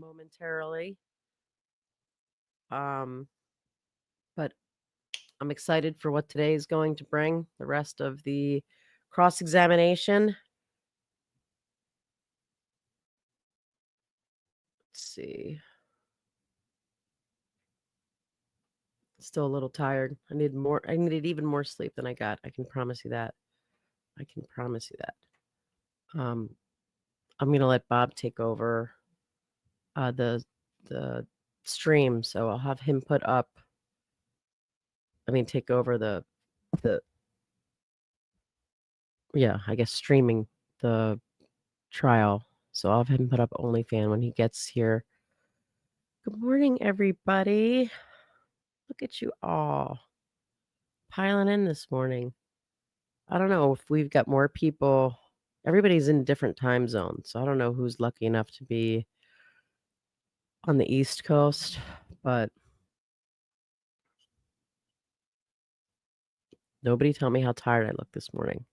Momentarily. But I'm excited for what today is going to bring, the rest of the cross-examination. Let's see. Still a little tired. I needed even more sleep than I got. I can promise you that. I can promise you that. I'm gonna let Bob take over the stream, so I'll have him take over the I guess streaming the trial. So I'll have him put up OnlyFans when he gets here. Good morning, everybody. Look at you all piling in this morning. I don't know if we've got more people. Everybody's in different time zones, so I don't know who's lucky enough to be on the East Coast, but nobody tell me how tired I look this morning.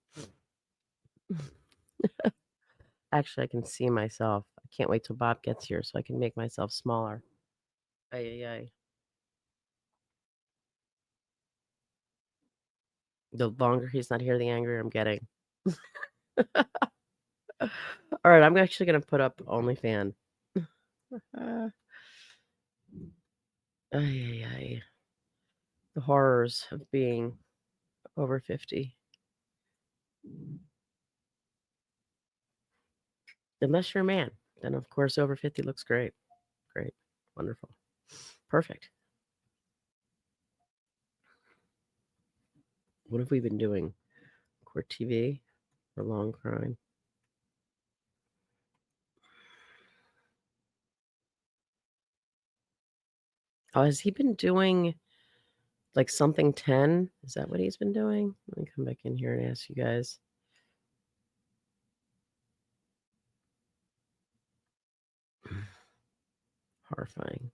Actually, I can see myself. I can't wait till Bob gets here so I can make myself smaller. Ay. The longer he's not here, the angrier I'm getting. All right, I'm actually going to put up OnlyFans. Ay. The horrors of being over 50. Unless you're a man, then of course over 50 looks great. Great. Wonderful. Perfect. What have we been doing? Court TV or long crime? Oh, has he been doing like something 10? Is that what he's been doing? Let me come back in here and ask you guys. Horrifying.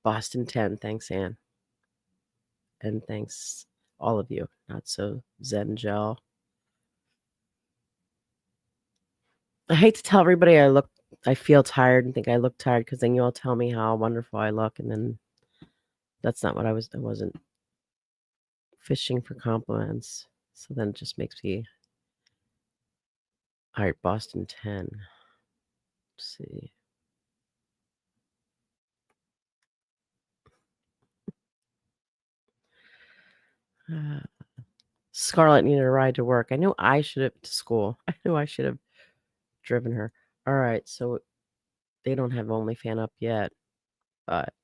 Boston 10. Thanks, Anne. And thanks all of you. Not so Zen Gel. I hate to tell everybody I feel tired and think I look tired because then you all tell me how wonderful I look, and then that's not what I wasn't fishing for compliments. So then it just makes me. All right, Boston 10. Let's see. Scarlett needed a ride to work. I knew I should have to school. I knew I should have driven her. All right, so they don't have OnlyFans up yet, but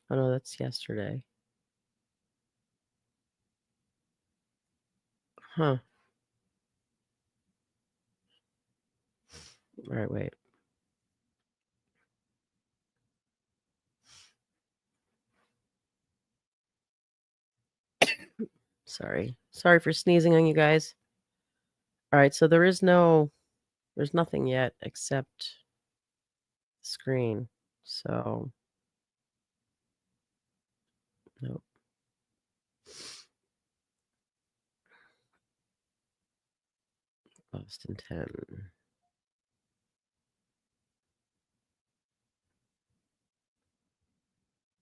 oh no, that's yesterday. Huh. All right, wait. Sorry for sneezing on you guys. All right, so there's nothing yet except screen. So, nope. Boston 10.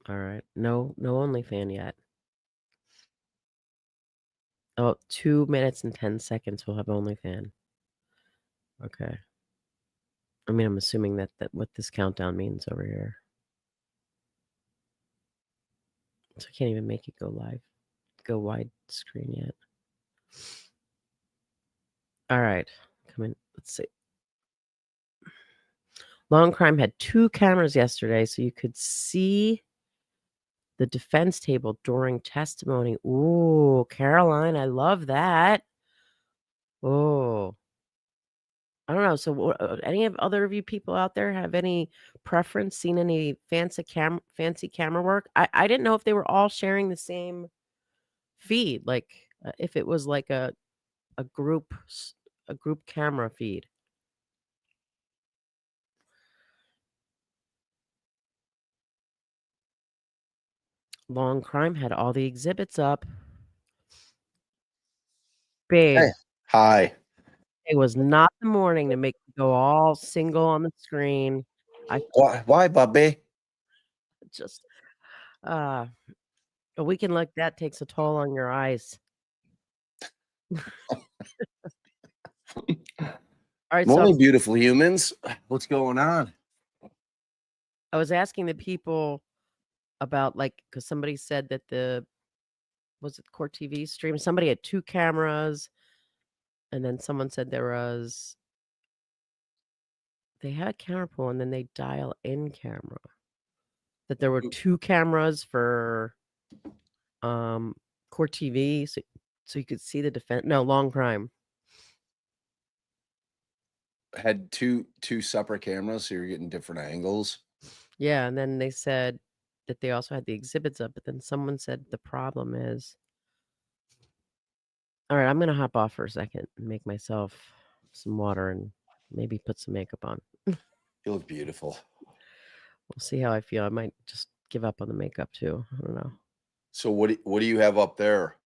All right. No OnlyFan yet. Oh, 2 minutes and 10 seconds we'll have OnlyFan. Okay. I mean, I'm assuming that what this countdown means over here. So I can't even make it go wide screen yet. All right. Come in. Let's see. Long Crime had 2 cameras yesterday, so you could see the defense table during testimony. Ooh, Caroline, I love that. Oh. I don't know. So, any of other of you people out there have any preference? Seen any fancy camera work? I didn't know if they were all sharing the same feed, like if it was like a group a group camera feed. Long Crime had all the exhibits up. Babe, Hey, hi. it was not the morning to make you go all single on the screen. I Why, Bobby? just a weekend like that takes a toll on your eyes. All right, so Morning, beautiful humans. What's going on? I was asking the people about, like, because somebody said that was it Court TV stream? Somebody had 2 cameras, and then someone said they had a camera pool, and then they dial in camera. That there were 2 cameras for, Court TV, so you could see the Long Crime. Had two separate cameras, so you're getting different angles. Yeah, and then they said that they also had the exhibits up, but then someone said the problem is all right, I'm gonna hop off for a second and make myself some water and maybe put some makeup on. You look beautiful. We'll see how I feel. I might just give up on the makeup too. I don't know. So what do you have up there?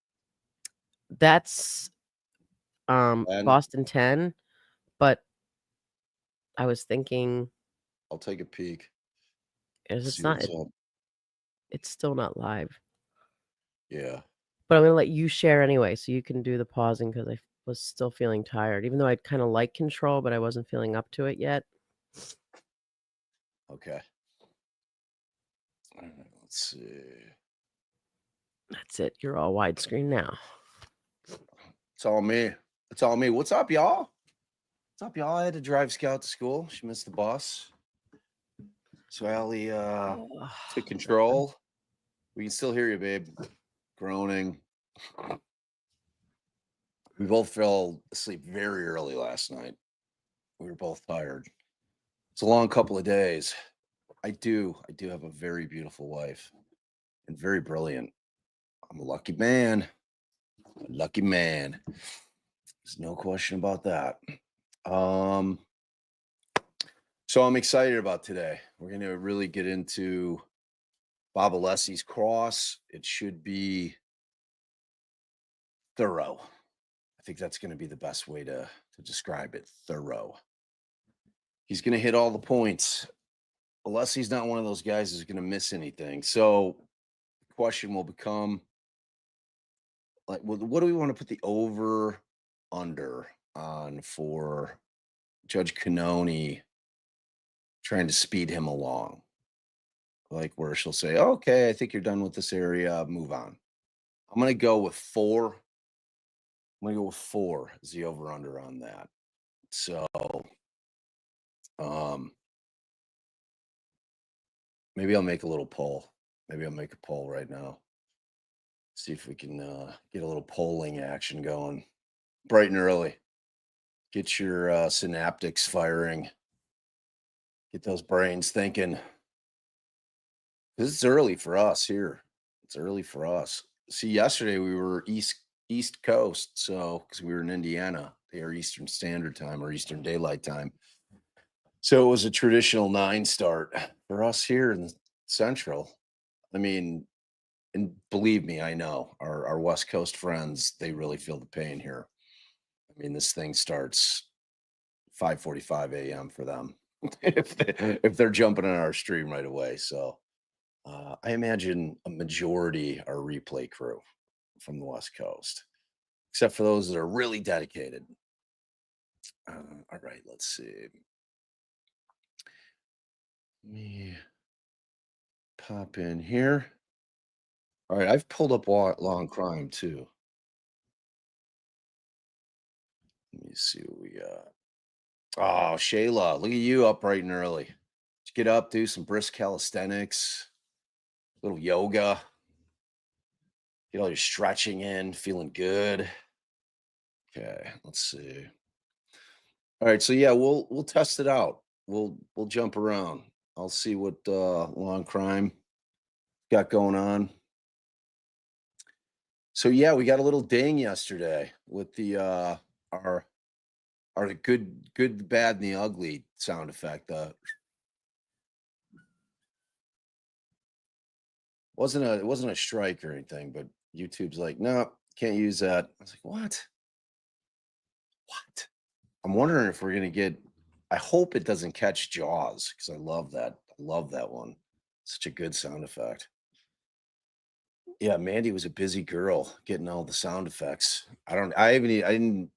That's And Boston 10, but I was thinking I'll take a peek. it's See not what's up. it's still not live. Yeah. But I'm gonna let you share anyway, so you can do the pausing because I was still feeling tired, even though I'd kind of like control, but I wasn't feeling up to it yet. Okay. All right, let's see. That's it. You're all widescreen now. It's all me. It's all me. What's up, y'all? What's up, y'all? I had to drive Scout to school. She missed the bus. So Allie took control. We can still hear you, babe. Groaning. We both fell asleep very early last night. We were both tired. It's a long couple of days. I do have a very beautiful wife and very brilliant. I'm a lucky man. A lucky man. There's no question about that. So I'm excited about today. We're going to really get into Bob Alessi's cross. It should be thorough. I think that's going to be the best way to describe it. Thorough. He's going to hit all the points. Alessi's not one of those guys who's going to miss anything. So the question will become, like, what do we want to put the over under on for Judge Cannoni trying to speed him along? Like where she'll say, okay, I think you're done with this area, move on. I'm going to go with 4. I'm going to go with 4 as the over under on that. So, maybe I'll make a little poll. Maybe I'll make a poll right now. See if we can get a little polling action going bright and early. Get your synaptics firing. Get those brains thinking. This is early for us here. It's early for us. See, yesterday we were East Coast, so because we were in Indiana, they are Eastern Standard Time or Eastern Daylight Time. So it was a traditional 9 start for us here in Central. I mean, and believe me, I know our West Coast friends, they really feel the pain here. I mean, this thing starts 5:45 a.m. for them if they're jumping on our stream right away. So I imagine a majority are replay crew from the West Coast, except for those that are really dedicated. All right, let's see. Let me pop in here. All right, I've pulled up Law and Crime too. Let me see what we got. Oh, Shayla, look at you up bright and early. Just get up, do some brisk calisthenics, little yoga, get all your stretching in, feeling good. Okay, let's see. All right, so yeah, we'll test it out. We'll jump around. I'll see what Law and Crime got going on. So yeah, we got a little ding yesterday with the our good, the bad, and the ugly sound effect. It wasn't a strike or anything, but YouTube's like, no, can't use that. I was like, what? What? I'm wondering if we're gonna get. I hope it doesn't catch Jaws because I love that. I love that one. Such a good sound effect. Yeah, Mandy was a busy girl getting all the sound effects. I don't. I even. I didn't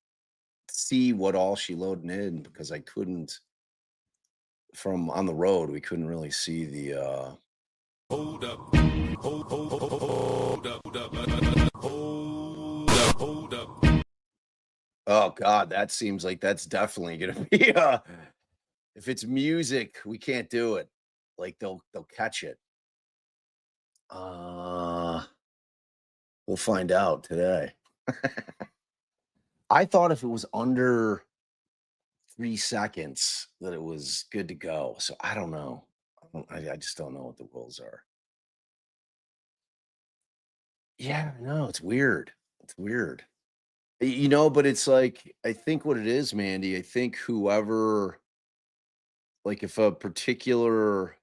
see what all she loaded in because I couldn't. From on the road, we couldn't really see the. Hold up. Hold up. Hold up. Oh God, that seems like that's definitely gonna be. If it's music, we can't do it. Like they'll catch it. Uh, we'll find out today. I thought if it was under 3 seconds that it was good to go. So I don't know. I just don't know what the rules are. Yeah, no, it's weird. It's weird. But it's like I think what it is, Mandy. I think whoever, like, if a particular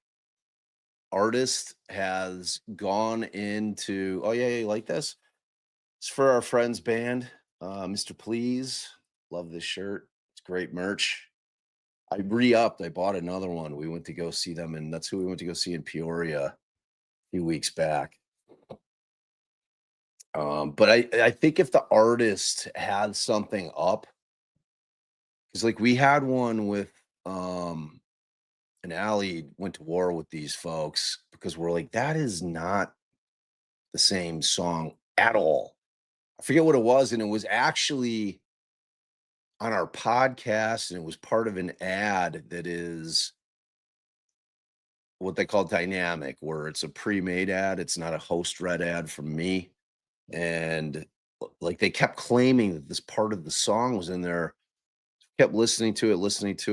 artist has gone into, oh yeah, you like this? It's for our friend's band, Mr. Please. Love this shirt. It's great merch. I re-upped. I bought another one. We went to go see them, and that's who we went to go see in Peoria a few weeks back. But I think if the artist had something up, because like we had one with and Allie went to war with these folks because we're like, that is not the same song at all. I forget what it was, and it was actually on our podcast, and it was part of an ad that is what they call dynamic, where it's a pre-made ad. It's not a host read ad from me. And like they kept claiming that this part of the song was in there. Kept listening to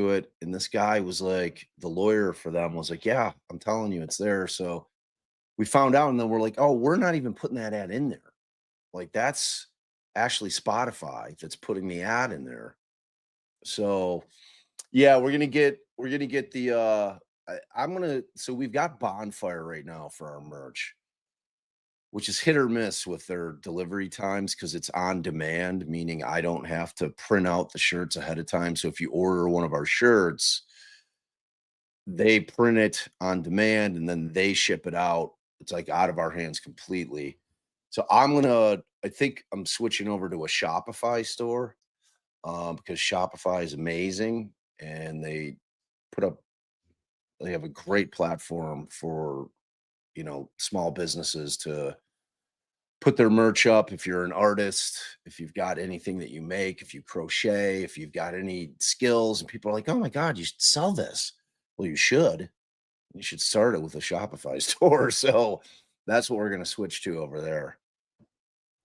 it. And this guy was like, the lawyer for them was like, yeah, I'm telling you, it's there. So we found out, and then we're like, oh, we're not even putting that ad in there. Like that's actually Spotify that's putting the ad in there. So yeah, we're gonna get the I'm gonna so we've got Bonfire right now for our merch, which is hit or miss with their delivery times because it's on demand, meaning I don't have to print out the shirts ahead of time. So if you order one of our shirts, they print it on demand and then they ship it out. It's like out of our hands completely. So I think I'm switching over to a Shopify store because Shopify is amazing and put up, they have a great platform for, small businesses to put their merch up. If you're an artist, if you've got anything that you make, if you crochet, if you've got any skills, and people are like, oh my God, you should sell this. Well, you should. You should start it with a Shopify store. So that's what we're going to switch to over there.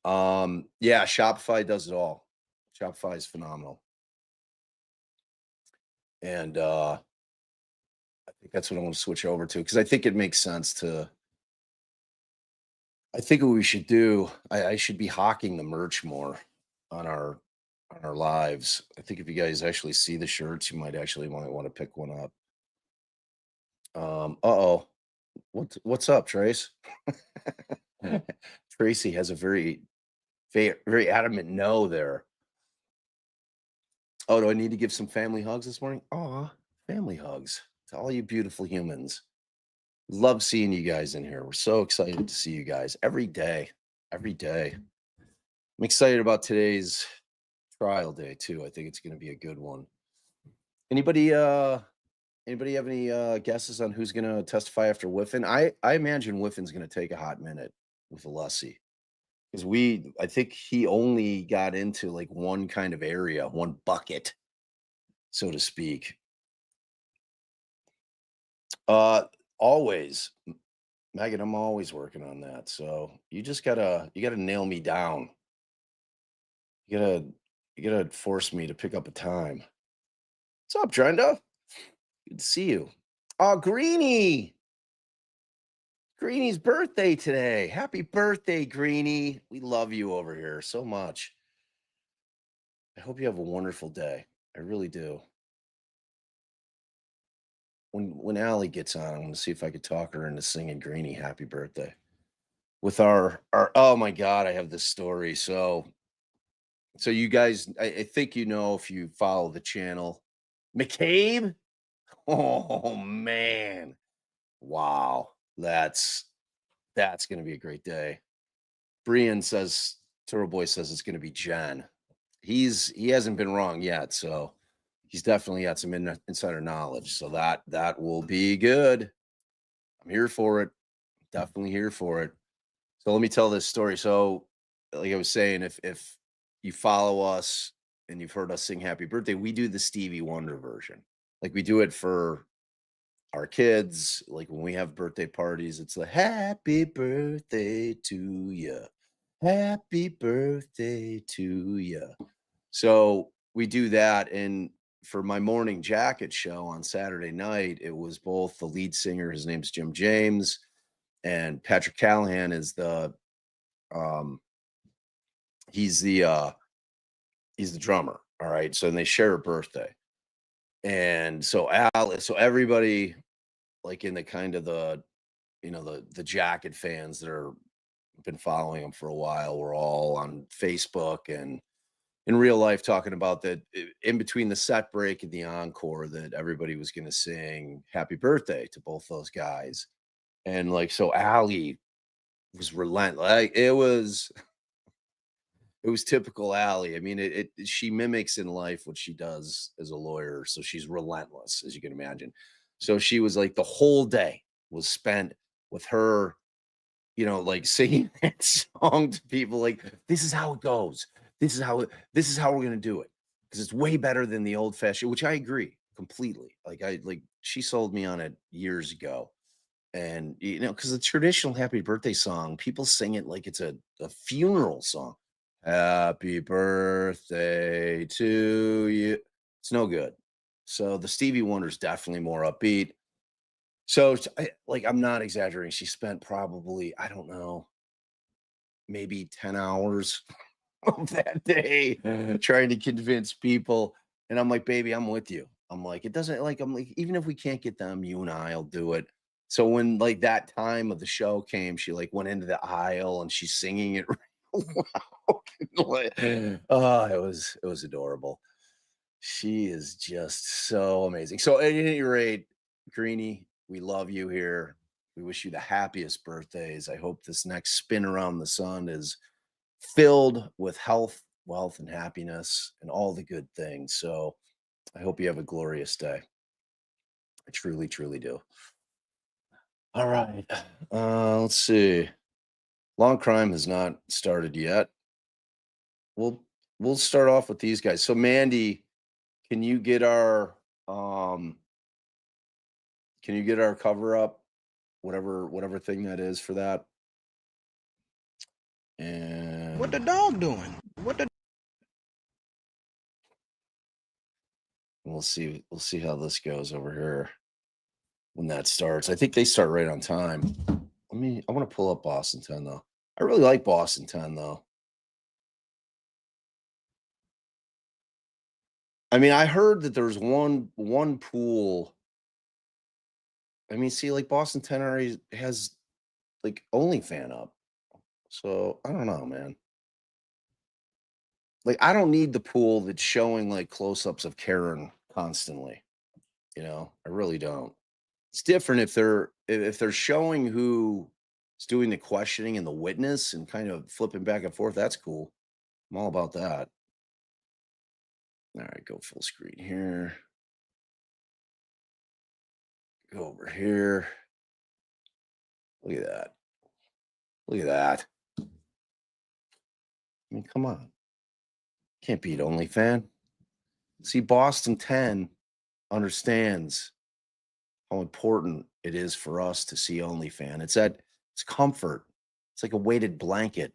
Yeah, Shopify does it all. Shopify is phenomenal. And I think that's what I want to switch over to because I think it makes sense to. I think what we should do, I should be hawking the merch more on our on our lives. I think if you guys actually see the shirts, you might want to pick one up. Uh-oh. What's up, Trace? Tracy has a very adamant no there. Oh, do I need to give some family hugs this morning? Aw, family hugs to all you beautiful humans. Love seeing you guys in here. We're so excited to see you guys every day. Every day. I'm excited about today's trial day too. I think it's going to be a good one. Anybody anybody have any guesses on who's going to testify after Whiffen? I imagine Whiffen's going to take a hot minute with Alessi. Because I think he only got into like one kind of area, one bucket, so to speak. Always, Megan, I'm always working on that. So you gotta nail me down. You gotta you gotta force me to pick up a time. What's up, Trenda? Good to see you. Oh, Greenie. Greenie's birthday today. Happy birthday, Greenie. We love you over here so much. I hope you have a wonderful day. I really do. When Allie gets on, I'm gonna see if I could talk her into singing Greenie happy birthday. With our oh my god, I have this story. So you guys, I think you know if you follow the channel. McCabe? Oh man. Wow. That's gonna be a great day. Brian says Turtle Boy says it's gonna be Jen. He hasn't been wrong yet, so he's definitely got some insider knowledge. So that will be good. I'm here for it. Definitely here for it. So let me tell this story. So, like I was saying, if you follow us and you've heard us sing happy birthday, we do the Stevie Wonder version. Like we do it for our kids. Like when we have birthday parties, it's the happy birthday to you. Happy birthday to you. So we do that. And for my morning jacket show on Saturday night, it was both the lead singer, his name's Jim James, and Patrick Callahan is um he's the drummer. All right. So and they share a birthday. And so so everybody like in the kind of the jacket fans that are been following him for a while, we're all on Facebook and in real life talking about that in between the set break and the encore that everybody was going to sing happy birthday to both those guys. And like so Allie was relentless. Like it was typical Allie. I mean, she mimics in life what she does as a lawyer, so she's relentless, as you can imagine. So she was like the whole day was spent with her, like singing that song to people. Like this is how it goes. This is how we're gonna do it because it's way better than the old fashioned. Which I agree completely. Like she sold me on it years ago. And because the traditional happy birthday song, people sing it like it's a funeral song. Happy birthday to you. It's no good. So the Stevie Wonder's definitely more upbeat. So I'm not exaggerating. She spent probably, I don't know, maybe 10 hours of that day trying to convince people. And I'm like, baby, I'm with you. I'm like, it doesn't like, I'm like, even if we can't get them, you and I'll do it. So when like that time of the show came, she like went into the aisle and she's singing it real loud. Oh, it was adorable. She is just so amazing. So at any rate, Greenie, we love you here. We wish you the happiest birthdays. I hope this next spin around the sun is filled with health, wealth, and happiness and all the good things. So I hope you have a glorious day. I truly, truly do. All right. Let's see. Long crime has not started yet. We'll start off with these guys. So Mandy, can you get our um cover up? Whatever thing that is for that. And What the dog doing? What the we'll see how this goes over here when that starts. I think they start right on time. I want to pull up Boston 10 though. I really like Boston 10 though. I mean, I heard that there's one pool. I mean, see, like Boston 10 already has like OnlyFan up. So I don't know, man. Like, I don't need the pool that's showing like close-ups of Karen constantly. I really don't. It's different if they're showing who is doing the questioning and the witness and kind of flipping back and forth. That's cool. I'm all about that. All right, go full screen here. Go over here. Look at that. Look at that. I mean, come on. Can't beat OnlyFan. See, Boston 10 understands how important it is for us to see OnlyFan. It's comfort. It's like a weighted blanket.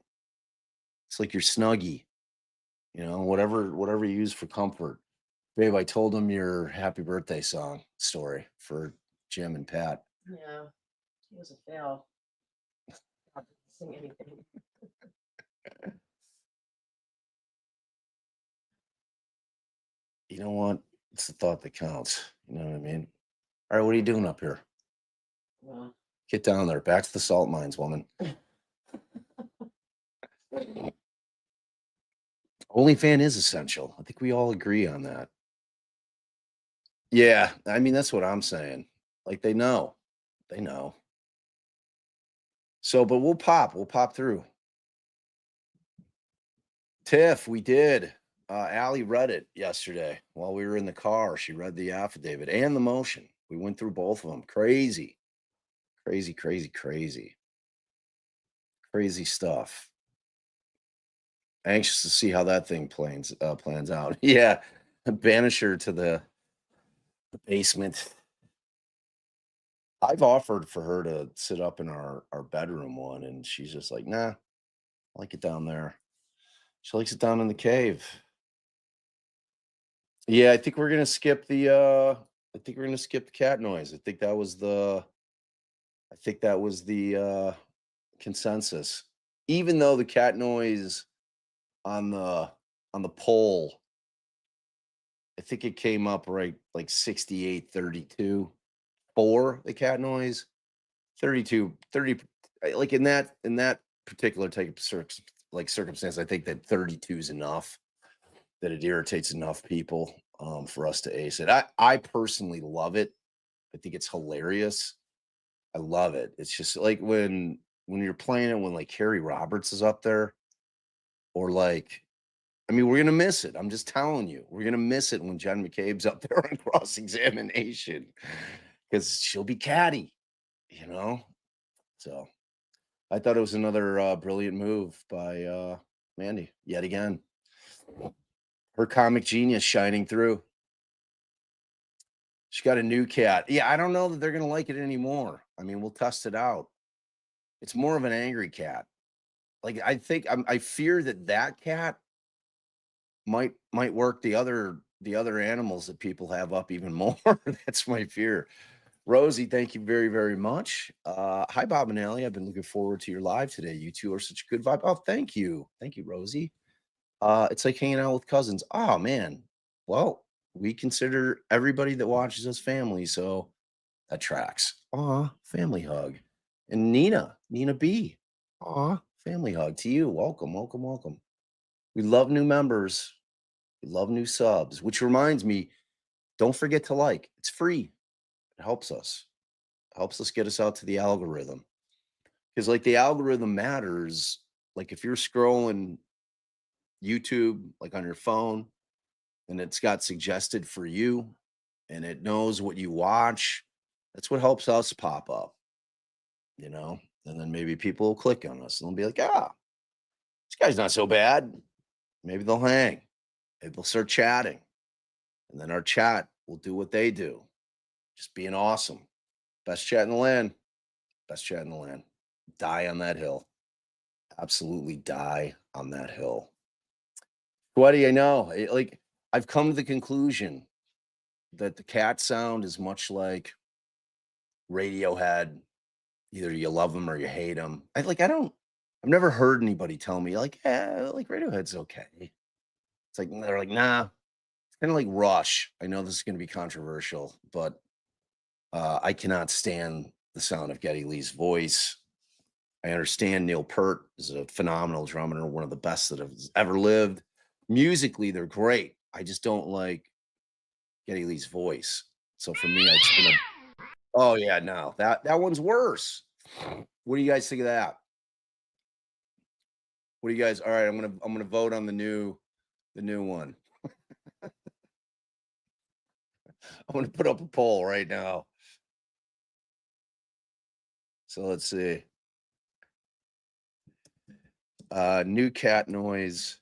It's like your snuggie, whatever you use for comfort. Babe, I told him your happy birthday song story for Jim and Pat. Yeah, he was a fail. Not to sing anything. You know what? It's the thought that counts. You know what I mean? All right, what are you doing up here? Well, Get down there. Back to the salt mines, woman. OnlyFan is essential. I think we all agree on that. Yeah, I mean, that's what I'm saying. Like, they know. They know. So, but we'll pop through. Tiff, we did. Allie read it yesterday while we were in the car. She read the affidavit and the motion. We went through both of them. Crazy, crazy, crazy, crazy, crazy stuff. Anxious to see how that thing plans out. Yeah, banish her to the basement. I've offered for her to sit up in our bedroom one, and she's just like, nah, I like it down there. She likes it down in the cave. Yeah, I think we're gonna skip the cat noise. I think that was the consensus. Even though the cat noise on the poll, I think it came up right like 68-32 for the cat noise. 32 30 like in that particular type of circumstance, I think that 32 is enough, that it irritates enough people for us to ace it. I personally love it. I think it's hilarious. I love it. It's just like when you're playing it when like Carrie Roberts is up there, or like, I mean, we're gonna miss it. I'm just telling you, we're gonna miss it when Jen McCabe's up there on cross examination because she'll be catty, you know. So I thought it was another brilliant move by Mandy yet again. Her comic genius shining through. She got a new cat. Yeah, I don't know that they're gonna like it anymore. I mean, we'll test it out. It's more of an angry cat. Like, I fear that cat might work the other animals that people have up even more. That's my fear. Rosie, thank you very, very much. Hi, Bob and Allie. I've been looking forward to your live today. You two are such a good vibe. Oh, thank you. Thank you, Rosie. It's like hanging out with cousins. Oh, man. Well, we consider everybody that watches us family, so that tracks. Aw, family hug. And Nina B. Aw, family hug to you. Welcome, welcome, welcome. We love new members. We love new subs, which reminds me, don't forget to like. It's free. It helps us. Helps us get us out to the algorithm. Because like the algorithm matters. Like if you're scrolling YouTube like on your phone and it's got suggested for you and it knows what you watch, that's what helps us pop up, you know? And then maybe people will click on us and they'll be like, this guy's not so bad. Maybe they'll hang. Maybe they'll start chatting. And then our chat will do what they do. Just being awesome. Best chat in the land. Best chat in the land. Die on that hill. Absolutely die on that hill. Sweaty, I know. Like, I've come to the conclusion that the cat sound is much like Radiohead. Either you love them or you hate them. I've never heard anybody tell me like, like Radiohead's okay. It's like, they're like, nah, kind of like Rush. I know this is going to be controversial, but I cannot stand the sound of Geddy Lee's voice. I understand Neil Peart is a phenomenal drummer, one of the best that has ever lived. Musically, they're great. I just don't like Geddy Lee's voice. So for me, it's gonna. Oh yeah, no, that one's worse. What do you guys think of that? What do you guys? All right, I'm gonna vote on the new one. I'm gonna put up a poll right now. So let's see. New cat noise.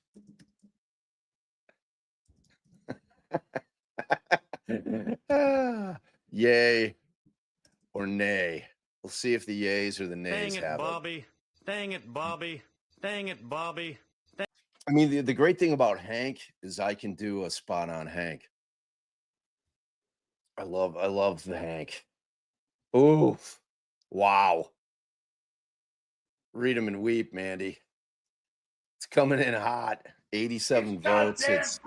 Yay or nay. We'll see if the yays or the nays Dang it, have Bobby. Dang it, Bobby. Dang it, Bobby. it. I mean, the great thing about Hank is I can do a spot on Hank. I love the Hank. Oof. Wow. Read them and weep, Mandy. It's coming in hot. 87 votes. It's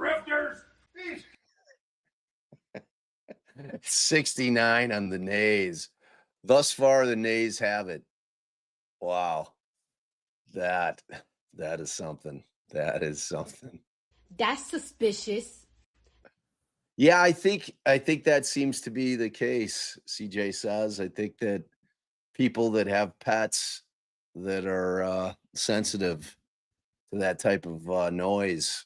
69 on the nays. Thus far, the nays have it. Wow. That is something. That is something. That's suspicious. Yeah, I think that seems to be the case. CJ says. I think that people that have pets that are sensitive to that type of noise,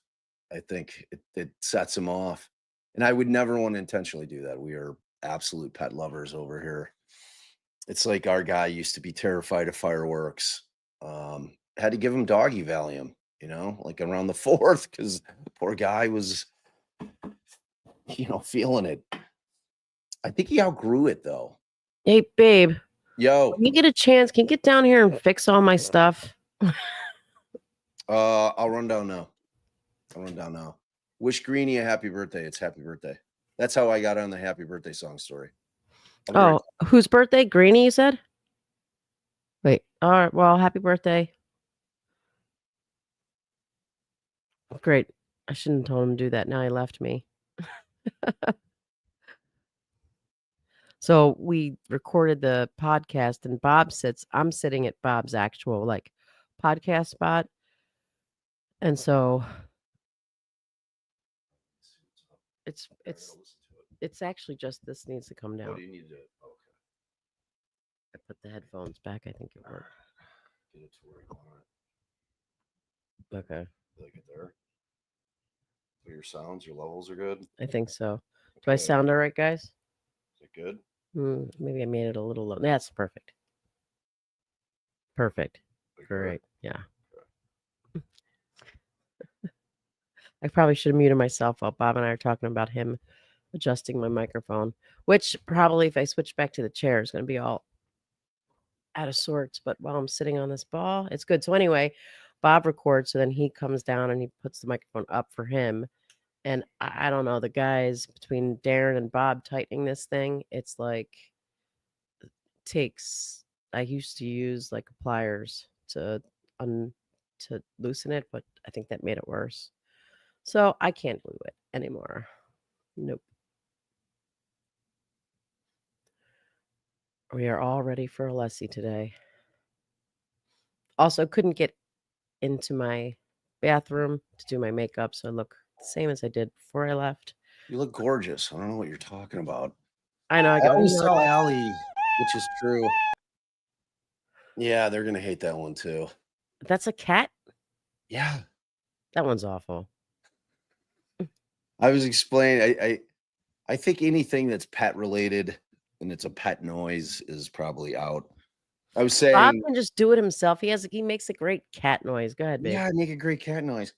I think it sets them off. And I would never want to intentionally do that. We are absolute pet lovers over here. It's like our guy used to be terrified of fireworks. Had to give him doggy Valium, like around the 4th, because poor guy was, feeling it. I think he outgrew it though. Hey, babe. Yo, When you get a chance, can you get down here and fix all my stuff? I'll run down now. Wish Greenie a happy birthday. It's happy birthday. That's how I got on the happy birthday song story. Oh, whose birthday? Greenie, you said? Wait. All right. Well, happy birthday. Great. I shouldn't have told him to do that. Now he left me. So we recorded the podcast and I'm sitting at Bob's actual podcast spot. And so it's actually just this needs to come down. What do you need to? Okay. I put the headphones back. I think it worked. Get it to where you want it. Okay. Did I get there? So your sounds, your levels are good. I think so. Do I Okay. sound all right, guys? Is it good? Maybe I made it a little low. That's perfect. Perfect. Like Great. Yeah. I probably should have muted myself while Bob and I are talking about him adjusting my microphone, which probably if I switch back to the chair is going to be all out of sorts. But while I'm sitting on this ball, it's good. So anyway, Bob records. So then he comes down and he puts the microphone up for him. And I don't know, the guys between Darren and Bob tightening this thing, it's like I used to use like pliers to loosen it, but I think that made it worse. So I can't glue it anymore. Nope. We are all ready for Alessi today. Also, couldn't get into my bathroom to do my makeup, so I look the same as I did before I left. You look gorgeous. I don't know what you're talking about. I know. I always tell Allie, which is true. Yeah, they're gonna hate that one too. That's a cat? Yeah. That one's awful. I was explaining. I think anything that's pet related and it's a pet noise is probably out. I was saying Bob can just do it himself. He makes a great cat noise. Go ahead, babe. Yeah, make a great cat noise.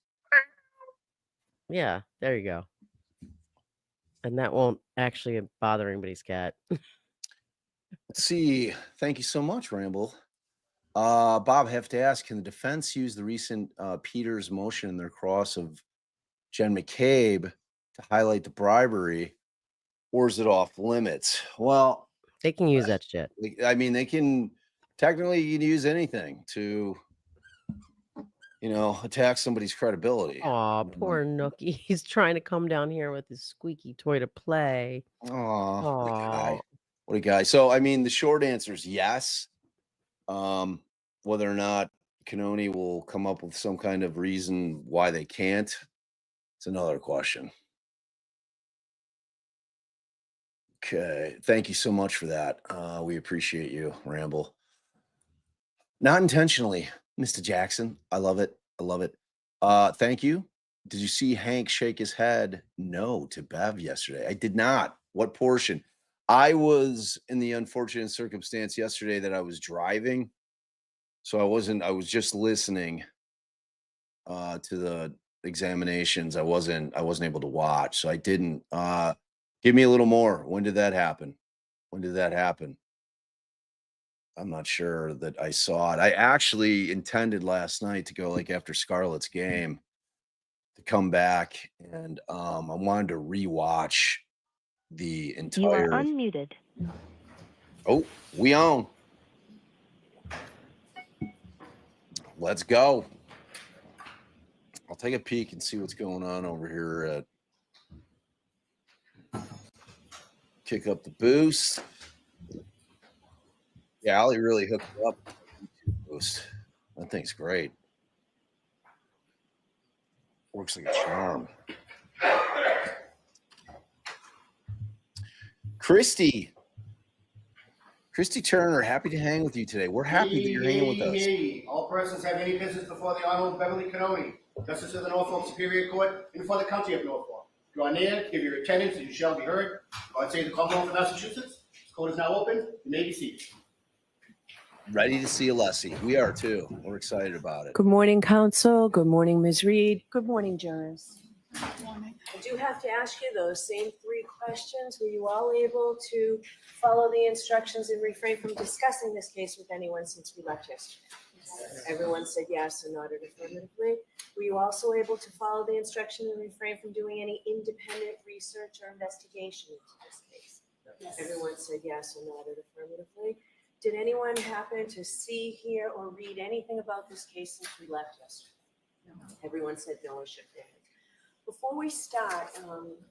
Yeah, there you go. And that won't actually bother anybody's cat. Let's see. Thank you so much, Ramble. Bob, I have to ask, can the defense use the recent Peters motion in their cross of Jen McCabe to highlight the bribery, or is it off limits? Well, they can use that shit. I mean, they can technically use anything to attack somebody's credibility. Aw, poor Nookie. He's trying to come down here with his squeaky toy to play. Oh, what a guy. Aw. What a guy. So, I mean, the short answer is yes. Whether or not Canoni will come up with some kind of reason why they can't, it's another question. Okay. Thank you so much for that. We appreciate you, Ramble. Not intentionally, Mr. Jackson. I love it. I love it. Thank you. Did you see Hank shake his head no to Bev yesterday? I did not. What portion? I was in the unfortunate circumstance yesterday that I was driving. So I was just listening to the examinations. I wasn't able to watch. So I didn't give me a little more. When did that happen? When did that happen? I'm not sure that I saw it. I actually intended last night to go like after Scarlett's game to come back and I wanted to rewatch the You are entire unmuted. Oh, we on. Let's go. I'll take a peek and see what's going on over here at Kick Up the Boost. Yeah, Ali really hooked it up with the YouTube boost. That thing's great. Works like a charm. Christy Turner, happy to hang with you today. We're happy that you're hanging with us. All persons have any business before the Honorable Beverly Canoni, Justice of the Norfolk Superior Court, and before the County of Norfolk. Draw near, give your attendance, and you shall be heard. God save the Commonwealth of Massachusetts. This court is now open. You may be seated. Ready to see Alessi. We are too. We're excited about it. Good morning, counsel. Good morning, Ms. Reed. Good morning, jurors. Good morning. I do have to ask you those same 3 questions. Were you all able to follow the instructions and refrain from discussing this case with anyone since we left yesterday? Yes. Everyone said yes and nodded affirmatively. Were you also able to follow the instruction and refrain from doing any independent research or investigation into this case? Yes. Everyone said yes and nodded affirmatively. Did anyone happen to see, hear, or read anything about this case since we left yesterday? No. Everyone said no or shook their heads. Before we start,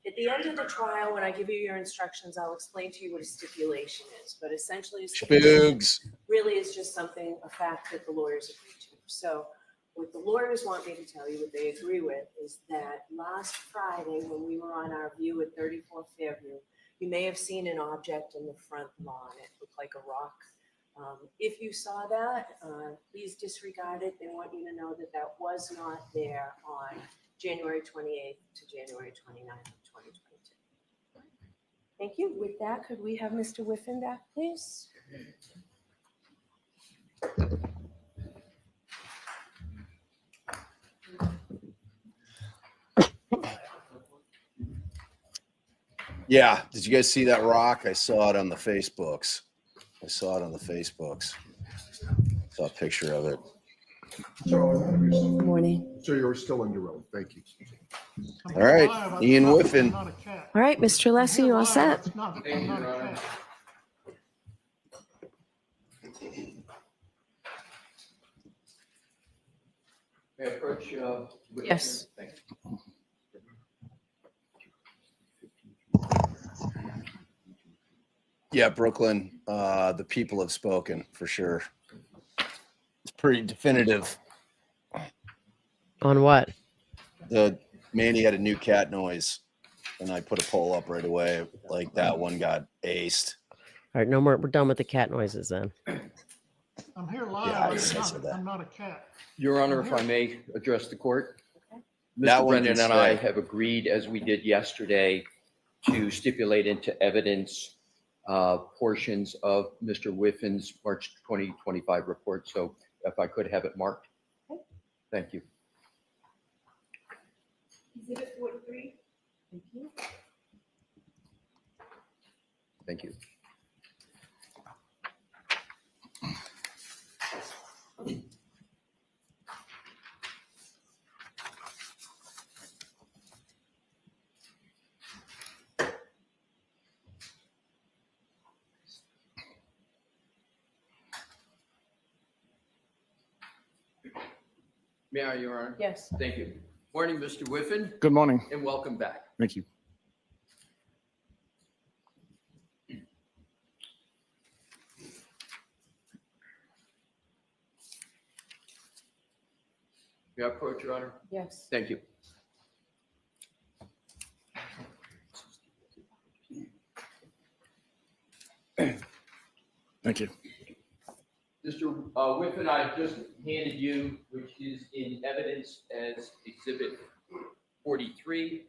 at the end of the trial, when I give you your instructions, I'll explain to you what a stipulation is. But essentially, a stipulation really is just a fact that the lawyers agree to. So what the lawyers want me to tell you, what they agree with, is that last Friday, when we were on our view at 34 Fairview, you may have seen an object in the front lawn. It looked like a rock. If you saw that, please disregard it. They want you to know that that was not there on January 28th to January 29th of 2022. Thank you. With that, could we have Mr. Whiffen back, please? Yeah. Did you guys see that rock? I saw it on the Facebooks. Saw a picture of it. Good morning. So you're still under oath. Thank you. All right. Ian Whiffen. All right, Mr. Alessi, you all set? May I approach? Yes. Thank you. Yeah, Brooklyn. The people have spoken for sure. It's pretty definitive. On what? The Manny had a new cat noise, and I put a poll up right away. Like that one got aced. All right, no more. We're done with the cat noises then. I'm here live. Yeah, I'm not a cat. Your Honor, if I may address the court. That Mr. one Brennan can and I stay. have agreed, as we did yesterday, to stipulate into evidence portions of Mr. Whiffen's March 2025 report. So if I could have it marked. Thank you. Exhibit 43. Thank you. Thank you. May I, Your Honor? Yes. Thank you. Morning, Mr. Whiffen, Good morning. and welcome back. Thank you. May I approach, Your Honor? Yes. Thank you. Thank you. Mr. Whiffen, I just handed you, which is in evidence as Exhibit 43,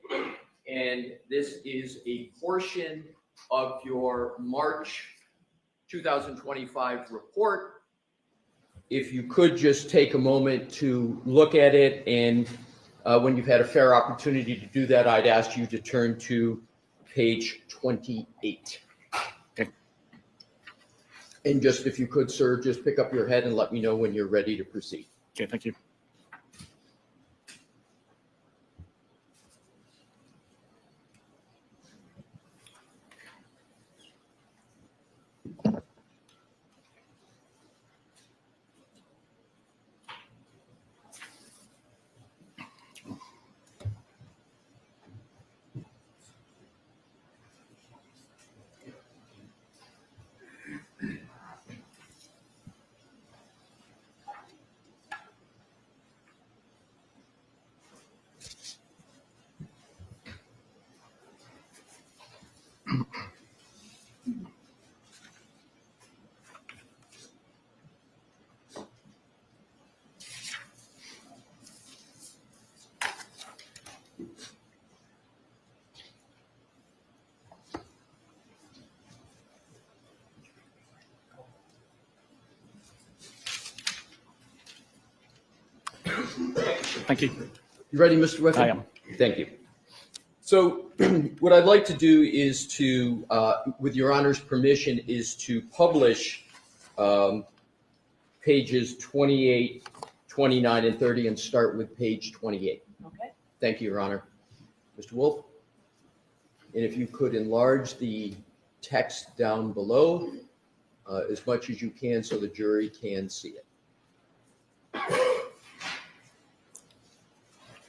and this is a portion of your March 2025 report. If you could just take a moment to look at it, and when you've had a fair opportunity to do that, I'd ask you to turn to page 28. Okay. And just if you could, sir, just pick up your head and let me know when you're ready to proceed. Okay, thank you. Thank you. You ready, Mr. Whiffen? I am. Thank you. So what I'd like to do is to, with your honor's permission, is to publish pages 28, 29, and 30 and start with page 28. Okay. Thank you, Your Honor. Mr. Wolf? And if you could enlarge the text down below as much as you can so the jury can see it.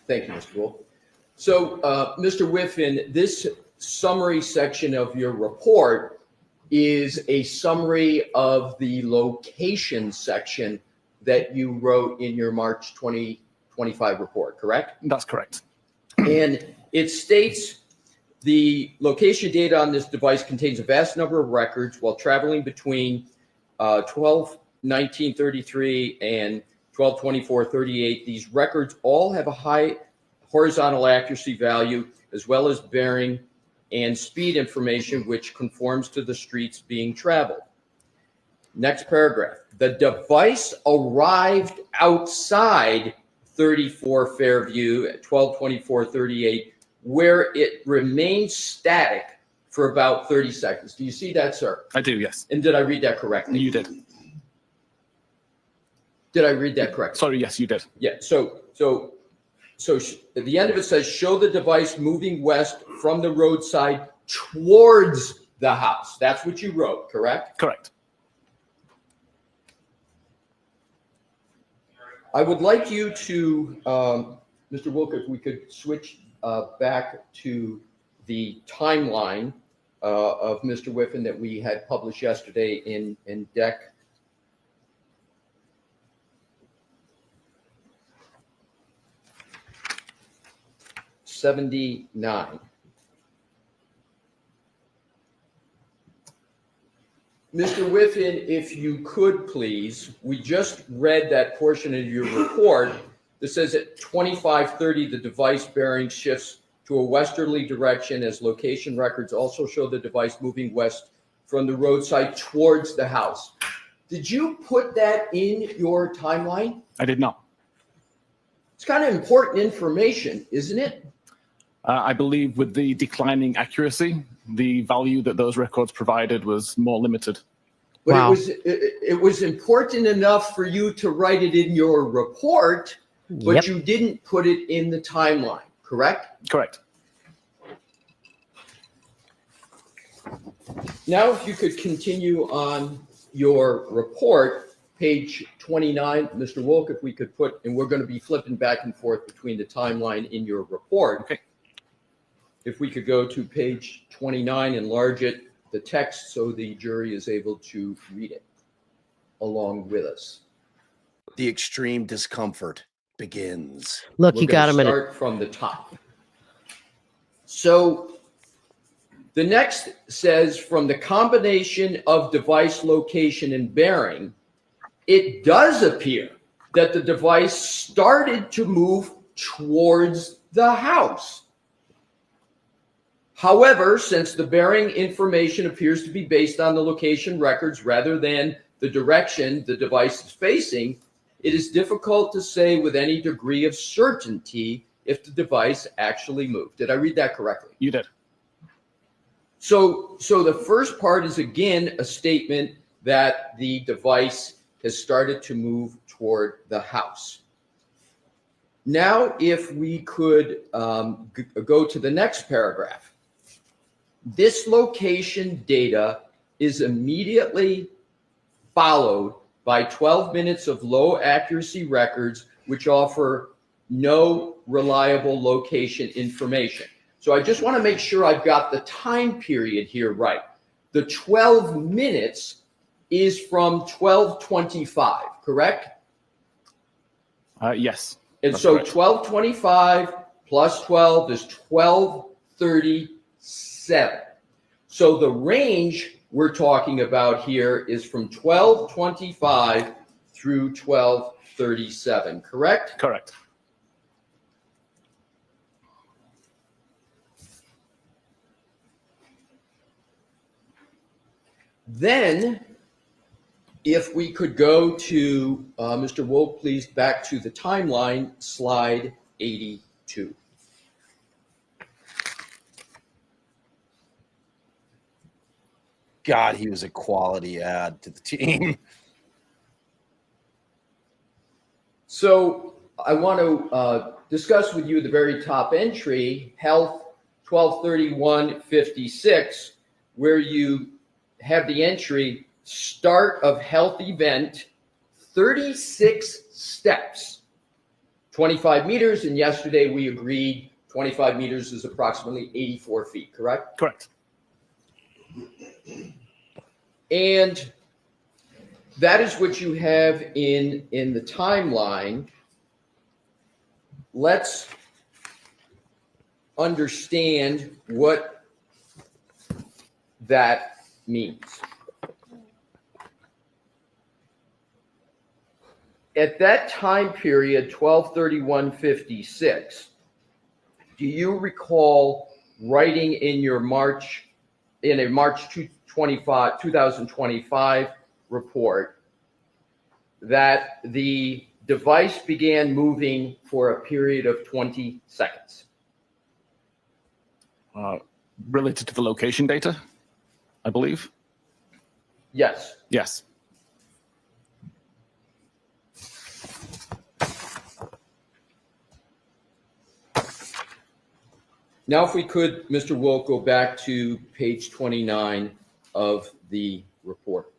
Thank you, Mr. Wolf. So, Mr. Whiffen, this summary section of your report is a summary of the location section that you wrote in your March 2025 report, correct? That's correct. And it states the location data on this device contains a vast number of records while traveling between 12/19/33 and 12/24/38. These records all have a high horizontal accuracy value as well as bearing and speed information which conforms to the streets being traveled. Next paragraph. The device arrived outside 34 Fairview at 12/24/38 where it remained static for about 30 seconds. Do you see that, sir? I do, yes. And did I read that correctly? You did. Did I read that correctly? Sorry, yes, you did. Yeah, so at the end of it says, show the device moving west from the roadside towards the house. That's what you wrote, correct? Correct. I would like you to, Mr. Wilk, if we could switch back to the timeline of Mr. Whiffen that we had published yesterday in Deck 79. Mr. Whiffen, if you could please, we just read that portion of your report that says at 25:30 the device bearing shifts to a westerly direction as location records also show the device moving west from the roadside towards the house. Did you put that in your timeline? I did not. It's kind of important information, isn't it? I believe with the declining accuracy, the value that those records provided was more limited. But Wow. it was important enough for you to write it in your report, but Yep. you didn't put it in the timeline, correct? Correct. Now, if you could continue on your report, page 29, Mr. Wolk, if we could put, and we're going to be flipping back and forth between the timeline in your report. Okay. If we could go to page 29, enlarge it, the text, so the jury is able to read it along with us. The extreme discomfort begins. Look, We're you got gonna him in it. start from the top. So the next says, from the combination of device location and bearing, it does appear that the device started to move towards the house. However, since the bearing information appears to be based on the location records rather than the direction the device is facing, it is difficult to say with any degree of certainty if the device actually moved. Did I read that correctly? You did. So the first part is, again, a statement that the device has started to move toward the house. Now, if we could go to the next paragraph. This location data is immediately followed by 12 minutes of low accuracy records, which offer no reliable location information. So I just want to make sure I've got the time period here right. The 12 minutes is from 12:25, correct? Yes. And that's so correct. 12:25 plus 12 is 12:37. So the range we're talking about here is from 12:25 through 12:37, correct? Correct. Then, if we could go to, Mr. Wolk, please, back to the timeline, slide 82. God, he was a quality add to the team. So I want to discuss with you the very top entry, Health 12/31/56, where you have the entry, start of health event, 36 steps, 25 meters, and yesterday we agreed 25 meters is approximately 84 feet, correct? Correct. And that is what you have in the timeline. Let's understand what that means. At that time period, 12/31/56, do you recall writing in your March 2025 report that the device began moving for a period of 20 seconds? Related to the location data, I believe. Yes. Yes. Now, if we could, Mr. Wolk, go back to page 29 of the report.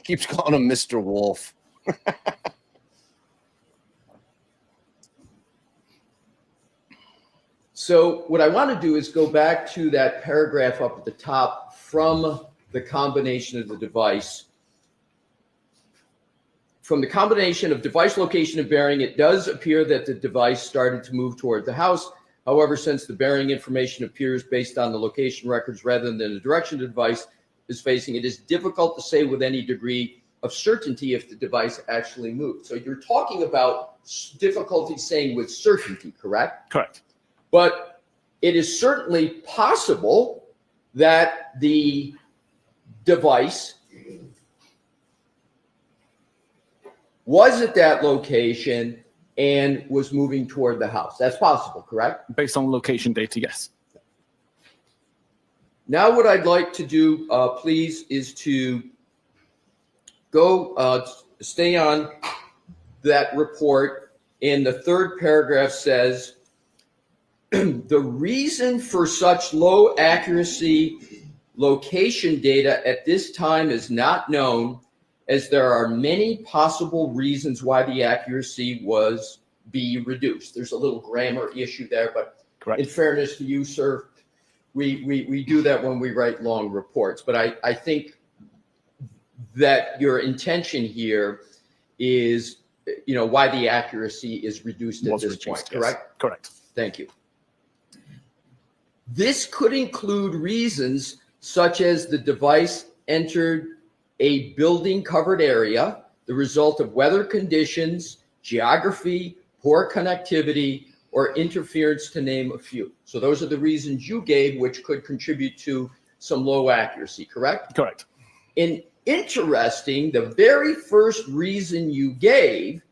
Keeps calling him Mr. Wolf. So what I want to do is go back to that paragraph up at the top from the combination of the device. From the combination of device location and bearing, it does appear that the device started to move toward the house. However, since the bearing information appears based on the location records rather than the direction the device is facing, it is difficult to say with any degree of certainty if the device actually moved. So you're talking about difficulty saying with certainty, correct? Correct. But it is certainly possible that the device was at that location and was moving toward the house. That's possible, correct? Based on location data, yes. Now what I'd like to do, please, is to go stay on that report. And the third paragraph says, the reason for such low accuracy location data at this time is not known, as there are many possible reasons why the accuracy was be reduced. There's a little grammar issue there, but Correct. in fairness to you, sir, we do that when we write long reports. But I think that your intention here is, why the accuracy is reduced at this point, correct? Yes. Correct. Thank you. This could include reasons such as the device entered a building covered area, the result of weather conditions, geography, poor connectivity, or interference, to name a few. So those are the reasons you gave, which could contribute to some low accuracy, correct? Correct. And interesting, the very first reason you gave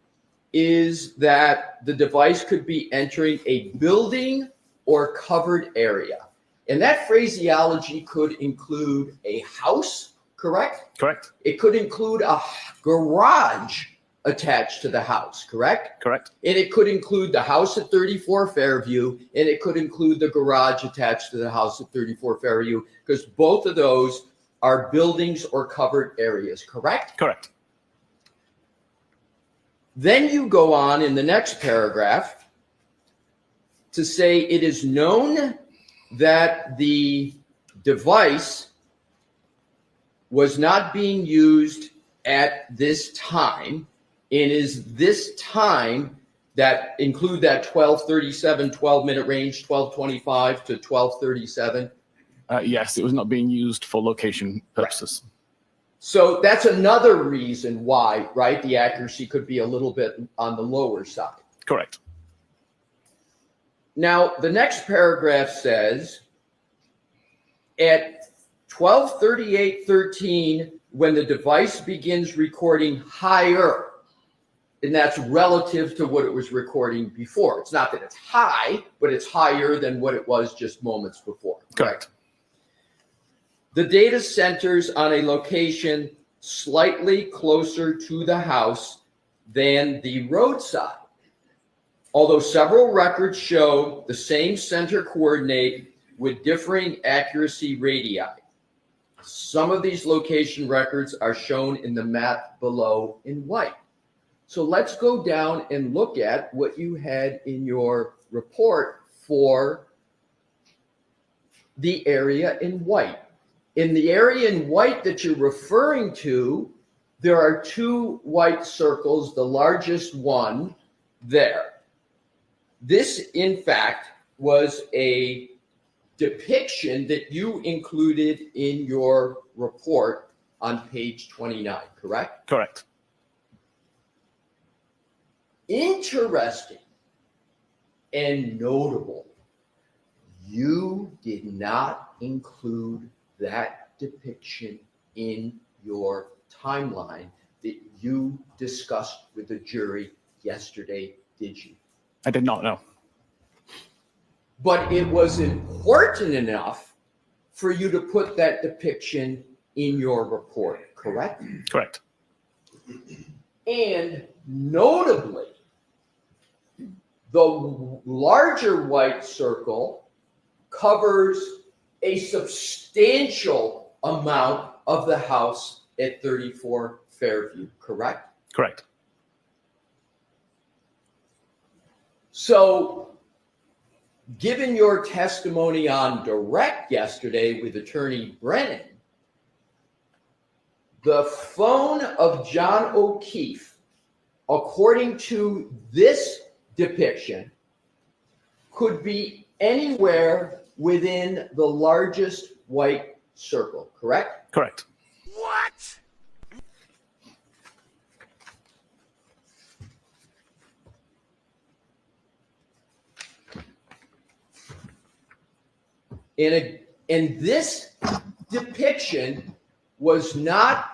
is that the device could be entering a building or covered area. And that phraseology could include a house, correct? Correct. It could include a garage attached to the house, correct? Correct. And it could include the house at 34 Fairview, and it could include the garage attached to the house at 34 Fairview, because both of those are buildings or covered areas, correct? Correct. Then you go on in the next paragraph to say it is known that the device was not being used at this time, and is this time that include that 12:37, 12-minute range, 12:25 to 12:37? Yes, it was not being used for location purposes. Right. So that's another reason why, right, the accuracy could be a little bit on the lower side. Correct. Now, the next paragraph says, at 12:38:13, when the device begins recording higher, and that's relative to what it was recording before. It's not that it's high, but it's higher than what it was just moments before. Correct. The data centers on a location slightly closer to the house than the roadside. Although several records show the same center coordinate with differing accuracy radii. Some of these location records are shown in the map below in white. So let's go down and look at what you had in your report for the area in white. In the area in white that you're referring to, there are two white circles, the largest one there. This, in fact, was a depiction that you included in your report on page 29, correct? Correct. Interesting and notable, you did not include that depiction in your timeline that you discussed with the jury yesterday, did you? I did not know. But it was important enough for you to put that depiction in your report, correct? Correct. And notably, the larger white circle covers a substantial amount of the house at 34 Fairview, correct? Correct. So, given your testimony on direct yesterday with Attorney Brennan, the phone of John O'Keefe, according to this depiction, could be anywhere within the largest white circle, correct? Correct. What? And this depiction was not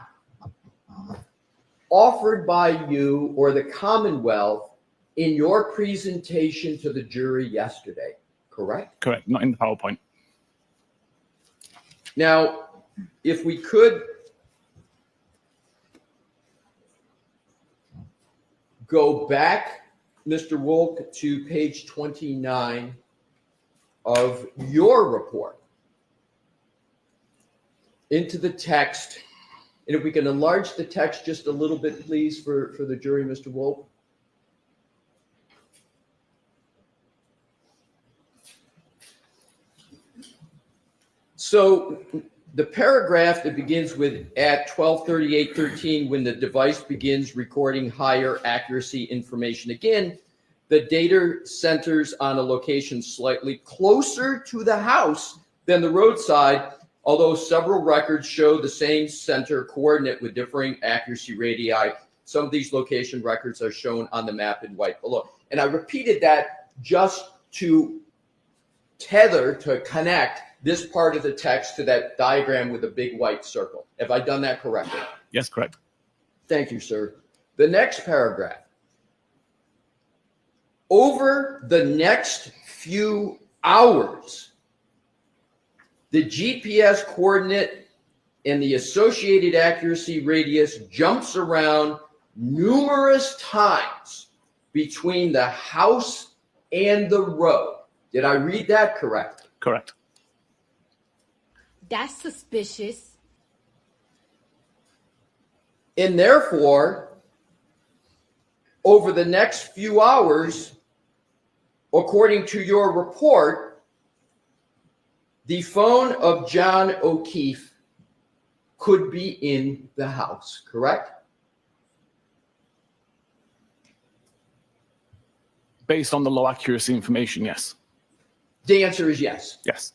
offered by you or the Commonwealth in your presentation to the jury yesterday, correct? Correct. Not in the PowerPoint. Now, if we could go back, Mr. Wolk, to page 29 of your report, into the text And if we can enlarge the text just a little bit, please, for the jury, Mr. Wolf. So the paragraph that begins with at 12:38:13, when the device begins recording higher accuracy information. Again, the data centers on a location slightly closer to the house than the roadside, although several records show the same center coordinate with differing accuracy radii. Some of these location records are shown on the map in white below. And I repeated that just to connect this part of the text to that diagram with a big white circle. Have I done that correctly? Yes, correct. Thank you, sir. The next paragraph. Over the next few hours, the GPS coordinate and the associated accuracy radius jumps around numerous times between the house and the road. Did I read that correctly? Correct. That's suspicious. And therefore, over the next few hours, according to your report, the phone of John O'Keefe could be in the house, correct? Based on the low accuracy information, yes. The answer is yes. Yes.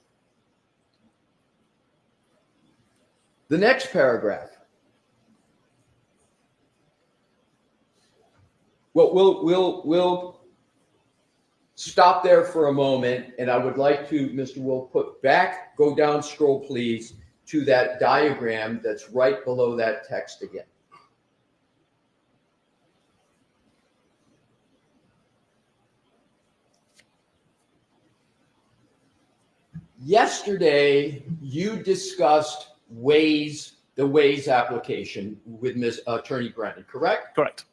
The next paragraph. Well, we'll stop there for a moment, and I would like to, Mr. Wolf, go down, scroll, please, to that diagram that's right below that text again. Yesterday, you discussed the Waze application with Ms. Attorney Brennan, correct? Correct.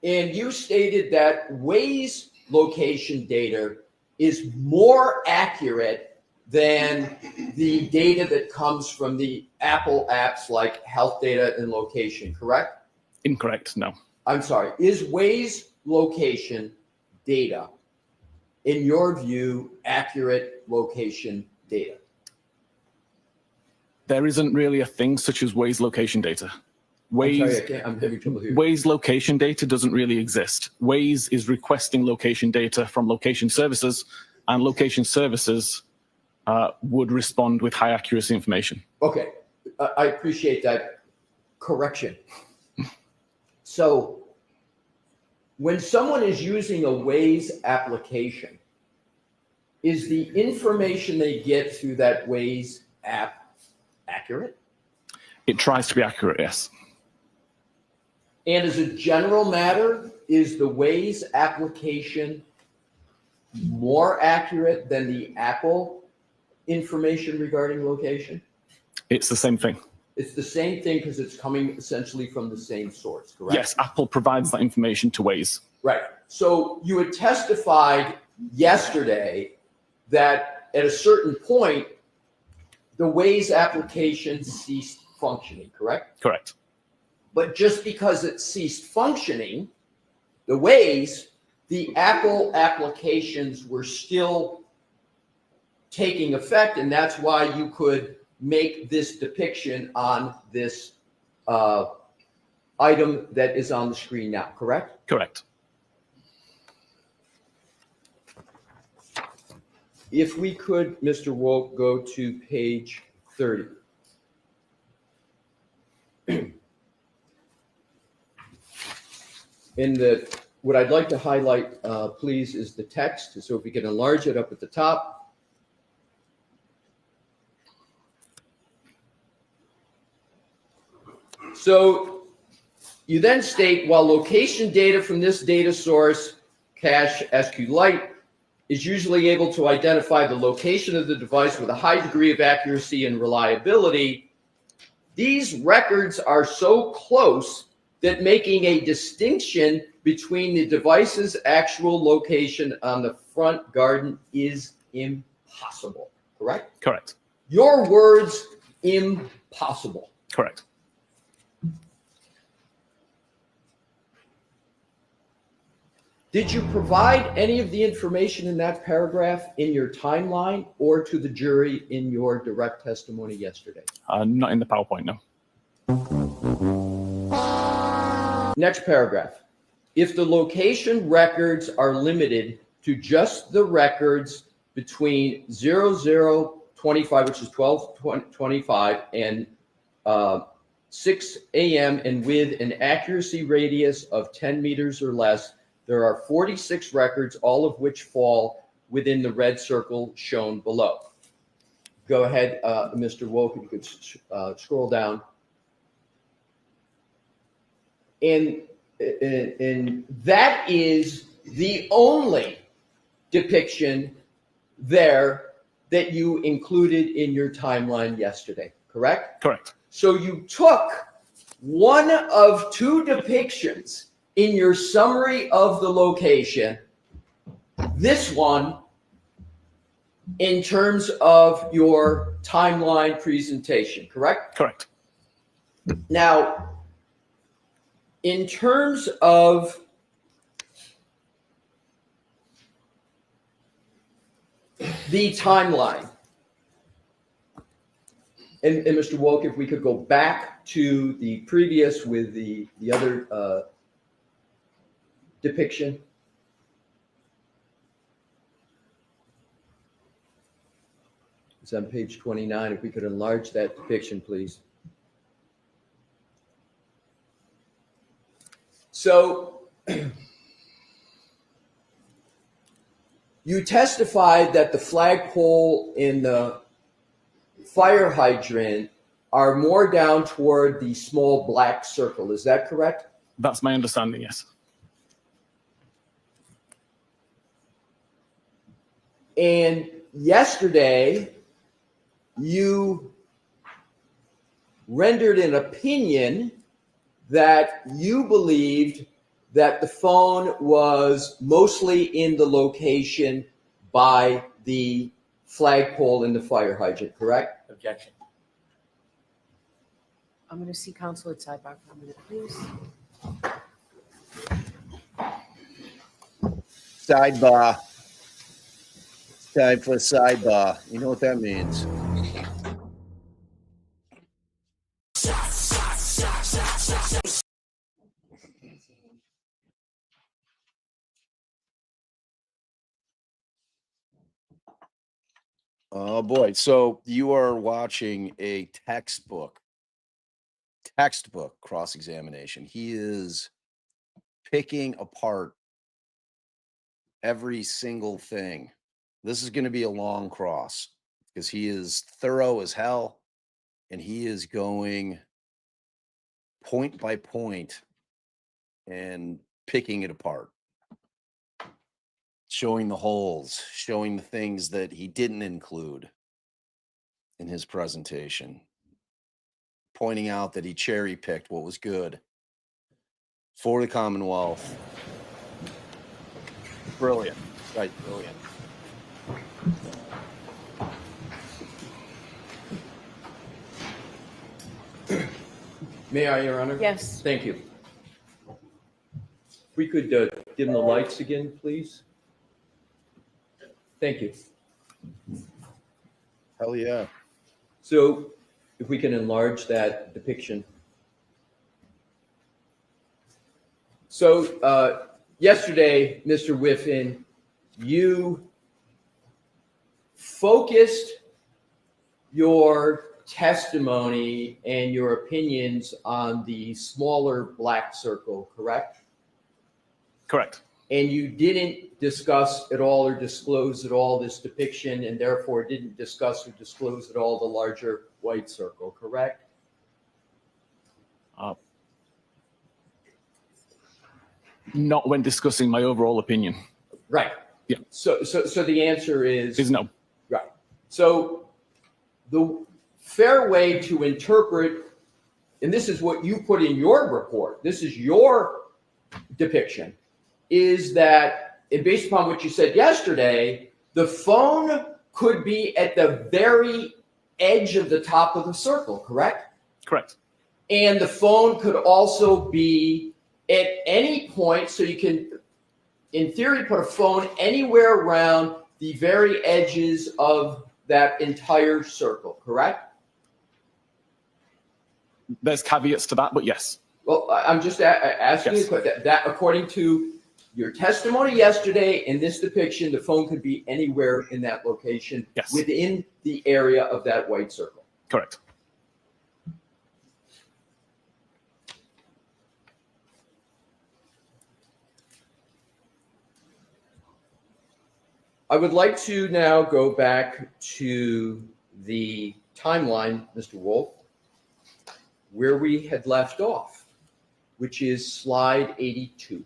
And you stated that Waze location data is more accurate than the data that comes from the Apple apps like health data and location, correct? Incorrect, no. I'm sorry. Is Waze location data, in your view, accurate location data? There isn't really a thing such as Waze location data. I'm having trouble hearing. Waze location data doesn't really exist. Waze is requesting location data from location services, and location services would respond with high accuracy information. Okay, I appreciate that correction. So when someone is using a Waze application, is the information they get through that Waze app accurate? It tries to be accurate, yes. And as a general matter, is the Waze application more accurate than the Apple information regarding location? It's the same thing. It's the same thing because it's coming essentially from the same source, correct? Yes, Apple provides that information to Waze. Right. So you had testified yesterday that at a certain point, the Waze application ceased functioning, correct? Correct. But just because it ceased functioning, the Waze, the Apple applications were still taking effect, and that's why you could make this depiction on this item that is on the screen now, correct? Correct. If we could, Mr. Wolf, go to page 30. What I'd like to highlight, please, is the text. So if we can enlarge it up at the top. So you then state, while location data from this data source, cache SQLite, is usually able to identify the location of the device with a high degree of accuracy and reliability, these records are so close that making a distinction between the device's actual location on the front garden is impossible, correct? Correct. Your words, impossible. Correct. Did you provide any of the information in that paragraph in your timeline or to the jury in your direct testimony yesterday? Not in the PowerPoint, no. Next paragraph. If the location records are limited to just the records between 0025, which is 12:25, and 6 a.m. and with an accuracy radius of 10 meters or less, there are 46 records, all of which fall within the red circle shown below. Go ahead, Mr. Wolk, if you could scroll down. And that is the only depiction there that you included in your timeline yesterday, correct? Correct. So you took one of two depictions in your summary of the location, this one, in terms of your timeline presentation, correct? Correct. Now, in terms of the timeline, and Mr. Wolk, if we could go back to the previous with the other depiction. It's on page 29. If we could enlarge that depiction, please. So you testified that the flagpole and the fire hydrant are more down toward the small black circle. Is that correct? That's my understanding, yes. And yesterday, you rendered an opinion that you believed that the phone was mostly in the location by the flagpole and the fire hydrant, correct? Objection. I'm going to see counsel at sidebar for a minute, please. Sidebar. It's time for a sidebar. You know what that means. Oh boy. So you are watching a textbook cross-examination. He is picking apart every single thing. This is going to be a long cross because he is thorough as hell and he is going point by point and picking it apart. Showing the holes, showing the things that he didn't include in his presentation, pointing out that he cherry-picked what was good for the Commonwealth. Brilliant, right, brilliant. May I, Your Honor? Yes. Thank you. If we could dim the lights again, please. Thank you. Hell yeah. So if we can enlarge that depiction. So yesterday, Mr. Whiffen, you focused your testimony and your opinions on the smaller black circle, correct? Correct. And you didn't discuss at all or disclose at all this depiction, and therefore didn't discuss or disclose at all the larger white circle, correct? Not when discussing my overall opinion. Right. Yeah. So the answer is no. Right. So the fair way to interpret, and this is what you put in your report, this is your depiction, is that, and based upon what you said yesterday, the phone could be at the very edge of the top of the circle, correct? Correct. And the phone could also be at any point, so you can, in theory, put a phone anywhere around the very edges of that entire circle, correct? There's caveats to that, but yes. Well, I'm just asking Yes. you that according to your testimony yesterday in this depiction, the phone could be anywhere in that location Yes. within the area of that white circle. Correct. I would like to now go back to the timeline, Mr. Wolf, where we had left off, which is slide 82.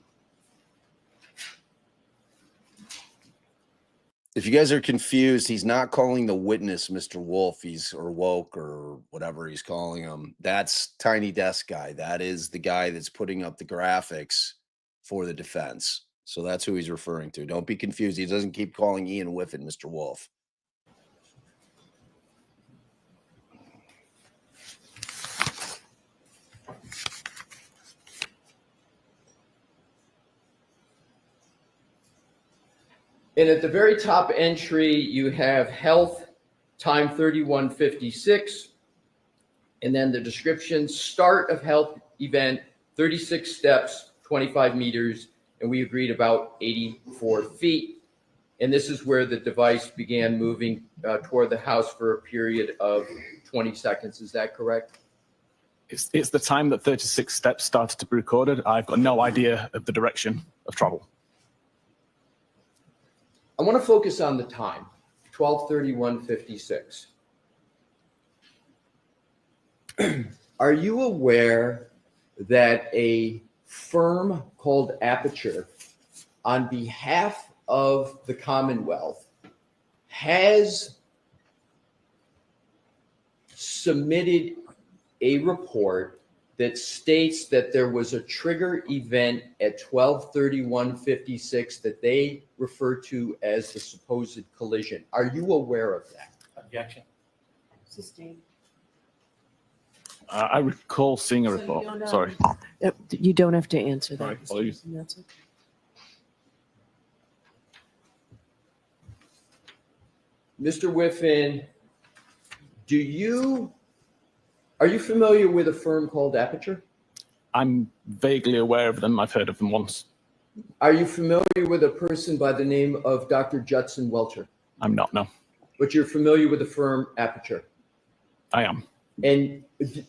If you guys are confused, he's not calling the witness Mr. Wolf, or Woke or whatever he's calling him. That's Tiny Desk Guy. That is the guy that's putting up the graphics for the defense. So that's who he's referring to. Don't be confused. He doesn't keep calling Ian Whiffen Mr. Wolf. And at the very top entry, you have health, time 31:56. And then the description, start of health event, 36 steps, 25 meters. And we agreed about 84 feet. And this is where the device began moving toward the house for a period of 20 seconds. Is that correct? It's the time that 36 steps started to be recorded. I've got no idea of the direction of travel. I want to focus on the time, 12:31:56. Are you aware that a firm called Aperture, on behalf of the Commonwealth, has submitted a report that states that there was a trigger event at 12:31:56 that they refer to as the supposed collision? Are you aware of that? Objection. Sustained. I recall seeing a So you report. don't, Sorry. You don't have to answer Sorry, that. Mr. apologies. Wilson, that's okay. Mr. Whiffen, are you familiar with a firm called Aperture? I'm vaguely aware of them. I've heard of them once. Are you familiar with a person by the name of Dr. Judson Welcher? I'm not, no. But you're familiar with the firm Aperture? I am. And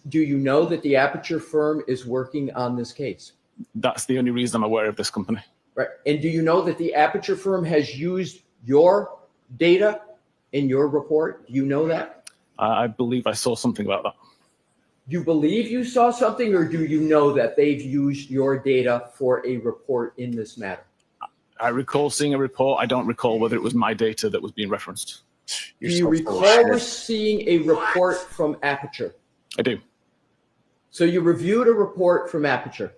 do you know that the Aperture firm is working on this case? That's the only reason I'm aware of this company. Right. And do you know that the Aperture firm has used your data in your report? Do you know that? I believe I saw something about that. You believe you saw something, or do you know that they've used your data for a report in this matter? I recall seeing a report. I don't recall whether it was my data that was being referenced. Do you recall seeing a report from Aperture? I do. So you reviewed a report from Aperture?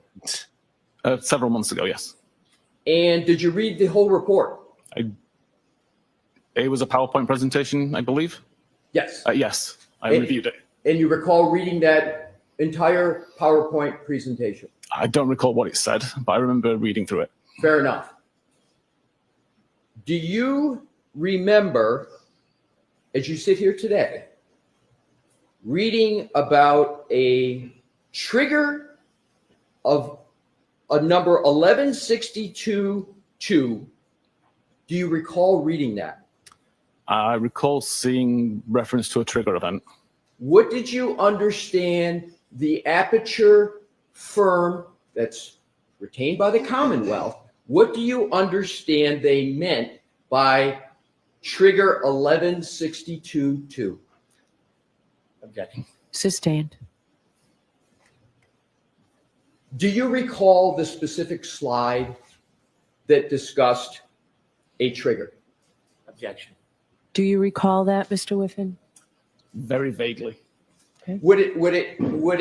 Several months ago, yes. And did you read the whole report? It was a PowerPoint presentation, I believe. Yes. Yes, I reviewed it. And you recall reading that entire PowerPoint presentation? I don't recall what it said, but I remember reading through it. Fair enough. Do you remember, as you sit here today, reading about a trigger of a number 1162-2? Do you recall reading that? I recall seeing reference to a trigger event. What did you understand the Aperture firm that's retained by the Commonwealth, what do you understand they meant by trigger 1162-2? Objection. Sustained. Do you recall the specific slide that discussed a trigger? Objection. Do you recall that, Mr. Whiffen? Very vaguely. Okay. Would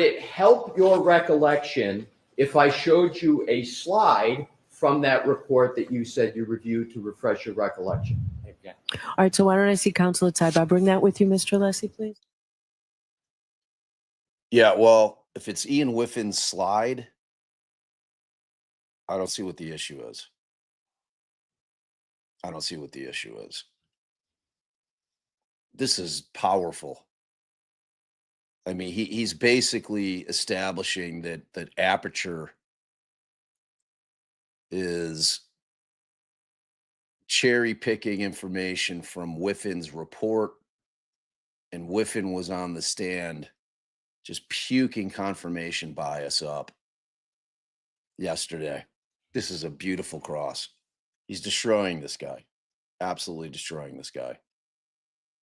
it help your recollection if I showed you a slide from that report that you said you reviewed to refresh your recollection? Objection. All right, so why don't I see counsel at Sidebar? Bring that with you, Mr. Leslie, please. Yeah, well, if it's Ian Whiffin's slide, I don't see what the issue is. I don't see what the issue is. This is powerful. I mean, he's basically establishing that Aperture is cherry picking information from Whiffin's report, and Whiffen was on the stand just puking confirmation bias up yesterday. This is a beautiful cross. He's destroying this guy. Absolutely destroying this guy.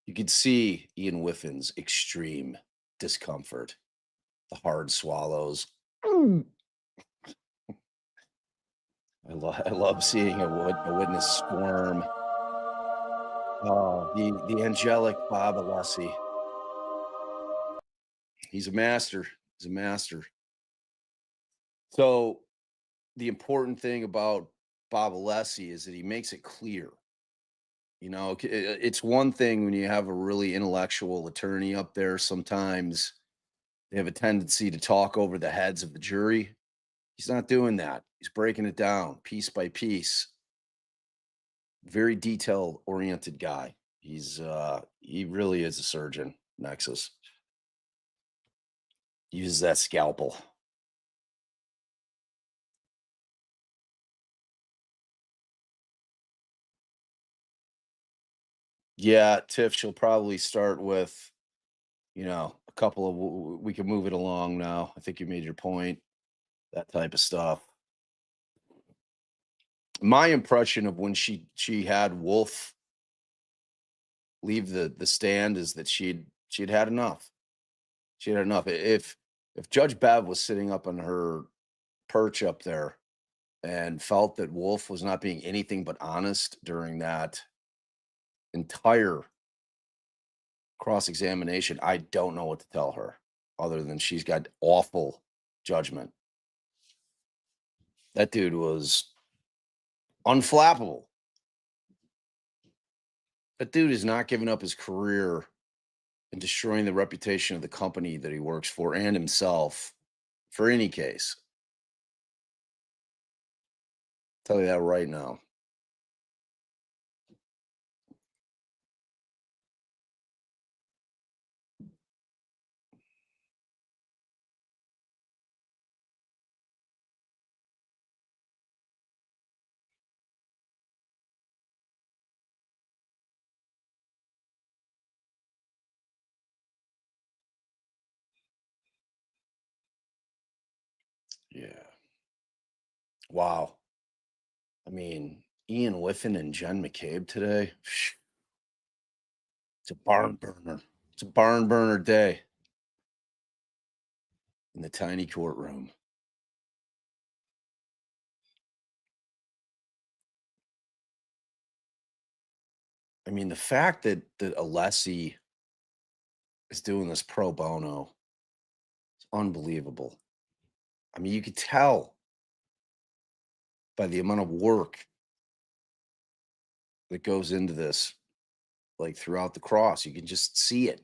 You could see Ian Whiffin's extreme discomfort, the hard swallows. I love seeing a witness squirm. Oh, the angelic Bob Alessi. He's a master. He's a master. So the important thing about Bob Alessi is that he makes it clear. You know, it's one thing when you have a really intellectual attorney up there. Sometimes they have a tendency to talk over the heads of the jury. He's not doing that. He's breaking it down piece by piece. Very detail oriented guy. He really is a surgeon, Nexus. Uses that scalpel. Yeah, Tiff, she'll probably start with, a couple of, we can move it along now. I think you made your point, that type of stuff. My impression of when she had Wolf leave the stand is that she'd had enough. She had enough. If Judge Bev was sitting up on her perch up there and felt that Wolf was not being anything but honest during that entire cross-examination, I don't know what to tell her other than she's got awful judgment. That dude was unflappable. That dude is not giving up his career and destroying the reputation of the company that he works for and himself for any case. Tell you that right now. Yeah. Wow. I mean, Ian Whiffen and Jen McCabe today. It's a barn burner. It's a barn burner day in the tiny courtroom. I mean, the fact that Alessi is doing this pro bono is unbelievable. I mean, you could tell by the amount of work that goes into this, like throughout the cross. You can just see it.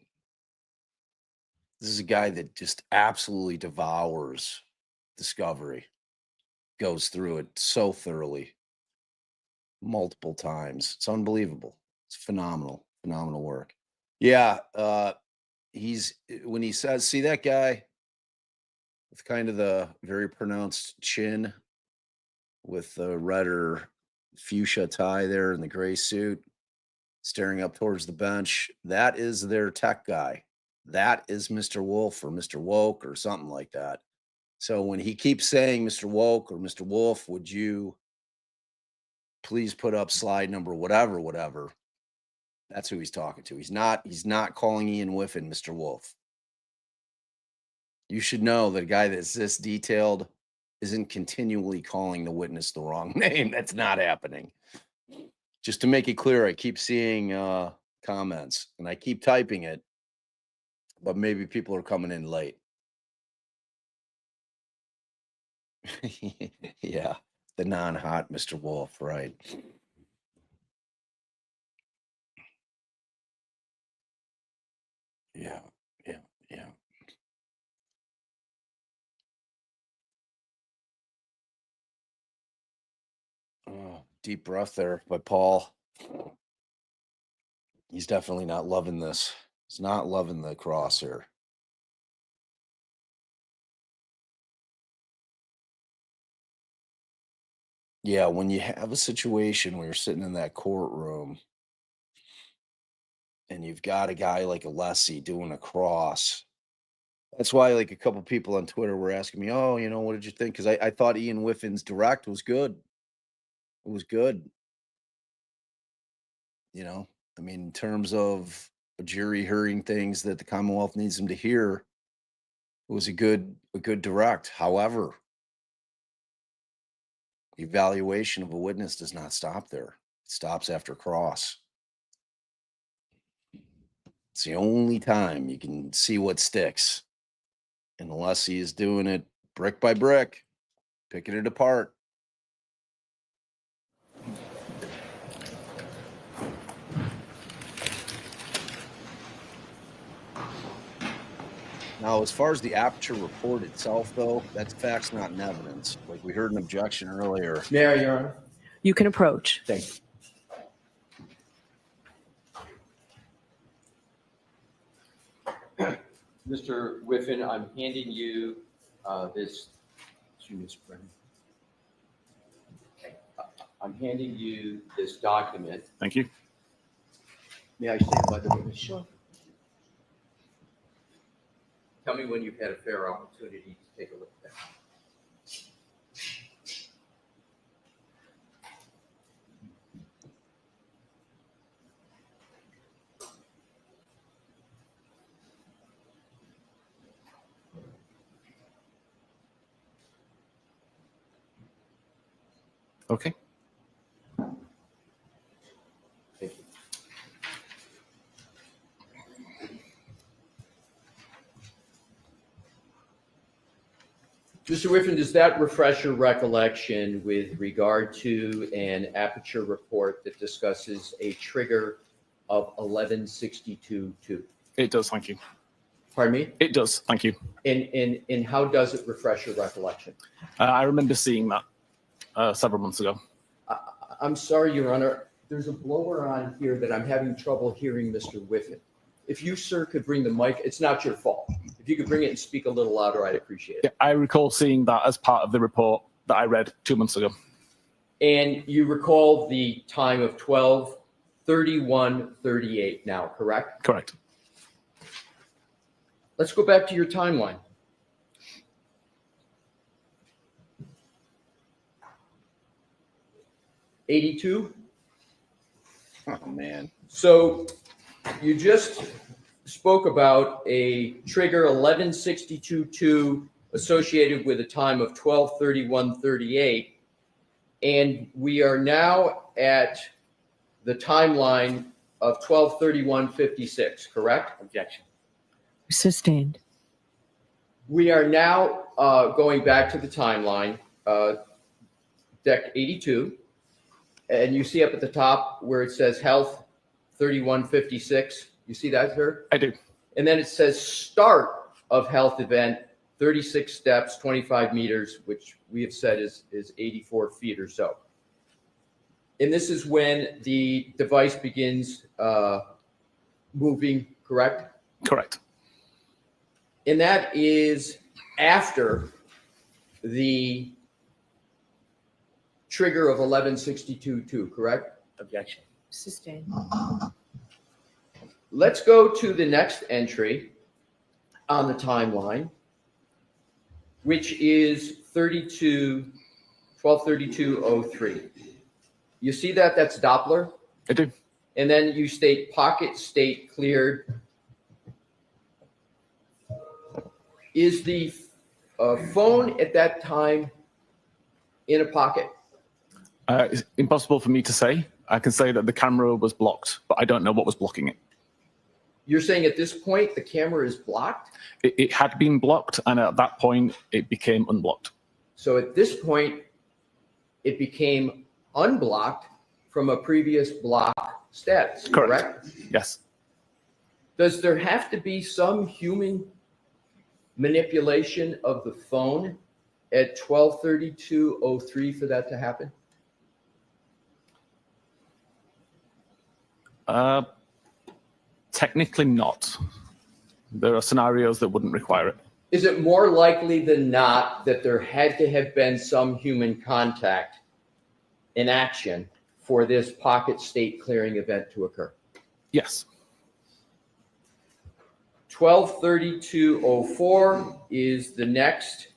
This is a guy that just absolutely devours discovery, goes through it so thoroughly, multiple times. It's unbelievable. It's phenomenal, phenomenal work. Yeah, he's when he says, see that guy with kind of the very pronounced chin with the red or fuchsia tie there in the gray suit, staring up towards the bench. That is their tech guy. That is Mr. Wolf or Mr. Woke or something like that. So when he keeps saying Mr. Woke or Mr. Wolf, would you please put up slide number whatever, that's who he's talking to. He's not calling Ian Whiffen Mr. Wolf. You should know that a guy that's this detailed isn't continually calling the witness the wrong name. That's not happening. Just to make it clear, I keep seeing comments and I keep typing it, but maybe people are coming in late. Yeah, the non-hot Mr. Wolf, right? Yeah, yeah, yeah. Deep breath there by Paul. He's definitely not loving this. He's not loving the cross here. Yeah, when you have a situation where you're sitting in that courtroom and you've got a guy like Alessi doing a cross, that's why like a couple people on Twitter were asking me, oh, what did you think? Because I thought Ian Whiffin's direct was good. It was good. I mean, in terms of a jury hearing things that the Commonwealth needs them to hear, it was a good direct. However, evaluation of a witness does not stop there. It stops after cross. It's the only time you can see what sticks. And unless he is doing it brick by brick, picking it apart. Now, as far as the aperture report itself, though, that's facts, not in evidence. Like we heard an objection earlier. Mayor, Your Honor. You can approach. Thank you. Mr. Whiffen, I'm handing you this. I'm handing you this document. Thank you. May I stand by the witness? Sure. Tell me when you've had a fair opportunity to take a look at that. Okay. Thank you. Mr. Whiffen, does that refresh your recollection with regard to an aperture report that discusses a trigger of 1162.2? It does, thank you. Pardon me? It does, thank you. And how does it refresh your recollection? I remember seeing that several months ago. I'm sorry, Your Honor. There's a blower on here that I'm having trouble hearing Mr. Whiffen. If you, sir, could bring the mic, it's not your fault. If you could bring it and speak a little louder, I'd appreciate it. Yeah, I recall seeing that as part of the report that I read 2 months ago. And you recall the time of 12:31:38 now, correct? Correct. Let's go back to your timeline. '82? Oh, man. So you just spoke about a trigger 1162.2 associated with a time of 12:31:38, and we are now at the timeline of 12:31:56, correct? Objection. Sustained. We are now going back to the timeline, deck 82, and you see up at the top where it says health 31:56. You see that, sir? I do. And then it says start of health event, 36 steps, 25 meters, which we have said is 84 feet or so. And this is when the device begins moving, correct? Correct. And that is after the trigger of 1162.2, correct? Objection. Sustained. Let's go to the next entry on the timeline, which is 12:32:03. You see that? That's Doppler. I do. And then you state pocket state cleared. Is the phone at that time in a pocket? It's impossible for me to say. I can say that the camera was blocked, but I don't know what was blocking it. You're saying at this point the camera is blocked? It had been blocked, and at that point, it became unblocked. So at this point, it became unblocked from a previous block status, correct? Yes. Does there have to be some human manipulation of the phone at 12:32:03 for that to happen? Technically not. There are scenarios that wouldn't require it. Is it more likely than not that there had to have been some human contact in action for this pocket state clearing event to occur? Yes. 123204 is the next.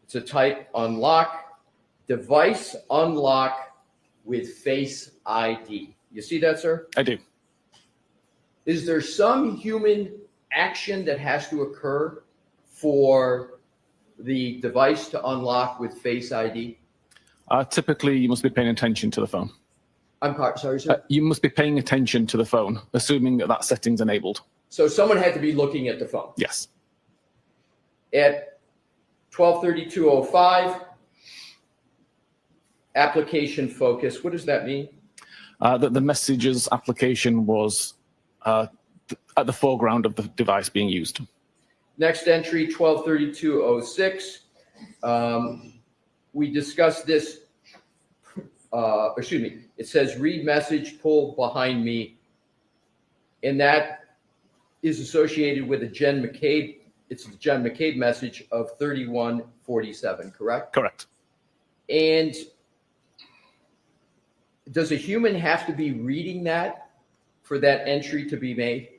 It's a type unlock. Device unlock with Face ID. You see that, sir? I do. Is there some human action that has to occur for the device to unlock with Face ID? Typically, you must be paying attention to the phone. I'm sorry, sir? You must be paying attention to the phone, assuming that that setting's enabled. So someone had to be looking at the phone. Yes. At 123205, application focus. What does that mean? That the messages application was at the foreground of the device being used. Next entry, 123206. We discussed this, it says read message, pull behind me. And that is associated with a Jen McCabe. It's the Jen McCabe message of 3147, correct? Correct. And does a human have to be reading that for that entry to be made?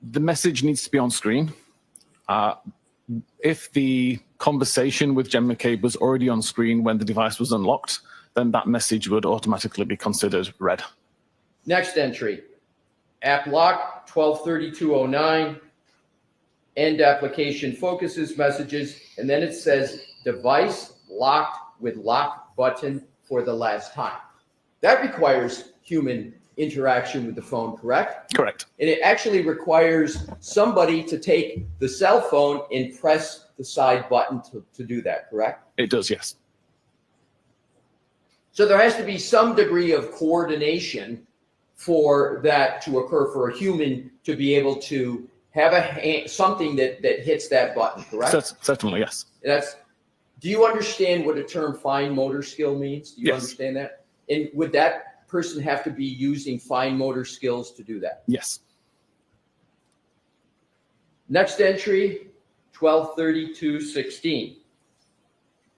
The message needs to be on screen. If the conversation with Jen McCabe was already on screen when the device was unlocked, then that message would automatically be considered read. Next entry, app lock 123209, end application focuses messages, and then it says device locked with lock button for the last time. That requires human interaction with the phone, correct? Correct. And it actually requires somebody to take the cell phone and press the side button to do that, correct? It does, yes. So there has to be some degree of coordination for that to occur, for a human to be able to have something that hits that button, correct? Certainly, yes. Do you understand what the term fine motor skill means? Do you understand that? And would that person have to be using fine motor skills to do that? Yes. Next entry, 123216.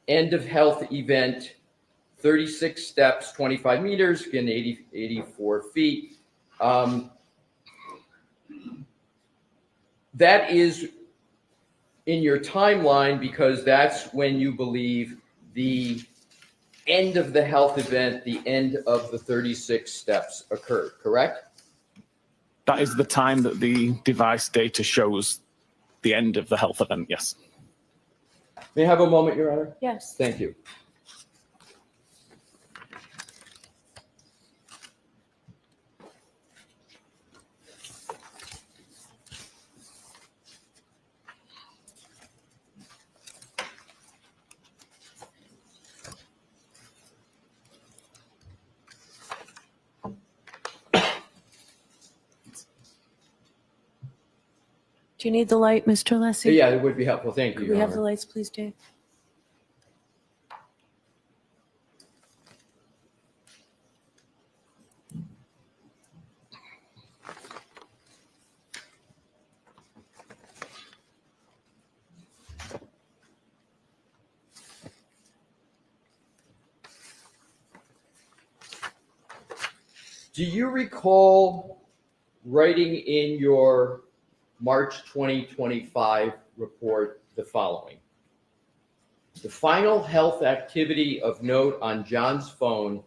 End of health event, 36 steps, 25 meters, again, 84 feet. That is in your timeline because that's when you believe the end of the health event, the end of the 36 steps occurred, correct? That is the time that the device data shows the end of the health event, yes. May I have a moment, Your Honor? Yes. Thank you. Do you need the light, Mr. Lessie? Yeah, it would be helpful. Thank you, Could Your we have Honor. the lights, please, Dave? Do you recall writing in your March 2025 report the following? The final health activity of note on John's phone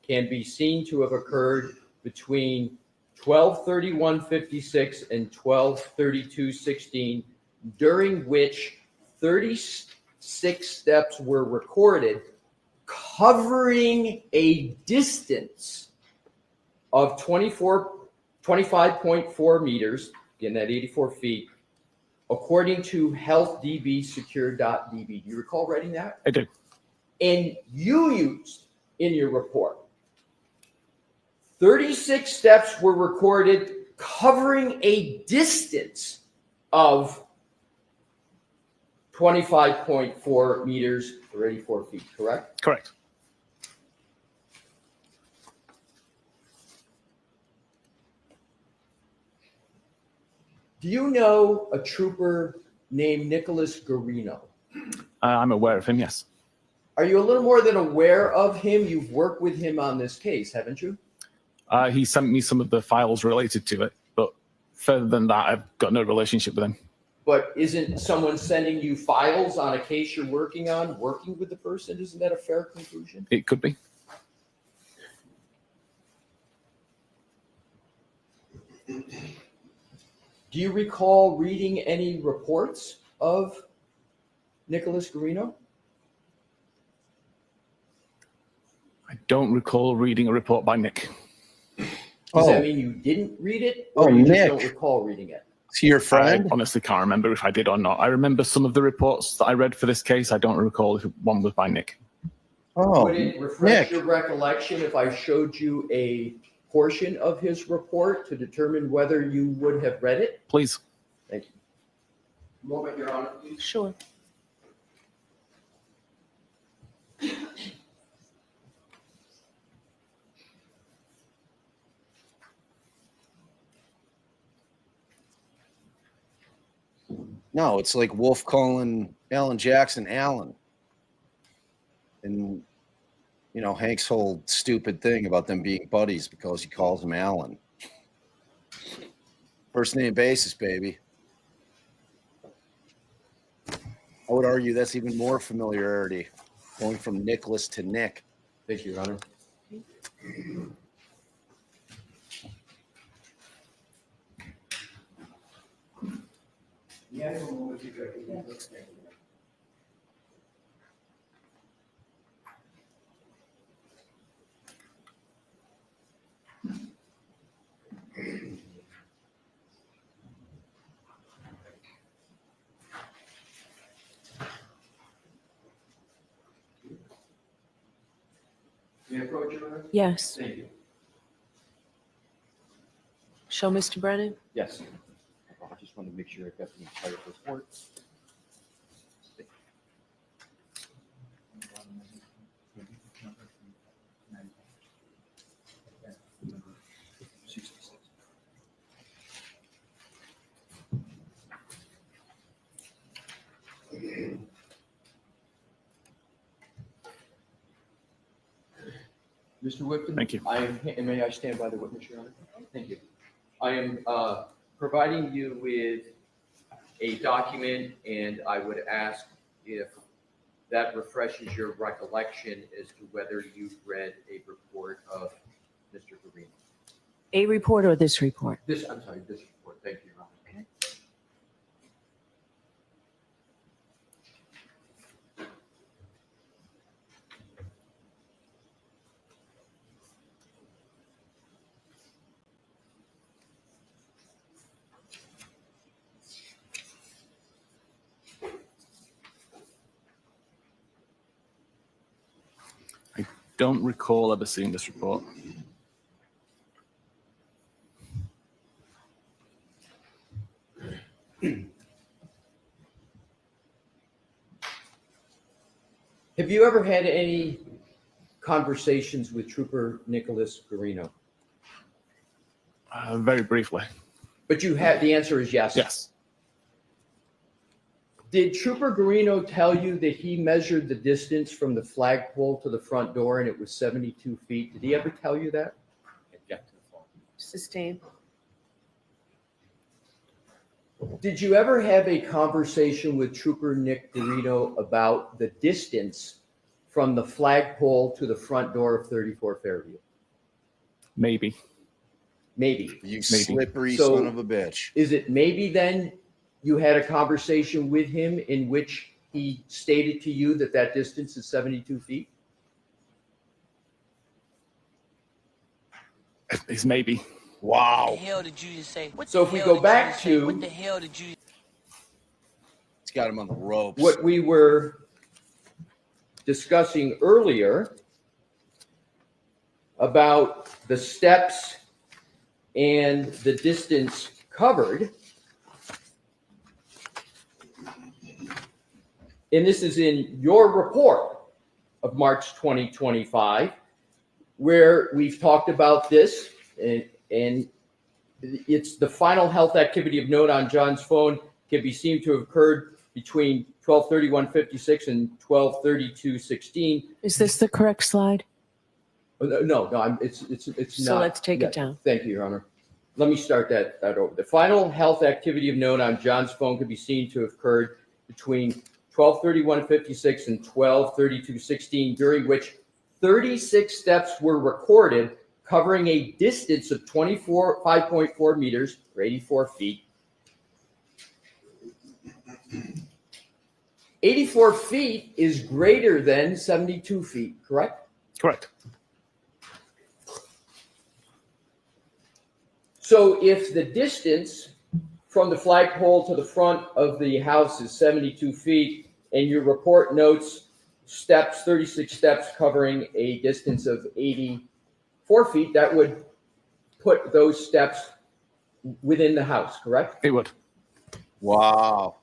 can be seen to have occurred between 12/31/56 and 12/32/16, during which 36 steps were recorded, covering a distance of 25.4 meters, again, that 84 feet, according to healthdbsecure.db. Do you recall writing that? I do. And you used in your report 36 steps were recorded covering a distance of 25.4 meters or 84 feet, correct? Correct. Do you know a trooper named Nicholas Garino? I'm aware of him, yes. Are you a little more than aware of him? You've worked with him on this case, haven't you? He sent me some of the files related to it, but further than that, I've got no relationship with him. But isn't someone sending you files on a case you're working on, working with the person? Isn't that a fair conclusion? It could be. Do you recall reading any reports of Nicholas Garino? I don't recall reading a report by Nick. Does that mean you didn't read it, or Oh, you just Nick. don't recall reading it? Is he your friend? I honestly can't remember if I did or not. I remember some of the reports that I read for this case. I don't recall if one was by Nick. Oh, Would it refresh Nick. your recollection if I showed you a portion of his report to determine whether you would have read it? Please. Thank you. Moment, Your Honor, please. Sure. No, it's like Wolf calling Alan Jackson Alan. And, you know, Hank's whole stupid thing about them being buddies because he calls him Alan. First name basis, baby. I would argue that's even more familiarity, going from Nicholas to Nick. Thank you, Your Honor. May I approach, Your Honor? Yes. Thank you. Show Mr. Brennan. Yes. I just wanted to make sure I got the entire report. Mr. Whiffen? Thank you. And may I stand by the witness, Your Honor? Thank you. I am providing you with a document, and I would ask if that refreshes your recollection as to whether you've read a report of Mr. Garino. A report or this report? This report. Thank you, Your Honor. Okay. Don't recall ever seeing this report. Have you ever had any conversations with Trooper Nicholas Garino? Very briefly. But you have, the answer is yes. Yes. Did Trooper Garino tell you that he measured the distance from the flagpole to the front door and it was 72 feet? Did he ever tell you that? Sustained. Did you ever have a conversation with Trooper Nick Garino about the distance from the flagpole to the front door of 34 Fairview? Maybe. Maybe. You Maybe. slippery So- son of a bitch. Is it maybe then you had a conversation with him in which he stated to you that that distance is 72 feet? It's maybe. Wow. What the hell did you just say? What So the if we hell go did you back just say? to- What the hell did you? It's got him on the ropes. What we were discussing earlier about the steps and the distance covered. And this is in your report of March 2025, where we've talked about this and it's the final health activity of note on John's phone can be seen to have occurred between 12:31:56 and 12:32:16. Is this the correct slide? No, it's not. So let's take it down. Thank you, Your Honor. Let me start that over. The final health activity of note on John's phone could be seen to have occurred between 12:31:56 and 12:32:16, during which 36 steps were recorded, covering a distance of 5.4 meters or 84 feet. 84 feet is greater than 72 feet, correct? Correct. So if the distance from the flagpole to the front of the house is 72 feet, and your report notes 36 steps covering a distance of 84 feet, that would put those steps within the house, correct? It would. Wow.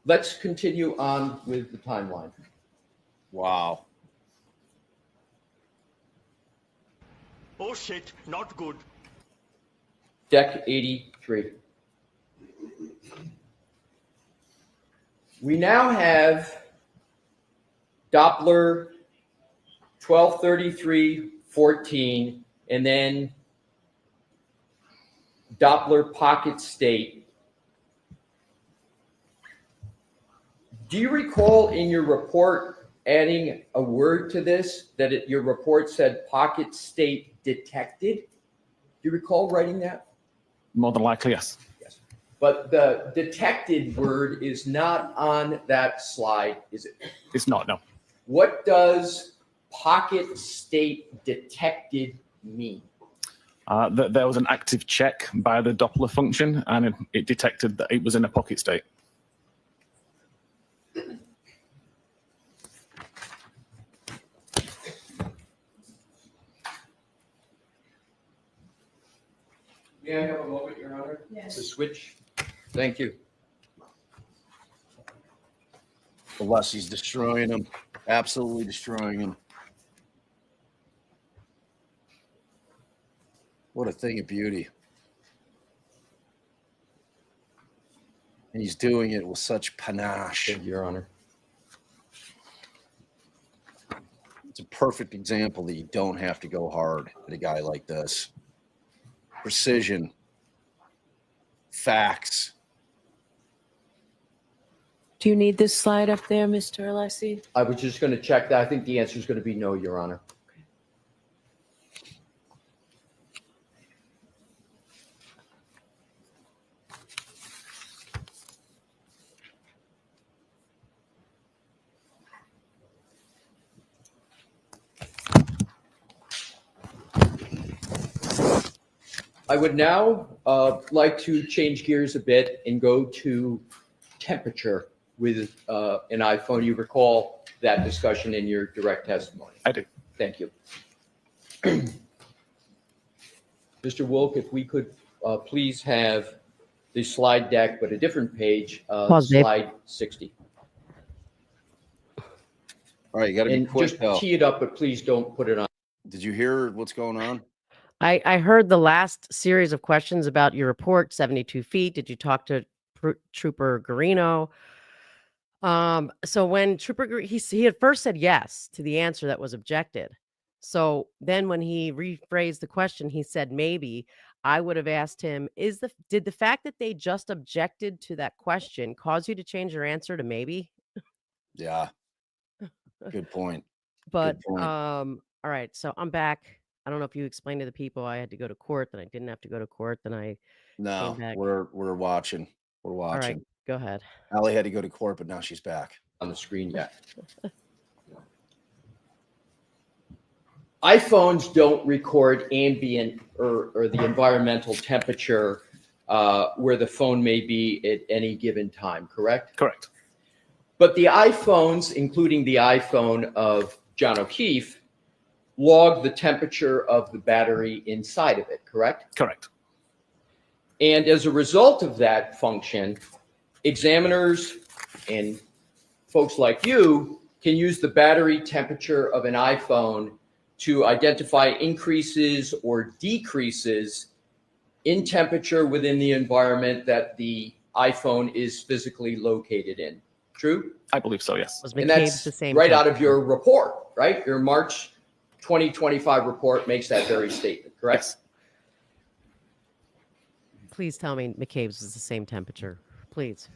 Let's continue on with the timeline. Wow. Oh shit, not good. Deck 83. We now have Doppler 1233:14, and then Doppler pocket state. Do you recall in your report adding a word to this, that your report said pocket state detected? Do you recall writing that? More than likely, yes. Yes. But the detected word is not on that slide, is it? It's not, no. What does pocket state detected mean? There was an active check by the Doppler function, and it detected that it was in a pocket state. May I have a moment, Your Honor? Yes. To switch? Thank you. Unless he's destroying them. Absolutely destroying them. What a thing of beauty. And he's doing it with such panache. Thank you, Your Honor. It's a perfect example that you don't have to go hard at a guy like this. Precision, facts. Do you need this slide up there, Mr. Alessi? I was just going to check that. I think the answer is going to be no, Your Honor. I would now like to change gears a bit and go to temperature with an iPhone. You recall that discussion in your direct testimony? I do. Thank you. Mr. Wilk, if we could please have the slide deck, but a different page, Pause, Dave. slide 60. All right, you got to be And quick, just though. tee it up, but please don't put it on. Did you hear what's going on? I heard the last series of questions about your report, 72 feet. Did you talk to Trooper Garino? So when he had first said yes to the answer that was objected. So then when he rephrased the question, he said maybe. I would have asked him, did the fact that they just objected to that question cause you to change your answer to maybe? Yeah. Good point. But Good point. all right, so I'm back. I don't know if you explained to the people I had to go to court, then I didn't have to go to court, then I No, came back. we're watching. We're All right, watching. go ahead. Allie had to go to court, but now she's back. On the screen yet. iPhones don't record ambient or the environmental temperature where the phone may be at any given time, correct? Correct. But the iPhones, including the iPhone of John O'Keefe, log the temperature of the battery inside of it, correct? Correct. And as a result of that function, examiners and folks like you can use the battery temperature of an iPhone to identify increases or decreases in temperature within the environment that the iPhone is physically located in. True? I believe so, yes. Was And McCabe's that's the same right out of temperature? your report, right? Your March 2025 report makes that very statement, correct? Yes. Please tell me McCabe's was the same temperature. Please.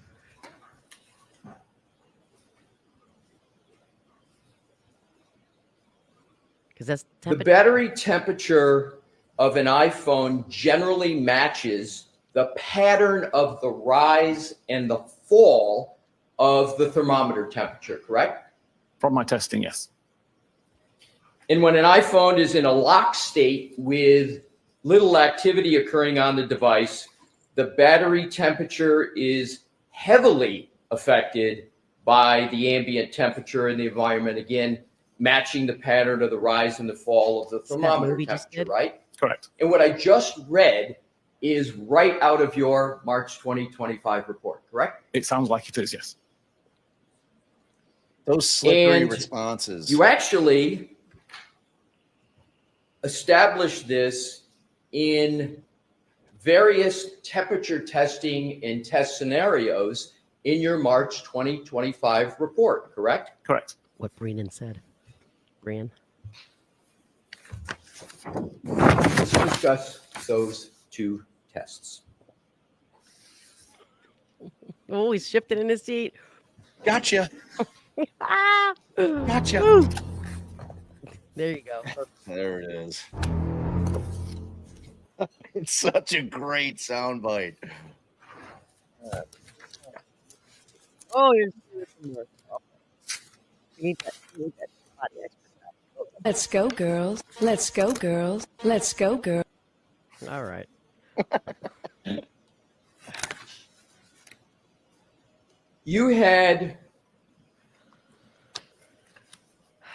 Because that's The temperature. battery temperature of an iPhone generally matches the pattern of the rise and the fall of the thermometer temperature, correct? From my testing, yes. And when an iPhone is in a lock state with little activity occurring on the device, the battery temperature is heavily affected by the ambient temperature in the environment, again, matching the pattern of the rise and the fall of the thermometer we just temperature, did? right? Correct. And what I just read is right out of your March 2025 report, correct? It sounds like it is, yes. Those slippery And responses. you actually established this in various temperature testing and test scenarios in your March 2025 report, correct? Correct. What Brennan said. Bran. Let's discuss those two tests. Oh, he's shifted in his seat. Gotcha. Ah! Gotcha. Woo! There you go. There it is. It's such a great soundbite. Oh, you're doing more. You need that body expert. Let's go, girls. Let's go, girls. Let's go, girls. All right. You had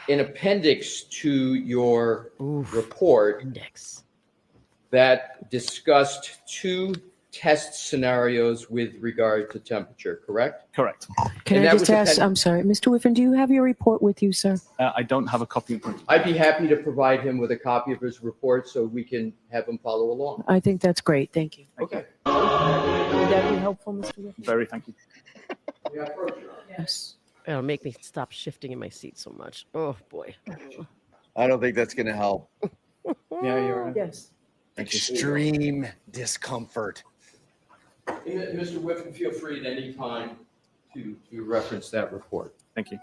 an appendix to your report Index. that discussed two test scenarios with regard to temperature, correct? Correct. Can And I that just was ask, I'm sorry, Mr. Whiffen, do you have your report with you, sir? I don't have a copy in front of me. I'd be happy to provide him with a copy of his report so we can have him follow along. I think that's great. Thank you. Okay. Would that be helpful, Mr. Whiffen? Very thank you. Yes. It'll make me stop shifting in my seat so much. Oh, boy. I don't think that's going to help. Yeah, you're right. Yes. Extreme discomfort. Mr. Whiffen, feel free at any time to reference that report. Thank you.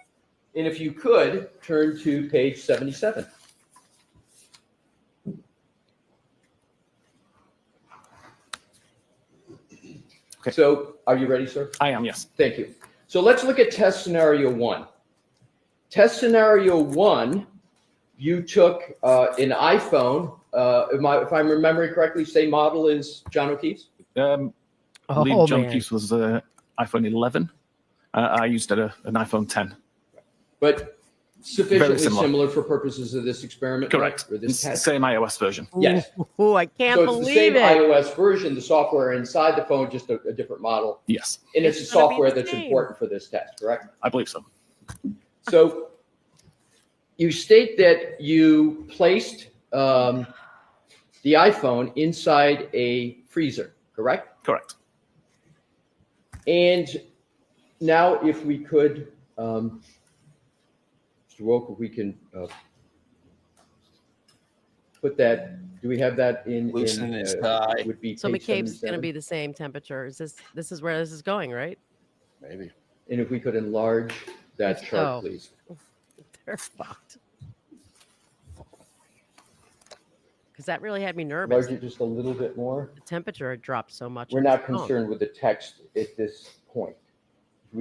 And if you could, turn to page 77. Okay. So are you ready, sir? I am, yes. Thank you. So let's look at test scenario one. Test scenario one, you took an iPhone, if I'm remembering correctly, same model as John O'Keefe's? I believe John man. Keith's was iPhone 11. I used an iPhone 10. But sufficiently similar. similar for purposes of this experiment? Correct. Or this test? Same iOS version. Yes. Oh, I can't So it's the believe same it. iOS version, the software inside the phone, just a different model. Yes, And it's the It's gonna be software the that's same. important for this test, correct? I believe so. So you state that you placed the iPhone inside a freezer, correct? Correct. And now if we could, Mr. Woke, if we can put that, do we have that in? Loosen his tie. Would be So page McCabe's going to 77? be the same temperature. This is where this is going, right? Maybe. And if we could enlarge that chart, Oh. please. They're fucked. Because that really had me nervous. Enlarge it just a little bit more. The temperature had dropped so much. We're on not this phone. concerned with the text at this point.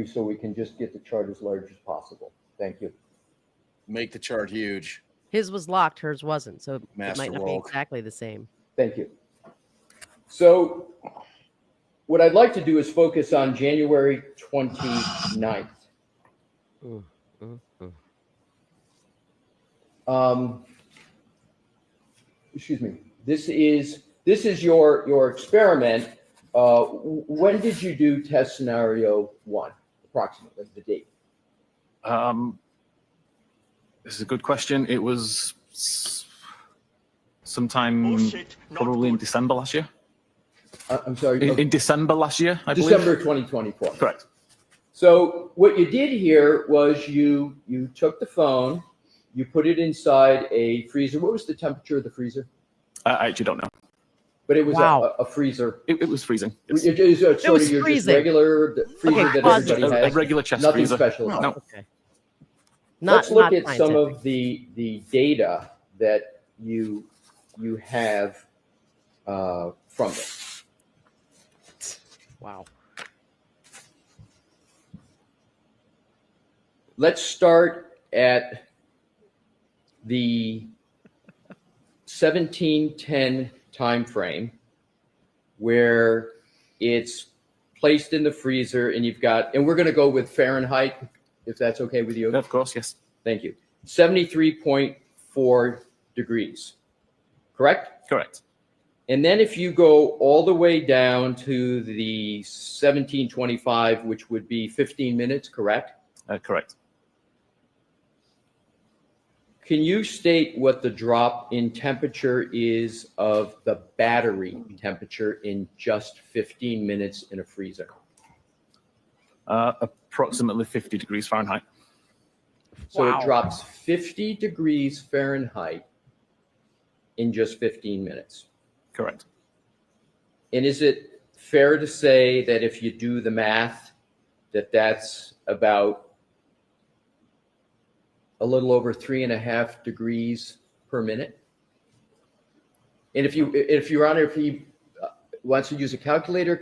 So we can just get the chart as large as possible. Thank you. Make the chart huge. His was locked, hers wasn't. So it Master might not woke. be exactly the same. Thank you. So what I'd like to do is focus on January 29th. Mm, mm, mm. Excuse me. This is your experiment. When did you do test scenario one, approximately the date? This is a good question. It was sometime probably in December last year. I'm sorry. In December last year, I believe. December 2024. Correct. So what you did here was you took the phone, you put it inside a freezer. What was the temperature of the freezer? I actually don't know. But it was Wow. a freezer. It was freezing. Yes. It was sort was of your just freezing. regular freezer Okay, that pause everybody it. has. A regular chest Nothing freezer. special. No. Okay. Let's look not at some scientific. of the data that you have from this. Wow. Let's start at the 1710 time frame where it's placed in the freezer and you've got, and we're going to go with Fahrenheit, if that's okay with you. Of course, yes. Thank you. 73.4 degrees, correct? Correct. And then if you go all the way down to the 1725, which would be 15 minutes, correct? Correct. Can you state what the drop in temperature is of the battery temperature in just 15 minutes in a freezer? Approximately 50 degrees Fahrenheit. So Wow. it drops 50 degrees Fahrenheit in just 15 minutes. Correct. And is it fair to say that if you do the math, that that's about a little over 3.5 degrees per minute? And if Your Honor, if he wants to use a calculator,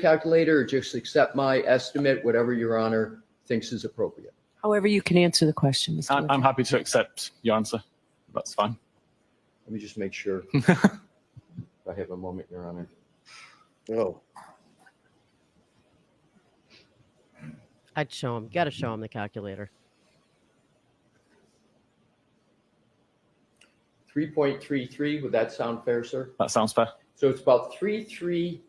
or just accept my estimate, whatever Your Honor thinks is appropriate. However you can answer the question, Mr. I'm happy to accept your answer. That's fine. Let me just make sure. If I have a moment, Your Honor. Oh, I'd show him. Got to show him the calculator. 3.33, would that sound fair, sir? That sounds fair. So it's about 3.3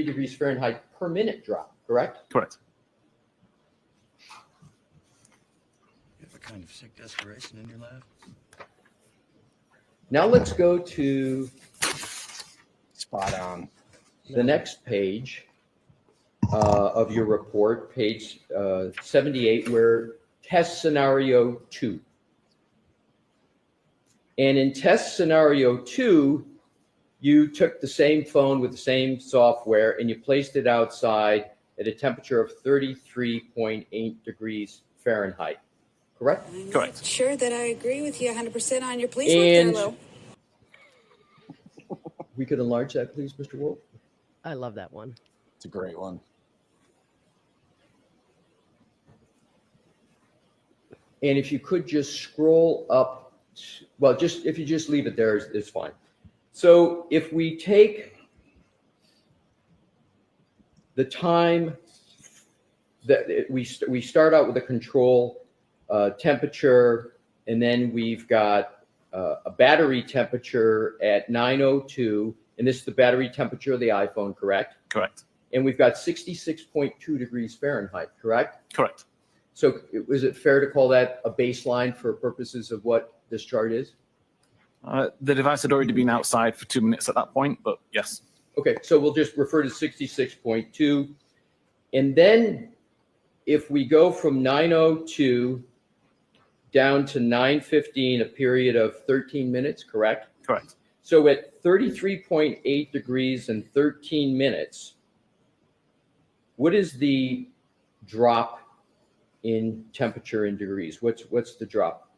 degrees Fahrenheit per minute drop, correct? Correct. You have a kind of sick desperation in your laugh. Now let's go to spot on. the next page of your report, page 78, where test scenario 2. And in test scenario 2, you took the same phone with the same software and you placed it outside at a temperature of 33.8 degrees Fahrenheit, correct? Correct. Sure that I agree with you 100% on your police And work, we could enlarge that, please, Mr. Wolf. I love that one. It's a great one. And if you could just scroll up, well, just if you just leave it there, it's fine. So if we take the time that we start out with a control temperature, and then we've got a battery temperature at 9:02, and this is the battery temperature of the iPhone, correct? Correct. And we've got 66.2 degrees Fahrenheit, correct? Correct. So is it fair to call that a baseline for purposes of what this chart is? The device had already been outside for 2 minutes at that point, but yes. Okay, so we'll just refer to 66.2. And then if we go from 9:02 down to 9:15, a period of 13 minutes, correct? Correct. So at 33.8 degrees and 13 minutes, what is the drop in temperature in degrees? What's the drop?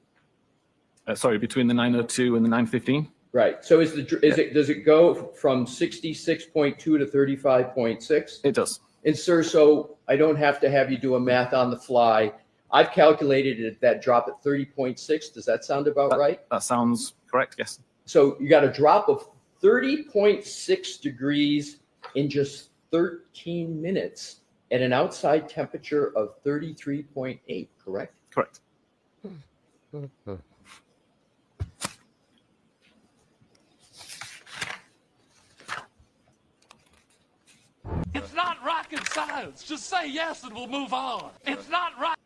Sorry, between the 9:02 and the 9:15? Right. So does it go from 66.2 to 35.6? It does. And sir, so I don't have to have you do a math on the fly. I've calculated it, that drop at 30.6. Does that sound about right? That sounds correct, yes. So you got a drop of 30.6 degrees in just 13 minutes at an outside temperature of 33.8, correct? Correct. It's not rocket science. Just say yes and we'll move on. It's not rocket.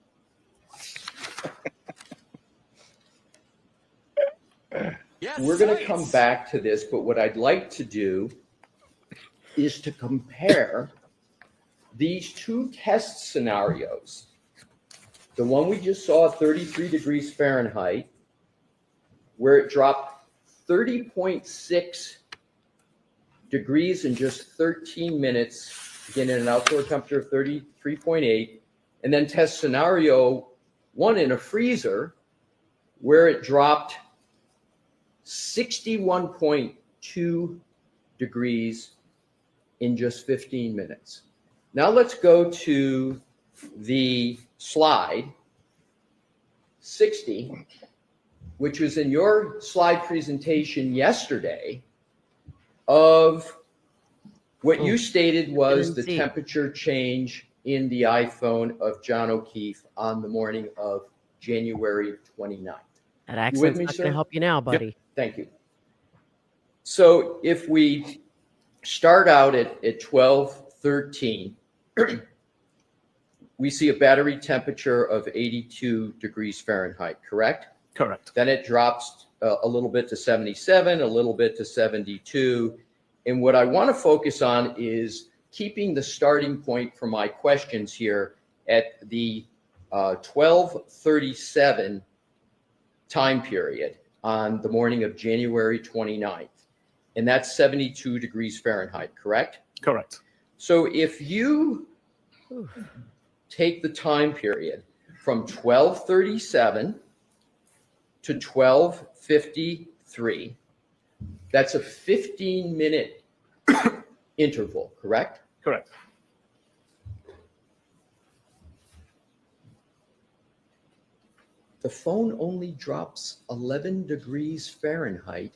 we're going to come back to this, but what I'd like to do is to compare these two test scenarios. The one we just saw at 33 degrees Fahrenheit, where it dropped 30.6 degrees in just 13 minutes, again at an outdoor temperature of 33.8, and then test scenario 1 in a freezer, where it dropped 61.2 degrees in just 15 minutes. Now let's go to the slide 60, which was in your slide presentation yesterday, of what you stated was the temperature change in the iPhone of John O'Keefe on the morning of January 29th. That accent's not going to help you now, buddy. Yep. Thank you. So if we start out at 12:13, we see a battery temperature of 82 degrees Fahrenheit, correct? Correct. Then it drops a little bit to 77, a little bit to 72. And what I want to focus on is keeping the starting point for my questions here at the 12:37 time period on the morning of January 29th. And that's 72 degrees Fahrenheit, correct? Correct. So if you take the time period from 12:37 to 12:53, that's a 15-minute interval, correct? Correct. The phone only drops 11 degrees Fahrenheit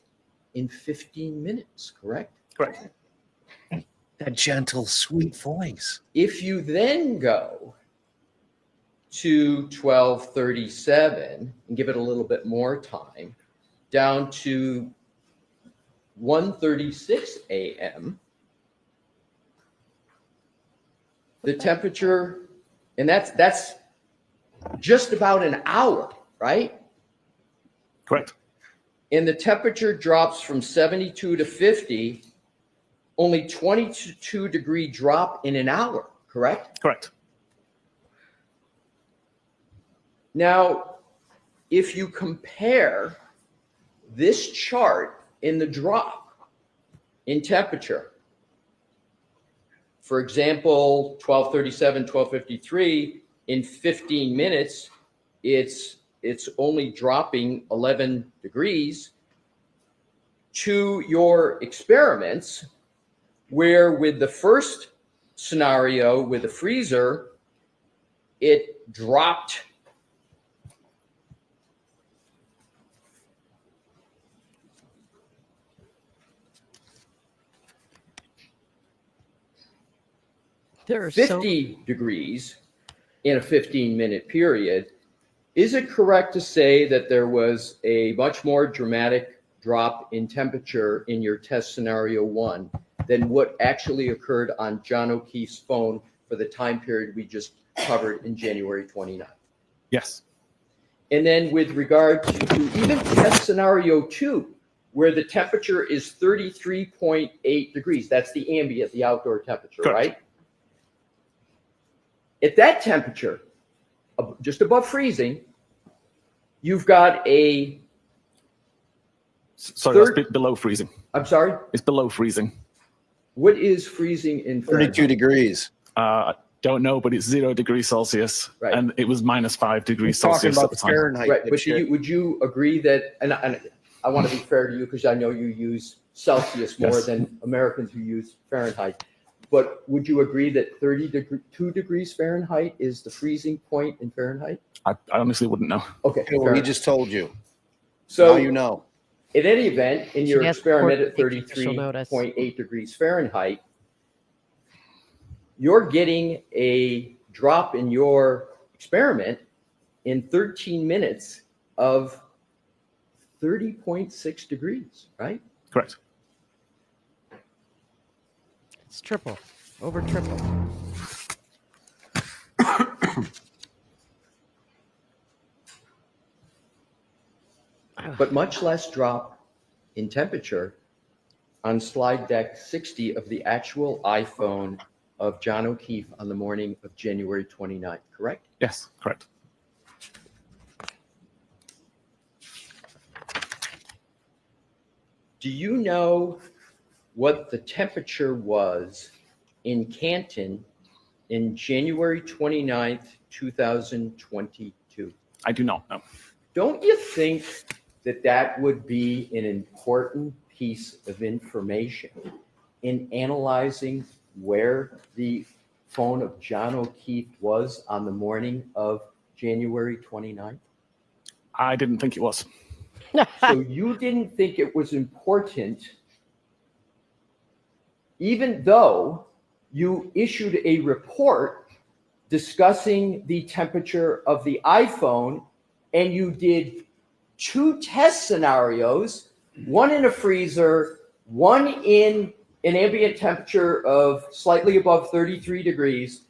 in 15 minutes, correct? Correct. That gentle, sweet voice. If you then go to 12:37 and give it a little bit more time, down to 1:36 a.m., the temperature, and that's just about an hour, right? Correct. And the temperature drops from 72 to 50, only 22-degree drop in an hour, correct? Correct. Now, if you compare this chart in the drop in temperature, for example, 12:37, 12:53, in 15 minutes, it's only dropping 11 degrees, to your experiments, where with the first scenario with the freezer, it dropped There are 50 degrees in a 15-minute period. Is it correct to say that there was a much more dramatic drop in temperature in your test scenario 1 than what actually occurred on John O'Keefe's phone for the time period we just covered in January 29th? Yes. And then with regard to even test scenario 2, where the temperature is 33.8 degrees, that's the ambient, the outdoor temperature, Correct. right? At that temperature, just above freezing, you've got a... Sorry, that's below freezing. I'm sorry? It's below freezing. What is freezing in Fahrenheit? 32 degrees. Don't know, but it's 0 degrees Celsius. Right. And it was -5 degrees We're talking Celsius about at the time. Fahrenheit. Right, but would you agree that, and I want to be fair to you because I know you use Celsius more Yes. than Americans who use Fahrenheit, but would you agree that 32 degrees Fahrenheit is the freezing point in Fahrenheit? I honestly wouldn't know. Okay, Well, fair he enough. just told you. So Now you know. in any event, in your Should ask experiment Court at to take official notice. 33.8 degrees Fahrenheit, you're getting a drop in your experiment in 13 minutes of 30.6 degrees, right? Correct. It's triple, over triple. But much less drop in temperature on slide deck 60 of the actual iPhone of John O'Keefe on the morning of January 29th, correct? Yes, correct. Do you know what the temperature was in Canton in January 29th, 2022? I do not know. Don't you think that that would be an important piece of information in analyzing where the phone of John O'Keefe was on the morning of January 29th? I didn't think it was. So you didn't think it was important, even though you issued a report discussing the temperature of the iPhone, and you did 2 test scenarios, one in a freezer, one in an ambient temperature of slightly above 33 degrees,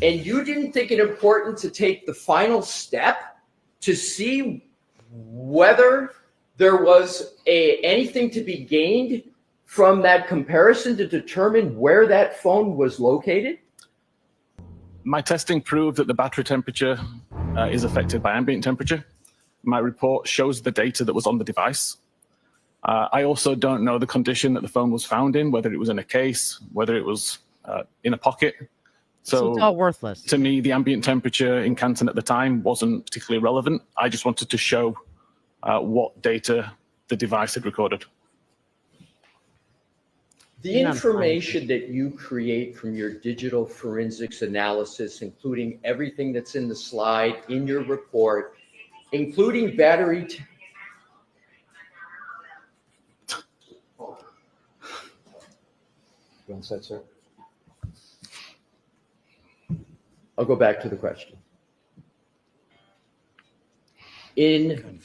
and you didn't think it important to take the final step to see whether there was anything to be gained from that comparison to determine where that phone was located? My testing proved that the battery temperature is affected by ambient temperature. My report shows the data that was on the device. I also don't know the condition that the phone was found in, whether it was in a case, whether it was in a pocket. So it's all worthless. To me, the ambient temperature in Canton at the time wasn't particularly relevant. I just wanted to show what data the device had recorded. The information that you create from your digital forensics analysis, including everything that's in the slide in your report, including battery. You want that, sir? I'll go back to the question. In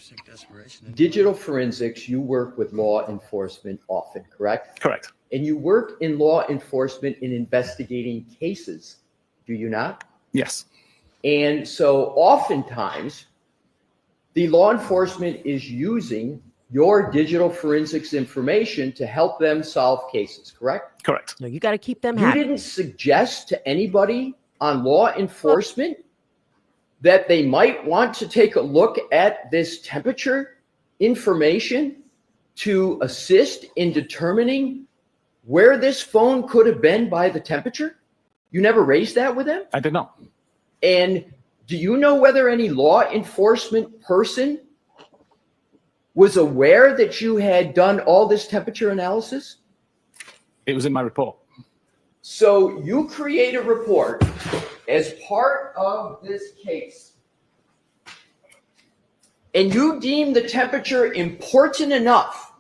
digital forensics, you work with law enforcement often, correct? Correct. And you work in law enforcement in investigating cases, do you not? Yes. And so oftentimes, the law enforcement is using your digital forensics information to help them solve cases, correct? Correct. No, you got to keep them You happy. didn't suggest to anybody on law enforcement that they might want to take a look at this temperature information to assist in determining where this phone could have been by the temperature? You never raised that with them? I did not. And do you know whether any law enforcement person was aware that you had done all this temperature analysis? It was in my report. So you create a report as part of this case, and you deem the temperature important enough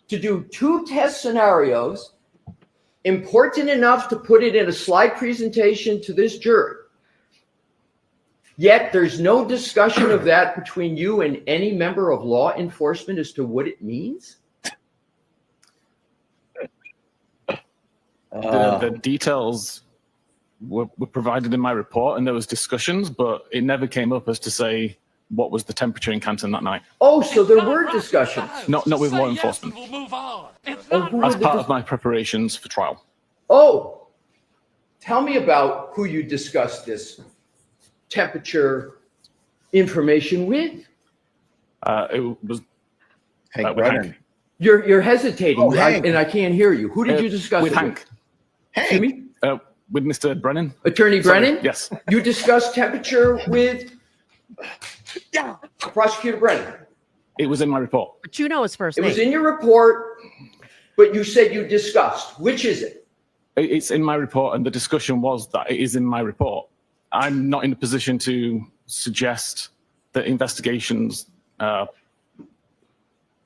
to do 2 test scenarios, important enough to put it in a slide presentation to this jury. Yet there's no discussion of that between you and any member of law enforcement as to what it means? The details were provided in my report, and there was discussions, but it never came up as to say what was the temperature in Canton that night. Oh, so there were discussions. Not with law enforcement. We'll move on. As part of my preparations for trial. Oh, tell me about who you discussed this temperature information with. It was Hank with Brennan. Hank. You're hesitating, Oh, Hank. and I can't hear you. Who did you discuss with it Hank? Excuse me? With Mr. Brennan. Attorney Sorry, Brennan? Yes. You discussed temperature with Prosecutor Brennan. It was in my report. But you know his first It name. was in your report, but you said you discussed. Which is it? It's in my report, and the discussion was that it is in my report. I'm not in a position to suggest that investigations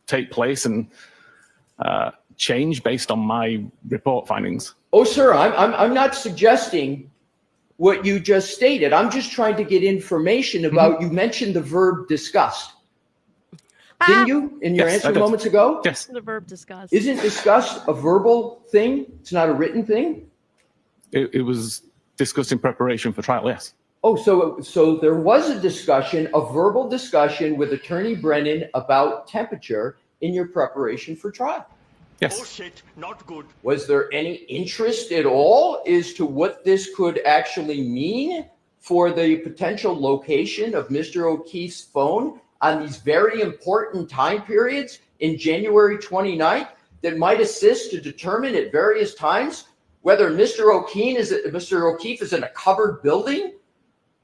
take place and change based on my report findings. Oh, sir, I'm not suggesting what you just stated. I'm just trying to get information about, you mentioned the verb discussed. Didn't you, in your Yes, I answer did. moments ago? Yes. The verb discussed. Isn't discussed a verbal thing? It's not a written thing? It was discussed in preparation for trial, yes. Oh, so there was a discussion, a verbal discussion with Attorney Brennan about temperature, in your preparation for trial? Yes. Oh shit, not good. Was there any interest at all as to what this could actually mean for the potential location of Mr. O'Keefe's phone on these very important time periods in January 29th that might assist to determine at various times whether Mr. O'Keefe is in a covered building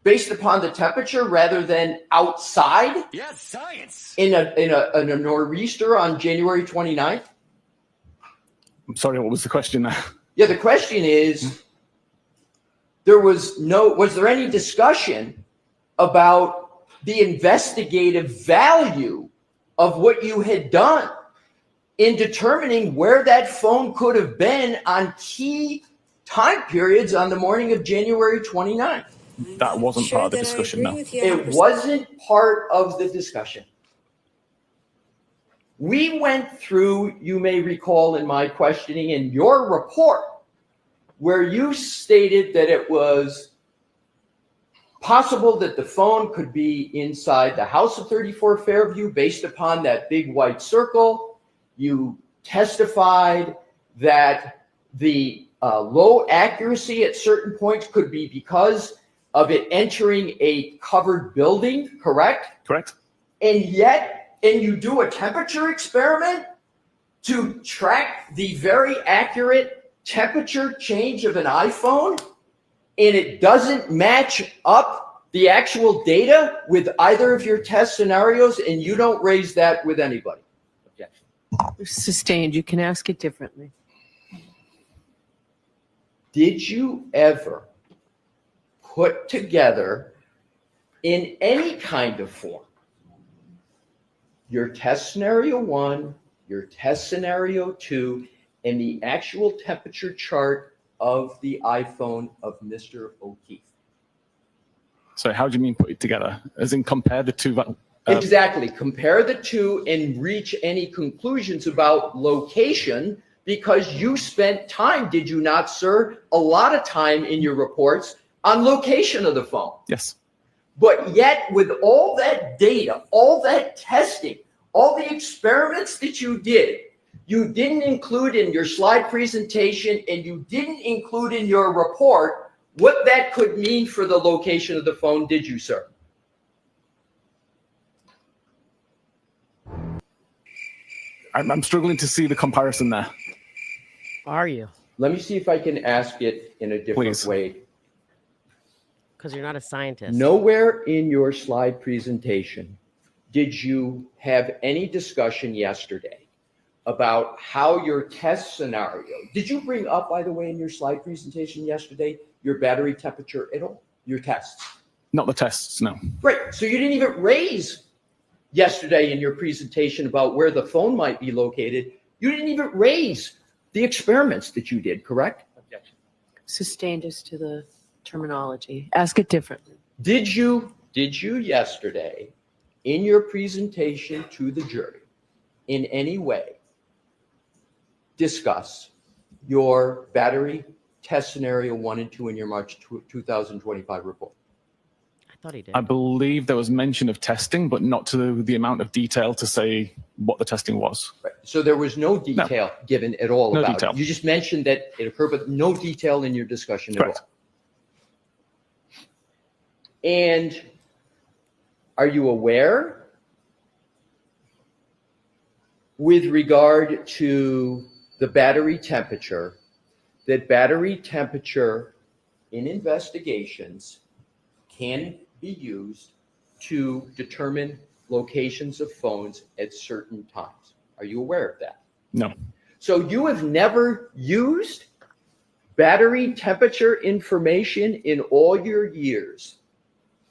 based upon the temperature rather than outside? Yes, science. In a nor'easter on January 29th? I'm sorry, what was the question there? Yeah, the question is, was there any discussion about the investigative value of what you had done in determining where that phone could have been on key time periods on the morning of January 29th? That wasn't part of the discussion, no. It wasn't part of the discussion. We went through, you may recall in my questioning in your report, where you stated that it was possible that the phone could be inside the house of 34 Fairview based upon that big white circle. You testified that the low accuracy at certain points could be because of it entering a covered building, correct? Correct. And you do a temperature experiment to track the very accurate temperature change of an iPhone, and it doesn't match up the actual data with either of your test scenarios, and you don't raise that with anybody. Objection. Sustained. You can ask it differently. Did you ever put together in any kind of form your test scenario 1, your test scenario 2, and the actual temperature chart of the iPhone of Mr. O'Keefe? So how do you mean put it together? As in compare the two? Exactly. Compare the two and reach any conclusions about location, because you spent time, did you not, sir? A lot of time in your reports on location of the phone. Yes. But yet, with all that data, all that testing, all the experiments that you did, you didn't include in your slide presentation and you didn't include in your report what that could mean for the location of the phone, did you, sir? I'm struggling to see the comparison there. Are you? Let me see if I can ask it in a different way. Because you're not a scientist. Nowhere in your slide presentation did you have any discussion yesterday about how your test scenario, did you bring up, by the way, in your slide presentation yesterday, your battery temperature at all, your tests? Not the tests, no. Right, so you didn't even raise yesterday in your presentation about where the phone might be located. You didn't even raise the experiments that you did, correct? Objection. Sustained as to the terminology. Ask it differently. Did you yesterday in your presentation to the jury in any way discuss your battery test scenario 1 and 2 in your March 2025 report? I thought he did. I believe there was mention of testing, but not to the amount of detail to say what the testing was. Right. So there was no detail given at all No about detail. it. You just mentioned that it occurred, but no detail in your discussion Correct. at all. And are you aware, with regard to the battery temperature, that battery temperature in investigations can be used to determine locations of phones at certain times? Are you aware of that? No. So you have never used battery temperature information in all your years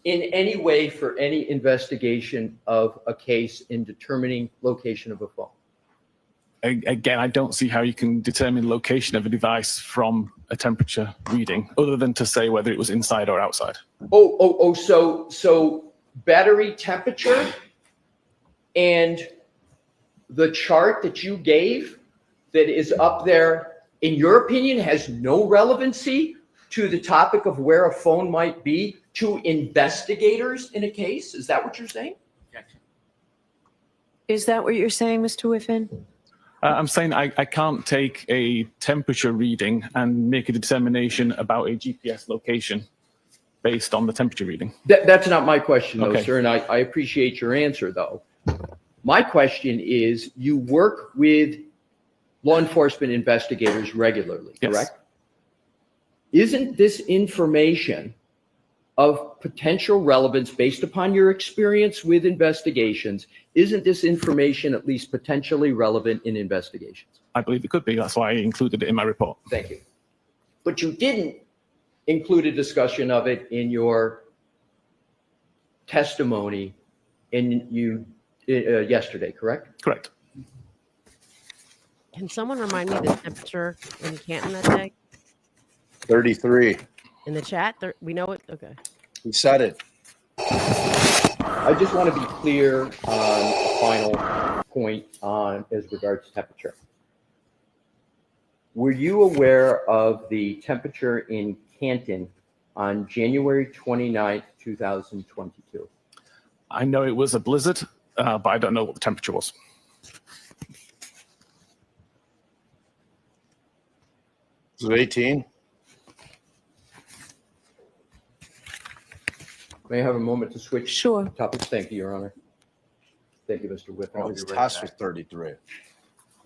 in any way for any investigation of a case in determining location of a phone? Again, I don't see how you can determine location of a device from a temperature reading, other than to say whether it was inside or outside. So battery temperature and the chart that you gave that is up there, in your opinion, has no relevancy to the topic of where a phone might be to investigators in a case? Is that what you're saying? Is that what you're saying, Mr. Whiffen? I'm saying I can't take a temperature reading and make a determination about a GPS location based on the temperature reading. That's not my question, though, Okay. sir, and I appreciate your answer, though. My question is, you work with law enforcement investigators regularly, Yes. correct? Isn't this information of potential relevance based upon your experience with investigations? Isn't this information at least potentially relevant in investigations? I believe it could be. That's why I included it in my report. Thank you. But you didn't include a discussion of it in your testimony yesterday, correct? Correct. Can someone remind me the temperature in Canton that day? 33. In the chat? We know it? Okay. He said it. I just want to be clear on a final point on as regards to temperature. Were you aware of the temperature in Canton on January 29th, 2022? I know it was a blizzard, but I don't know what the temperature was. Was it 18? May I have a moment to switch Sure. topics? Thank you, Your Honor. Test you, Mr. Whiffen. Well, his test was 33.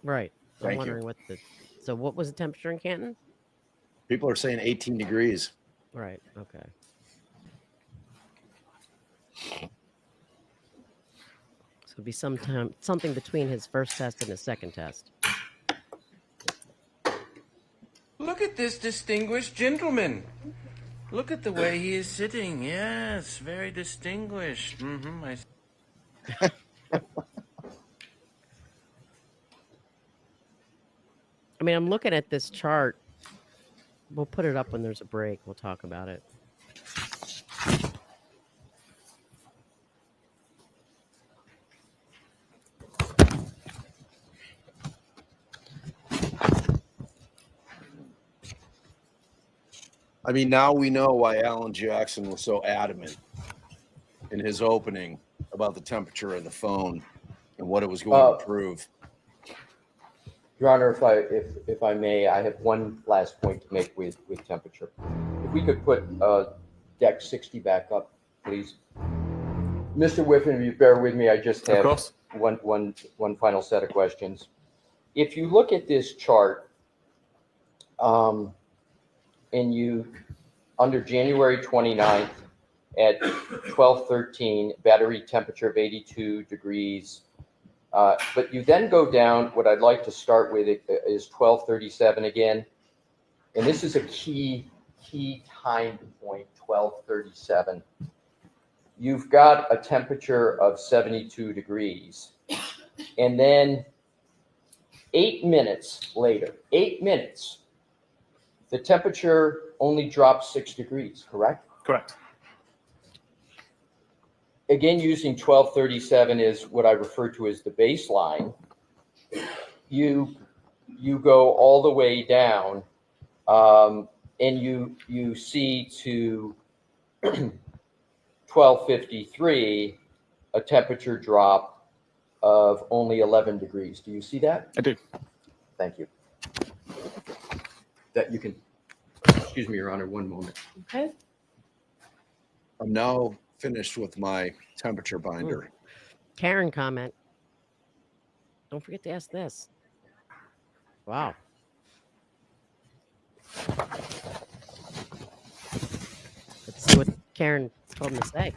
Right. I'm Thank you. wondering so what was the temperature in Canton? People are saying 18 degrees. Right. Okay. So it'd be something between his first test and his second test. Look at this distinguished gentleman. Look at the way he is sitting. Yes, very distinguished. I mean, I'm looking at this chart. We'll put it up when there's a break. We'll talk about it. I mean, now we know why Alan Jackson was so adamant in his opening about the temperature of the phone and what it was going to prove. Your Honor, if I may, I have one last point to make with temperature. If we could put deck 60 back up, please. Mr. Whiffen, if you bear with me, I just have one final set of questions. If you look at this chart, and you, under January 29th at 12:13, battery temperature of 82 degrees. But you then go down, what I'd like to start with is 12:37 again. And this is a key time point, 12:37. You've got a temperature of 72 degrees. And then 8 minutes later, 8 minutes, the temperature only drops 6 degrees, correct? Correct. Again, using 12:37 is what I refer to as the baseline. You go all the way down, and you see to 12:53 a temperature drop of only 11 degrees. Do you see that? I do. Thank you. That you can, excuse me, Your Honor, one moment. Okay. I'm now finished with my temperature binder. Karen comment. Don't forget to ask this. Wow. Let's see what Karen told him to say.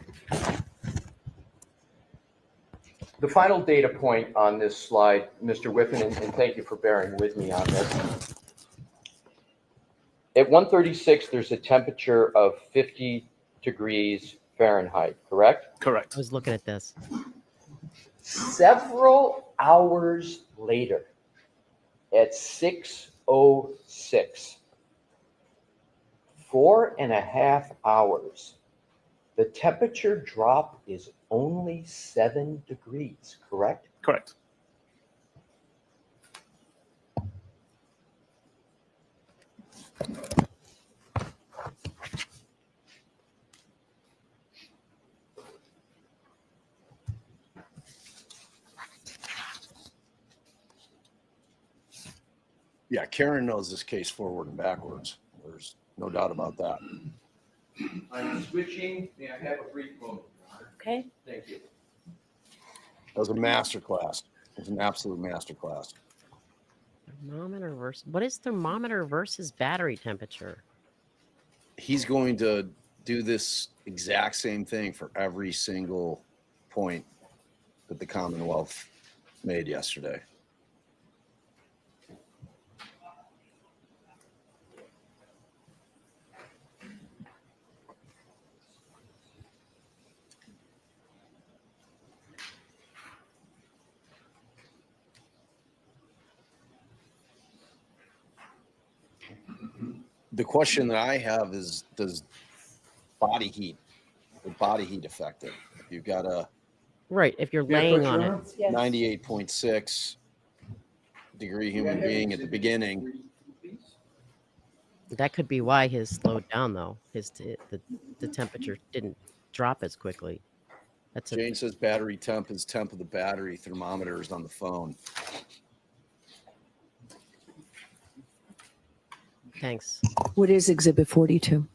The final data point on this slide, Mr. Whiffen, and thank you for bearing with me on this. At 1:36, there's a temperature of 50 degrees Fahrenheit, correct? Correct. I was looking at this. Several hours later, at 6:06, 4.5 hours, the temperature drop is only 7 degrees, correct? Correct. Yeah, Karen knows this case forward and backwards. There's no doubt about that. I'm switching. May I have a brief moment, Your Honor? Okay. Thank you. That was a master class. It was an absolute master class. Thermometer versus what is thermometer versus battery temperature? He's going to do this exact same thing for every single point that the Commonwealth made yesterday. The question that I have is, does body heat affect it? If you've got a Right, if you're laying on it. Yes. 98.6 degree human being at the beginning, That could be why his slowed down though. The temperature didn't drop as quickly. That's a, Jane says battery temp is temp of the battery, thermometer is on the phone. thanks. What is Exhibit 42?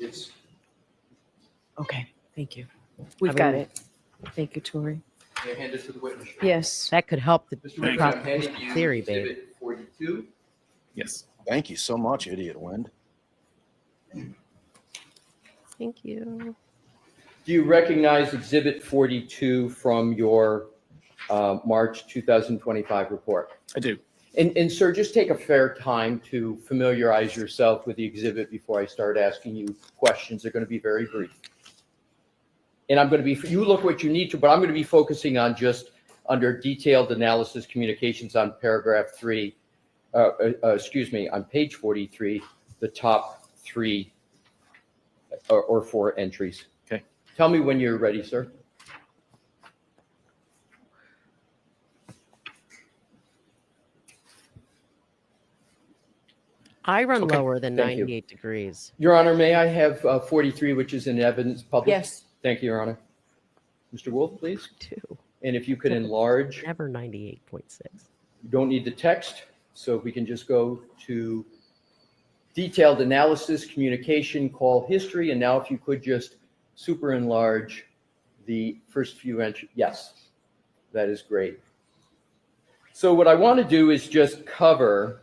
It's Okay, thank you. We've I got mean- it. Thank you, Tori. may I hand it to the witness? Yes. That could help the Mr. Whiffen, I'm handing prosecution you theory, babe. Exhibit 42. Yes. Thank you so much, idiot Wind. Thank you. Do you recognize Exhibit 42 from your March 2025 report? I do. And sir, just take a fair time to familiarize yourself with the exhibit before I start asking you questions. They're going to be very brief. And I'm going to be, you look what you need to, but I'm going to be focusing on just under detailed analysis communications on paragraph 3, on page 43, the top 3 or 4 entries. Okay. Tell me when you're ready, sir. I run Okay, lower than thank you. 98 degrees. Your Honor, may I have 43, which is in evidence published? Yes. Thank you, Your Honor. Mr. Wolf, please. 2. And if you could enlarge, Never 98.6. you don't need the text, so if we can just go to detailed analysis, communication, call history, and now if you could just super enlarge the first few entries. Yes, that is great. So what I want to do is just cover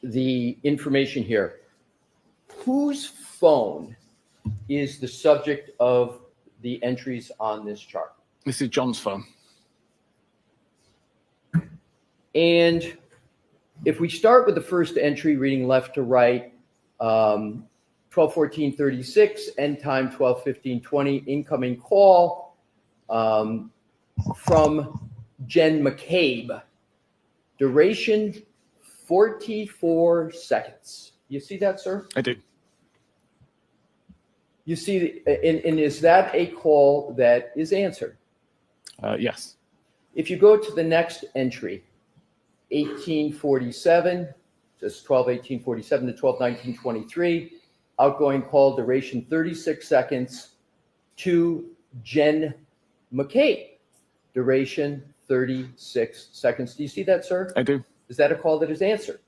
the information here. Whose phone is the subject of the entries on this chart? This is John's phone. And if we start with the first entry, reading left to right, 12:14:36, end time 12:15:20, incoming call from Jen McCabe. Duration 44 seconds. You see that, sir? I do. You see, and is that a call that is answered? Yes. If you go to the next entry, 1847, just 12:18:47 to 12:19:23, outgoing call duration 36 seconds to Jen McCabe, duration 36 seconds. Do you see that, sir? I do. Is that a call that is answered?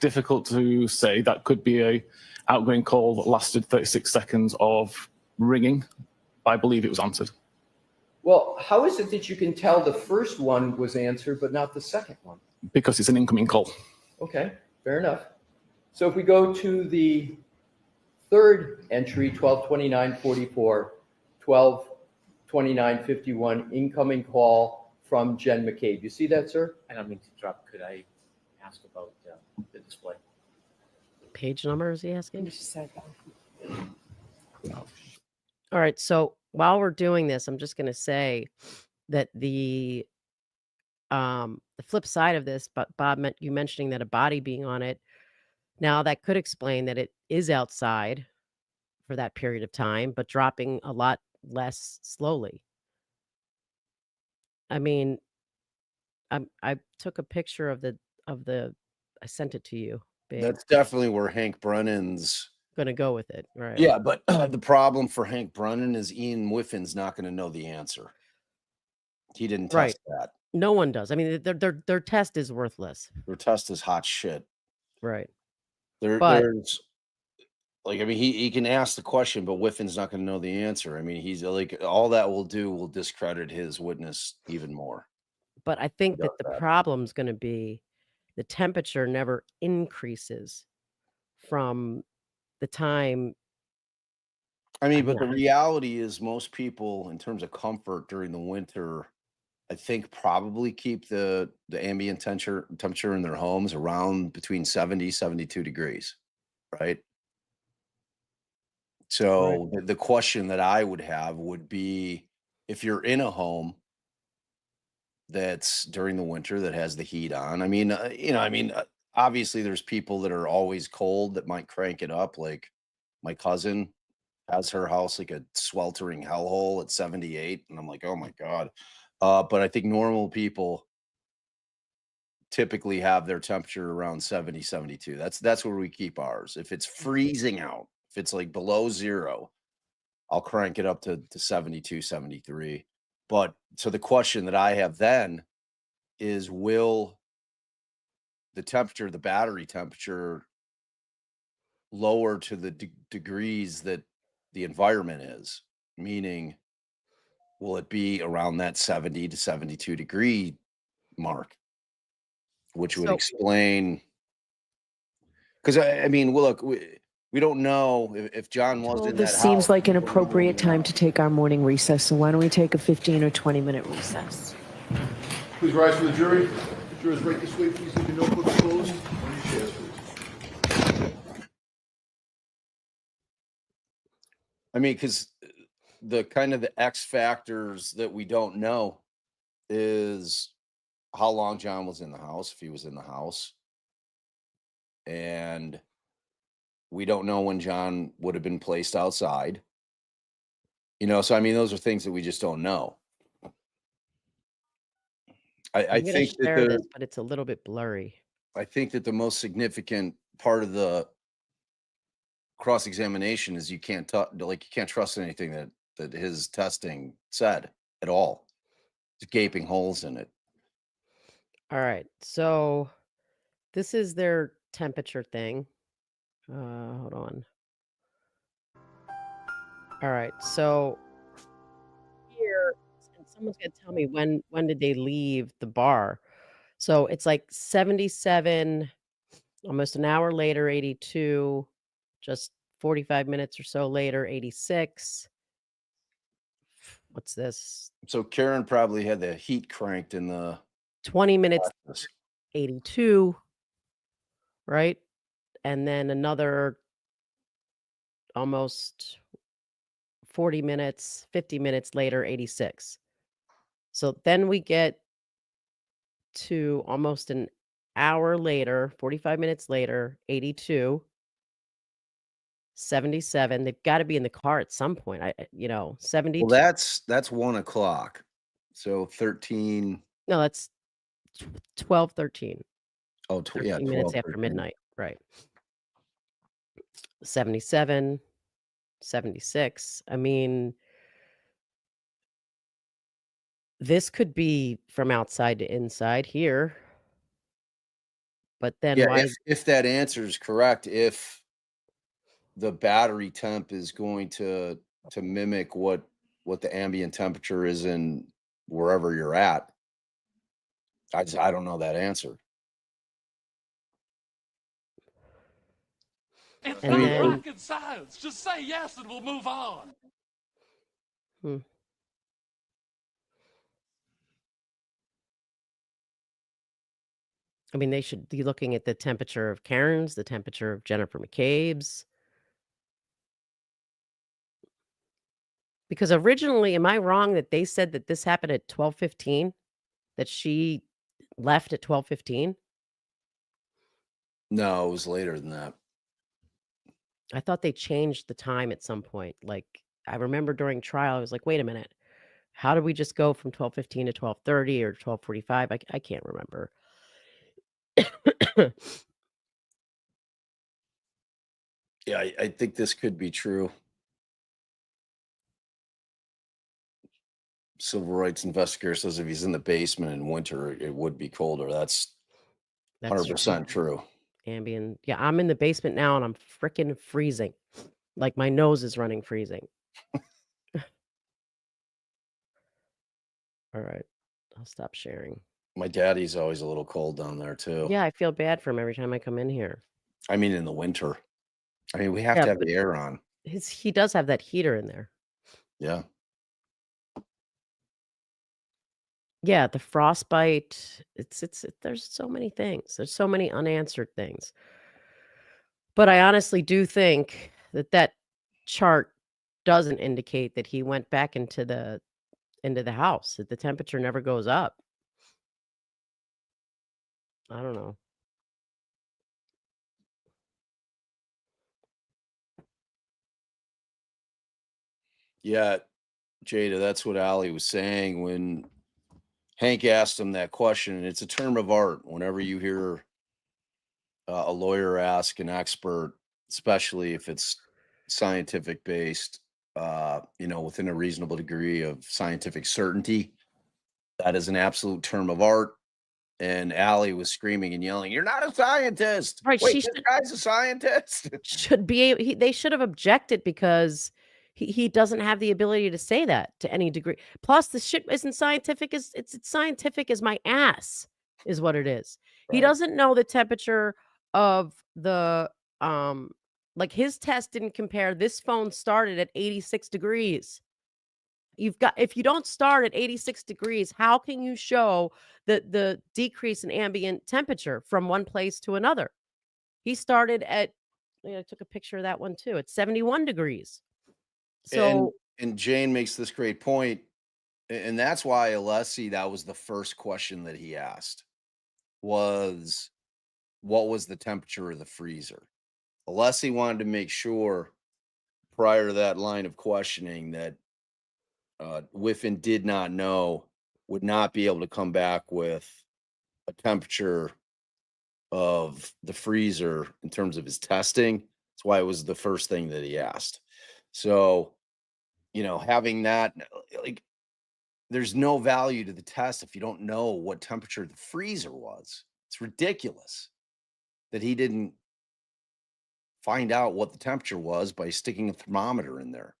Difficult to say. That could be a outgoing call that lasted 36 seconds of ringing. I believe it was answered. Well, how is it that you can tell the first one was answered but not the second one? Because it's an incoming call. Okay, fair enough. So if we go to the third entry, 12:29:44, 12:29:51, incoming call from Jen McCabe. You see that, sir? I don't mean to interrupt. Could I ask about the display? Page number is he asking? She said that. All right. So while we're doing this, I'm just going to say that the flip side of this, but Bob, you mentioning that a body being on it, now that could explain that it is outside for that period of time, but dropping a lot less slowly. I mean, I took a picture of the I sent it to you. Babe. That's definitely where Hank Brennan's Gonna go with it, right? Yeah, but the problem for Hank Brennan is Ian Whiffin's not going to know the answer. He didn't Right. test that. No one does. I mean, their test is worthless. Their test is hot shit. Right. But There's like, I mean, he can ask the question, but Whiffin's not going to know the answer. I mean, he's like, all that will do will discredit his witness even more. but I think Does that the that. problem's going to be the temperature never increases from the time. I mean, I but mean, the reality is most people in terms of comfort during the winter, I think probably keep the ambient temperature in their homes around between 70, 72 degrees, right? So the question that I would have would be if you're in a home that's during the winter that has the heat on. I mean, obviously there's people that are always cold that might crank it up. Like my cousin has her house like a sweltering hellhole at 78, and I'm like, oh my god. But I think normal people typically have their temperature around 70, 72. That's where we keep ours. If it's freezing out, if it's like below zero, I'll crank it up to 72, 73. But so the question that I have then is, will the temperature, the battery temperature, lower to the degrees that the environment is? Meaning, will it be around that 70 to 72 degree mark? Which would So explain, because I mean, well, look, we don't know if John was in This that seems house. like an appropriate time to take our morning recess, so why don't we take a 15 or 20-minute recess? Please rise for the jury. Jurors, right this way, please leave your notebooks closed. On your chairs, please. I mean, because the kind of the X factors that we don't know is how long John was in the house, if he was in the house. And we don't know when John would have been placed outside. So I mean, those are things that we just don't know. I I'm going to think that share this, but it's a little bit blurry. I think that the most significant part of the cross-examination is you can't trust anything that his testing said at all. There's gaping holes in it. All right. So this is their temperature thing. Hold on. All right. So here, and someone's going to tell me when did they leave the bar. So it's like 77, almost an hour later, 82, just 45 minutes or so later, 86. What's this? So Karen probably had the heat cranked in the 20 minutes, office. 82, right? And then another almost 40 minutes, 50 minutes later, 86. So then we get to almost an hour later, 45 minutes later, 82, 77. They've got to be in the car at some point. 72. Well, that's 1 o'clock. So 13. No, that's 12, 13. Oh, 13 12, minutes after 13. midnight. Right. 77, 76. I mean, this could be from outside to inside here. But then Yeah, why? if that answer is correct, if the battery temp is going to mimic what the ambient temperature is in wherever you're at, I don't know that answer. It's And not then- rocket science. Just say yes and we'll move on. I mean, they should be looking at the temperature of Karen's, the temperature of Jennifer McCabe's. Because originally, am I wrong that they said that this happened at 12:15? That she left at 12:15? No, it was later than that. I thought they changed the time at some point. Like, I remember during trial, I was like, wait a minute. How did we just go from 12:15 to 12:30 or 12:45? I can't remember. Yeah, I think this could be true. civil rights investigator says if he's in the basement in winter, it would be colder. That's That's 100% true. ambient. Yeah, I'm in the basement now and I'm freaking freezing. Like my nose is running freezing. All right. I'll stop sharing. My daddy's always a little cold down there too. Yeah, I feel bad for him every time I come in here. I mean, in the winter. I mean, we have Yeah, to have but the air on. he does have that heater in there. Yeah. Yeah, the frostbite. There's so many things. There's so many unanswered things. But I honestly do think that chart doesn't indicate that he went back into the house, that the temperature never goes up. I don't know. Yeah, Jada, that's what Ali was saying when Hank asked him that question. And it's a term of art. Whenever you hear a lawyer ask an expert, especially if it's scientific based, within a reasonable degree of scientific certainty, that is an absolute term of art. And Allie was screaming and yelling, "You're not a scientist!" Right, Wait, she this guy's a scientist. should be they should have objected because he doesn't have the ability to say that to any degree. Plus, the shit isn't scientific as it's scientific as my ass is what it is. He Right. doesn't know the temperature of the like his test didn't compare. This phone started at 86 degrees. If you don't start at 86 degrees, how can you show the decrease in ambient temperature from one place to another? He started at I took a picture of that one too. It's 71 degrees. And So and Jane makes this great point, and that's why Alessi, that was the first question that he asked was, what was the temperature of the freezer? Alessi wanted to make sure prior to that line of questioning that Whiffen did not know, would not be able to come back with a temperature of the freezer in terms of his testing. That's why it was the first thing that he asked. So, having that, like, there's no value to the test if you don't know what temperature the freezer was. It's ridiculous that he didn't find out what the temperature was by sticking a thermometer in there.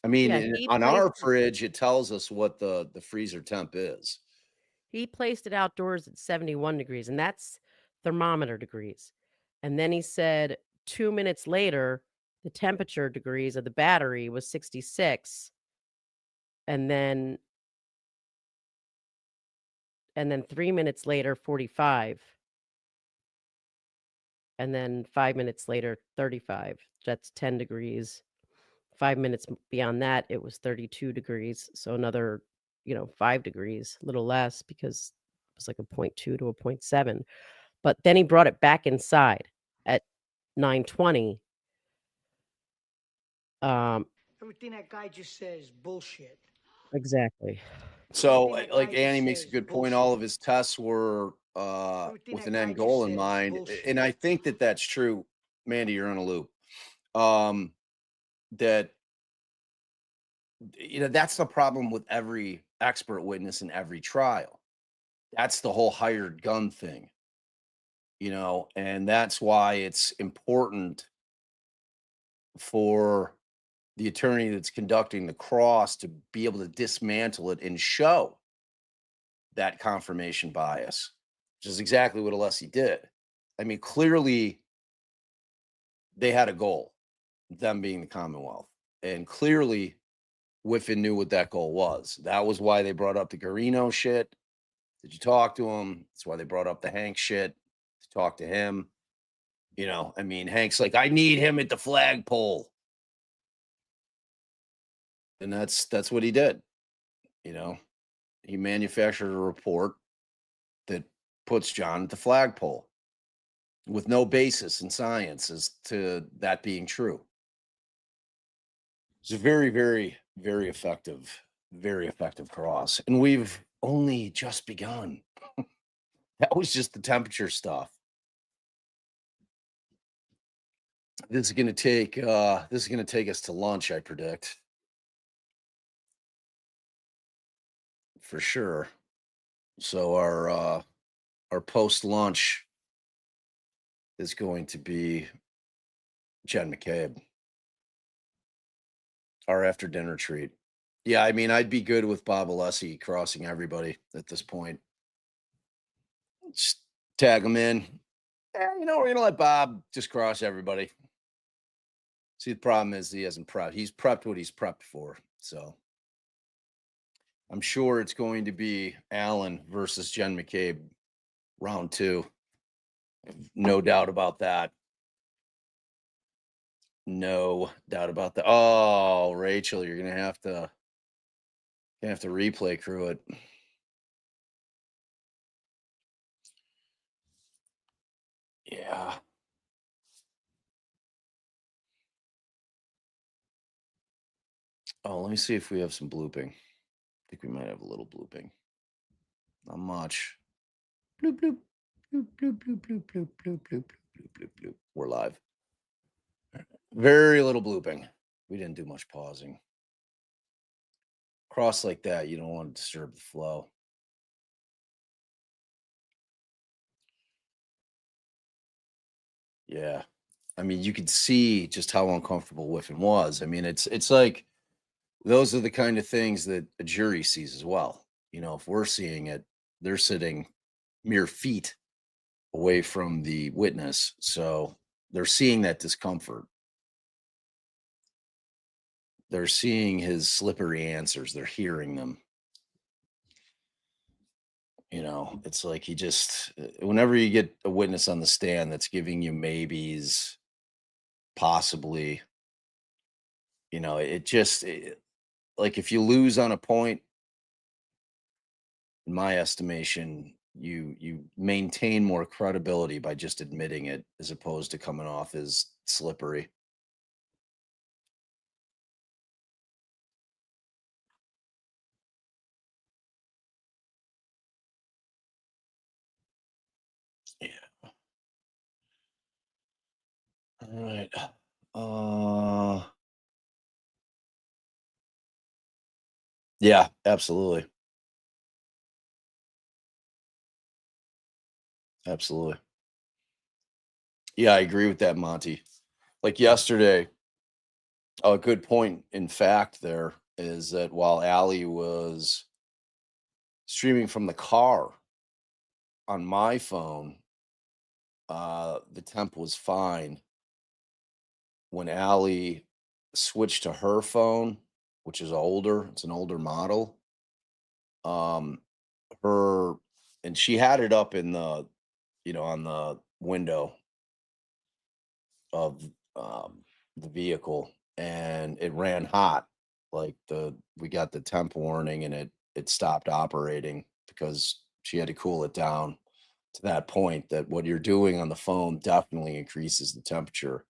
I mean, yeah, he on placed our fridge, it tells us what the freezer temp is. it outdoors at 71 degrees, and that's thermometer degrees. And then he said 2 minutes later, the temperature degrees of the battery was 66. And then 3 minutes later, 45. And then 5 minutes later, 35. That's 10 degrees. 5 minutes beyond that, it was 32 degrees. So another, 5 degrees, a little less because it was like a 0.2 to a 0.7. But then he brought it back inside at 9:20. Everything that guy just says is bullshit. Exactly. So, Everything that like guy Annie just makes a says good point, bullshit. all of his tests were Everything with that an guy end just goal said in is mind, bullshit. and I think that that's true. Mandy, you're on a loop. That that's the problem with every expert witness in every trial. That's the whole hired gun thing, and that's why it's important for the attorney that's conducting the cross to be able to dismantle it and show that confirmation bias, which is exactly what Alessi did. I mean, clearly they had a goal, them being the Commonwealth, and clearly Whiffen knew what that goal was. That was why they brought up the Garino shit. Did you talk to him? That's why they brought up the Hank shit to talk to him. I mean, Hank's like, I need him at the flagpole. And that's what he did. He manufactured a report that puts John at the flagpole with no basis in science as to that being true. It's a very, very, very effective cross. And we've only just begun. That was just the temperature stuff. This is going to take us to lunch, I predict. for sure. So our post lunch is going to be Jen McCabe, our after dinner treat. Yeah, I mean, I'd be good with Bob Alessi crossing everybody at this point. Just tag him in. Yeah, you know, we're gonna let Bob just cross everybody. See, the problem is he hasn't prepped. He's prepped what he's prepped for. So I'm sure it's going to be Allen versus Jen McCabe, round 2. No doubt about that. No doubt about that. Oh, Rachel, you're gonna have to replay crew it. Yeah. Oh, let me see if we have some blooping. I think we might have a little blooping. Not much. Bloop bloop. Bloop bloop bloop bloop bloop bloop bloop bloop bloop bloop. We're live. Very little blooping. We didn't do much pausing. Cross like that, you don't want to disturb the flow. Yeah. I mean, you could see just how uncomfortable Whiffen was. I mean, it's like those are the kind of things that a jury sees as well. You know, if we're seeing it, they're sitting mere feet away from the witness. So they're seeing that discomfort. They're seeing his slippery answers. They're hearing them. You know, it's like he just, whenever you get a witness on the stand that's giving you maybes, possibly, you know, like if you lose on a point, in my estimation, you maintain more credibility by just admitting it as opposed to coming off as slippery. Yeah. All right. Yeah, absolutely. Absolutely. Yeah, I agree with that, Monty. Like yesterday, a good point, in fact, there is that while Allie was streaming from the car on my phone, the temp was fine. When Allie switched to her phone, which is older, it's an older model, um, her and she had it up in the, you know, on the window of the vehicle, and it ran hot. Like we got the temp warning, and it stopped operating because she had to cool it down to that point that what you're doing on the phone definitely increases the temperature.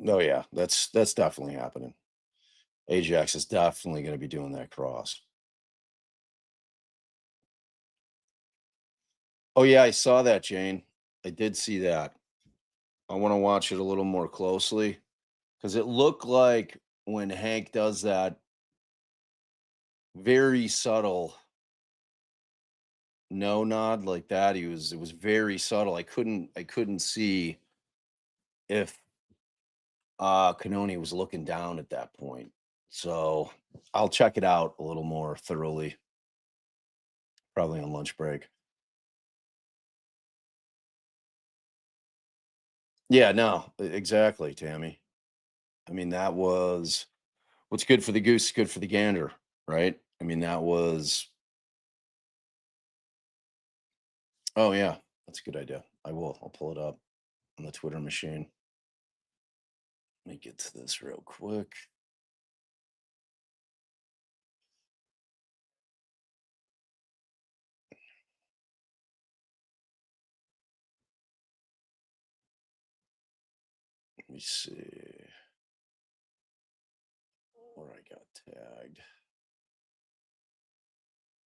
Oh yeah, that's definitely happening. Ajax is definitely going to be doing that cross. Oh yeah, I saw that, Jane. I did see that. I want to watch it a little more closely because it looked like when Hank does that very subtle no nod like that, it was very subtle. I couldn't see if Canoni was looking down at that point. So I'll check it out a little more thoroughly, probably on lunch break. Yeah, no, exactly, Tammy. I mean, that was what's good for the goose is good for the gander, right? I mean, that was, oh, yeah, that's a good idea. I'll pull it up on the Twitter machine. Let me get to this real quick. Let me see where I got tagged.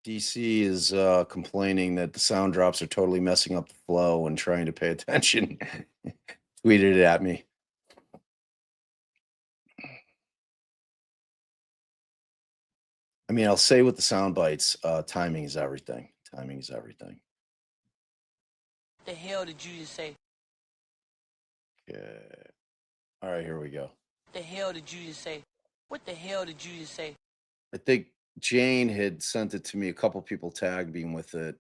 DC is complaining that the sound drops are totally messing up the flow and trying to pay attention. tweeted it at me. I mean, I'll say with the sound bites, timing is everything. Timing is everything. What the hell did you just say? Okay. All right, here we go. What the hell did you just say? What the hell did you just say? I think Jane had sent it to me. A couple people tagged me with it.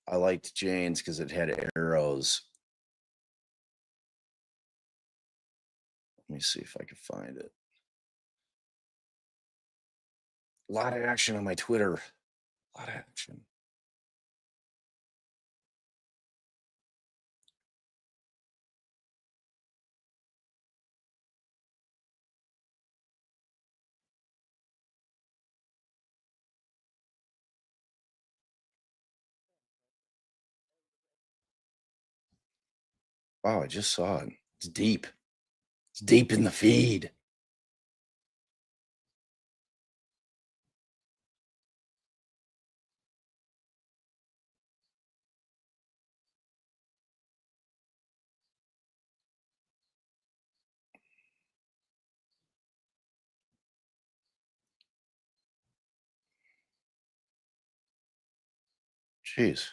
I liked Jane's because it had arrows. Let me see if I can find it. A lot of action on my Twitter. A lot of action. Wow, I just saw it. It's deep. It's deep in the feed. Jeez.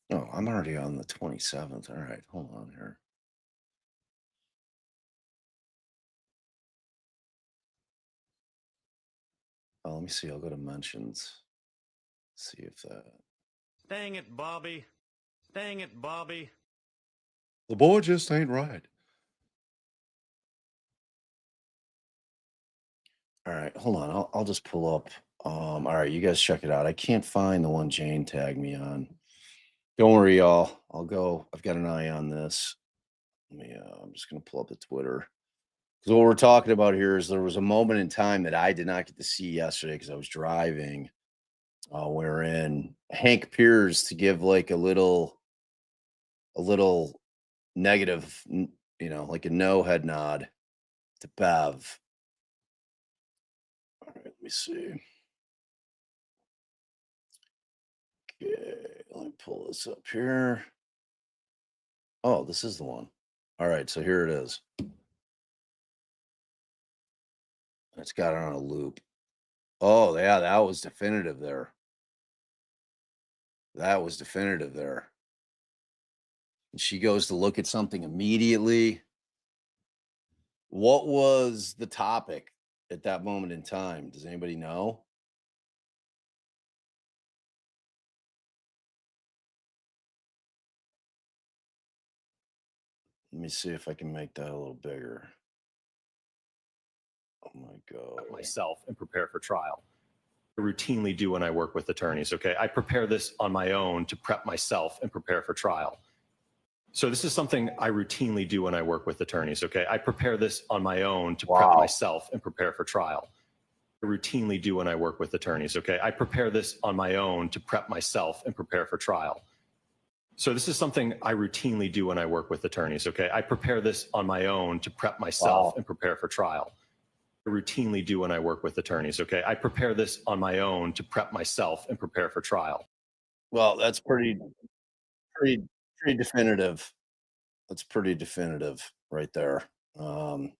Oh, I'm already on the 27th. All right, hold on here. Oh, let me see. I'll go to mentions. See if that. Dang it, Bobby. Dang it, Bobby. The boy just ain't right. All right, hold on. I'll just pull up. All right, you guys check it out. I can't find the one Jane tagged me on. Don't worry, y'all. I'll go. I've got an eye on this. Let me. I'm just gonna pull up the Twitter because what we're talking about here is there was a moment in time that I did not get to see yesterday because I was driving. Wherein Hank appears to give like a little negative, like a no head nod to Bev. All right, let me see. Okay, let me pull this up here. Oh, this is the one. All right, so here it is. It's got it on a loop. Oh, yeah, that was definitive there. That was definitive there. And she goes to look at something immediately. What was the topic at that moment in time? Does anybody know? Let me see if I can make that a little bigger. Oh my God. Myself and prepare for trial. I routinely do when I work with attorneys, okay? I prepare this on my own to prep myself and prepare for trial. So this is something I routinely do when I work with attorneys, okay? I prepare this on my own to prep myself and prepare for trial. I routinely do when I work with attorneys, okay? I prepare this on my own to prep myself and prepare for trial. So this is something I routinely do when I work with attorneys, okay? I prepare this on my own to prep myself and prepare for trial. I routinely do when I work with attorneys, okay? I prepare this on my own to prep myself and prepare for trial. Well, that's pretty definitive. That's pretty definitive right there. I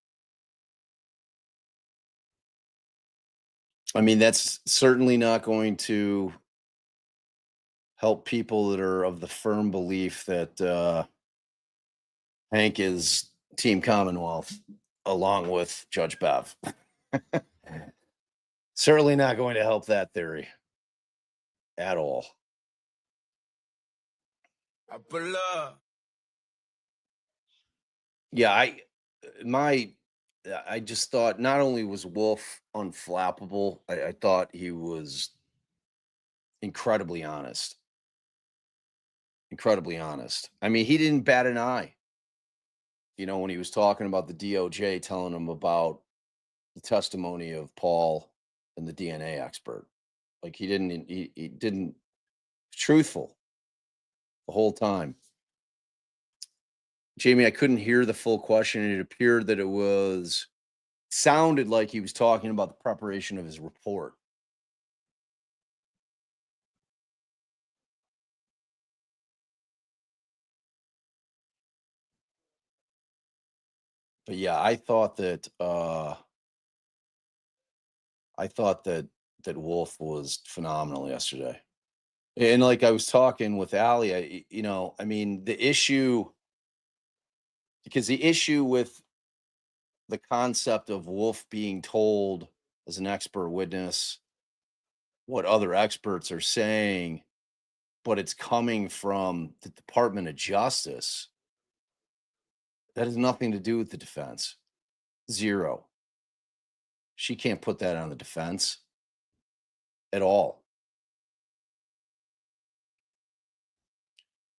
mean, that's certainly not going to help people that are of the firm belief that Hank is Team Commonwealth along with Judge Bev. Certainly not going to help that theory at all. Yeah, I just thought not only was Wolf unflappable, I thought he was incredibly honest. Incredibly honest. I mean, he didn't bat an eye. When he was talking about the DOJ telling him about the testimony of Paul and the DNA expert. Like he didn't truthful the whole time. Jamie, I couldn't hear the full question. It appeared that sounded like he was talking about the preparation of his report. But yeah, I thought that Wolf was phenomenal yesterday. And like I was talking with Allie, I mean, because the issue with the concept of Wolf being told as an expert witness what other experts are saying, but it's coming from the Department of Justice, that has nothing to do with the defense. Zero. She can't put that on the defense at all.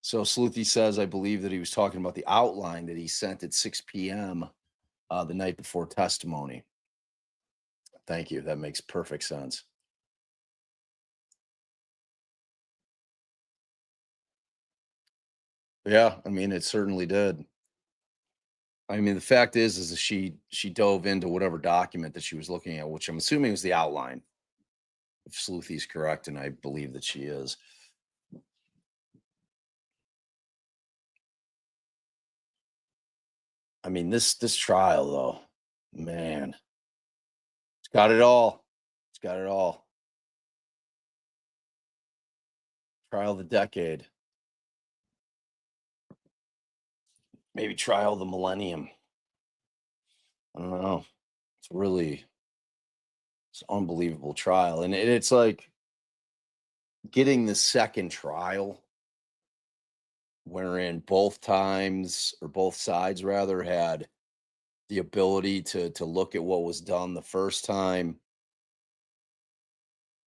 So Sleuthie says, I believe that he was talking about the outline that he sent at 6 p.m. The night before testimony. Thank you. That makes perfect sense. Yeah, I mean, it certainly did. I mean, the fact is that she dove into whatever document that she was looking at, which I'm assuming was the outline. If Sleuthie's correct, and I believe that she is. I mean, this trial, though, man, it's got it all. It's got it all. Trial of the decade. Maybe trial of the millennium. I don't know. It's an unbelievable trial. And it's like getting the second trial wherein both sides rather had the ability to look at what was done the first time,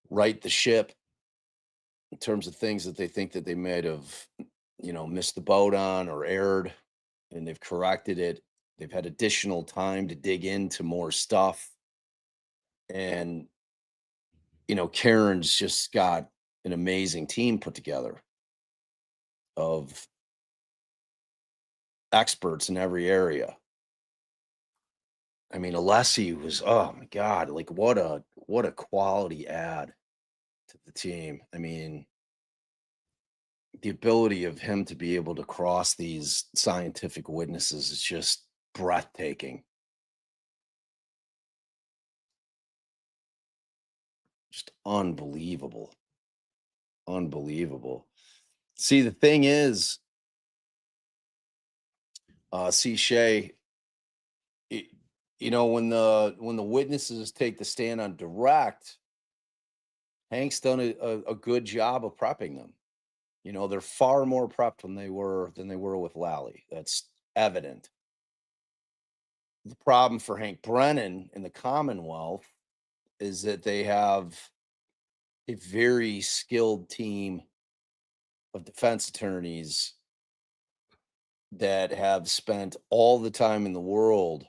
right the ship in terms of things that they think that they might have, missed the boat on or erred, and they've corrected it. They've had additional time to dig into more stuff. And, Karen's just got an amazing team put together of experts in every area. I mean, Alessi was, oh my God, like what a quality add to the team. I mean, the ability of him to be able to cross these scientific witnesses is just breathtaking. Just unbelievable. Unbelievable. See, the thing is, see Shay, when the witnesses take the stand on direct, Hank's done a good job of prepping them. They're far more prepped than they were with Lally. That's evident. The problem for Hank Brennan in the Commonwealth is that they have a very skilled team of defense attorneys that have spent all the time in the world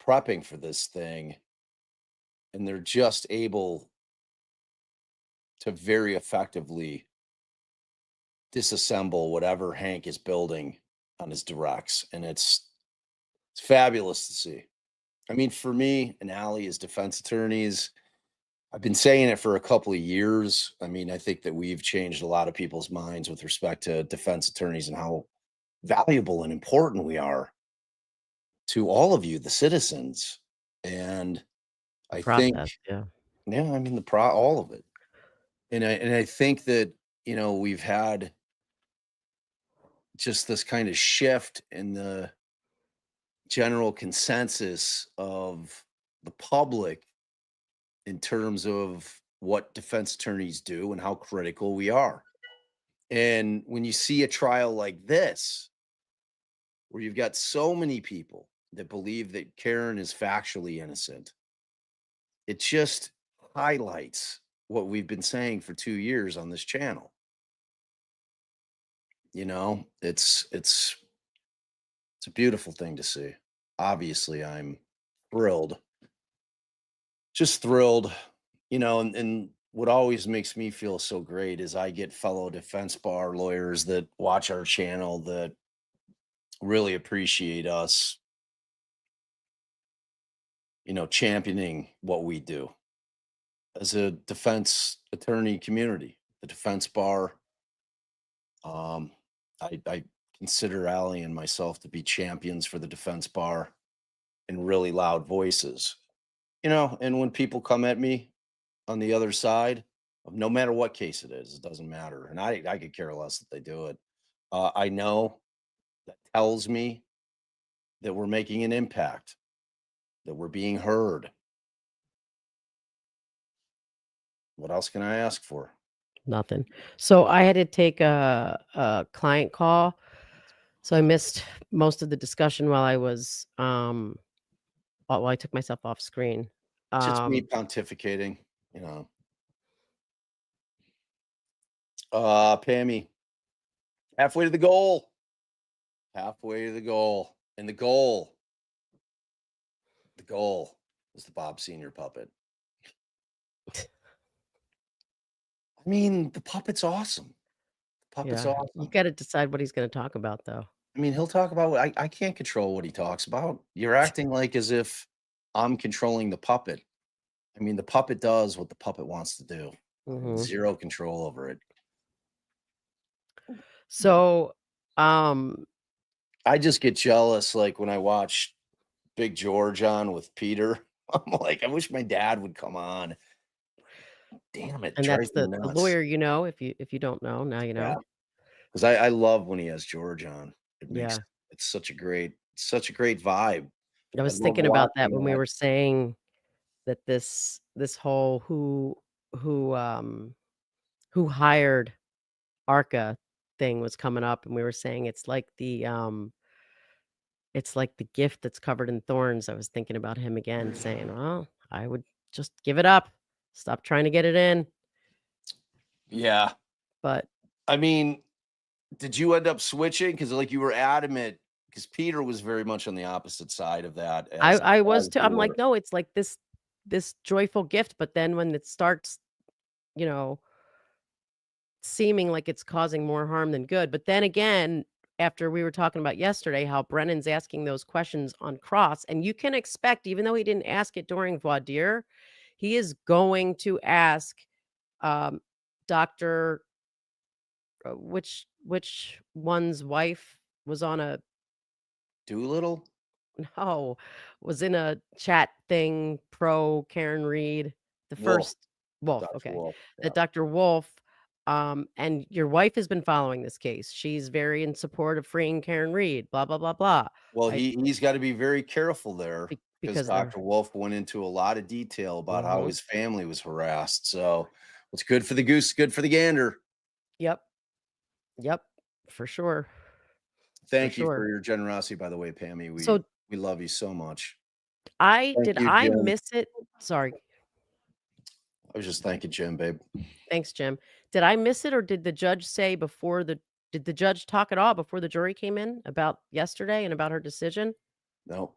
prepping for this thing, and they're just able to very effectively disassemble whatever Hank is building on his directs, and it's fabulous to see. I mean, for me and Allie as defense attorneys, I've been saying it for a couple of years. I mean, I think that we've changed a lot of people's minds with respect to defense attorneys and how valuable and important we are to all of you, the citizens. And I think, Process, yeah. yeah, I mean, all of it. And I think that, we've had just this kind of shift in the general consensus of the public in terms of what defense attorneys do and how critical we are. And when you see a trial like this, where you've got so many people that believe that Karen is factually innocent, it just highlights what we've been saying for 2 years on this channel. It's a beautiful thing to see. Obviously, I'm thrilled. Just thrilled. And what always makes me feel so great is I get fellow defense bar lawyers that watch our channel that really appreciate us, championing what we do as a defense attorney community, the defense bar. I consider Allie and myself to be champions for the defense bar in really loud voices. And when people come at me on the other side, no matter what case it is, it doesn't matter. And I could care less that they do it. I know that tells me that we're making an impact, that we're being heard. What else can I ask for? Nothing. So I had to take a client call. So I missed most of the discussion while I was while I took myself off screen. It's just me pontificating, Pammy, halfway to the goal. Halfway to the goal. And the goal is the Bob Senior puppet. I mean, the puppet's awesome. The puppet's You awesome. got to decide what he's going to talk about, though. I mean, he'll talk about what I can't control what he talks about. You're acting like as if I'm controlling the puppet. I mean, the puppet does what the puppet wants to do. Zero control over it. So, I just get jealous, like when I watch Big George on with Peter. I'm like, I wish my dad would come on. Damn it! And that's drives me the nuts. lawyer, if you don't know, now you know. Yeah, because I love when he has George on. Yeah. It's such a great vibe. I was love thinking about that watching when we that. were saying that this whole who hired ARCA thing was coming up, and we were saying it's like the gift that's covered in thorns. I was thinking about him again, saying, "Well, I would just give it up. Stop trying to get it in." Yeah, But I mean, did you end up switching? Because like you were adamant, because Peter was very much on the opposite side of that. I was as too. you I'm like, were. no, it's like this joyful gift, but then when it starts, you know, seeming like it's causing more harm than good. But then again, after we were talking about yesterday, how Brennan's asking those questions on Cross, and you can expect, even though he didn't ask it during voir dire, he is going to ask Dr. Which one's wife was on a Doolittle? no, was in a chat thing pro Karen Reed, the Wolf. first Wolf, Dr. okay. Wolf, That Dr. Wolf, and your wife has been following this case. She's very in support of freeing Karen Reed, blah, blah, blah, blah. Well, he's got to be very careful there because because they're Dr. Wolf went into a lot of detail about how his family was harassed. So what's good for the goose is good for the gander. Yep. Yep, for sure. Thank you for your generosity, by the way, Pammy. So we love you so much. Did you, I Jim. miss it? Sorry. I was just thanking Jim, babe. Thanks, Jim. Did I miss it, or did the judge say did the judge talk at all before the jury came in about yesterday and about her decision? No.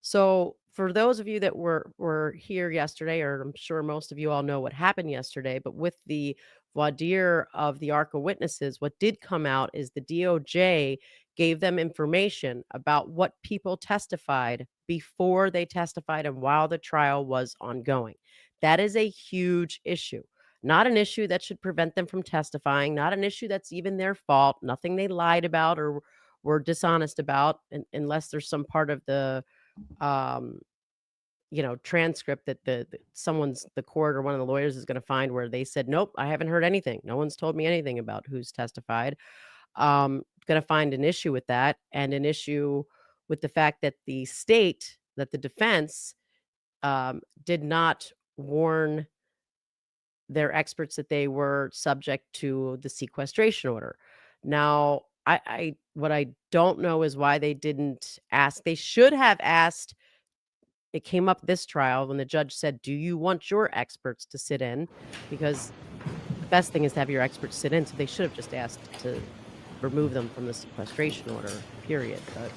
So for those of you that were here yesterday, or I'm sure most of you all know what happened yesterday, but with the voir dire of the ARCA witnesses, what did come out is the DOJ gave them information about what people testified before they testified and while the trial was ongoing. That is a huge issue. Not an issue that should prevent them from testifying, not an issue that's even their fault, nothing they lied about or were dishonest about, unless there's some part of the transcript that the court or one of the lawyers is going to find where they said, nope, I haven't heard anything. No one's told me anything about who's testified. Going to find an issue with that, and an issue with the fact that the defense did not warn their experts that they were subject to the sequestration order. Now, what I don't know is why they didn't ask. They should have asked. It came up this trial when the judge said, do you want your experts to sit in? Because the best thing is to have your experts sit in. So they should have just asked to remove them from the sequestration order, period. But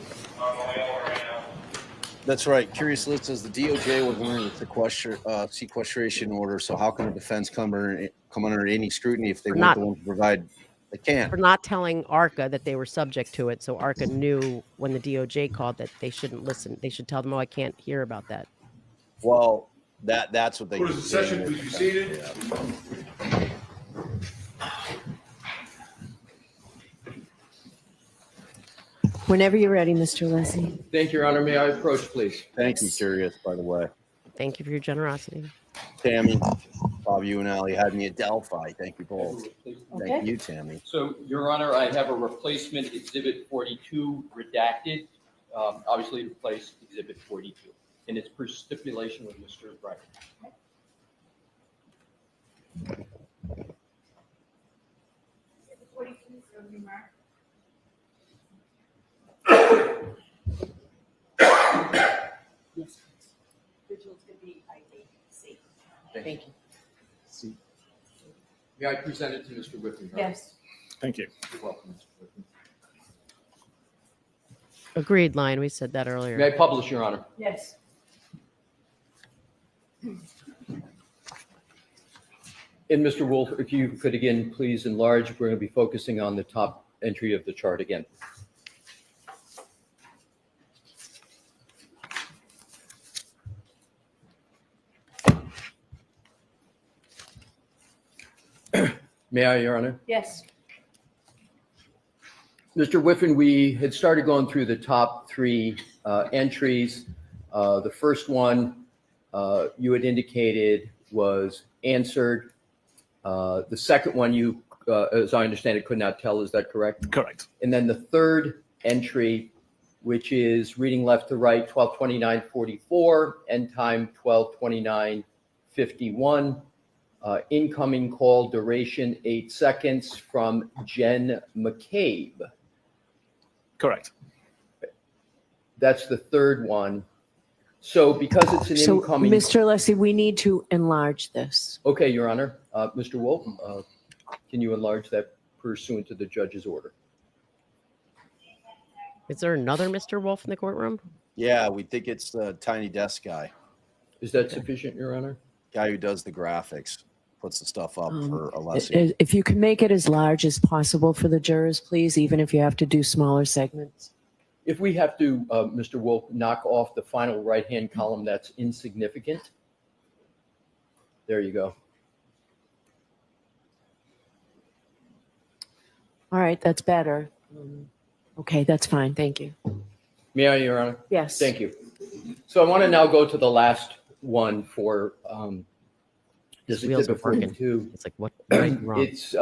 that's right. Curious List says the DOJ was under the sequestration order. So how can a defense come under any scrutiny if they weren't the ones to provide? They can't. For not telling ARCA that they were subject to it. So ARCA knew when the DOJ called that they shouldn't listen. They should tell them, oh, I can't hear about that. Well, that's what they What is the session? Please be seated. Whenever you're ready, Mr. Leslie. Thank you, Your Honor. May I approach, please? Thank you, Curious, by the way. Thank you for your generosity. Tammy, Bob, you and Ali had me at Delphi. Thank you both. Okay. Thank you, Tammy. So, Your Honor, I have a replacement Exhibit 42 redacted, obviously replace Exhibit 42, and it's per stipulation with Mr. Wright. Yes, please. Original's going to be IAC. Thank you. May I present it to Mr. Whiffen? Your Honor? Yes. Thank you. You're welcome, Mr. Whiffen. Agreed, Lion. We said that earlier. May I publish, Your Honor? Yes. And Mr. Wolf, if you could again, please enlarge, we're going to be focusing on the top entry of the chart again. May I, Your Honor? Yes. Mr. Whiffen, we had started going through the top three entries. The first one you had indicated was answered. The second one you, as I understand it, could not tell. Is that correct? Correct. And then the third entry, which is reading left to right, 12:29:44, end time 12:29:51. Incoming call duration 8 seconds from Jen McCabe. Correct. That's the third one. So because it's an So, incoming. Mr. Leslie, we need to enlarge this. Okay, Your Honor. Mr. Wolf, can you enlarge that pursuant to the judge's order? Is there another Mr. Wolf in the courtroom? Yeah, we think it's the tiny desk guy. Is that sufficient, Your Honor? Guy who does the graphics, puts the stuff up for Alessi. If you can make it as large as possible for the jurors, please, even if you have to do smaller segments. If we have to, Mr. Wolf, knock off the final right-hand column, that's insignificant. There you go. All right, that's better. Okay, that's fine. Thank you. May I, Your Honor? Yes. Thank you. So I want to now go to the last one for this His wheels are exhibit working. 42. It's like what? Right and wrong. It's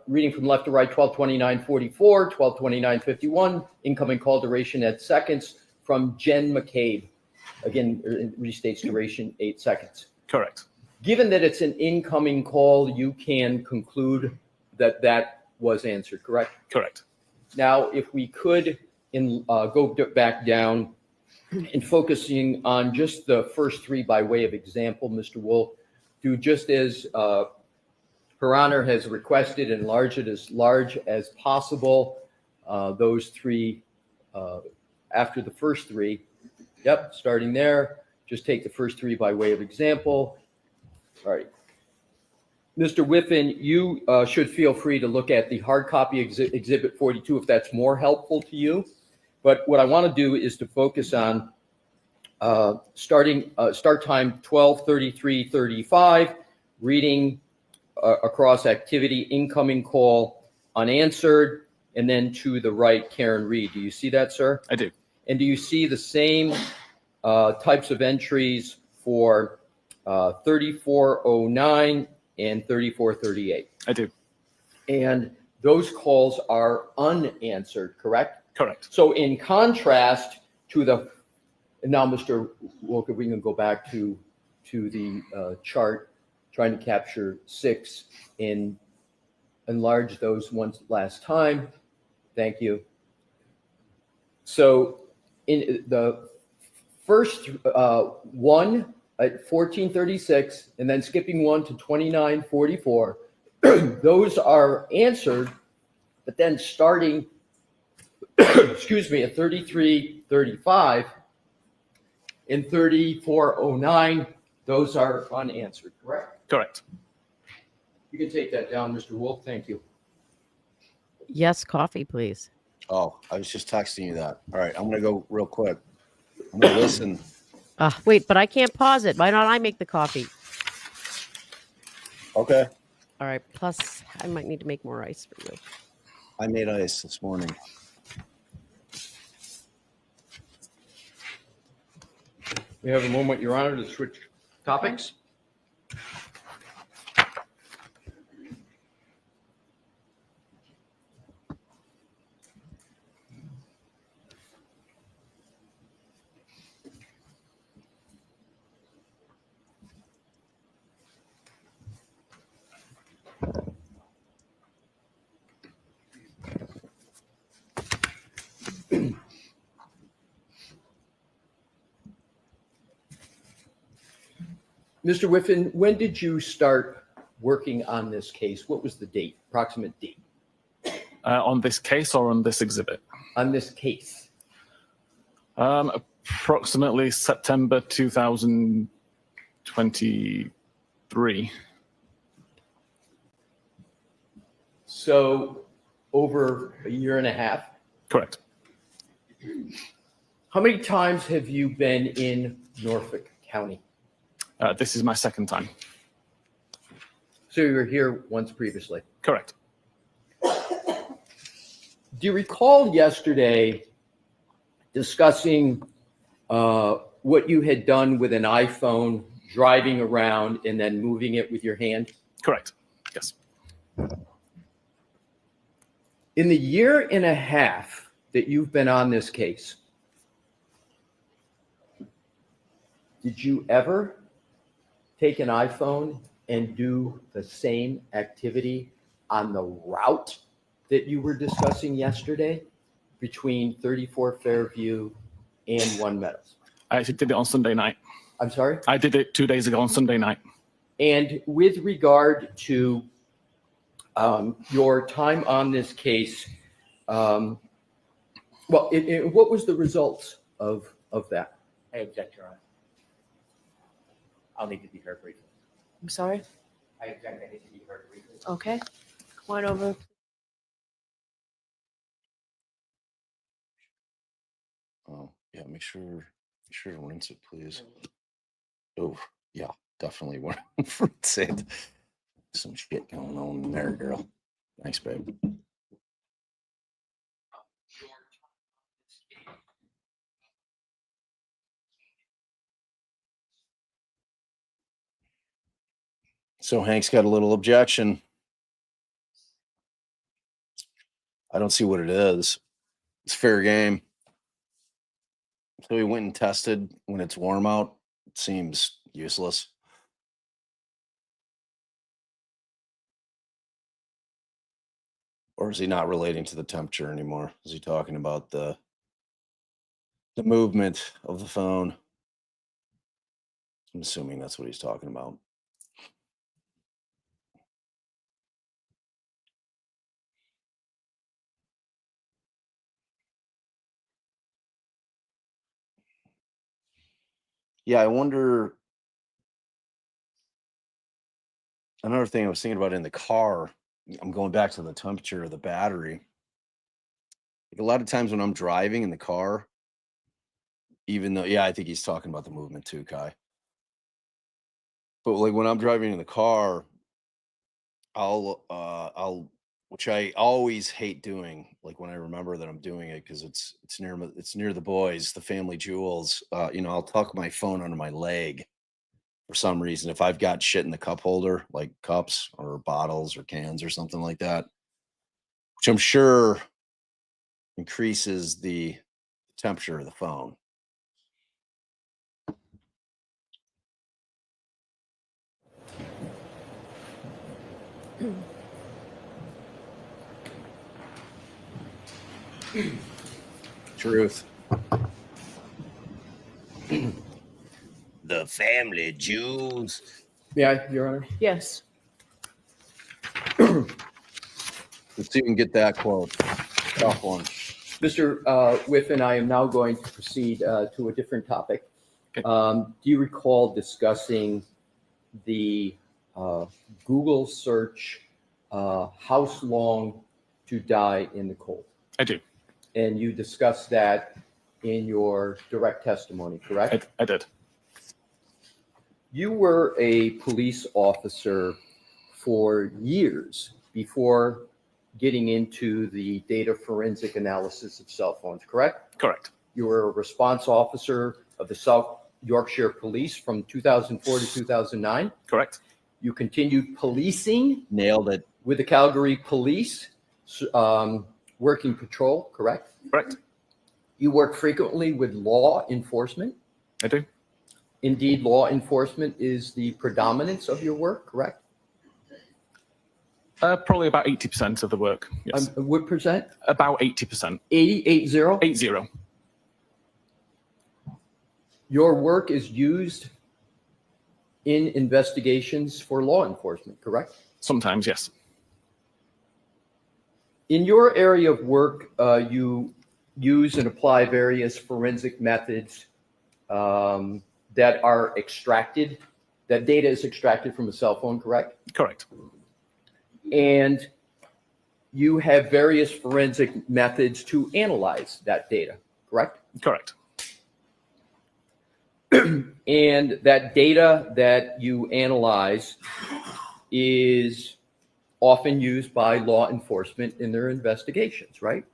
reading from left to right, 12:29:44, 12:29:51. Incoming call duration at seconds from Jen McCabe. Again, it restates duration 8 seconds. Correct. Given that it's an incoming call, you can conclude that that was answered, correct? Correct. Now, if we could go back down and focusing on just the first three by way of example, Mr. Wolf, do just as Her Honor has requested, enlarge it as large as possible. Those three, after the first three, yep, starting there, just take the first three by way of example. All right. Mr. Whiffen, you should feel free to look at the hard copy exhibit 42 if that's more helpful to you. But what I want to do is to focus on start time 12:33:35, reading across activity, incoming call, unanswered, and then to the right, Karen Reed. Do you see that, sir? I do. And do you see the same types of entries for 3409 and 3438? I do. And those calls are unanswered, correct? Correct. So in contrast to the, now Mr. Walker, we can go back to the chart, trying to capture 6 and enlarge those once last time. Thank you. So in the first one at 1436, and then skipping one to 2944, those are answered, but then starting, excuse me, at 3335 and 3409, those are unanswered, correct? Correct. You can take that down, Mr. Wolf. Thank you. Yes, coffee, please. Oh, I was just texting you that. All right, I'm going to go real quick. I'm going to listen. Wait, but I can't pause it. Why don't I make the coffee? Okay. All right. Plus, I might need to make more ice for you. I made ice this morning. We have a moment, Your Honor, to switch topics. Mr. Whiffen, when did you start working on this case? What was the date, approximate date? On this case or on this exhibit? On this case. Approximately September 2023. So over a year and a half? Correct. How many times have you been in Norfolk County? This is my second time. So you were here once previously? Correct. Do you recall yesterday discussing what you had done with an iPhone, driving around and then moving it with your hand? Correct. Yes. In the year and a half that you've been on this case, did you ever take an iPhone and do the same activity on the route that you were discussing yesterday between 34 Fairview and One Meadows? I actually did it on Sunday night. I'm sorry? I did it 2 days ago on Sunday night. And with regard to your time on this case, what was the results of that? I object, Your Honor. I'll need to be heard briefly. I'm sorry? I object, I need to be heard briefly. Okay. Come on over. Oh, yeah, make sure to rinse it, please. Oh, yeah, definitely rinse it. Some shit going on in there, girl. Thanks, babe. So Hank's got a little objection. I don't see what it is. It's fair game. So he went and tested when it's warm out. It seems useless. Or is he not relating to the temperature anymore? Is he talking about the movement of the phone? I'm assuming that's what he's talking about. Yeah, I wonder. Another thing I was thinking about in the car, I'm going back to the temperature of the battery. Like a lot of times when I'm driving in the car, even though, yeah, I think he's talking about the movement too, Kai. But like when I'm driving in the car, I'll, which I always hate doing, like when I remember that I'm doing it because it's near the boys, the family jewels. I'll tuck my phone under my leg for some reason if I've got shit in the cup holder, like cups or bottles or cans or something like that, which I'm sure increases the temperature of the phone. Truth. The family jewels. Yeah, Your Honor. Yes. Let's see if we can get that quote. Tough one. Mr. Whiffen, I am now going to proceed to a different topic. Do you recall discussing the Google search, how long to die in the cold? I do. And you discussed that in your direct testimony, correct? I did. You were a police officer for years before getting into the data forensic analysis of cell phones, correct? Correct. You were a response officer of the South Yorkshire Police from 2004 to 2009. Correct. You continued policing. Nailed it. With the Calgary Police, working patrol, correct? Correct. You work frequently with law enforcement. I do. Indeed, law enforcement is the predominance of your work, correct? Probably about 80% of the work. Yes. What percent? About 80%. 80? 80. Your work is used in investigations for law enforcement, correct? Sometimes, yes. In your area of work, you use and apply various forensic methods that are extracted, that data is extracted from a cell phone, correct? Correct. And you have various forensic methods to analyze that data, correct? Correct. And that data that you analyze is often used by law enforcement in their investigations, right?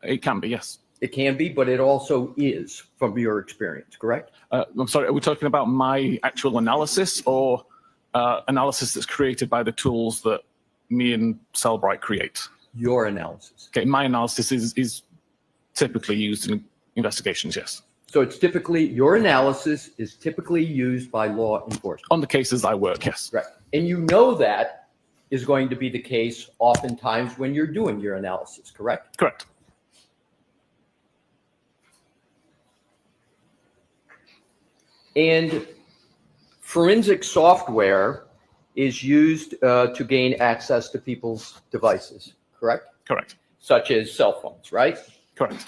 It can be, yes. It can be, but it also is from your experience, correct? I'm sorry, are we talking about my actual analysis or analysis that's created by the tools that me and Cellbrite create? Your analysis. Okay, my analysis is typically used in investigations, yes. So it's typically, your analysis is typically used by law enforcement. On the cases I work, yes. Right. And you know that is going to be the case oftentimes when you're doing your analysis, correct? Correct. And forensic software is used to gain access to people's devices, correct? Correct. Such as cell phones, right? Correct.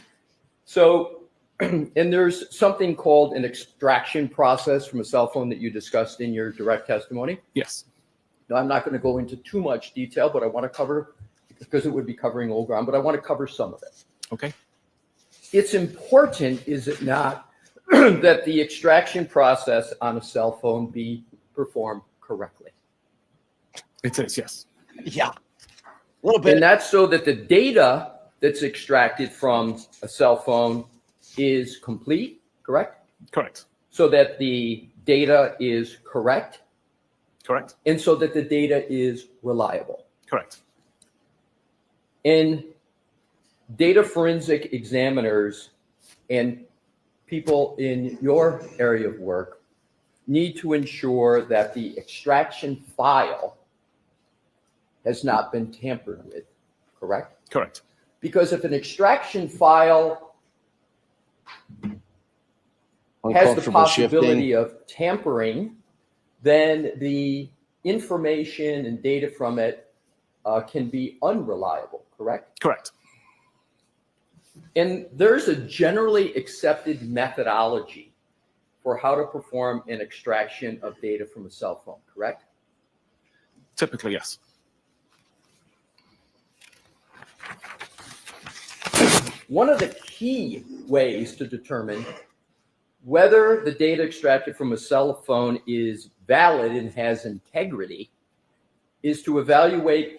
So, and there's something called an extraction process from a cell phone that you discussed in your direct testimony. Yes. Now, I'm not going to go into too much detail, but I want to cover, because it would be covering old ground, but I want to cover some of it. Okay. It's important, is it not, that the extraction process on a cell phone be performed correctly? It is, yes. Yeah. A little bit. And that's so that the data that's extracted from a cell phone is complete, correct? Correct. So that the data is correct. Correct. And so that the data is reliable. Correct. And data forensic examiners and people in your area of work need to ensure that the extraction file has not been tampered with, correct? Correct. Because if an extraction file has the possibility of tampering, then the information and data from it can be unreliable, correct? Correct. And there's a generally accepted methodology for how to perform an extraction of data from a cell phone, correct? Typically, yes. One of the key ways to determine whether the data extracted from a cell phone is valid and has integrity is to evaluate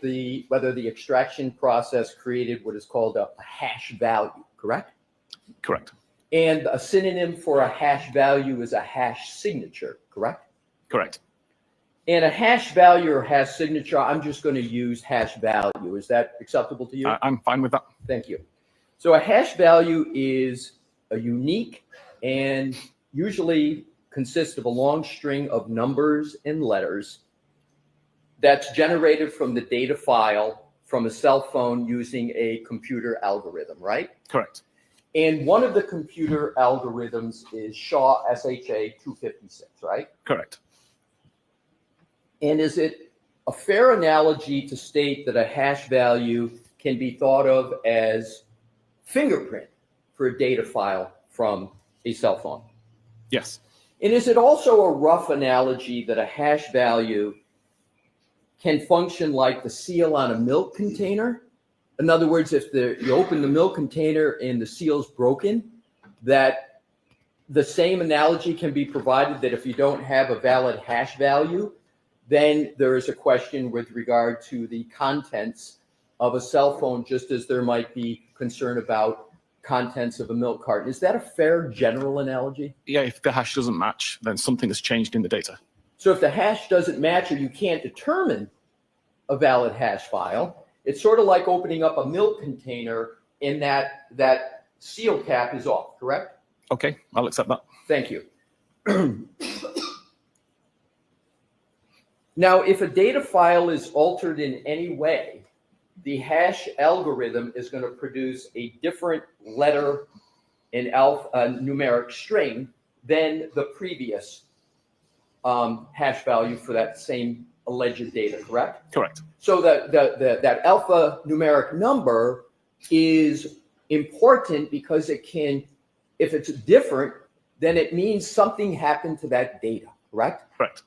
whether the extraction process created what is called a hash value, correct? Correct. And a synonym for a hash value is a hash signature, correct? Correct. And a hash value or hash signature, I'm just going to use hash value. Is that acceptable to you? I'm fine with that. Thank you. So a hash value is a unique and usually consists of a long string of numbers and letters that's generated from the data file from a cell phone using a computer algorithm, right? Correct. And one of the computer algorithms is SHA 256, right? Correct. And is it a fair analogy to state that a hash value can be thought of as fingerprint for a data file from a cell phone? Yes. And is it also a rough analogy that a hash value can function like the seal on a milk container? In other words, if you open the milk container and the seal's broken, that the same analogy can be provided that if you don't have a valid hash value, then there is a question with regard to the contents of a cell phone, just as there might be concern about contents of a milk carton. Is that a fair general analogy? Yeah, if the hash doesn't match, then something has changed in the data. So if the hash doesn't match or you can't determine a valid hash file, it's sort of like opening up a milk container in that seal cap is off, correct? Okay, I'll accept that. Thank you. Now, if a data file is altered in any way, the hash algorithm is going to produce a different letter in numeric string than the previous hash value for that same alleged data, correct? Correct. So that alpha numeric number is important because it can, if it's different, then it means something happened to that data, correct? Correct.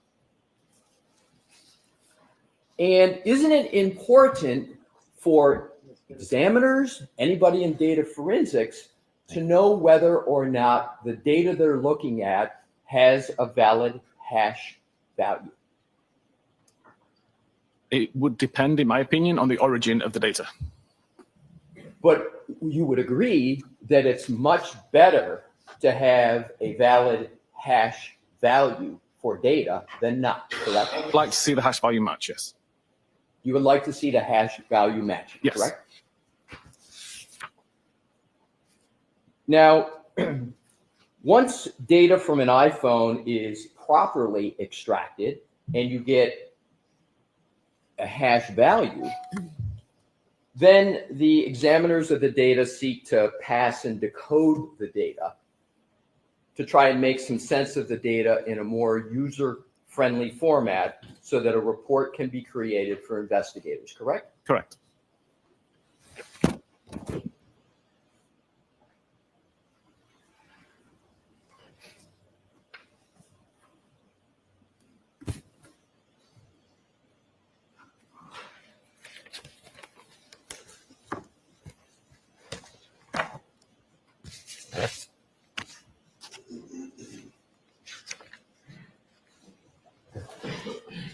And isn't it important for examiners, anybody in data forensics, to know whether or not the data they're looking at has a valid hash value? It would depend, in my opinion, on the origin of the data. But you would agree that it's much better to have a valid hash value for data than not, correct? I'd like to see the hash value match, yes. You would like to see the hash value match, yes. Correct? Now, once data from an iPhone is properly extracted and you get a hash value, then the examiners of the data seek to pass and decode the data to try and make some sense of the data in a more user-friendly format so that a report can be created for investigators, correct? Correct.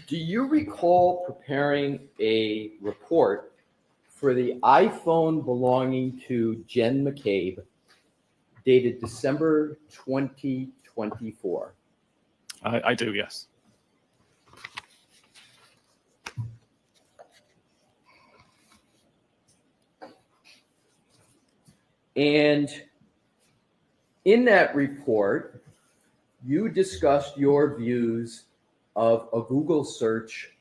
Do you recall preparing a report for the iPhone belonging to Jen McCabe dated December 2024? I do, yes. And in that report, you discussed your views of a Google search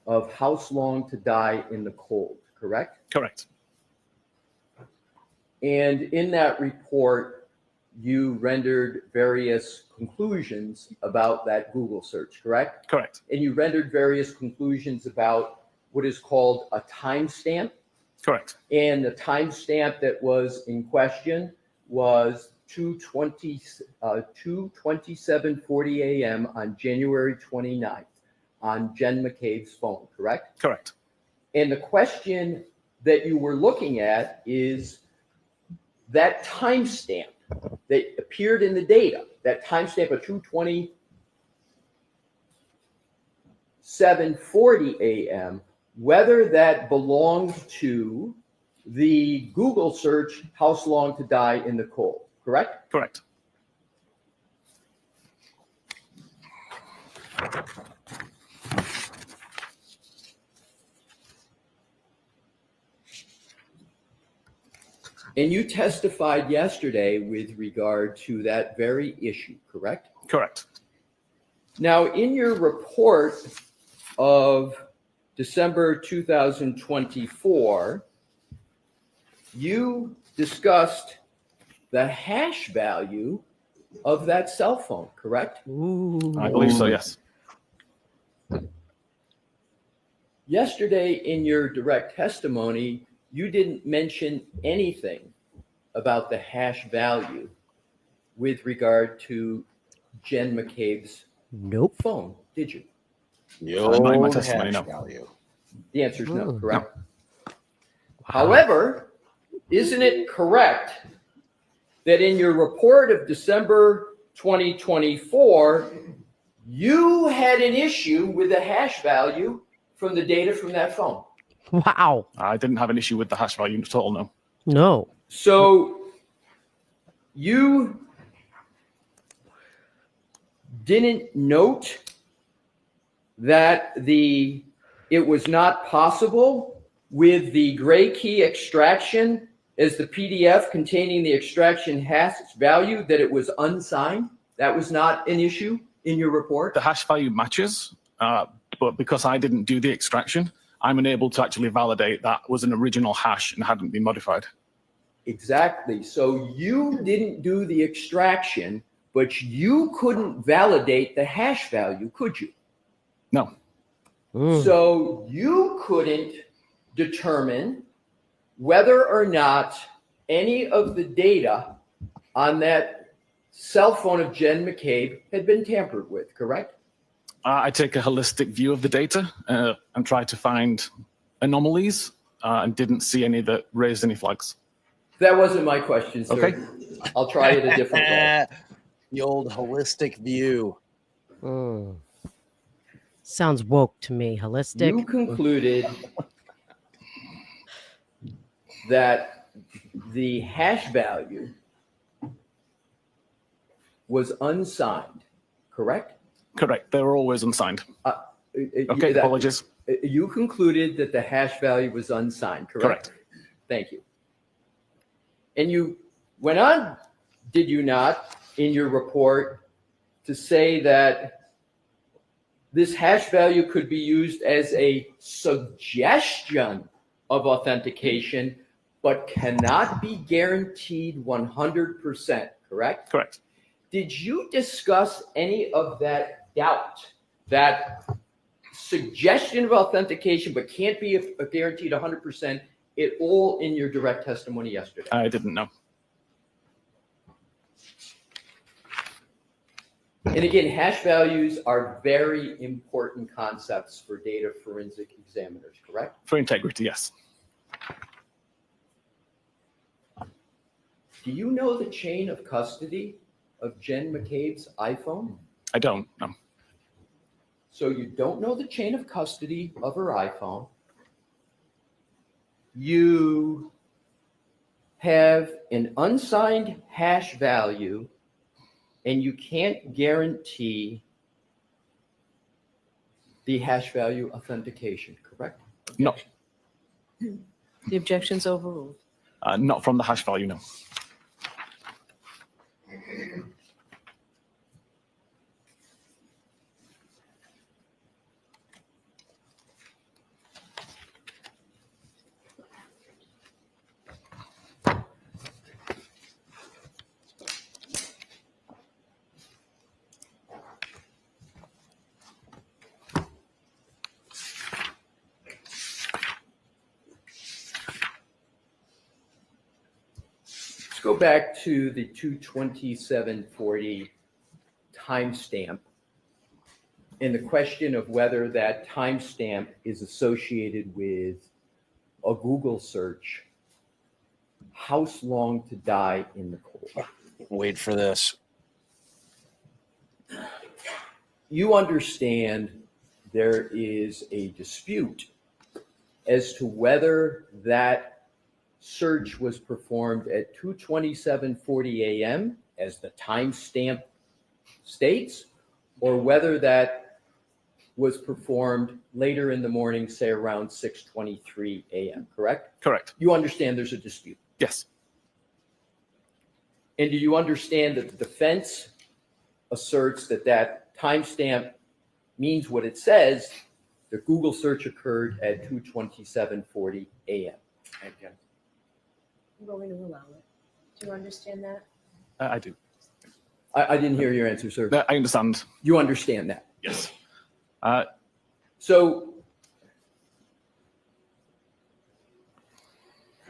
of how long to die in the cold, correct? Correct. And in that report, you rendered various conclusions about that Google search, correct? Correct. And you rendered various conclusions about what is called a timestamp. Correct. And the timestamp that was in question was 2:27:40 a.m. on January 29th on Jen McCabe's phone, correct? Correct. And the question that you were looking at is that timestamp that appeared in the data, that timestamp of 2:27:40 a.m., whether that belongs to the Google search, how long to die in the cold, correct? Correct. And you testified yesterday with regard to that very issue, correct? Correct. Now, in your report of December 2024, you discussed the hash value of that cell phone, correct? Ooh. I believe so, yes. Yesterday, in your direct testimony, you didn't mention anything about the hash value with regard to Jen McCabe's phone, did you? My testimony, no. Value. The answer is no, Oh. correct? However, isn't it correct that in your report of December 2024, you had an issue with the hash value from the data from that phone? Wow. I didn't have an issue with the hash value at all, no. No. So you didn't note that it was not possible with the gray key extraction as the PDF containing the extraction hash value that it was unsigned? That was not an issue in your report? The hash value matches, but because I didn't do the extraction, I'm unable to actually validate that was an original hash and hadn't been modified. Exactly. So you didn't do the extraction, but you couldn't validate the hash value, could you? No. So you couldn't determine whether or not any of the data on that cell phone of Jen McCabe had been tampered with, correct? I take a holistic view of the data and try to find anomalies and didn't see any that raised any flags. That wasn't my question, sir. Okay. I'll try it a different way. The old holistic view. Sounds woke to me. Holistic. You concluded that the hash value was unsigned, correct? Correct. They were always unsigned. Okay, that- apologies. You concluded that the hash value was unsigned, correct? Thank you. And you went on, did you not, in your report to say that this hash value could be used as a suggestion of authentication, but cannot be guaranteed 100%, correct? Correct. Did you discuss any of that doubt, that suggestion of authentication, but can't be guaranteed 100% at all in your direct testimony yesterday? I didn't know. And again, hash values are very important concepts for data forensic examiners, correct? For integrity, yes. Do you know the chain of custody of Jen McCabe's iPhone? I don't know. So you don't know the chain of custody of her iPhone. You have an unsigned hash value, and you can't guarantee the hash value authentication, correct? No. The objection's overruled. Not from the hash value, no. Let's go back to the 22740 timestamp and the question of whether that timestamp is associated with a Google search, house long to die in the cold. Wait for this. You understand there is a dispute as to whether that search was performed at 2:27:40 a.m. as the timestamp states, or whether that was performed later in the morning, say around 6:23 a.m., correct? Correct. You understand there's a dispute. Yes. And do you understand that the defense asserts that that timestamp means what it says, the Google search occurred at 2:27:40 a.m.? I'm going to allow it. Do you understand that? I do. I didn't hear your answer, sir. I understand. You understand that? Yes. So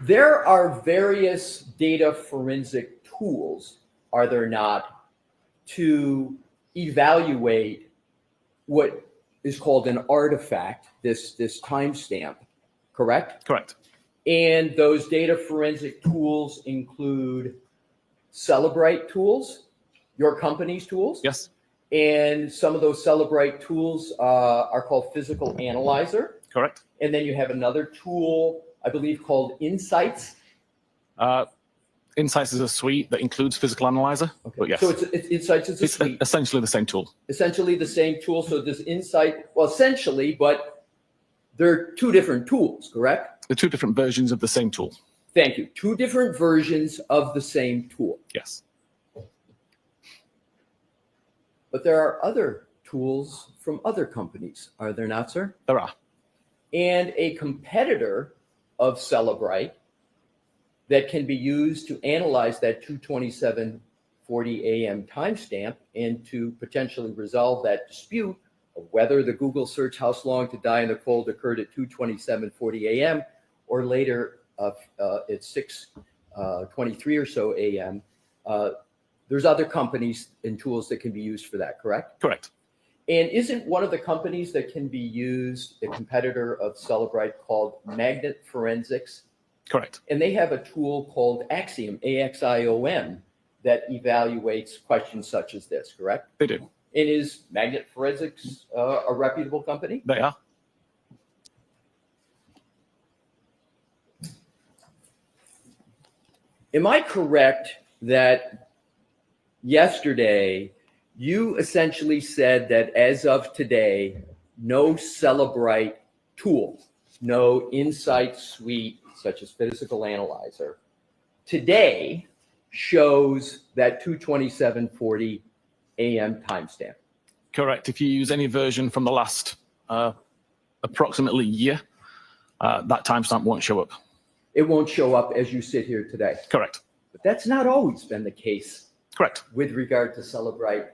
there are various data forensic tools, are there not, to evaluate what is called an artifact, this timestamp, correct? Correct. And those data forensic tools include Celebrite tools, your company's tools. Yes. And some of those Celebrite tools are called Physical Analyzer. Correct. And then you have another tool, I believe, called Insights. Insights is a suite that includes Physical Analyzer. Okay. But yes, So it's Insights is a suite. Essentially the same tool. Essentially the same tool. So does Insight, well, essentially, but they're two different tools, correct? The two different versions of the same tool. Thank you. Two different versions of the same tool. Yes. But there are other tools from other companies, are there not, sir? There are. And a competitor of Celebrite that can be used to analyze that 22740 AM timestamp and to potentially resolve that dispute of whether the Google search "How Long to Die in the Cold" occurred at 22740 AM or later at 6:23 or so AM. There's other companies and tools that can be used for that, correct? Correct. And isn't one of the companies that can be used a competitor of Celebrite called Magnet Forensics? Correct. And they have a tool called Axiom, AXIOM, that evaluates questions such as this, correct? They do. And is Magnet Forensics a reputable company? They are. Am I correct that yesterday you essentially said that as of today, no Celebrite tool, no Insight suite such as Physical Analyzer, today shows that 22740 AM timestamp? Correct. If you use any version from the last approximately year, that timestamp won't show up. It won't show up as you sit here today. Correct. But that's not always been the case. Correct. With regard to Celebrite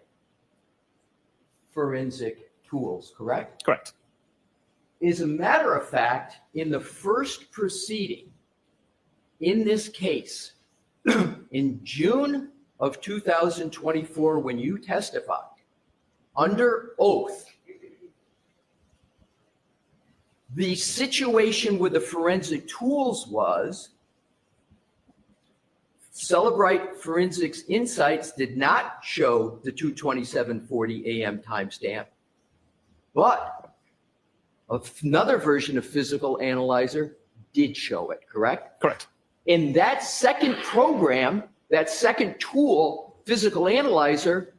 forensic tools, correct? Correct. As a matter of fact, in the first proceeding in this case, in June of 2024, when you testified under oath, the situation with the forensic tools was Celebrite Forensics Insights did not show the 22740 AM timestamp, but another version of Physical Analyzer did show it, correct? Correct. In that second program, that second tool, Physical Analyzer,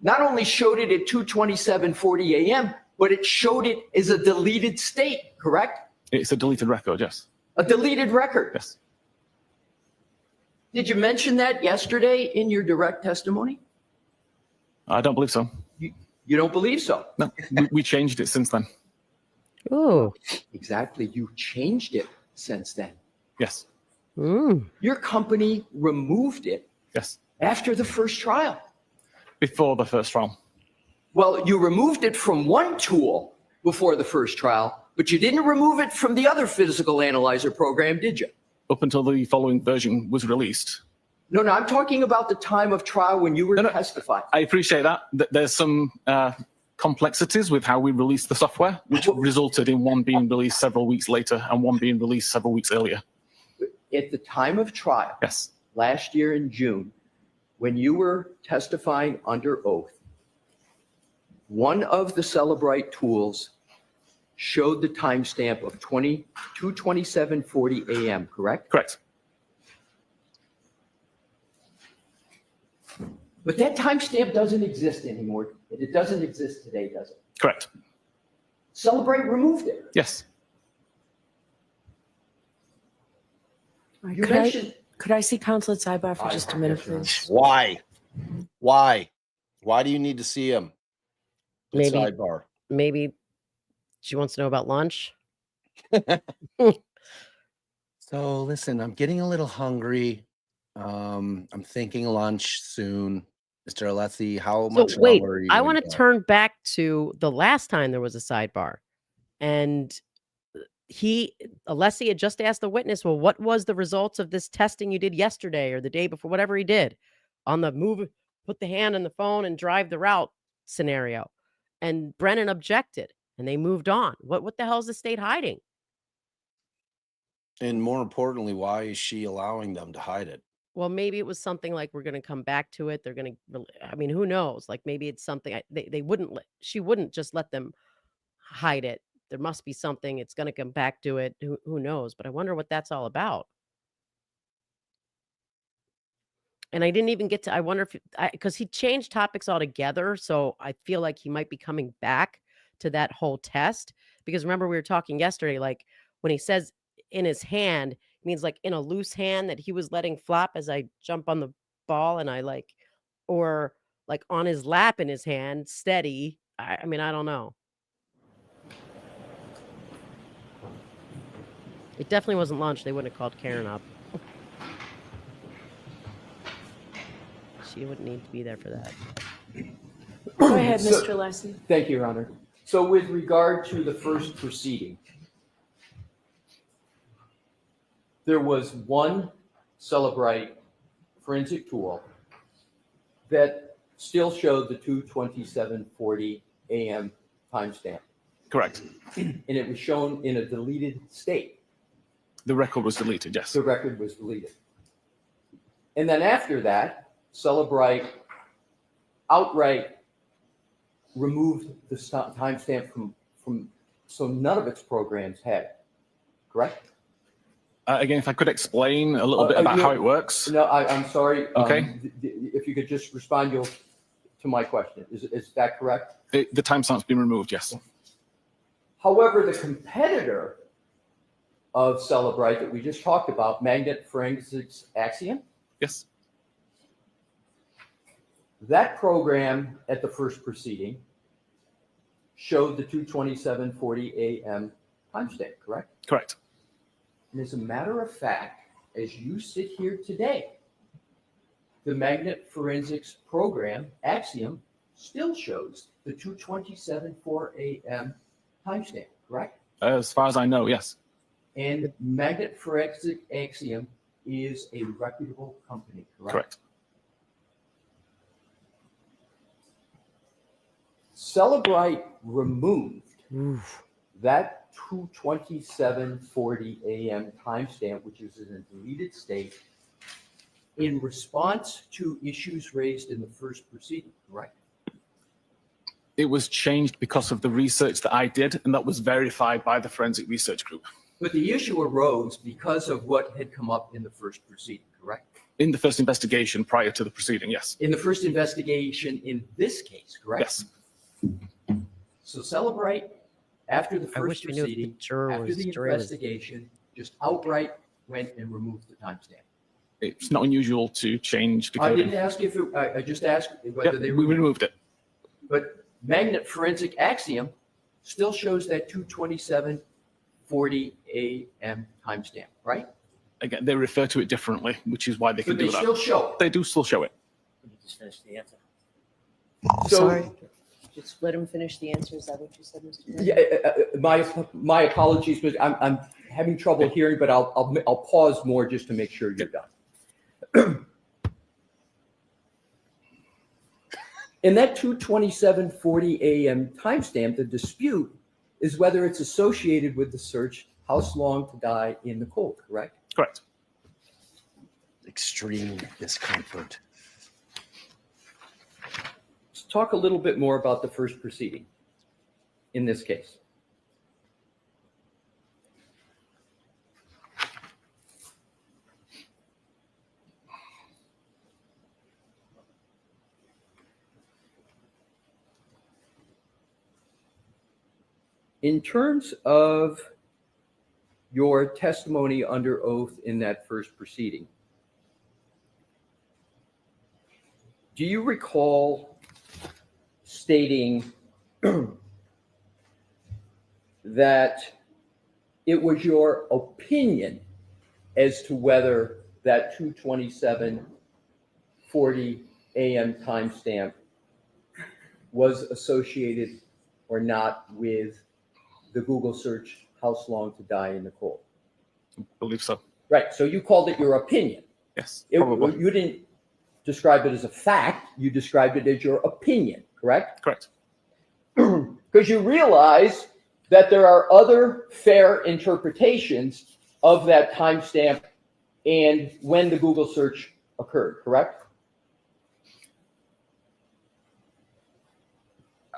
not only showed it at 22740 AM, but it showed it as a deleted state, correct? It's a deleted record, yes. A deleted record. Yes. Did you mention that yesterday in your direct testimony? I don't believe so. You don't believe so? No, we changed it since then. Oh, exactly. You changed it since then. Yes. Your company removed it. Yes. After the first trial. Before the first trial. Well, you removed it from one tool before the first trial, but you didn't remove it from the other Physical Analyzer program, did you? Up until the following version was released. No, I'm talking about the time of trial when you were testifying. I appreciate that. There's some complexities with how we released the software, which resulted in one being released several weeks later and one being released several weeks earlier. At the time of trial, yes, last year in June, when you were testifying under oath, one of the Celebrite tools showed the timestamp of 22740 AM, correct? Correct. But that timestamp doesn't exist anymore. It doesn't exist today, does it? Correct. Celebrate removed it. Yes. You mentioned. Could I see Counsel at Sidebar for just a minute, please? Why? Why do you need to see him? maybe, Sidebar. maybe she wants to know about lunch. So listen, I'm getting a little hungry. I'm thinking lunch soon. Mr. Alessi, how So much wait, longer are you I gonna want to go? turn back to the last time there was a sidebar, and Alessi had just asked the witness, well, what was the results of this testing you did yesterday or the day before, whatever he did on the move, put the hand on the phone and drive the route scenario. And Brennan objected and they moved on. What the hell is the state hiding? And more importantly, why is she allowing them to hide it? Well, maybe it was something like, we're going to come back to it. They're going to, I mean, who knows? Like maybe it's something they wouldn't she wouldn't just let them hide it. There must be something. It's going to come back to it. Who knows? But I wonder what that's all about. And I didn't even get to, I wonder if, because he changed topics altogether. So I feel like he might be coming back to that whole test. Because remember, we were talking yesterday, like when he says in his hand, it means like in a loose hand that he was letting flop as I jump on the ball and I like, or like on his lap in his hand, steady. I mean, I don't know. It definitely wasn't lunch. They wouldn't have called Karen up. She wouldn't need to be there for that. Go ahead, So- Mr. Leslie. Thank you, Your Honor. So with regard to the first proceeding, there was one Celebrite forensic tool that still showed the 2:27:40 a.m. timestamp. Correct. And it was shown in a deleted state. The record was deleted, yes. The record was deleted. And then after that, Celebrite outright removed the timestamp from so none of its programs had it. Correct? Again, if I could explain a little bit about how it works. No, I'm sorry. Okay. If you could just respond to my question. Is that correct? The timestamp's been removed, yes. However, the competitor of Celebrite that we just talked about, Magnet Forensics Axiom, yes, that program at the first proceeding showed the 2:27:40 a.m. timestamp, correct? Correct. And as a matter of fact, as you sit here today, the Magnet Forensics program, Axiom, still shows the 2:27:04 a.m. timestamp, correct? As far as I know, yes. And Magnet Forensic Axiom is a reputable company, correct? Correct. Celebrite removed that 2:27:40 a.m. timestamp, which is in a deleted state, in response to issues raised in the first proceeding, correct? It was changed because of the research that I did, and that was verified by the forensic research group. But the issue arose because of what had come up in the first proceeding, correct? In the first investigation prior to the proceeding, yes. In the first investigation in this case, correct? Yes. So Celebrite, after the I first wish we knew if the proceeding, juror after was the jury was- investigation, just outright went and removed the timestamp. It's not unusual to change the I coding. didn't ask if it, I just asked whether Yep, they we removed it. But Magnet Forensic Axiom still shows that 2:27:40 a.m. timestamp, right? Again, they refer to it differently, which is why they can But do they that. still show it. They do still show it. Let me just finish the answer. So, Sorry. Just let him finish the answer. Is that what you said, Mr. Mayor? yeah, my apologies, but I'm having trouble hearing, but I'll pause more just to make sure you're done. In that 2:27:40 a.m. timestamp, the dispute is whether it's associated with the search, House Long to Die in the Cold, correct? Correct. Extreme discomfort. Let's talk a little bit more about the first proceeding in this case. In terms of your testimony under oath in that first proceeding, do you recall stating that it was your opinion as to whether that 2:27:40 a.m. timestamp was associated or not with the Google search, House Long to Die in the Cold? I believe so. Right, so you called it your opinion. Yes, You didn't describe it as a fact, you described it as your opinion, correct? Correct. Because you realize that there are other fair interpretations of that timestamp and when the Google search occurred, correct?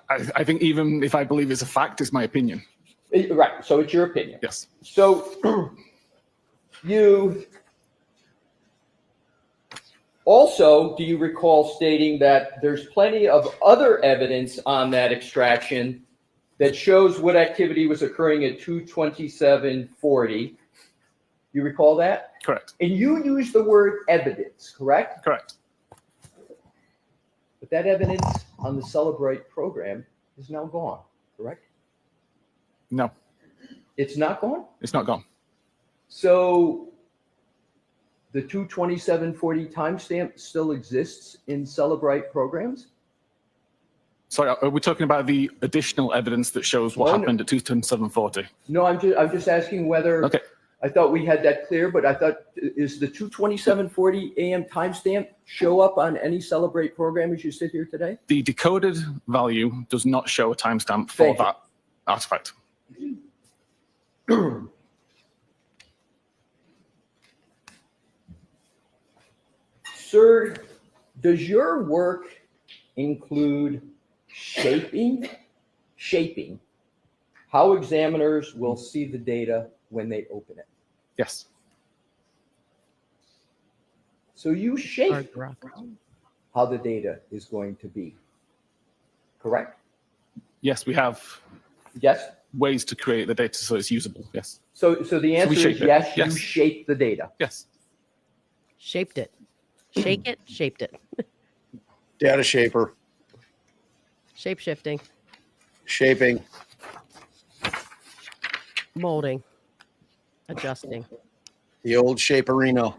I think even if I believe it's a fact, it's my opinion. Right, so it's your opinion. Yes. So you Also, do you recall stating that there's plenty of other evidence on that extraction that shows what activity was occurring at 2:27:40? You recall that? Correct. And you used the word evidence, correct? Correct. But that evidence on the Celebrate program is now gone, correct? No, It's not gone? it's not gone. So the 2:27:40 timestamp still exists in Celebrate programs? Sorry, are we talking about the additional evidence that shows what happened at 2:27:40? No, I'm just asking whether. Okay. I thought we had that clear, but I thought, is the 2:27:40 a.m. timestamp show up on any Celebrate program as you sit here today? The decoded value does not show a timestamp for Thank you. that artifact. Sir, does your work include shaping how examiners will see the data when they open it? Yes. So you shape Hard rock. how the data is going to be, correct? Yes, we have Yes? ways to create the data so it's usable. Yes. So the answer is shape it. yes, Yes. you shape the data. Yes. Shaped it. Shake it, shaped it. Data shaper, Shape shifting, shaping. molding, adjusting. The old shaperino.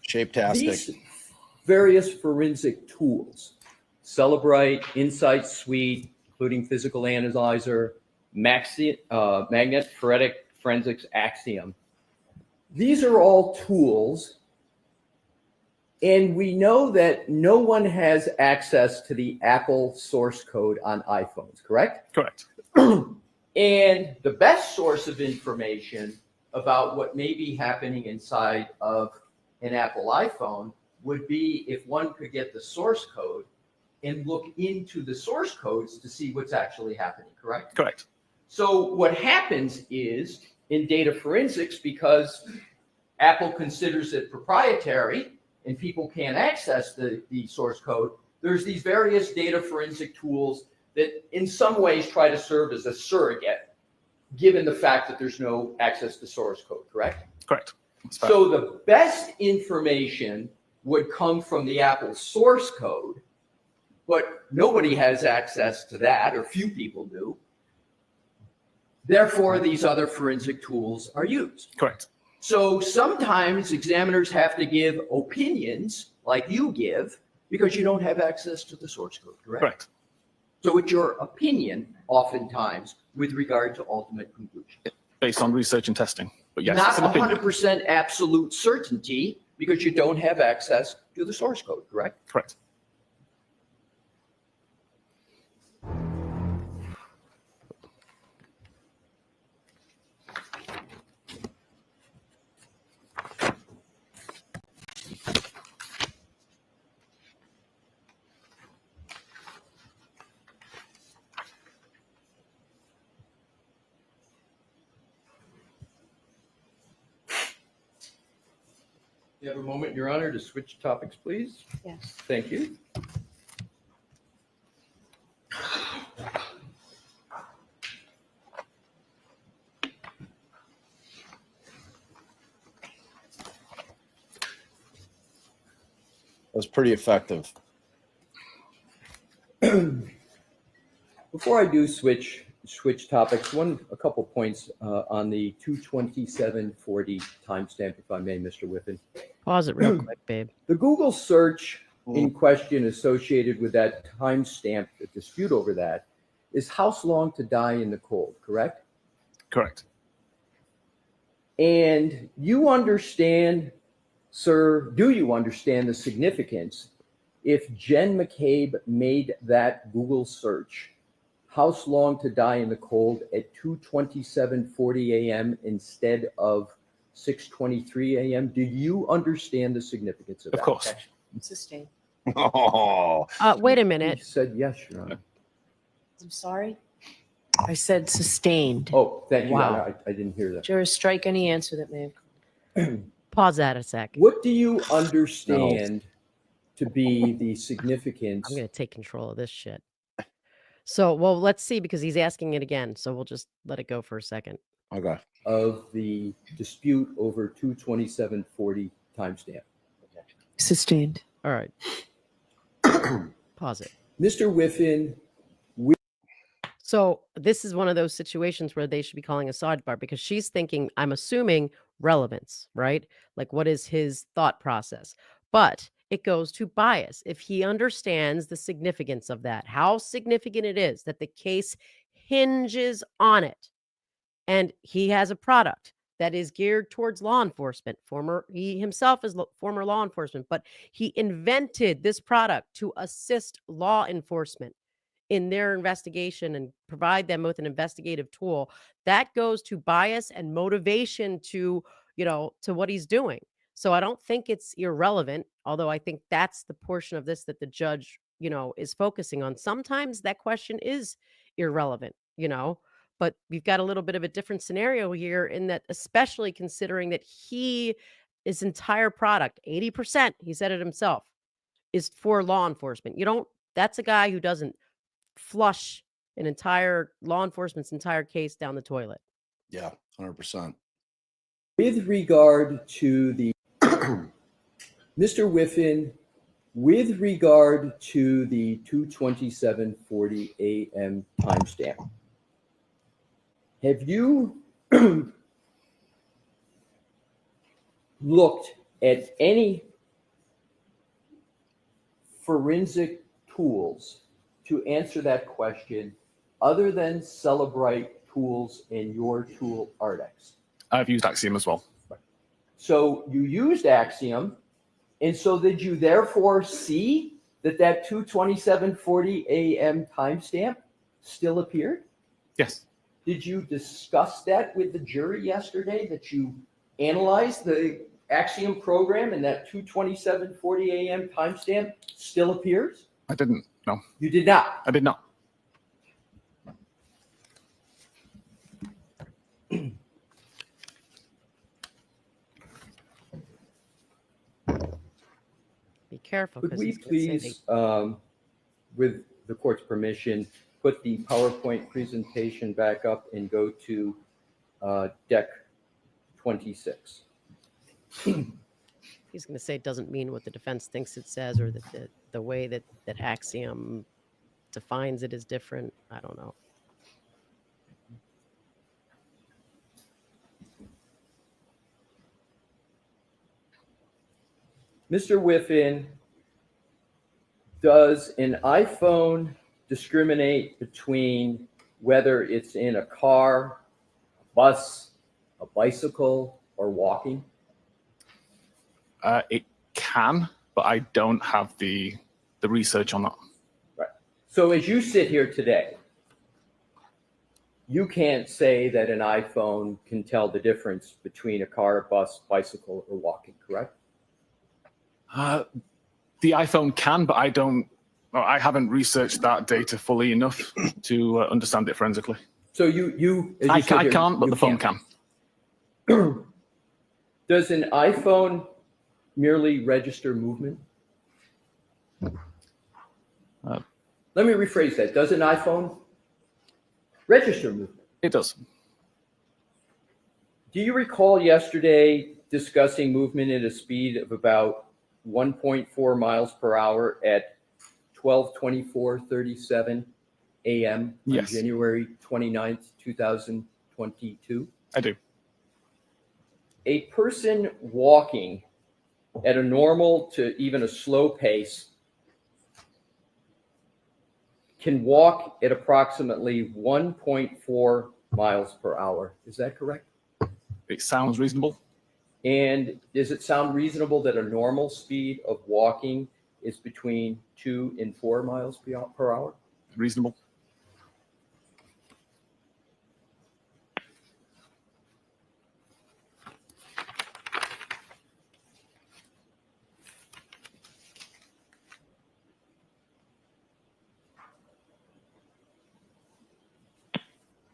Shape-tastic. These various forensic tools, Celebrate, Insight Suite, including Physical Analyzer, Magnetic Forensics Axiom. These are all tools, and we know that no one has access to the Apple source code on iPhones, correct? Correct. And the best source of information about what may be happening inside of an Apple iPhone would be if one could get the source code and look into the source codes to see what's actually happening, correct? Correct. So what happens is in data forensics, because Apple considers it proprietary and people can't access the source code, there's these various data forensic tools that in some ways try to serve as a surrogate, given the fact that there's no access to source code, correct? Correct. So the best information would come from the Apple source code, but nobody has access to that, or few people do. Therefore, these other forensic tools are used. Correct. So sometimes examiners have to give opinions like you give because you don't have access to the source code, correct? Correct. So it's your opinion oftentimes with regard to ultimate conclusion. Based on research and testing. But yes, Not it's an opinion. 100% absolute certainty because you don't have access to the source code, correct? Correct. You have a moment, Your Honor, to switch topics, please? Yes. Thank you. That was pretty effective. Before I do switch topics, a couple points on the 2:27:40 timestamp, if I may, Mr. Whiffen. Pause it real quick, babe. The Google search in question associated with that timestamp, the dispute over that, is house long to die in the cold, correct? Correct. And you understand, sir, do you understand the significance if Jen McCabe made that Google search, house long to die in the cold, at 2:27:40 a.m. instead of 6:23 a.m.? Do you understand the significance of that? Of course. Sustained. Oh, Wait a You minute. said yes, Your Honor. I'm sorry. I said sustained. Oh, thank you, Your Wow. Honor. I didn't hear that. Jurors, strike any answer that may have. Pause that a sec. What do you understand to be the significance? I'm going to take control of this shit. So, well, let's see, because he's asking it again. So we'll just let it go for a second. Okay. Of the dispute over 22740 timestamp. Sustained. All right. Pause it. Mr. Whiffen. So this is one of those situations where they should be calling a sidebar, because she's thinking, I'm assuming, relevance, right? Like, what is his thought process? But it goes to bias. If he understands the significance of that, how significant it is that the case hinges on it, and he has a product that is geared towards law enforcement. He himself is former law enforcement, but he invented this product to assist law enforcement in their investigation and provide them with an investigative tool. That goes to bias and motivation to what he's doing. So I don't think it's irrelevant, although I think that's the portion of this that the judge, is focusing on. Sometimes that question is irrelevant, but we've got a little bit of a different scenario here, in that, especially considering that his entire product, 80%, he said it himself, is for law enforcement. That's a guy who doesn't flush an entire law enforcement's entire case down the toilet. Yeah, 100%. With regard to the Mr. Whiffen, with regard to the 22740 AM timestamp, have you looked at any forensic tools to answer that question other than Celebrite tools in your tool Ardex? I've used Axiom as well. So you used Axiom, and so did you therefore see that 22740 AM timestamp still appeared? Yes. Did you discuss that with the jury yesterday, that you analyzed the Axiom program and that 22740 AM timestamp still appears? I didn't. No. You did not? I did not. Be careful. Could we please, with the court's permission, put the PowerPoint presentation back up and go to deck 26? He's going to say it doesn't mean what the defense thinks it says, or that the way that Axiom defines it is different. I don't know. Mr. Whiffen, does an iPhone discriminate between whether it's in a car, a bus, a bicycle, or walking? It can, but I don't have the research on that. Right. So as you sit here today, you can't say that an iPhone can tell the difference between a car, bus, bicycle, or walking, correct? The iPhone can, but I haven't researched that data fully enough to understand it forensically. So I can't, but the phone can. Does an iPhone merely register movement? Let me rephrase that. Does an iPhone register movement? It does. Do you recall yesterday discussing movement at a speed of about 1.4 miles per hour at 12:24:37 a.m. on Yes. January 29th, 2022? I do. A person walking at a normal to even a slow pace can walk at approximately 1.4 miles per hour. Is that correct? It sounds reasonable. And does it sound reasonable that a normal speed of walking is between 2 and 4 miles per hour? Reasonable.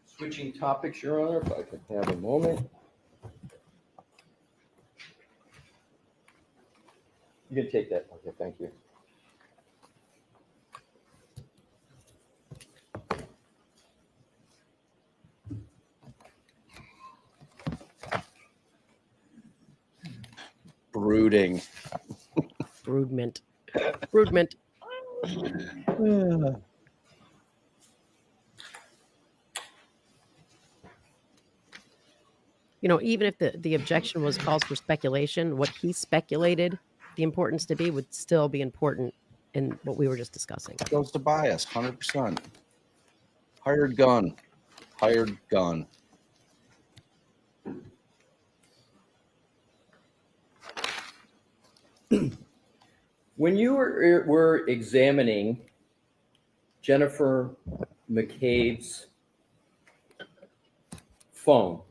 Switching topics, Your Honor, if I could have a moment. can take that. Okay, thank you. Brooding. Broodment. Broodment. You know, even if the objection was calls for speculation, what he speculated the importance to be would still be important in what we were just discussing. Goes to bias, 100%. Hired gun. Hired gun. When you were examining Jennifer McCabe's phone,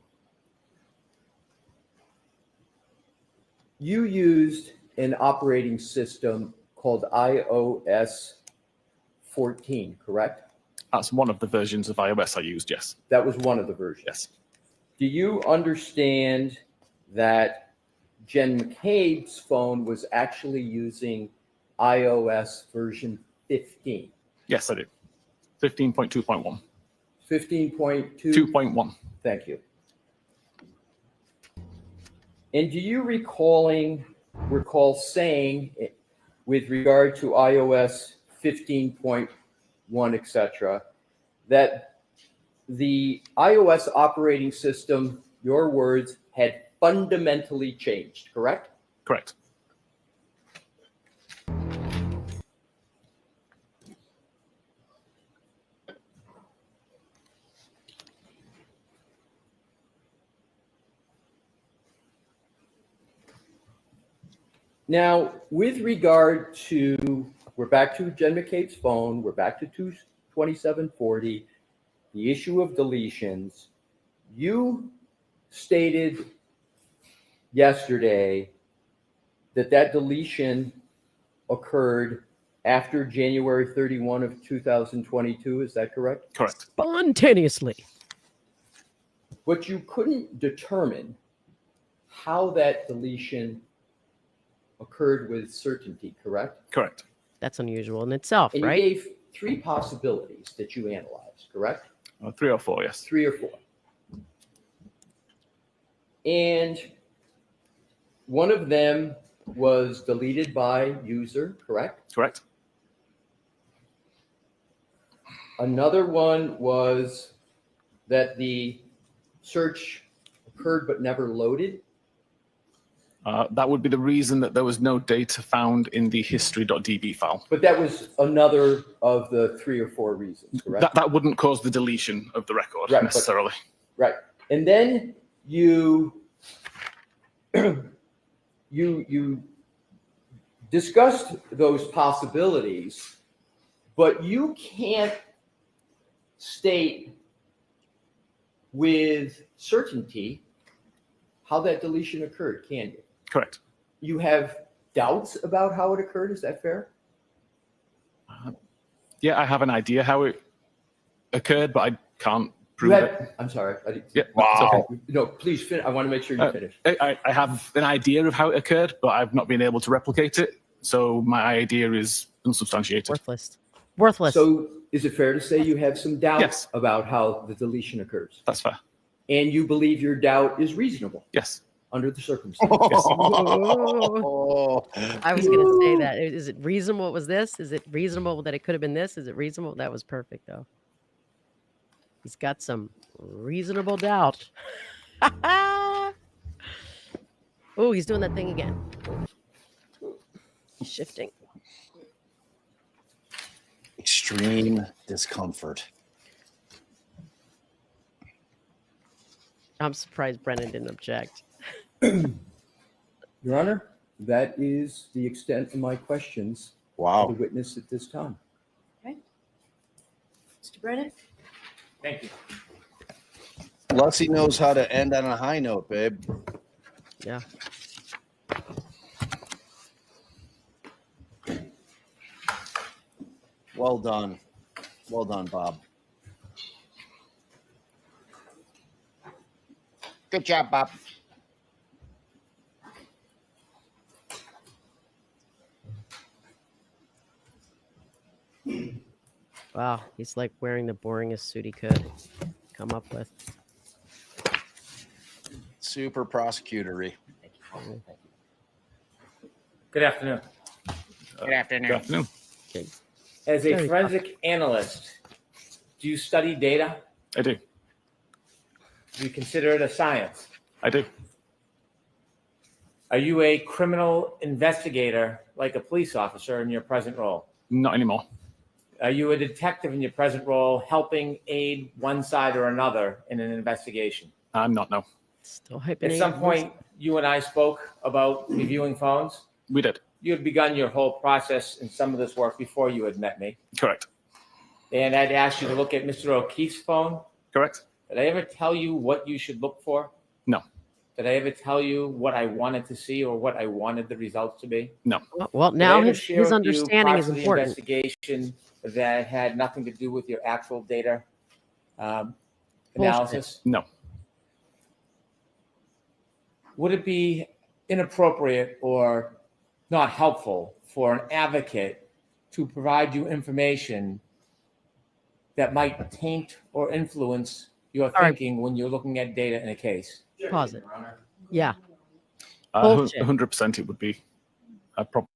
you used an operating system called iOS 14, correct? That's one of the versions of iOS I used, yes. That was one of the versions. Yes. Do you understand that Jen McCabe's phone was actually using iOS version 15? Yes, I do. 15.2.1. 15.2? 2.1. Thank you. And do you recall saying, with regard to iOS 15.1, etc., that the iOS operating system, your words, had fundamentally changed, correct? Correct. Now, with regard to, we're back to Jen McCabe's phone, we're back to 2740, the issue of deletions. You stated yesterday that that deletion occurred after January 31 of 2022, is that correct? Correct. Spontaneously. But you couldn't determine how that deletion occurred with certainty, correct? Correct. That's unusual in itself, And right? you gave three possibilities that you analyzed, correct? 3 or 4, yes. 3 or 4. And one of them was deleted by user, correct? Correct. Another one was that the search occurred but never loaded. That would be the reason that there was no data found in the history.db file. But that was another of the 3 or 4 reasons, correct? That wouldn't cause the deletion of the record Right, necessarily. Right. And then you you discussed those possibilities, but you can't state with certainty how that deletion occurred, can you? Correct. You have doubts about how it occurred, is that fair? Yeah, I have an idea how it occurred, but I can't prove it. I'm sorry. Yeah, Wow. Okay. No, please finish. I want to make sure you finish. I have an idea of how it occurred, but I've not been able to replicate it. So my idea is unsubstantiated. Worthless. Worthless. So is it fair to say you have some doubts about how the deletion occurs? That's fair. And you believe your doubt is reasonable? Yes. Under the circumstances? I was going to say that. Is it reasonable it was this? Is it reasonable that it could have been this? Is it reasonable? That was perfect, though. He's got some reasonable doubt. Oh, he's doing that thing again. He's shifting. Extreme discomfort. I'm surprised Brennan didn't object. Your Honor, that is the extent of my questions. Wow. To the witness at this time. Okay. Mr. Brennan? Thank you. Leslie knows how to end on a high note, babe. Yeah. Well done. Well done, Bob. Good job, Bob. Wow, he's like wearing the boringest suit he could come up with. Super prosecutory. Good afternoon. Good afternoon. Good afternoon. Okay. As a Very forensic analyst, do you study data? I do. Do you consider it a science? I do. Are you a criminal investigator like a police officer in your present role? Not anymore. Are you a detective in your present role helping aid one side or another in an investigation? I'm not, no. Still At hyping. some point, you and I spoke about reviewing phones. We did. You had begun your whole process in some of this work before you had met me. Correct. And I'd asked you to look at Mr. O'Keefe's phone. Correct. Did I ever tell you what you should look for? No. Did I ever tell you what I wanted to see or what I wanted the results to be? No. Well, Did I now ever his share with you understanding parts is of the important. investigation that had nothing to do with your actual data analysis? No. Would it be inappropriate or not helpful for an advocate to provide you information that might taint or influence your right. thinking when you're looking at data in a case? Pause it. Yeah. Bullshit. 100% it would be a problem.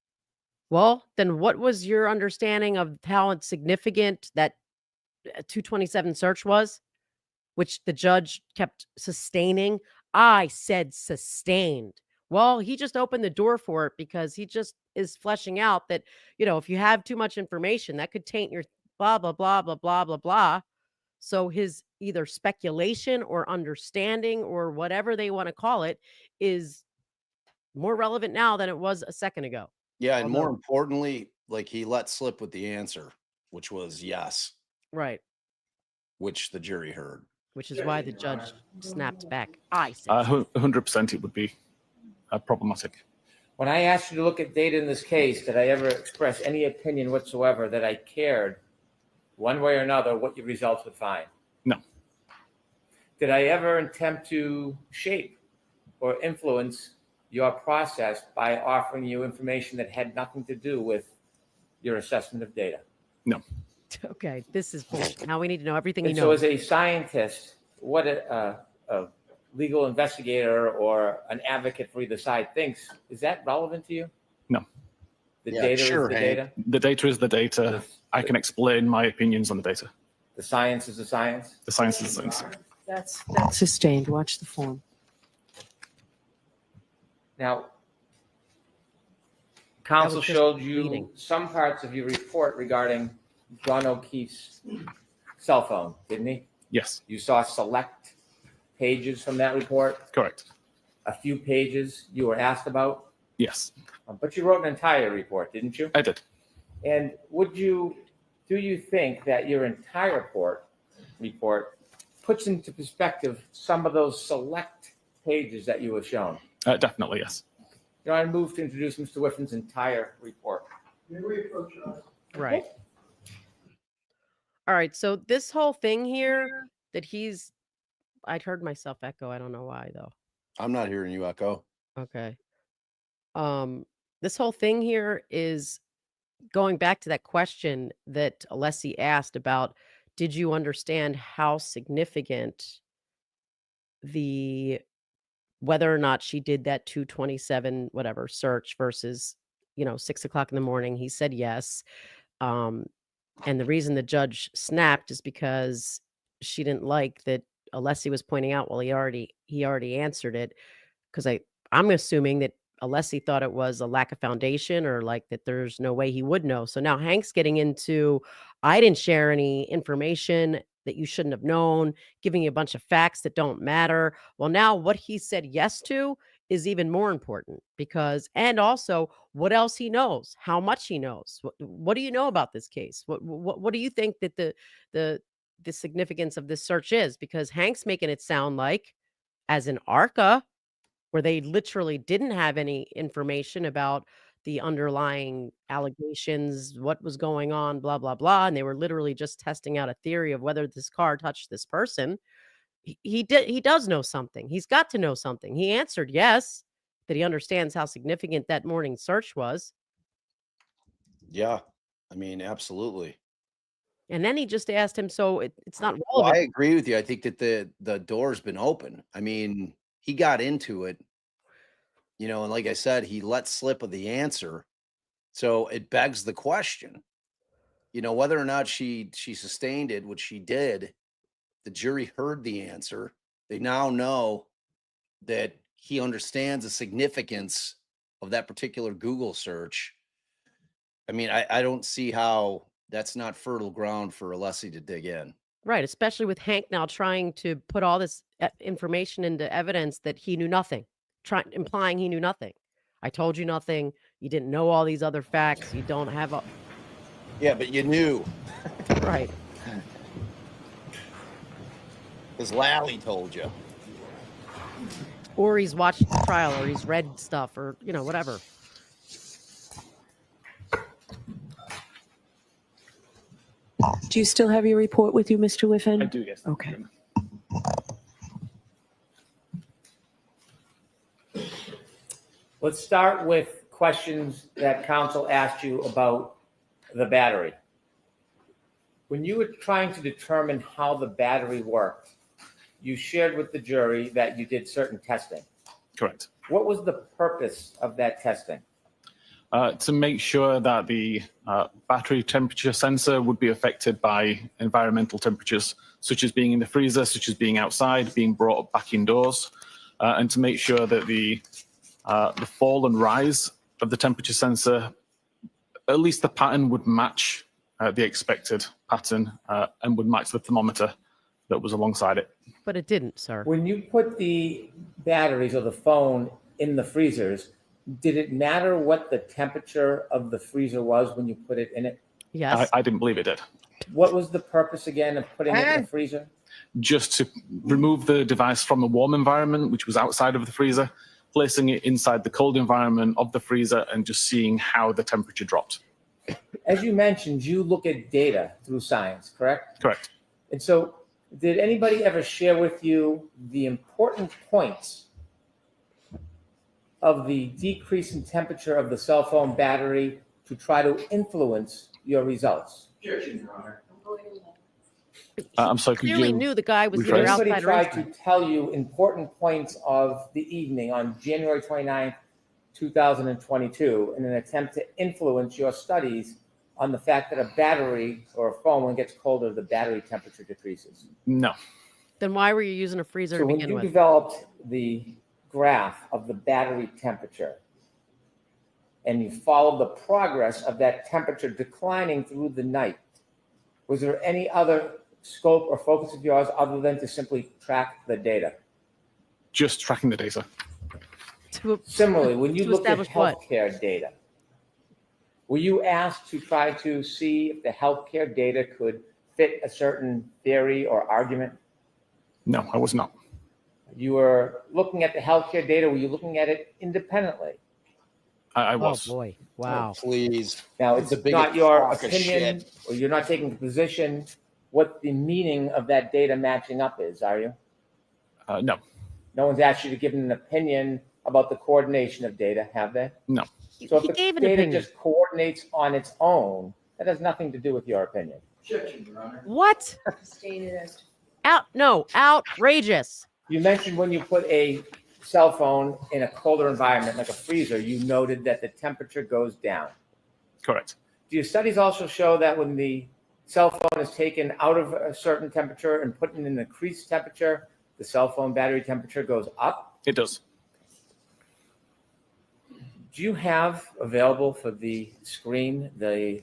Well, then what was your understanding of how significant that 227 search was, which the judge kept sustaining? I said sustained. Well, he just opened the door for it because he just is fleshing out that, if you have too much information, that could taint your blah, blah, blah, blah, blah, blah, blah. So his either speculation or understanding or whatever they want to call it is more relevant now than it was a second ago. Yeah, and more Although- importantly, like he let slip with the answer, which was yes, Right. which the jury heard. Which is why the judge snapped back. I said 100% it would be problematic. When I asked you to look at data in this case, did I ever express any opinion whatsoever that I cared one way or another what your results would find? No. Did I ever attempt to shape or influence your process by offering you information that had nothing to do with your assessment of data? No. Okay, this is bullshit. Now we need to know everything you And know. so as a scientist, what a legal investigator or an advocate for either side thinks, is that relevant to you? No. The Yeah, data sure, is the Hank. data? The data is the data. I can explain my opinions on the data. The science is the science? The science is the science. That's sustained. Watch the form. Now, counsel was just showed you reading. some parts of your report regarding John O'Keefe's cell phone, didn't he? Yes. You saw select pages from that report, Correct. a few pages you were asked about, Yes. but you wrote an entire report, didn't you? I did. And do you think that your entire report puts into perspective some of those select pages that you were shown? Definitely, yes. I move to introduce Mr. Whiffen's entire report. Right. All right. So this whole thing here that I'd heard myself echo. I don't know why though. I'm not hearing you echo. Okay. This whole thing here is going back to that question that Alessi asked about, did you understand how significant whether or not she did that 227 whatever search versus 6:00 in the morning? He said yes. And the reason the judge snapped is because she didn't like that Alessi was pointing out, well, he already answered it, because I'm assuming that Alessi thought it was a lack of foundation or like that there's no way he would know. So now Hank's getting into, I didn't share any information that you shouldn't have known, giving you a bunch of facts that don't matter. Well, now what he said yes to is even more important and also what else he knows, how much he knows. What do you know about this case? What do you think that the significance of this search is? Because Hank's making it sound like, as in ARCA, where they literally didn't have any information about the underlying allegations, what was going on, blah, blah, blah. And they were literally just testing out a theory of whether this car touched this person. He does know something. He's got to know something. He answered yes, that he understands how significant that morning search was. Yeah, I mean, absolutely. And then he just asked him, so it's not Well, I relevant. agree with you. I think that the door's been open. I mean, he got into it, and like I said, he let slip of the answer. So it begs the question, whether or not she sustained it, which she did. The jury heard the answer. They now know that he understands the significance of that particular Google search. I mean, I don't see how that's not fertile ground for Alessi to dig in. Right, especially with Hank now trying to put all this information into evidence that he knew nothing, implying he knew nothing. I told you nothing. You didn't know all these other facts. You don't have a Yeah, but you knew. right. Because Lally told you. Or he's watched the trial, or he's read stuff, or whatever. Do you still have your report with you, Mr. Whiffen? I do, yes. Okay. Let's start with questions that counsel asked you about the battery. When you were trying to determine how the battery worked, you shared with the jury that you did certain testing. Correct. What was the purpose of that testing? To make sure that the battery temperature sensor would be affected by environmental temperatures, such as being in the freezer, such as being outside, being brought back indoors, and to make sure that the fall and rise of the temperature sensor, at least the pattern would match the expected pattern and would match the thermometer that was alongside it. But it didn't, sir. When you put the batteries or the phone in the freezers, did it matter what the temperature of the freezer was when you put it in it? Yes. I didn't believe it did. What was the purpose again of putting it in the freezer? Just to remove the device from a warm environment, which was outside of the freezer, placing it inside the cold environment of the freezer and just seeing how the temperature dropped. As you mentioned, you look at data through science, correct? Correct. And so did anybody ever share with you the important points of the decrease in temperature of the cell phone battery to try to influence your results? Objection, Your Honor. I'm sorry, could Clearly you knew the guy was rephrase? either Anybody outside or tried inside. to tell you important points of the evening on January 29th, 2022 in an attempt to influence your studies on the fact that a battery or a phone, when it gets colder, the battery temperature decreases? No. Then why were you using a freezer So to when begin you with? developed the graph of the battery temperature and you followed the progress of that temperature declining through the night, was there any other scope or focus of yours other than to simply track the data? Just tracking the data. Similarly, when you To looked at establish what? healthcare data, were you asked to try to see if the healthcare data could fit a certain theory or argument? No, I was not. You were looking at the healthcare data. Were you looking at it independently? I Oh was. boy! Wow. Please. Now, It's it's the biggest not your crock of opinion, shit. or you're not taking the position what the meaning of that data matching up is, are you? No. No one's asked you to give an opinion about the coordination of data, have they? No. So if He the gave an data opinion. just coordinates on its own, that has nothing to do with your opinion. Objection, Your Honor. What? Outrageous. You mentioned when you put a cell phone in a colder environment like a freezer, you noted that the temperature goes down. Correct. Do your studies also show that when the cell phone is taken out of a certain temperature and put in an increased temperature, the cell phone battery temperature goes up? It does. Do you have available for the screen the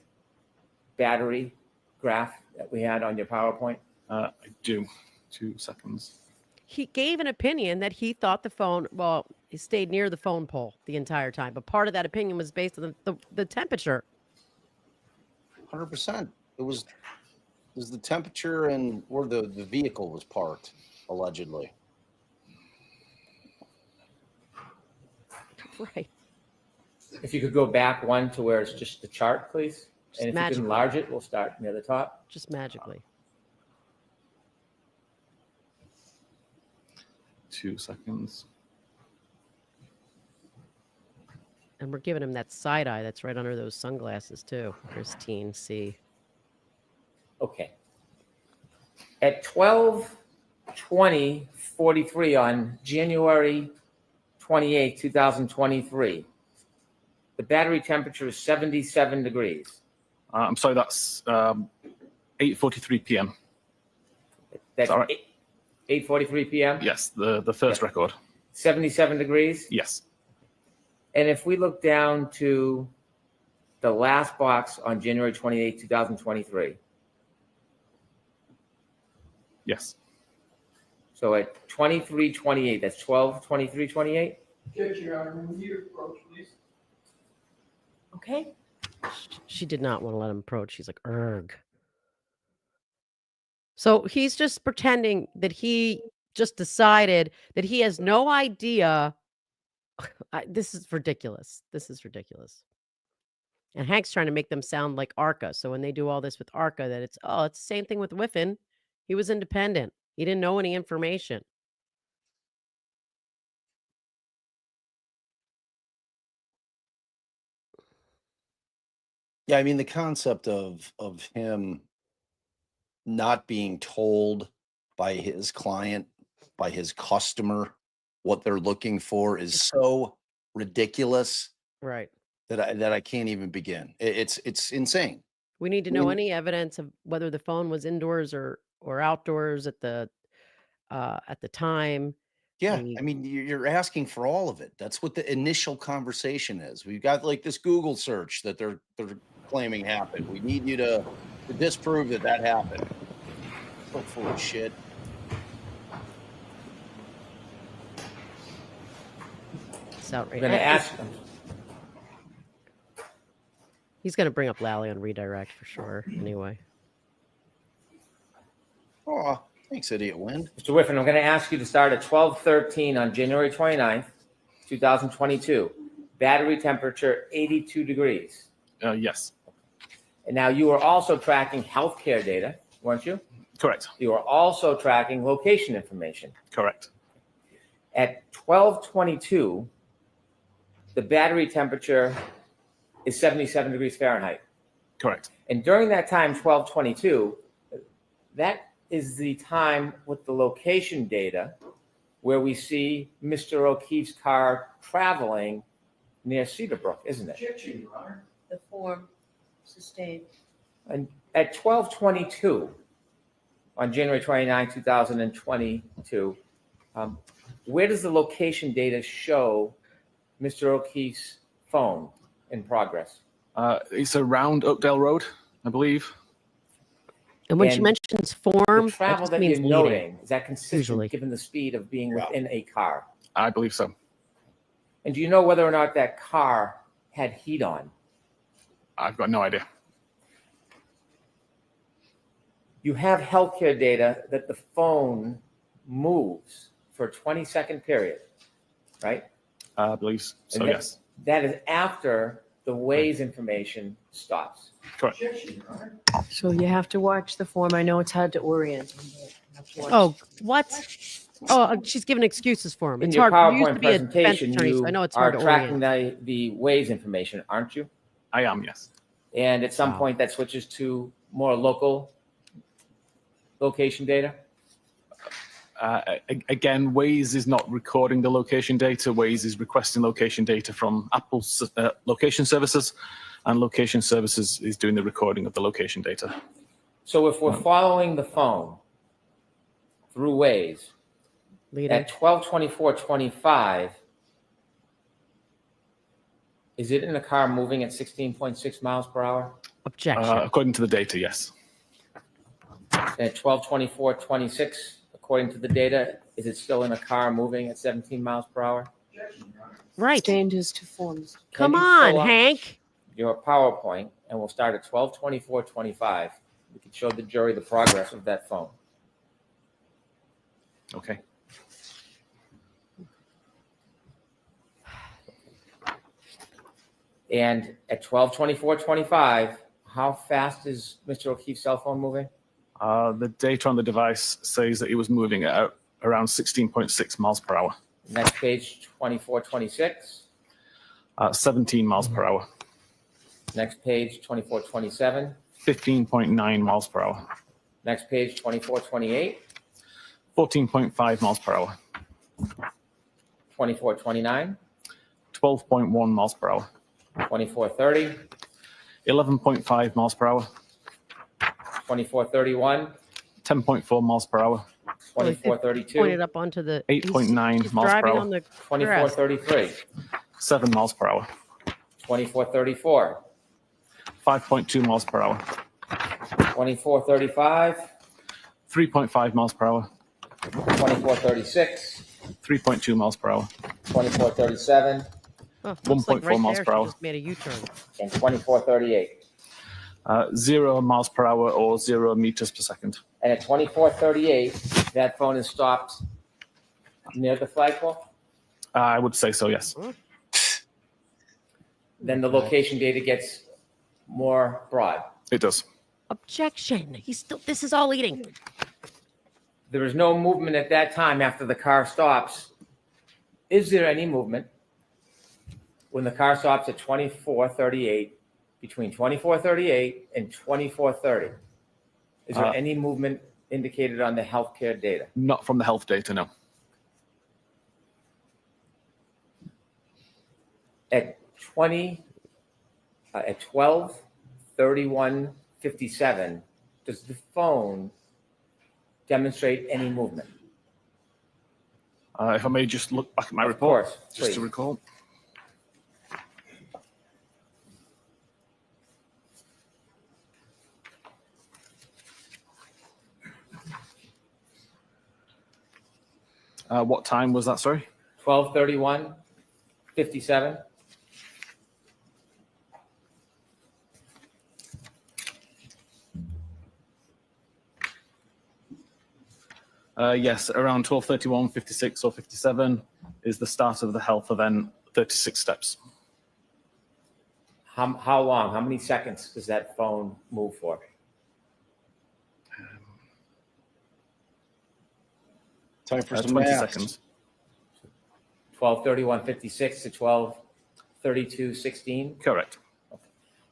battery graph that we had on your PowerPoint? I do. 2 seconds. He gave an opinion that he thought the phone, well, he stayed near the phone pole the entire time, but part of that opinion was based on the temperature. 100%. It was the temperature and where the vehicle was parked, allegedly. Right. If you could go back one to where it's just the chart, please. Just And if you magically. could enlarge it, we'll start near the top. Just magically. 2 seconds. And we're giving him that side eye that's right under those sunglasses too. Christine C. Okay. At 12:20:43 on January 28, 2023, the battery temperature is 77 degrees. I'm sorry, that's 8:43 p.m. That's all right? 8:43 p.m.? Yes, the first record. 77 degrees? Yes. And if we look down to the last box on January 28, 2023. Yes. So at 23:28, that's 12:23:28? Objection, Your Honor. We need approach, please. Okay. She did not want to let him approach. She's like, "Erg." So he's just pretending that he just decided that he has no idea. This is ridiculous. This is ridiculous. And Hank's trying to make them sound like ARCA. So when they do all this with ARCA, that it's the same thing with Whiffen. He was independent. He didn't know any information. Yeah, I mean the concept of him not being told by his client, by his customer, what they're looking for is so ridiculous Right. that I can't even begin. It's insane. We need to know any evidence of whether the phone was indoors or outdoors at the time. Yeah, I mean you're asking for all of it. That's what the initial conversation is. We've got like this Google search that they're claiming happened. We need you to disprove that happened. So full of shit. It's outrageous. I'm going to ask them. He's going to bring up Lally on redirect for sure. Anyway. Oh, thanks, Idiot Wind. Mr. Whiffen, I'm going to ask you to start at 12:13 on January 29th, 2022. Battery temperature 82 degrees. Yes. And now you are also tracking healthcare data, weren't you? Correct. You are also tracking location information. Correct. At 12:22, the battery temperature is 77 degrees Fahrenheit. Correct. And during that time, 12:22, that is the time with the location data where we see Mr. O'Keefe's car traveling near Cedarbrook, isn't it? Objection, Your Honor. The form sustained. And at 12:22 on January 29, 2022, where does the location data show Mr. O'Keefe's phone in progress? It's around Oakdale Road, I believe. And when she mentions form, the travel that that means you're eating, noting, is that consistent usually. given the speed of being within a car? I believe so. And do you know whether or not that car had heat on? I've got no idea. You have healthcare data that the phone moves for a 20-second period, right? I believe so, And yes. That is after the Waze information stops. Correct. Objection, Your Honor. So you have to watch the form. I know it's hard to orient. You have to watch. Oh, what? Oh, she's giving excuses for him. In It's your hard. You used PowerPoint to be a defense presentation, attorney, so you I know it's are hard to tracking orient. the Waze information, aren't you? I am, yes. And at some Wow. point, that switches to more local location data? Again, Waze is not recording the location data. Waze is requesting location data from Apple's location services, and location services is doing the recording of the location data. So if we're following the phone through Waze at 12:24:25, is it in a car moving at 16.6 miles per hour? Objection. According to the data, yes. And at 12:24:26, according to the data, is it still in a car moving at 17 miles per hour? Right. Sustained is two forms. Come Can you on, pull up Hank. your PowerPoint, and we'll start at 12:24:25. We can show the jury the progress of that phone. Okay. And at 12:24:25, how fast is Mr. O'Keefe's cell phone moving? The data on the device says that it was moving at around 16.6 miles per hour. Next page, 24:26. 17 miles per hour. Next page, 24:27. 15.9 miles per hour. Next page, 2428, 14.5 miles per hour. 2429, 12.1 miles per hour. 2430, 11.5 miles per hour. 2431, 10.4 miles per hour. 2432, Pointed up onto the 8.9 he's miles per driving hour. on the grass. 2433, 7 miles per hour. 2434, 5.2 miles per hour. 2435, 3.5 miles per hour. 2436, 3.2 miles per hour. 2437, Oh, looks like 1.4 right miles there, per she hour. just made a U-turn. and 2438. 0 miles per hour or 0 meters per second. And at 2438, that phone is stopped near the flagpole. I would say so, yes. Then the location data gets more broad. It does. Objection. He's still. This is all leading. There is no movement at that time after the car stops. Is there any movement when the car stops at 2438, between 2438 and 2430? Is there any movement indicated on the healthcare data? Not from the health data, no. At 12:31:57, does the phone demonstrate any movement? If I may just look back at my Of report, course, just please. to recall. What time was that, sorry? 12:31:57. Yes, around 12:31, 56 or 57 is the start of the health event, 36 steps. How long? How many seconds does that phone move for? Time for some 20 math. seconds. 12:31:56 to 12:32:16. Correct.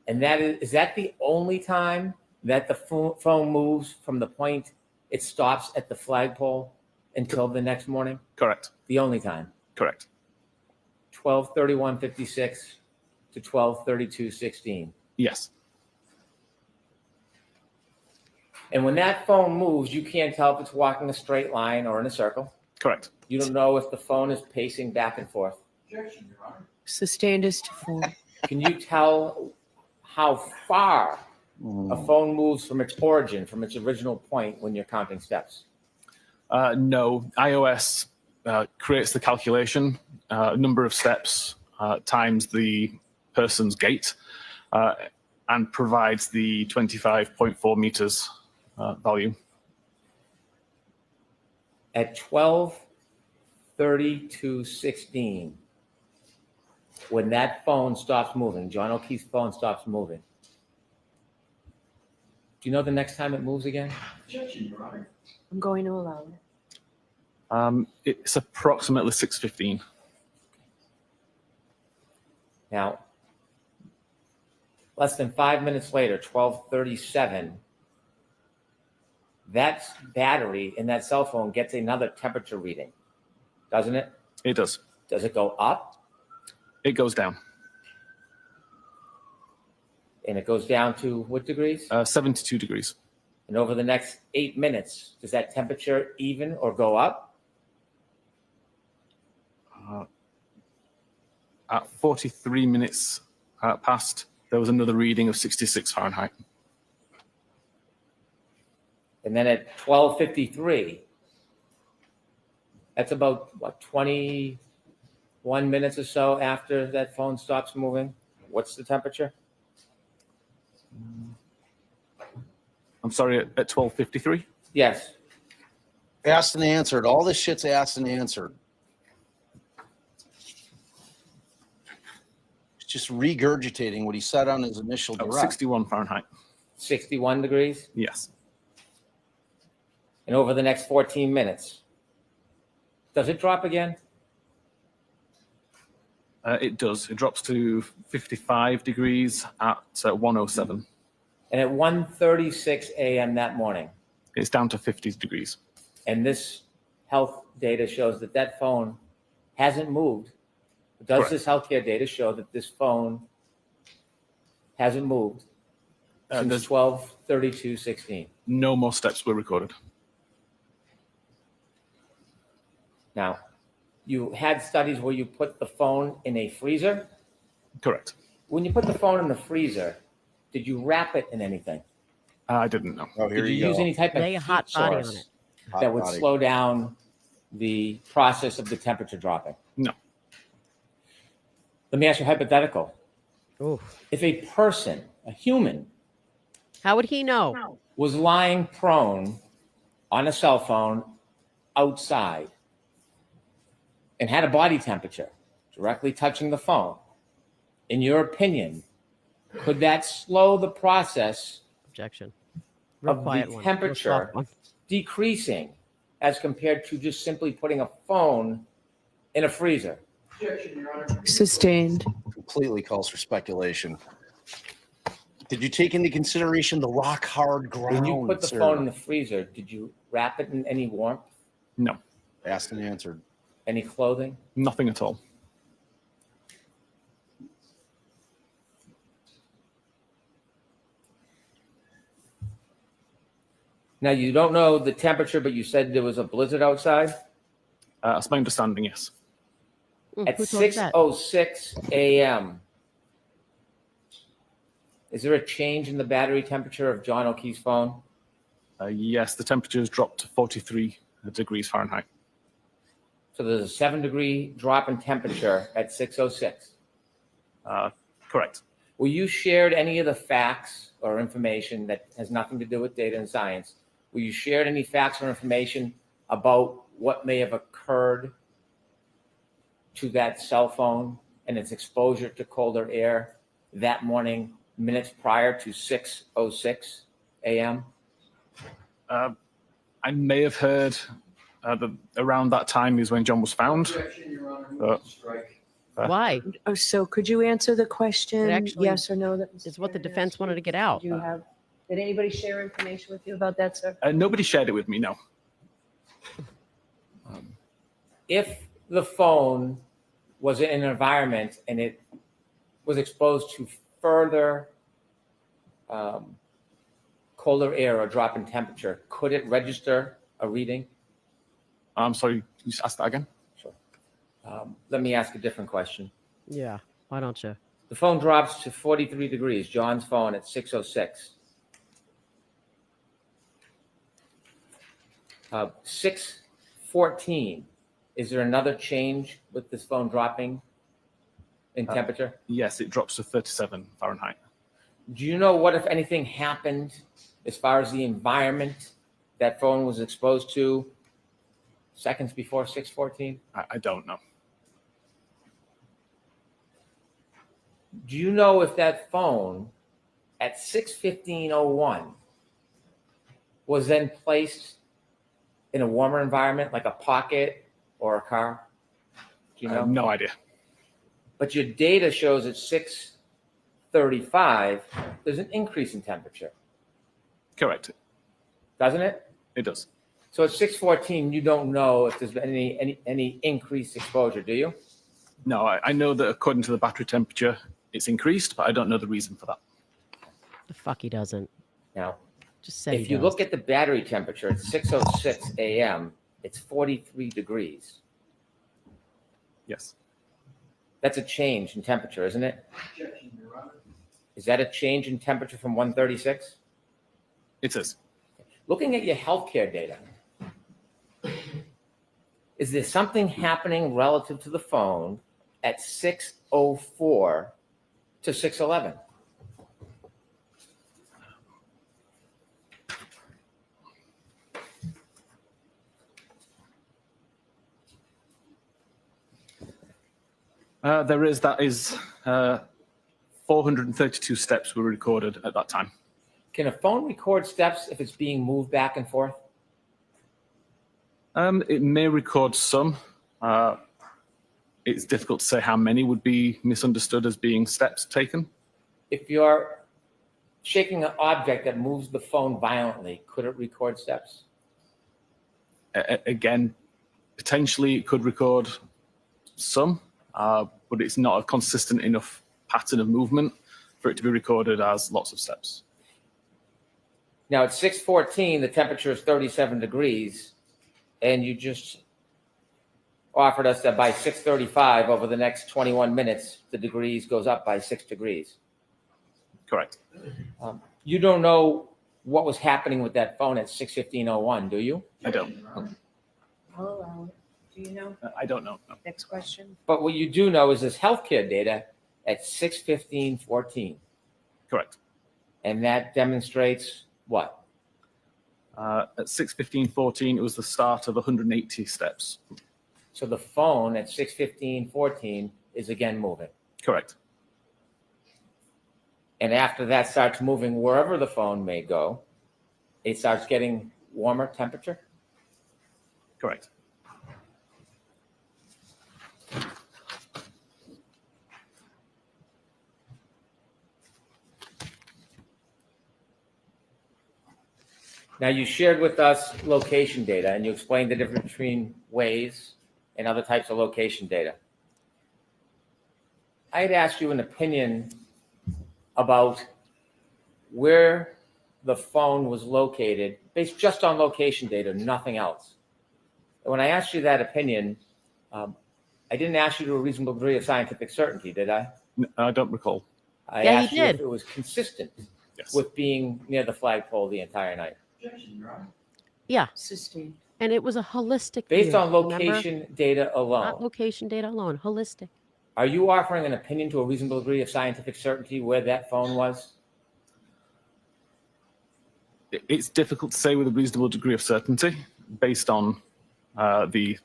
And is that the only time that the phone moves from the point it stops at the flagpole until the next morning? Correct. The only time. Correct. 12:31:56 to 12:32:16. Yes. And when that phone moves, you can't tell if it's walking a straight line or in a circle. Correct. You don't know if the phone is pacing back and forth. Sustained as to form. Can you tell how far a phone moves from its origin, from its original point when you're counting steps? No, iOS creates the calculation, number of steps times the person's gait, and provides the 25.4 meters value. At 12:32:16, when that phone stops moving, John O'Keefe's phone stops moving, do you know the next time it moves again? I'm going to allow it. It's approximately 6:15. Now, less than 5 minutes later, 12:37, that battery in that cell phone gets another temperature reading, doesn't it? It does. Does it go up? It goes down. And it goes down to what degrees? 72 degrees. And over the next 8 minutes, does that temperature even or go up? At 43 minutes past, there was another reading of 66 Fahrenheit. And then at 12:53, that's about, 21 minutes or so after that phone stops moving. What's the temperature? I'm sorry, at 12:53? Yes. Asked and answered. All this shit's asked and answered. It's just regurgitating what he said on his initial direct. 61 Fahrenheit. 61 degrees? Yes. And over the next 14 minutes, does it drop again? It does. It drops to 55 degrees at 1:07. And at 1:36 a.m. that morning, It's down to 50 degrees. and this health data shows that that phone hasn't moved. Does Correct. this healthcare data show that this phone hasn't moved since There's 12/32/16? no more steps were recorded. Now, you had studies where you put the phone in a freezer. Correct. When you put the phone in the freezer, did you wrap it in anything? I didn't know. Oh, here Did you you use go. any type of Lay a heat hot body on source it. Hot that would body. slow down the process of the temperature dropping? No. Let me ask you a hypothetical. Ooh. If a person, a human, How would he know? was lying prone on a cell phone outside and had a body temperature directly touching the phone, in your opinion, could that slow the process Objection. Real of quiet the one. Real temperature soft one. decreasing as compared to just simply putting a phone in a freezer? Sustained. Completely calls for speculation. Did you take into consideration the rock hard ground? When you put the sir? phone in the freezer, did you wrap it in any warmth? No. Asked and answered. Any clothing? Nothing at all. Now, you don't know the temperature, but you said there was a blizzard outside? That's my understanding, yes. At Who told you that? 6:06 a.m., is there a change in the battery temperature of John O'Keefe's phone? Yes, the temperature has dropped to 43 degrees Fahrenheit. So there's a 7-degree drop in temperature at 6:06. Correct. Were you shared any of the facts or information that has nothing to do with data and science? Were you shared any facts or information about what may have occurred to that cell phone and its exposure to colder air that morning, minutes prior to 6:06 a.m.? I may have heard that around that time is when John was found. Why? Oh, so could you answer the question, It actually yes or no? That Is what the defense wanted to get out. Did anybody share information with you about that, sir? Nobody shared it with me, no. If the phone was in an environment and it was exposed to further colder air or drop in temperature, could it register a reading? I'm sorry, can you just ask that again? Sure. Let me ask a different question. Yeah. Why don't you? The phone drops to 43 degrees, John's phone at 6:06. 6:14. Is there another change with this phone dropping in temperature? Yes, it drops to 37 Fahrenheit. Do you know what, if anything, happened as far as the environment that phone was exposed to seconds before 6:14? I don't know. Do you know if that phone at 6:15:01 was then placed in a warmer environment like a pocket or a car? Do you know? No idea. But your data shows at 6:35 there's an increase in temperature, Correct. doesn't it? It does. So at 6:14 you don't know if there's been any increased exposure, do you? No, I know that according to the battery temperature, it's increased, but I don't know the reason for that. The fuck he doesn't. Now, Just said if he you does. look at the battery temperature at 6:06 a.m., it's 43 degrees. Yes. That's a change in temperature, isn't it? Is that a change in temperature from 136? It is. Looking at your healthcare data, is there something happening relative to the phone at 6:04 to 6:11? There is, 432 steps were recorded at that time. Can a phone record steps if it's being moved back and forth? It may record some. It's difficult to say how many would be misunderstood as being steps taken. If you're shaking an object that moves the phone violently, could it record steps? Again, potentially it could record some, but it's not a consistent enough pattern of movement for it to be recorded as lots of steps. Now at 6:14, the temperature is 37 degrees, and you just offered us that by 6:35, over the next 21 minutes, the degrees goes up by 6 degrees. Correct. You don't know what was happening with that phone at 6:15:01, do you? I don't. I'll allow it. Do you know? I don't know. No. Next question. But what you do know is this healthcare data at 6:15:14. Correct. And that demonstrates what? At 6:15:14, it was the start of 180 steps. So the phone at 6:15:14 is again moving. Correct. And after that starts moving wherever the phone may go, it starts getting warmer temperature? Correct. Now, you shared with us location data, and you explained the difference between Waze and other types of location data. I had asked you an opinion about where the phone was located based just on location data, nothing else. And when I asked you that opinion, I didn't ask you to a reasonable degree of scientific certainty, did I? I don't recall. I Yeah, you asked you if did. it was consistent Yes. with being near the flagpole the entire night. Yeah, Sustained. and it was a holistic Based view, on remember? location data Not alone, location data alone, holistic. are you offering an opinion to a reasonable degree of scientific certainty where that phone was? It's difficult to say with a reasonable degree of certainty based on the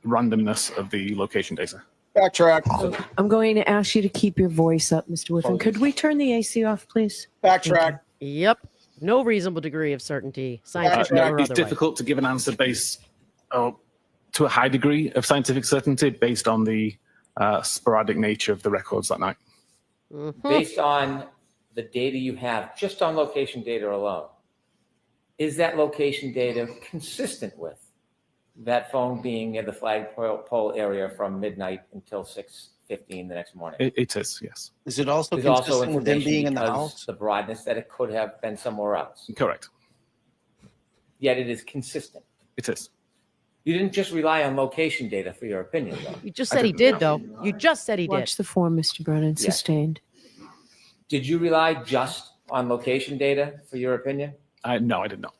randomness of the location data. Backtrack. I'm going to ask you to keep your voice up, Mr. Whiffen. Could we turn the AC off, please? Backtrack. Yep. No reasonable degree of certainty, scientific No, or it's otherwise. difficult to give an answer based to a high degree of scientific certainty based on the sporadic nature of the records that night. Based on the data you have, just on location data alone, is that location data consistent with that phone being near the flagpole area from midnight until 6:15 the next morning? It is, yes. Is it also There's also consistent with them information being in the because house? the broadness that it could have been somewhere else. Correct. Yet it is consistent. It is. You didn't just rely on location data for your opinion, though. You just said he did, though. You just said he did. Watch the form, Mr. Brennan. Yeah. Sustained. Did you rely just on location data for your opinion? No, I did not.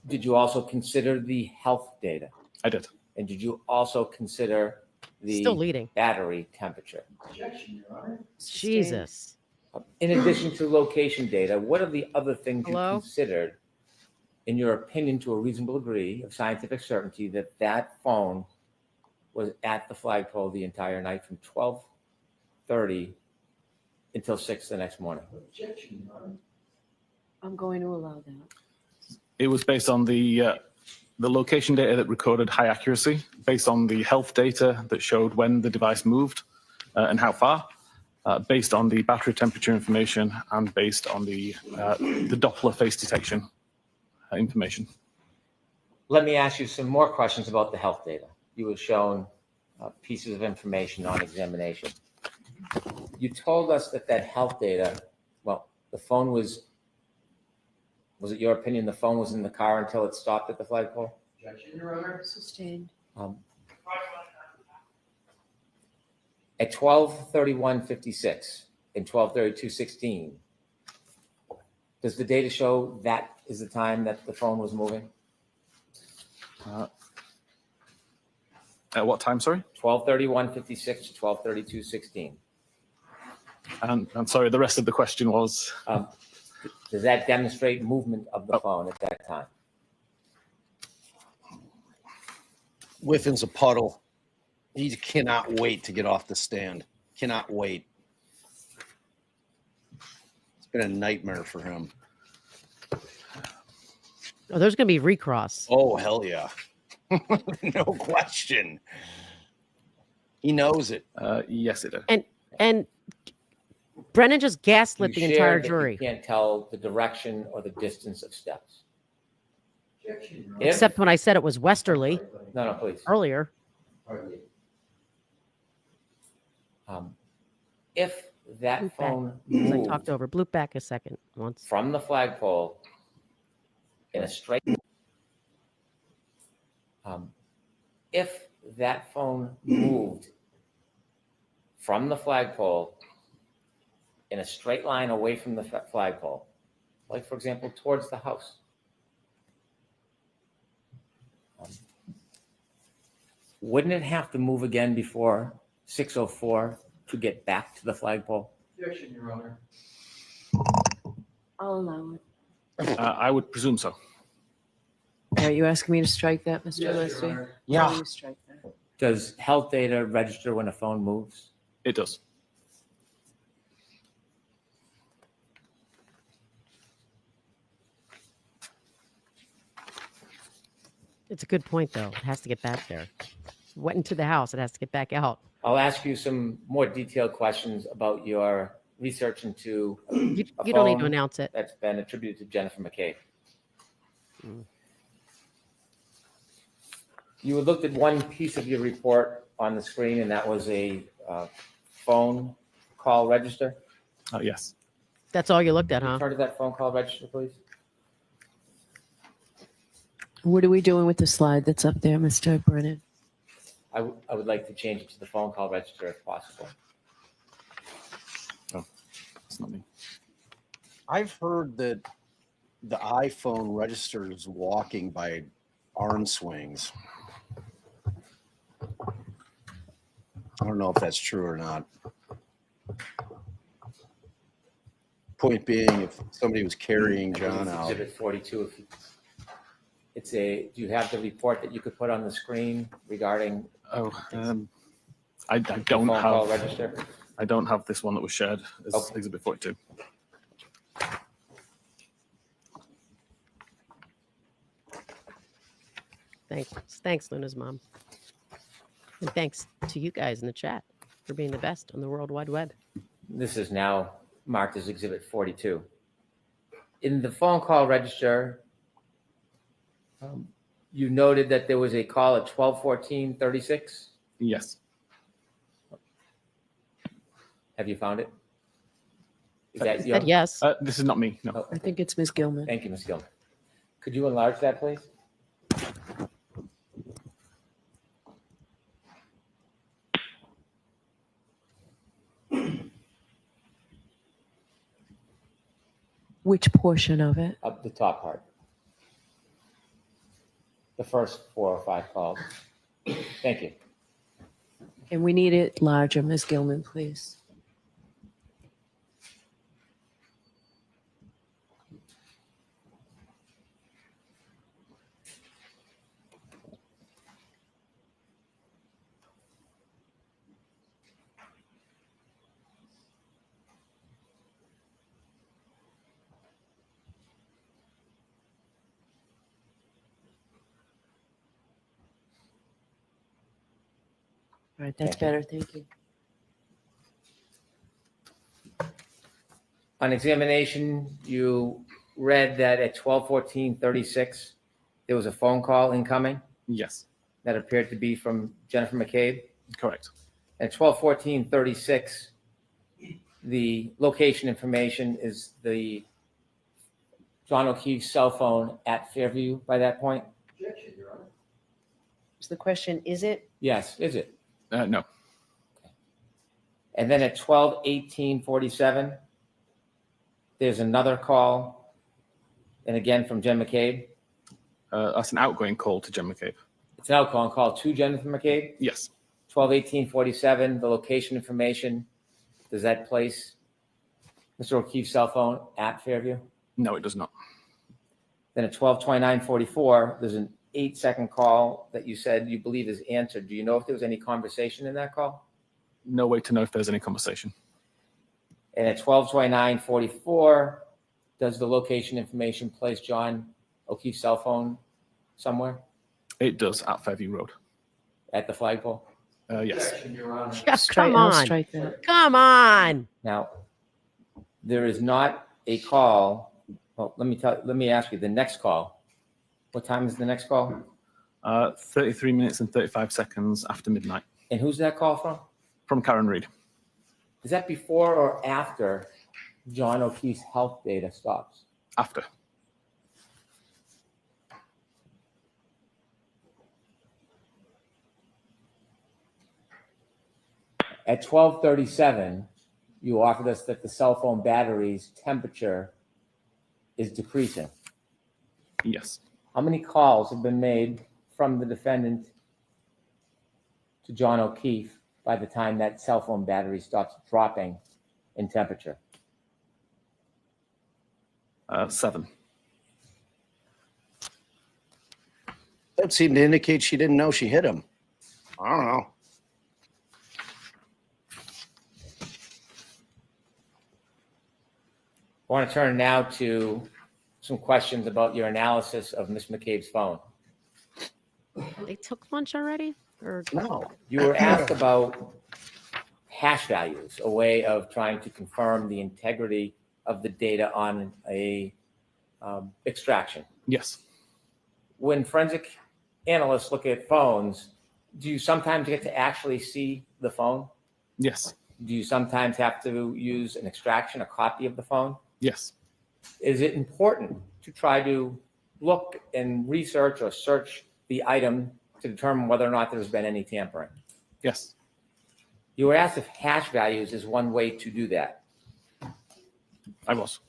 Did you also consider the health data? I did. And did you also consider the Still leading. battery temperature? Jesus. In addition to location data, what are the other things Hello? you considered, in your opinion, to a reasonable degree of scientific certainty, that that phone was at the flagpole the entire night from 12:30 until 6 the next morning? I'm going to allow that. It was based on the location data that recorded high accuracy, based on the health data that showed when the device moved and how far, based on the battery temperature information, and based on the Doppler face detection information. Let me ask you some more questions about the health data. You were shown pieces of information on examination. You told us that health data, well, the phone was it your opinion the phone was in the car until it stopped at the flagpole? Sustained. At 12:31:56 and 12:32:16, does the data show that is the time that the phone was moving? At what time, sorry? 12:31:56 to 12:32:16. I'm sorry, the rest of the question was? Does that demonstrate movement of the phone at that time? Whiffin's a puddle. He cannot wait to get off the stand. Cannot wait. It's been a nightmare for him. Oh, there's going to be recross. Oh, hell yeah. No question. He knows it. Yes, it is. And Brennan just gaslit You the entire shared that jury. You can't tell the direction or the distance of steps. Except when I said it was westerly. No, please. Earlier. If that Bloop phone back, 'cause I moved talked over. Bloop back a second once. from the flagpole in a straight, if that phone moved from the flagpole in a straight line away from the flagpole, like for example towards the house, wouldn't it have to move again before 6:04 to get back to the flagpole? Objection, Your Honor. I'll allow it. I would presume so. Are you asking me to strike that, Mr. Yes, Your Leslie? Honor. Yeah. You strike that. Does health data register when a phone moves? It does. It's a good point, though. It has to get back there. Went into the house. It has to get back out. I'll ask you some more detailed questions about your research into You a don't need to phone announce it. that's been attributed to Jennifer McCabe. You had looked at one piece of your report on the screen, and that was a phone call register. Yes. That's all you looked at, Can you huh? turn to that phone call register, please? What are we doing with the slide that's up there, Mr. Brennan? I would like to change it to the phone call register if possible. Oh, it's not me. I've heard that the iPhone registers walking by arm swings. I don't know if that's true or not. Point being, if somebody was carrying John out. Exhibit 42. Do you have the report that you could put on the screen regarding? I don't phone call have. register? I don't have this one that was shared as Exhibit 42. Thanks, Luna's mom. And thanks to you guys in the chat for being the best on the World Wide Web. This is now marked as Exhibit 42. In the phone call register, you noted that there was a call at 12:14:36. Yes. Have you found it? Is I that said your? yes. This is not me. No. I think it's Ms. Gilman. Thank you, Ms. Gilman. Could you enlarge that, please? Which portion of it? Up the top part. The first 4 or 5 calls. Thank you. And we need it larger, Ms. Gilman, please. All right, that's better. Thank you. On examination, you read that at 12:14:36, there was a phone call incoming Yes. that appeared to be from Jennifer McCabe. Correct. At 12:14:36, the location information is the John O'Keefe's cell phone at Fairview by that point? Objection, Your Honor. So the question, is it? Yes, is it? No. And then at 12:18:47, there's another call, and again from Jen McCabe. That's an outgoing call to Jen McCabe. It's an outgoing call to Jennifer McCabe. Yes. 12:18:47, the location information, does that place Mr. O'Keefe's cell phone at Fairview? No, it does not. Then at 12:29:44, there's an 8-second call that you said you believe is answered. Do you know if there was any conversation in that call? No way to know if there's any conversation. And at 12:29:44, does the location information place John O'Keefe's cell phone somewhere? It does at Fairview Road. At the flagpole? Yes. Objection, Your Honor. Yeah, come I'll on. strike that. Come on. Now, There is not a call. Well, let me ask you, the next call, what time is the next call? 33 minutes and 35 seconds after midnight. And who's that call from? From Karen Reed. Is that before or after John O'Keefe's health data stops? After. At 12:37, you offered us that the cell phone battery's temperature is decreasing. Yes. How many calls have been made from the defendant to John O'Keefe by the time that cell phone battery stops dropping in temperature? 7. That seemed to indicate she didn't know she hit him. I don't know. I want to turn now to some questions about your analysis of Ms. McCabe's phone. They took lunch already? Or no? You were asked about hash values, a way of trying to confirm the integrity of the data on a extraction. Yes. When forensic analysts look at phones, do you sometimes get to actually see the phone? Yes. Do you sometimes have to use an extraction, a copy of the phone? Yes. Is it important to try to look and research or search the item to determine whether or not there's been any tampering? Yes. You were asked if hash values is one way to do that. I was.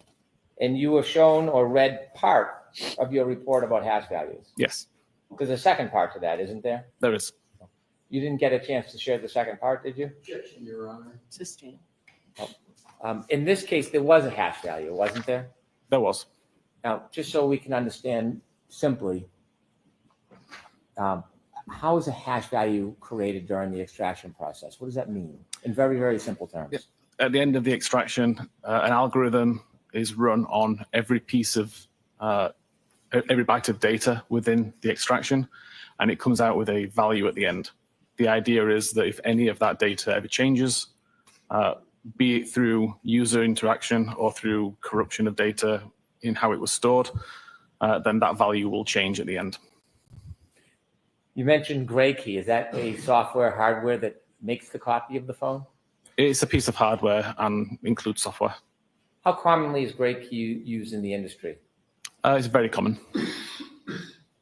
And you were shown or read part of your report about hash values. Yes. There's a second part to that, isn't there? There is. You didn't get a chance to share the second part, did you? Objection, Your Honor. Sustained. In this case, there was a hash value, wasn't there? There was. Now, just so we can understand simply, how is a hash value created during the extraction process? What does that mean in very, very simple terms? Yeah. At the end of the extraction, an algorithm is run on every piece of, every byte of data within the extraction, and it comes out with a value at the end. The idea is that if any of that data ever changes, be it through user interaction or through corruption of data in how it was stored, then that value will change at the end. You mentioned Gray Key. Is that a software, hardware that makes the copy of the phone? It's a piece of hardware and includes software. How commonly is Gray Key used in the industry? It's very common.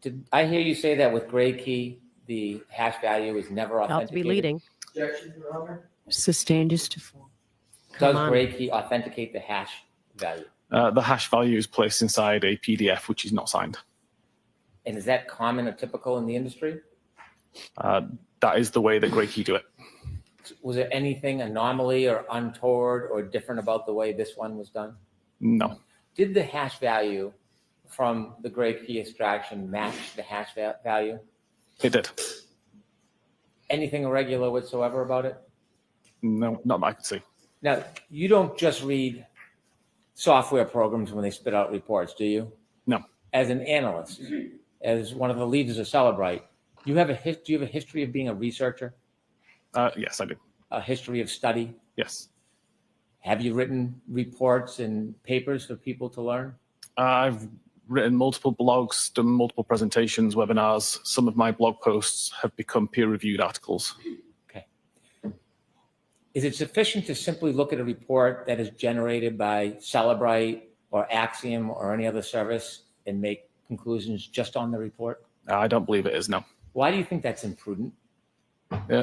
Did I hear you say that with Gray Key, the hash value is never Felt to authenticated? be leading. Objection, Your Honor. Sustained is to fall. Does Come on. Gray Key authenticate the hash value? The hash value is placed inside a PDF, which is not signed. And is that common or typical in the industry? That is the way that Gray Key do it. Was there anything anomaly or untoward or different about the way this one was done? No. Did the hash value from the Gray Key extraction match the hash value? It did. Anything irregular whatsoever about it? No, not that I could see. Now, you don't just read software programs when they spit out reports, do you? No. As an analyst, as one of the leaders of Celebrite, do you have a history of being a researcher? Yes, I do. A history of study? Yes. Have you written reports and papers for people to learn? I've written multiple blogs, done multiple presentations, webinars. Some of my blog posts have become peer-reviewed articles. Okay. Is it sufficient to simply look at a report that is generated by Celebrite or Axiom or any other service and make conclusions just on the report? I don't believe it is, no. Why do you think that's imprudent?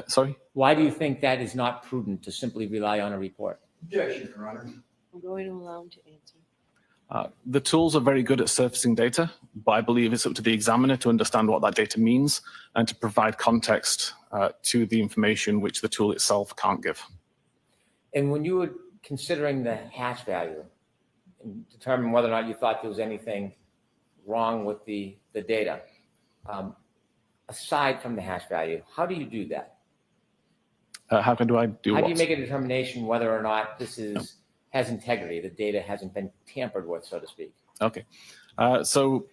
Sorry? Why do you think that is not prudent to simply rely on a report? Objection, Your Honor. I'm going to allow him to answer. The tools are very good at surfacing data, but I believe it's up to the examiner to understand what that data means and to provide context to the information which the tool itself can't give. And when you were considering the hash value and determine whether or not you thought there was anything wrong with the data, aside from the hash value, how do you do that? How do I do How what? do you make a determination whether or not this has integrity, the data hasn't been tampered with, so to speak? Okay. So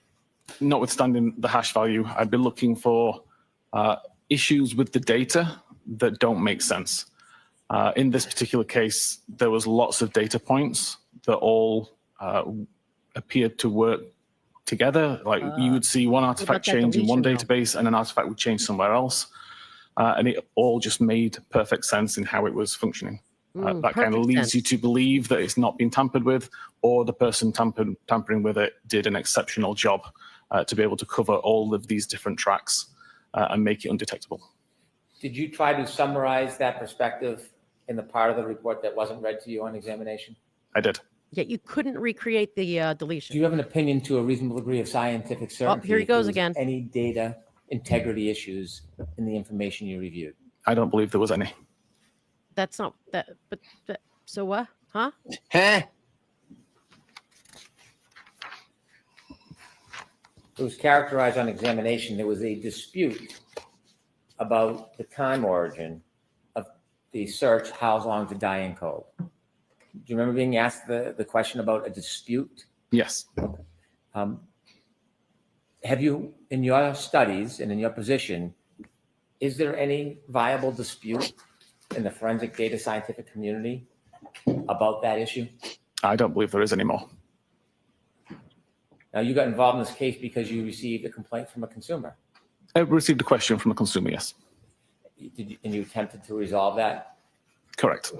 notwithstanding the hash value, I'd be looking for issues with the data that don't make sense. In this particular case, there was lots of data points that all appeared to work together. Like you would see one artifact change in one database and an artifact would change somewhere else. And it all just made perfect sense in how it was functioning. That kind of leads you to believe that it's not been tampered with, or the person tampering with it did an exceptional job to be able to cover all of these different tracks and make it undetectable. Did you try to summarize that perspective in the part of the report that wasn't read to you on examination? I did. Yet you couldn't recreate the deletion. Do you have an opinion to a reasonable degree of scientific certainty? Here he if there goes was again. Any data integrity issues in the information you reviewed? I don't believe there was any. That's not that. But so what? Huh? Huh? It was characterized on examination. There was a dispute about the time origin of the search, how long to die encode. Do you remember being asked the question about a dispute? Yes. Have you, in your studies and in your position, is there any viable dispute in the forensic data scientific community about that issue? I don't believe there is anymore. Now, you got involved in this case because you received a complaint from a consumer. I received a question from a consumer, yes. And you attempted to resolve that? Correct.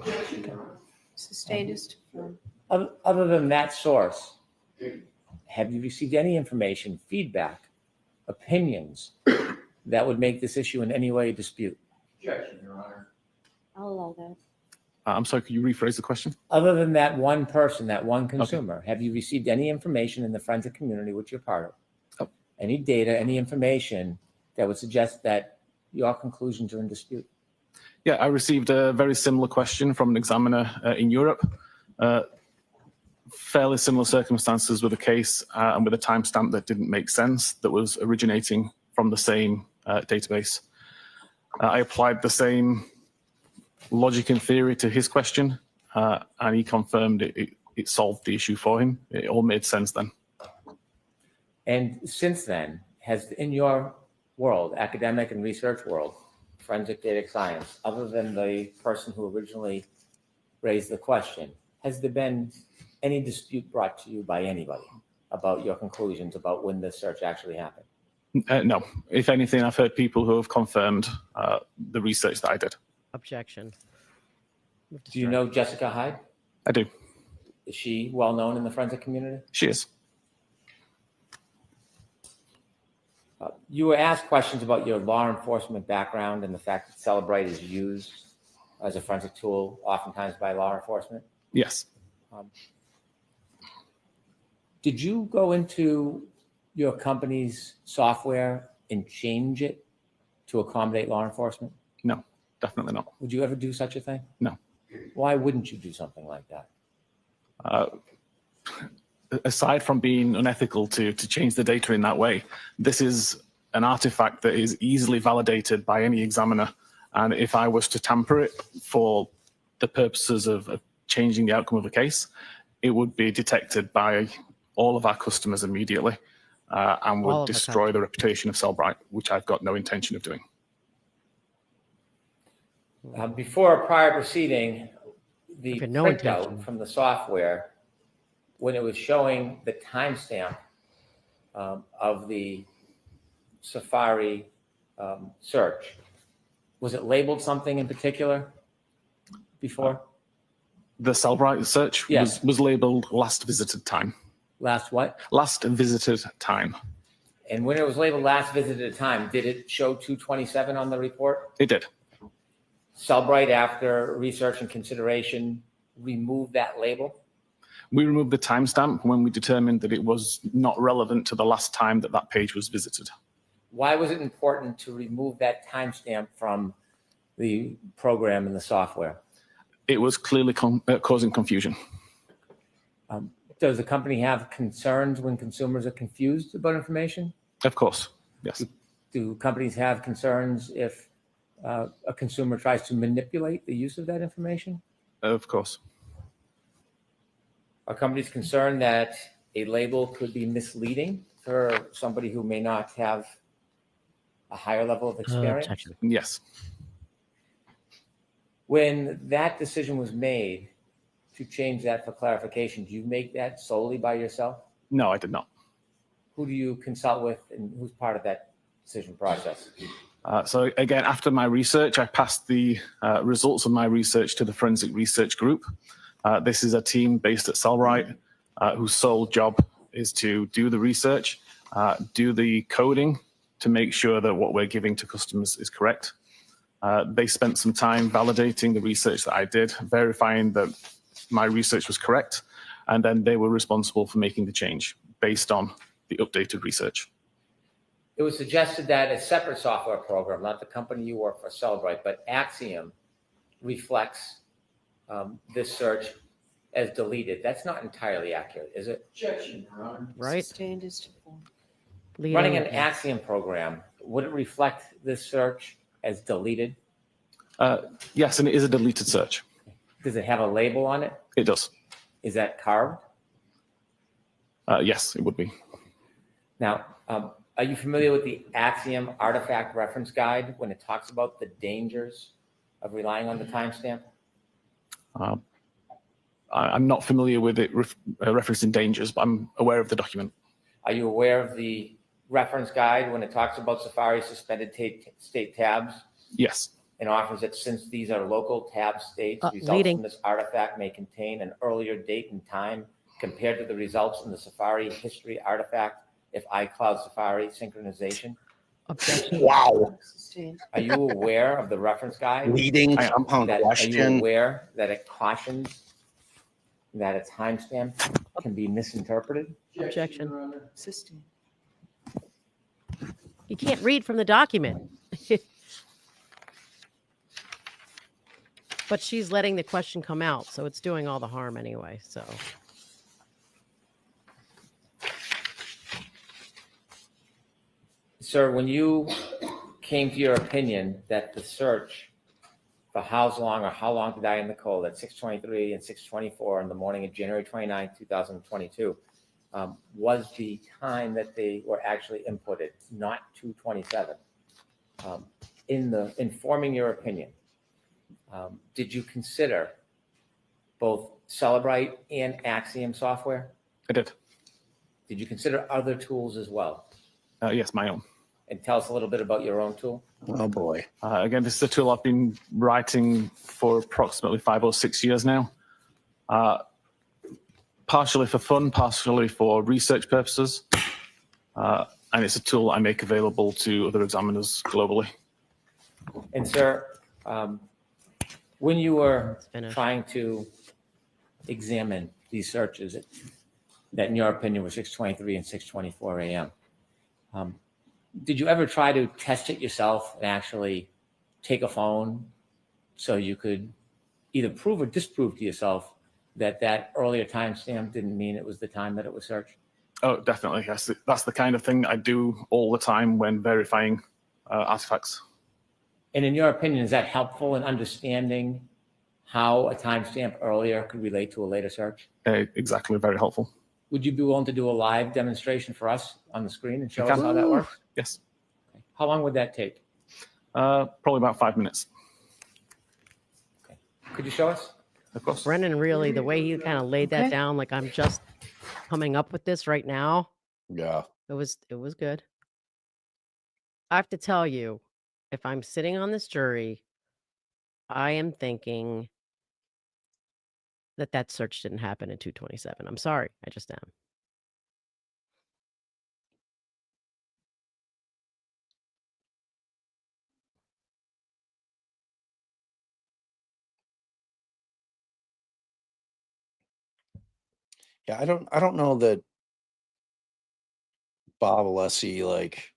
Sustained. Other than that source, have you received any information, feedback, opinions that would make this issue in any way a dispute? Objection, Your Honor. I'll allow that. I'm sorry, could you rephrase the question? Other than that one person, that one consumer, have you received any information in the forensic community which you're part of? Any data, any information that would suggest that your conclusions are in dispute? Yeah, I received a very similar question from an examiner in Europe. Fairly similar circumstances with a case and with a timestamp that didn't make sense, that was originating from the same database. I applied the same logic and theory to his question, and he confirmed it solved the issue for him. It all made sense then. And since then, has in your world, academic and research world, forensic data science, other than the person who originally raised the question, has there been any dispute brought to you by anybody about your conclusions about when the search actually happened? No. If anything, I've heard people who have confirmed the research that I did. Objection. Do you know Jessica Hyde? I do. Is she well known in the forensic community? She is. You were asked questions about your law enforcement background and the fact that Celebrite is used as a forensic tool, oftentimes by law enforcement. Yes. Did you go into your company's software and change it to accommodate law enforcement? No, definitely not. Would you ever do such a thing? No. Why wouldn't you do something like that? Aside from being unethical to change the data in that way, this is an artifact that is easily validated by any examiner. And if I was to tamper it for the purposes of changing the outcome of a case, it would be detected by all of our customers immediately and would destroy the reputation of Cellbrite, which I've got no intention of doing. Before a prior proceeding, the printout from the software, when it was showing the timestamp of the Safari search, was it labeled something in particular before? The Cellbrite search was labeled last visited time. Last what? Last visited time. And when it was labeled last visited time, did it show 227 on the report? It did. Cellbrite, after research and consideration, removed that label? We removed the timestamp when we determined that it was not relevant to the last time that that page was visited. Why was it important to remove that timestamp from the program and the software? It was clearly causing confusion. Does the company have concerns when consumers are confused about information? Of course, yes. Do companies have concerns if a consumer tries to manipulate the use of that information? Of course. Are companies concerned that a label could be misleading for somebody who may not have a higher level of experience? Yes. When that decision was made to change that for clarification, do you make that solely by yourself? No, I did not. Who do you consult with, and who's part of that decision process? So again, after my research, I passed the results of my research to the forensic research group. This is a team based at Cellrite whose sole job is to do the research, do the coding to make sure that what we're giving to customers is correct. They spent some time validating the research that I did, verifying that my research was correct, and then they were responsible for making the change based on the updated research. It was suggested that a separate software program, not the company you work for, Cellrite, but Axiom, reflects this search as deleted. That's not entirely accurate, is it? Objection, Your Honor. Right? Sustained is to form. Running an Axiom program, would it reflect this search as deleted? Yes, and it is a deleted search. Does it have a label on it? It does. Is that carved? Yes, it would be. Now, are you familiar with the Axiom Artifact Reference Guide when it talks about the dangers of relying on the timestamp? I'm not familiar with it referencing dangers, but I'm aware of the document. Are you aware of the reference guide when it talks about Safari suspended state tabs? Yes. And offers that since these are local tab states, results leading. from this artifact may contain an earlier date and time compared to the results in the Safari history artifact if iCloud Safari synchronization. Objection. Wow. Sustained. Are you aware of the reference guide? Leading compound Are you question. aware that it cautions that a timestamp can be misinterpreted? Objection. Your Honor. Sustained. You can't read from the document. But she's letting the question come out, so it's doing all the harm anyway, so. Sir, when you came to your opinion that the search for how long to die in the cold at 6:23 and 6:24 in the morning of January 29, 2022, was the time that they were actually inputted, not 2:27. In forming your opinion, did you consider both Cellrite and Axiom software? I did. Did you consider other tools as well? Yes, my own. And tell us a little bit about your own tool. Oh boy. Again, this is a tool I've been writing for approximately 5 or 6 years now. Partially for fun, partially for research purposes. And it's a tool I make available to other examiners globally. And sir, when you were Finish. trying to examine these searches that in your opinion were 6:23 and 6:24 a.m., did you ever try to test it yourself and actually take a phone so you could either prove or disprove to yourself that that earlier timestamp didn't mean it was the time that it was searched? Oh, definitely. Yes, that's the kind of thing I do all the time when verifying artifacts. And in your opinion, is that helpful in understanding how a timestamp earlier could relate to a later search? Exactly, very helpful. Would you be willing to do a live demonstration for us on the screen and show I us can. how that works? Yes. How long would that take? Probably about 5 minutes. Could you show us? Of course. Brendan, really, the way he kind of laid that Okay. down, like I'm just coming up with this right now, Yeah. it was good. I have to tell you, if I'm sitting on this jury, I am thinking that search didn't happen in 2:27. I'm sorry, I just am. Yeah, I don't know that Bob Alessi like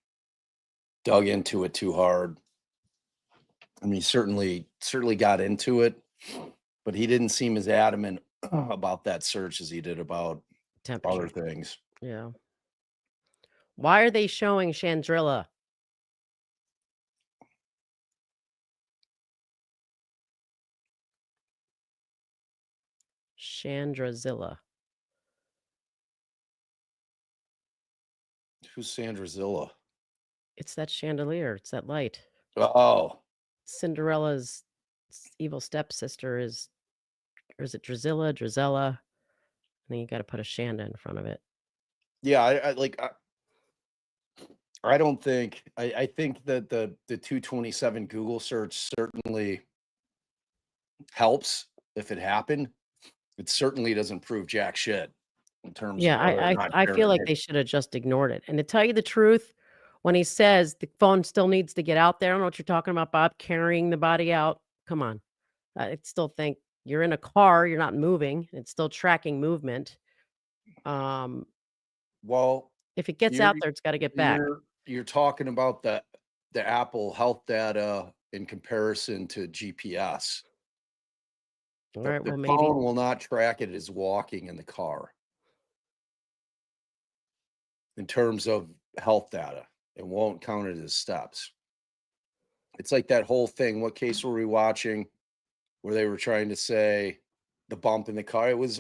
dug into it too hard. I mean, he certainly got into it, but he didn't seem as adamant about that search as he did about Temperature. other things. Yeah. Why are they showing Chandrilla? Chandrazilla. Who's Sandra Zilla? It's that chandelier. It's that light. Oh, Cinderella's evil stepsister is Or is it Drizella? And then you got to put a Shanda in front of it. Yeah, I don't think I think that the 227 Google search certainly helps if it happened. It certainly doesn't prove jack shit in terms Yeah, of whether or not I feel Sharon like hit. they should have just ignored it. And to tell you the truth, when he says the phone still needs to get out there, I don't know what you're talking about, Bob, carrying the body out. Come on. I still think you're in a car, you're not moving. It's still tracking movement. Well, If it gets you're out there, it's got to get back. you're talking about the Apple health data in comparison to GPS. All The right, well, maybe. phone will not track it as walking in the car in terms of health data. It won't count it as steps. It's like that whole thing. What case were we watching where they were trying to say the bump in the car? It was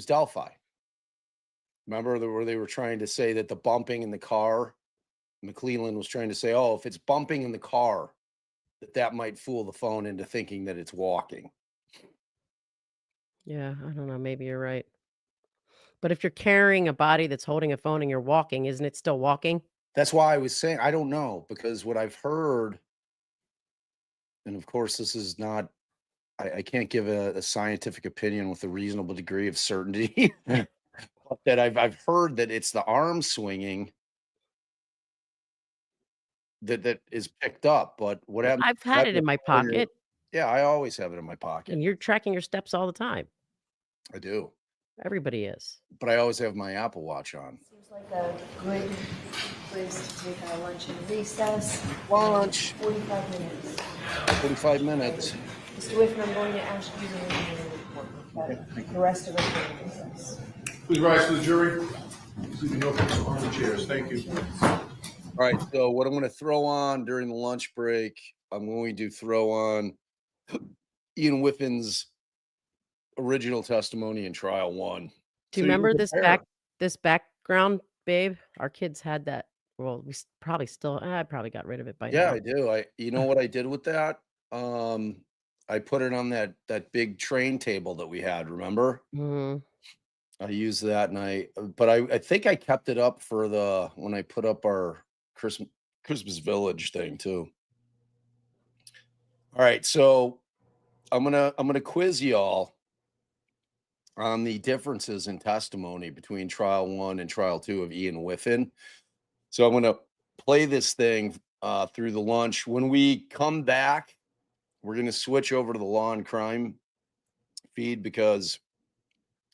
Delphi. Remember where they were trying to say that the bumping in the car, McClellan was trying to say, oh, if it's bumping in the car, that might fool the phone into thinking that it's walking. Yeah, I don't know. Maybe you're right. But if you're carrying a body that's holding a phone and you're walking, isn't it still walking? That's why I was saying, I don't know, because what I've heard, and of course, this is not, I can't give a scientific opinion with a reasonable degree of certainty, that I've heard that it's the arm swinging that is picked up. But what happens? I've had it in my pocket. Yeah, I always have it in my pocket. And you're tracking your steps all the time. I do. Everybody is. But I always have my Apple Watch on. Seems like a good place to take our lunch and recess. Lunch. 45 minutes. 45 minutes. Mr. Whiffen, I'm going to ask you to read your report, but the rest of us will recess. Please rise to the jury. Please leave no fixed on the chairs. Thank you. All right, so what I'm going to throw on during the lunch break, I'm going to throw on Ian Whiffen's original testimony in trial 1. Do you remember this background, babe? Our kids had that. Well, we probably still. I probably got rid of it by now. Yeah, I do. You know what I did with that? I put it on that big train table that we had. Remember? Mm-hmm. I used that, and I think I kept it up for when I put up our Christmas Village thing too. All right, so I'm gonna quiz y'all on the differences in testimony between trial 1 and trial 2 of Ian Whiffen. So I'm gonna play this thing through the lunch. When we come back, we're gonna switch over to the law and crime feed because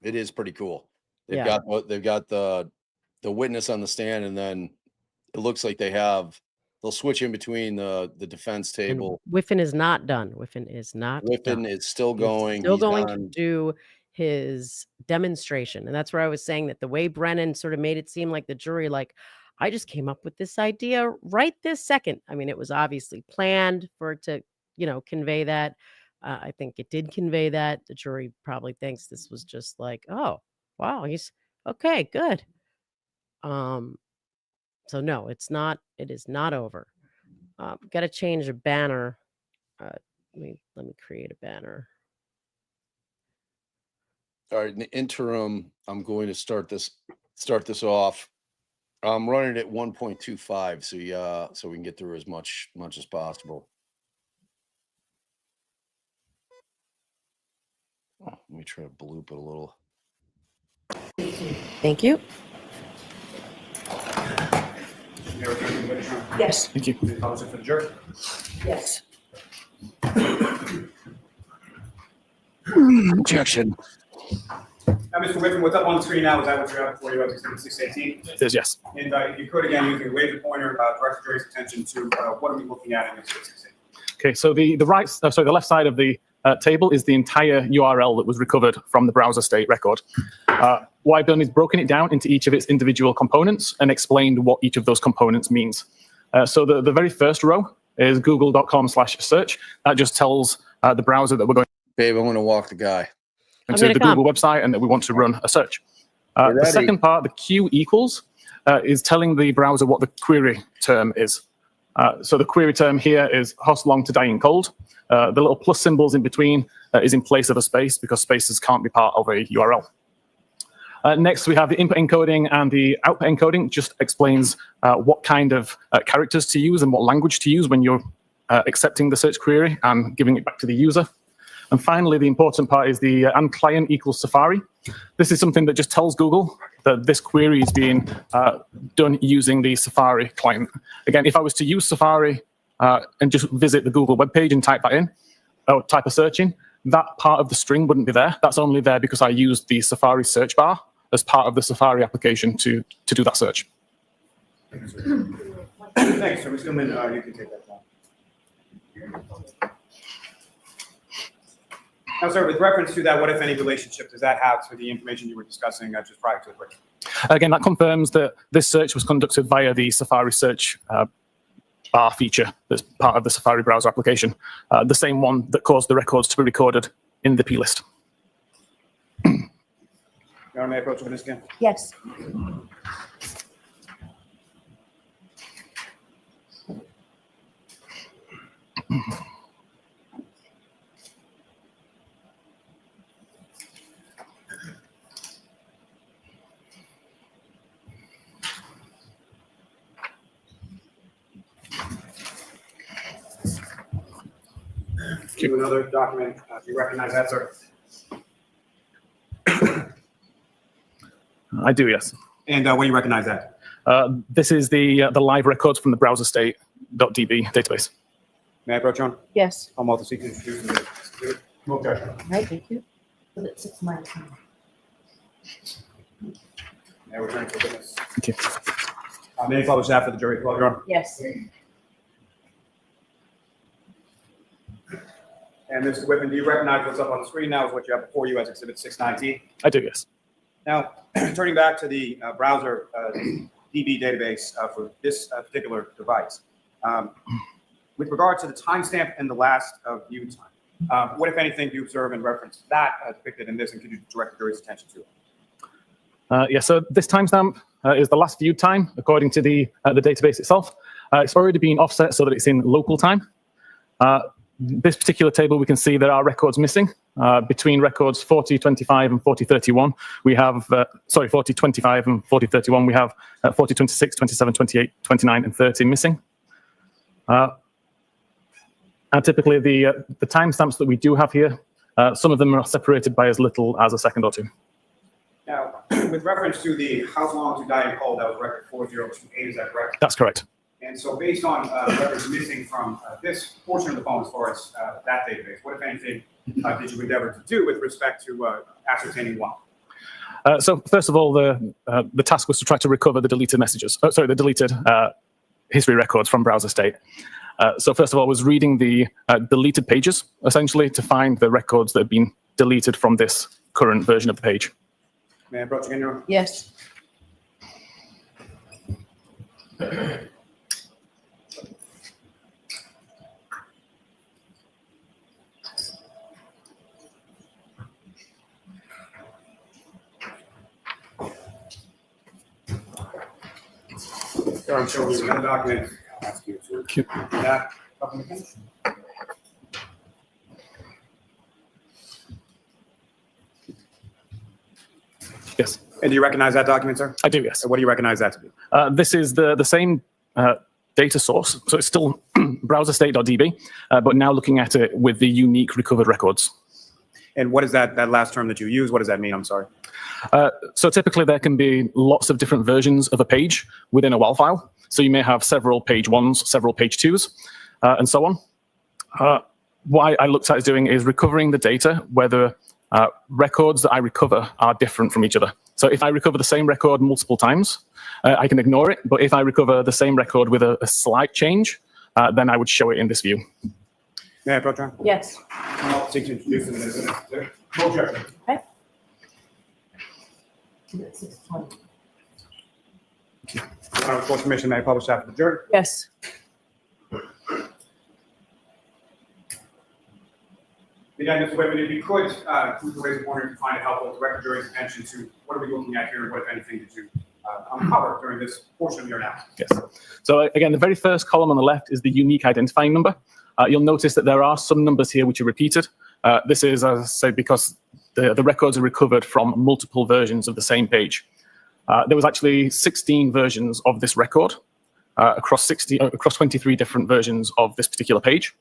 it is pretty cool. They've got the witness on the stand, and then it looks like they'll switch in between the defense table. And Whiffen is not done. Whiffen is not done. Whiffen is still going. He's still going to do his demonstration. And that's where I was saying that the way Brennan sort of made it seem like the jury, like, I just came up with this idea right this second. I mean, it was obviously planned for it to, convey that. I think it did convey that. The jury probably thinks this was just like, oh, wow, he's okay, good. So no, it's not. It is not over. Got to change a banner. Let me create a banner. All right, in the interim, I'm going to start this off. I'm running it at 1.25, so we can get through as much as possible. Oh, let me try to bloop it a little. Thank you. Yes. Thank you. Comments for the jury? Yes. Objection. Now, Mr. Whiffen, what's up on the screen now? Is that what you have before you have 618? It is, yes. And if you could, again, you can wave the pointer, direct the jury's attention to what are we looking at in this 618? Okay, so the left side of the table is the entire URL that was recovered from the browser state record. What I've done is broken it down into each of its individual components and explained what each of those components means. So the very first row is google.com/search. That just tells the browser that we're going. Babe, I'm going to walk the guy. Into the Google website and that we want to run a search. The second part, the Q equals, is telling the browser what the query term is. So the query term here is host long to dying cold. The little plus symbols in between is in place of a space because spaces can't be part of a URL. Next, we have the input encoding and the output encoding. Just explains what kind of characters to use and what language to use when you're accepting the search query and giving it back to the user. And finally, the important part is the and client equals Safari. This is something that just tells Google that this query is being done using the Safari client. Again, if I was to use Safari and just visit the Google webpage and type that in, or type a search in, that part of the string wouldn't be there. That's only there because I used the Safari search bar as part of the Safari application to do that search. Thanks, sir. Mr. Newman, you can take that down. Now, sir, with reference to that, what, if any, relationship does that have to the information you were discussing just prior to the break? Again, that confirms that this search was conducted via the Safari search bar feature that's part of the Safari browser application, the same one that caused the records to be recorded in the plist. Your Honor, may I approach the witness again? Yes. To another document. Do you recognize that, sir? I do, yes. And what do you recognize that? This is the live records from the browser state.db database. May I approach, Your Honor? Yes. I'm also seeking to introduce the no objection. All right, thank you. But it's my time. May I return to the witness? Thank you. May I publish after the jury? Well, Your Honor. Yes. And Mr. Whiffen, do you recognize what's up on the screen now is what you have before you as Exhibit 619? I do, yes. Now, turning back to the browser DB database for this particular device, with regard to the timestamp and the last view time, what, if anything, do you observe in reference to that depicted in this, and could you direct the jury's attention to it? Yeah, so this timestamp is the last viewed time according to the database itself. It's already been offset so that it's in local time. This particular table, we can see there are records missing. Between records 4025 and 4031, we have, 4025 and 4031, we have 4026, 27, 28, 29, and 30 missing. And typically the timestamps that we do have here, some of them are separated by as little as a second or two. Now, with reference to the how long to die in cold, that was record 4028, is that correct? That's correct. And so based on records missing from this portion of the phone as far as that database, what, if anything, did you endeavor to do with respect to ascertaining what? So first of all, the task was to try to recover the deleted messages. The deleted history records from browser state. So first of all, I was reading the deleted pages, essentially, to find the records that have been deleted from this current version of the page. May I approach again, Your Honor? Yes. I'm showing you another document. I'll ask you to that document. Yes. And do you recognize that document, sir? I do, yes. What do you recognize that to be? This is the same data source, so it's still browser state.db, but now looking at it with the unique recovered records. And what is that last term that you use? What does that mean? I'm sorry. So typically there can be lots of different versions of a page within a WAL file. So you may have several page ones, several page twos, and so on. What I looked at is doing is recovering the data where the records that I recover are different from each other. So if I recover the same record multiple times, I can ignore it. But if I recover the same record with a slight change, then I would show it in this view. May I approach, John? Yes. I'll seek to introduce him as an objection. Okay. Of course, permission, may I publish after the jury? Yes. Again, Mr. Whiffen, if you could, please raise a pointer to find it helpful to direct the jury's attention to what are we looking at here and what, if anything, did you uncover during this portion of your analysis? Yes. So again, the very first column on the left is the unique identifying number. You'll notice that there are some numbers here which are repeated. This is, as I say, because the records are recovered from multiple versions of the same page. There was actually 16 versions of this record across 23 different versions of this particular page.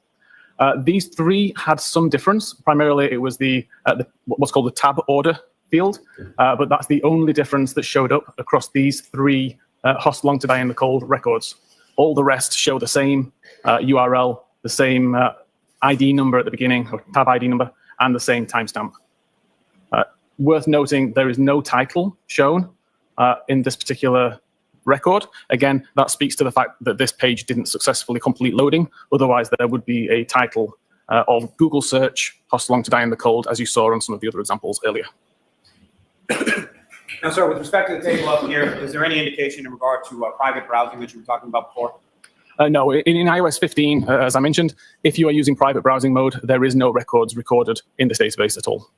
These three had some difference. Primarily, it was what's called the tab order field, but that's the only difference that showed up across these three Host Long to Die in the Cold records. All the rest show the same URL, the same ID number at the beginning, or tab ID number, and the same timestamp. Worth noting, there is no title shown in this particular record. Again, that speaks to the fact that this page didn't successfully complete loading. Otherwise, there would be a title of Google search, Host Long to Die in the Cold, as you saw on some of the other examples earlier. Now, sir, with respect to the table up here, is there any indication in regard to private browsing that you were talking about before? No, in iOS 15, as I mentioned, if you are using private browsing mode, there is no records recorded in this database at all.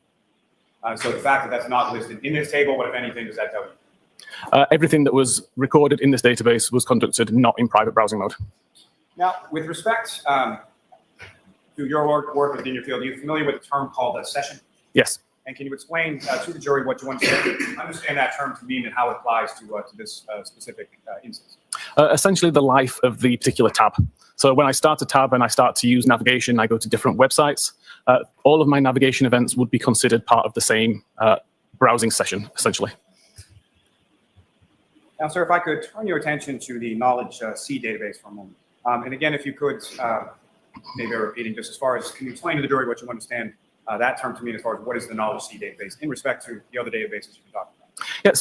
So the fact that that's not listed in this table, what, if anything, does that tell you? Everything that was recorded in this database was conducted not in private browsing mode. Now, with respect to your work within your field, are you familiar with the term called a session? Yes. And can you explain to the jury what you understand that term to mean and how it applies to this specific instance? Essentially, the life of the particular tab. So when I start a tab and I start to use navigation, I go to different websites. All of my navigation events would be considered part of the same browsing session, essentially. Now, sir, if I could turn your attention to the Knowledge C database for a moment. And again, if you could, maybe repeating just as far as, can you explain to the jury what you understand that term to mean as far as what is the Knowledge C database in respect to the other databases you've been talking about? Yeah,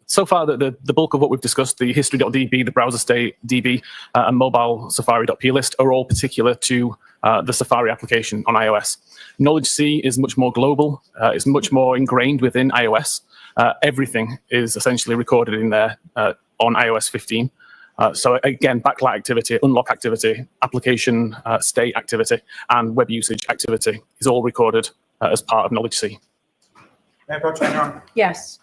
so far, the bulk of what we've discussed, the history.db, the browser state DB, and mobile Safari.plist are all particular to the Safari application on iOS. Knowledge C is much more global. It's much more ingrained within iOS. Everything is essentially recorded in there on iOS 15. So again, backlight activity, unlock activity, application state activity, and web usage activity is all recorded as part of Knowledge C. May I approach you, Your Honor? Yes.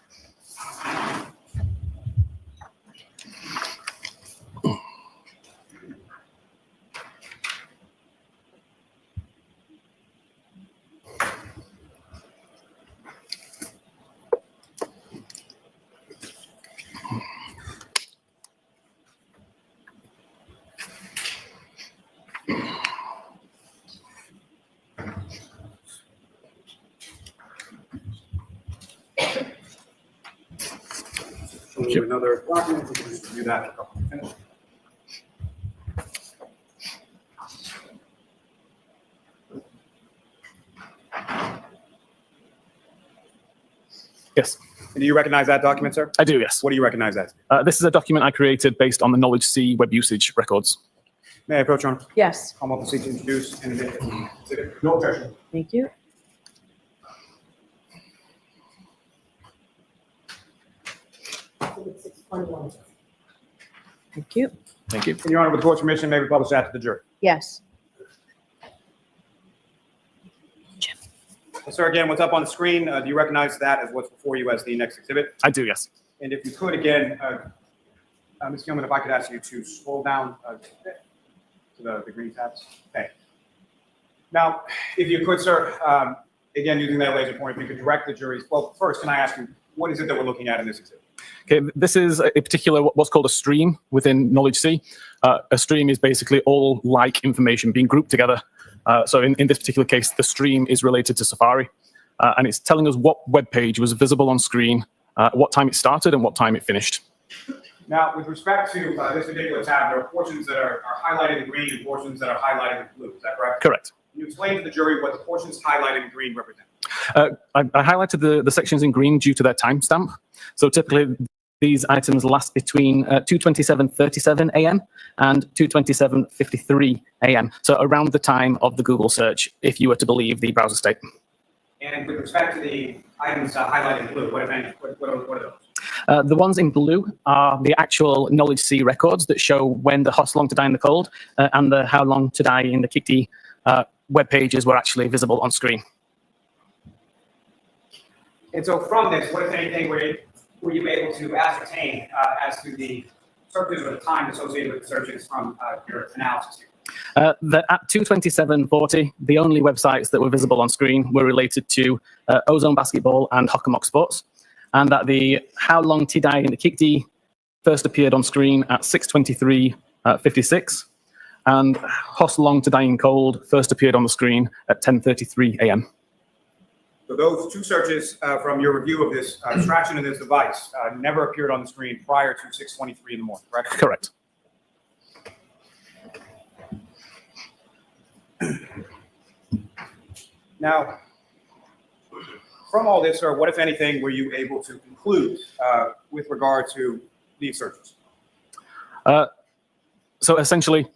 Another document, we can just review that in a couple of minutes. Yes. And do you recognize that document, sir? I do, yes. What do you recognize as? This is a document I created based on the Knowledge C web usage records. May I approach, Your Honor? Yes. I'm about to seek to introduce and no objection. Thank you. Thank you. Thank you. And Your Honor, with the court's permission, may we publish that to the jury? Yes. Sir, again, what's up on the screen, do you recognize that as what's before you as the next exhibit? I do, yes. And if you could, again, Ms. Gilman, if I could ask you to scroll down to the green tabs. Okay. Now, if you could, sir, again, using that laser pointer, if you could direct the jury's, well, first, can I ask you, what is it that we're looking at in this exhibit? Okay, this is a particular what's called a stream within Knowledge C. A stream is basically all like information being grouped together. So in this particular case, the stream is related to Safari, and it's telling us what web page was visible on screen, what time it started, and what time it finished. Now, with respect to this particular tab, there are portions that are highlighted in green and portions that are highlighted in blue. Is that correct? Correct. Can you explain to the jury what the portions highlighted in green represent? I highlighted the sections in green due to their timestamp. So typically, these items last between 2:27:37 a.m. and 2:27:53 a.m. So around the time of the Google search, if you were to believe the browser state. And with respect to the items highlighted in blue, what are those? The ones in blue are the actual Knowledge C records that show when the Host Long to Die in the Cold and the How Long to Die in the Kikti web pages were actually visible on screen. And so from this, what, if anything, were you able to ascertain as to the searches or the time associated with the searches from your analysis here? At 2:27:40, the only websites that were visible on screen were related to Ozone Basketball and Hockomock Sports, and that the How Long Ti Dai in the Kikdi first appeared on screen at 6:23:56, and Hos Long to Dying Cold first appeared on the screen at 10:33 a.m. So those two searches from your review of this extraction of this device never appeared on the screen prior to 6:23 in the morning, correct? Correct. Now, from all this, sir, what, if anything, were you able to conclude with regard to these searches? So essentially,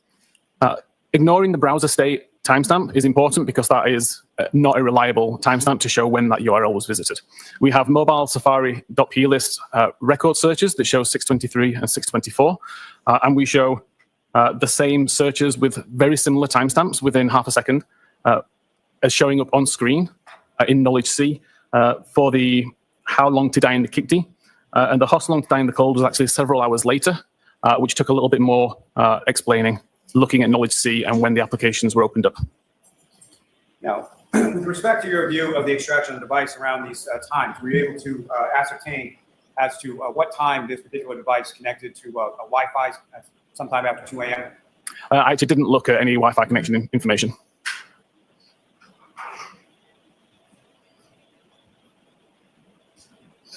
ignoring the browser state timestamp is important because that is not a reliable timestamp to show when that URL was visited. We have mobile Safari.plist record searches that show 6:23 and 6:24, and we show the same searches with very similar timestamps within half a second as showing up on screen in Knowledge C for the How Long to Die in the Kikdi. And the Hos Long to Die in the Cold was actually several hours later, which took a little bit more explaining, looking at Knowledge C and when the applications were opened up. Now, with respect to your view of the extraction of the device around these times, were you able to ascertain as to what time this particular device connected to a Wi-Fi sometime after 2 a.m.? I actually didn't look at any Wi-Fi connection information.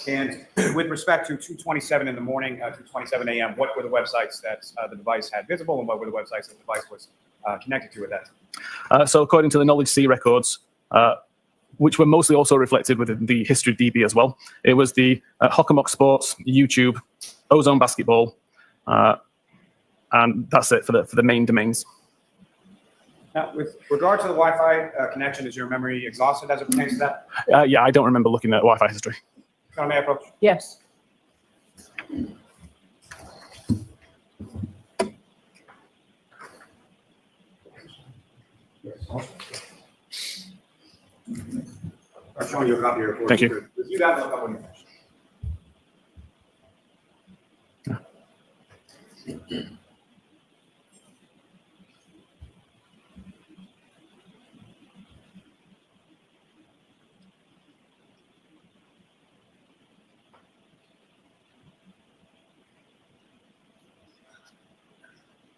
And with respect to 2:27 in the morning, 2:27 a.m., what were the websites that the device had visible, and what were the websites that the device was connected to at that time? So according to the Knowledge C records, which were mostly also reflected within the history DB as well, it was the Hockomock Sports, YouTube, Ozone Basketball, and that's it for the main domains. Now, with regard to the Wi-Fi connection, is your memory exhausted as it pertains to that? Yeah, I don't remember looking at Wi-Fi history. May I approach? Yes. I'm showing you a copy of your report. Thank you. You guys look up when you finish.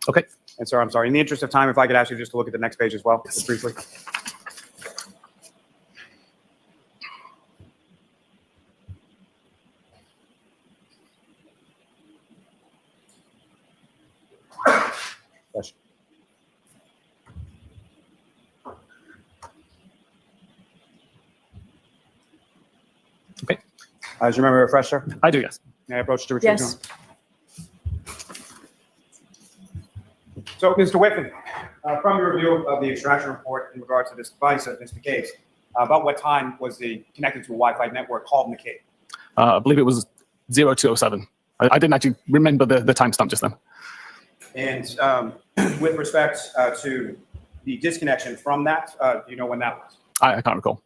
Okay. And sir, I'm sorry. In the interest of time, if I could ask you just to look at the next page as well, just briefly. Yes. Okay. Does your memory refresh, sir? I do, yes. May I approach to retrieve? Yes. So, Mr. Whiffen, from your review of the extraction report in regard to this device of Mr. McCabe's, about what time was the connected to a Wi-Fi network called McCabe? I believe it was 02:07. I didn't actually remember the timestamp just then. And with respect to the disconnection from that, do you know when that was? I can't recall.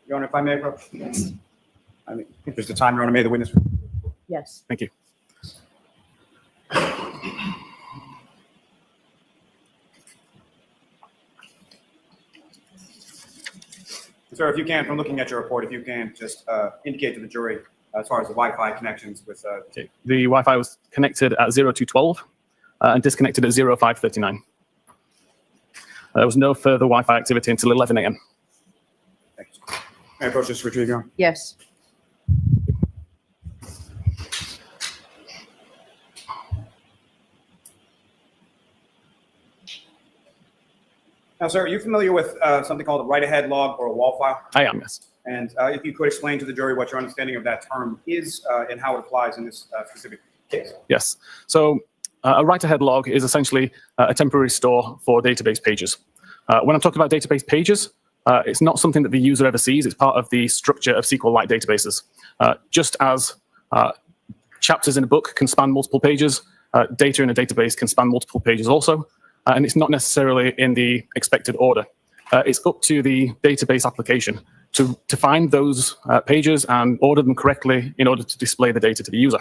Your Honor, if I may approach? Yes. I mean, interest of time, Your Honor, may the witness. Yes. Thank you. Sir, if you can, from looking at your report, if you can just indicate to the jury as far as the Wi-Fi connections with. Okay. The Wi-Fi was connected at 02:12 and disconnected at 05:39. There was no further Wi-Fi activity until 11 a.m. Thank you. May I approach this to retrieve, Your Honor? Yes. Now, sir, are you familiar with something called a write-ahead log or a wall file? I am, yes. And if you could explain to the jury what your understanding of that term is and how it applies in this specific case. Yes. So a write-ahead log is essentially a temporary store for database pages. When I'm talking about database pages, it's not something that the user ever sees. It's part of the structure of SQLite databases. Just as chapters in a book can span multiple pages, data in a database can span multiple pages also. And it's not necessarily in the expected order. It's up to the database application to find those pages and order them correctly in order to display the data to the user.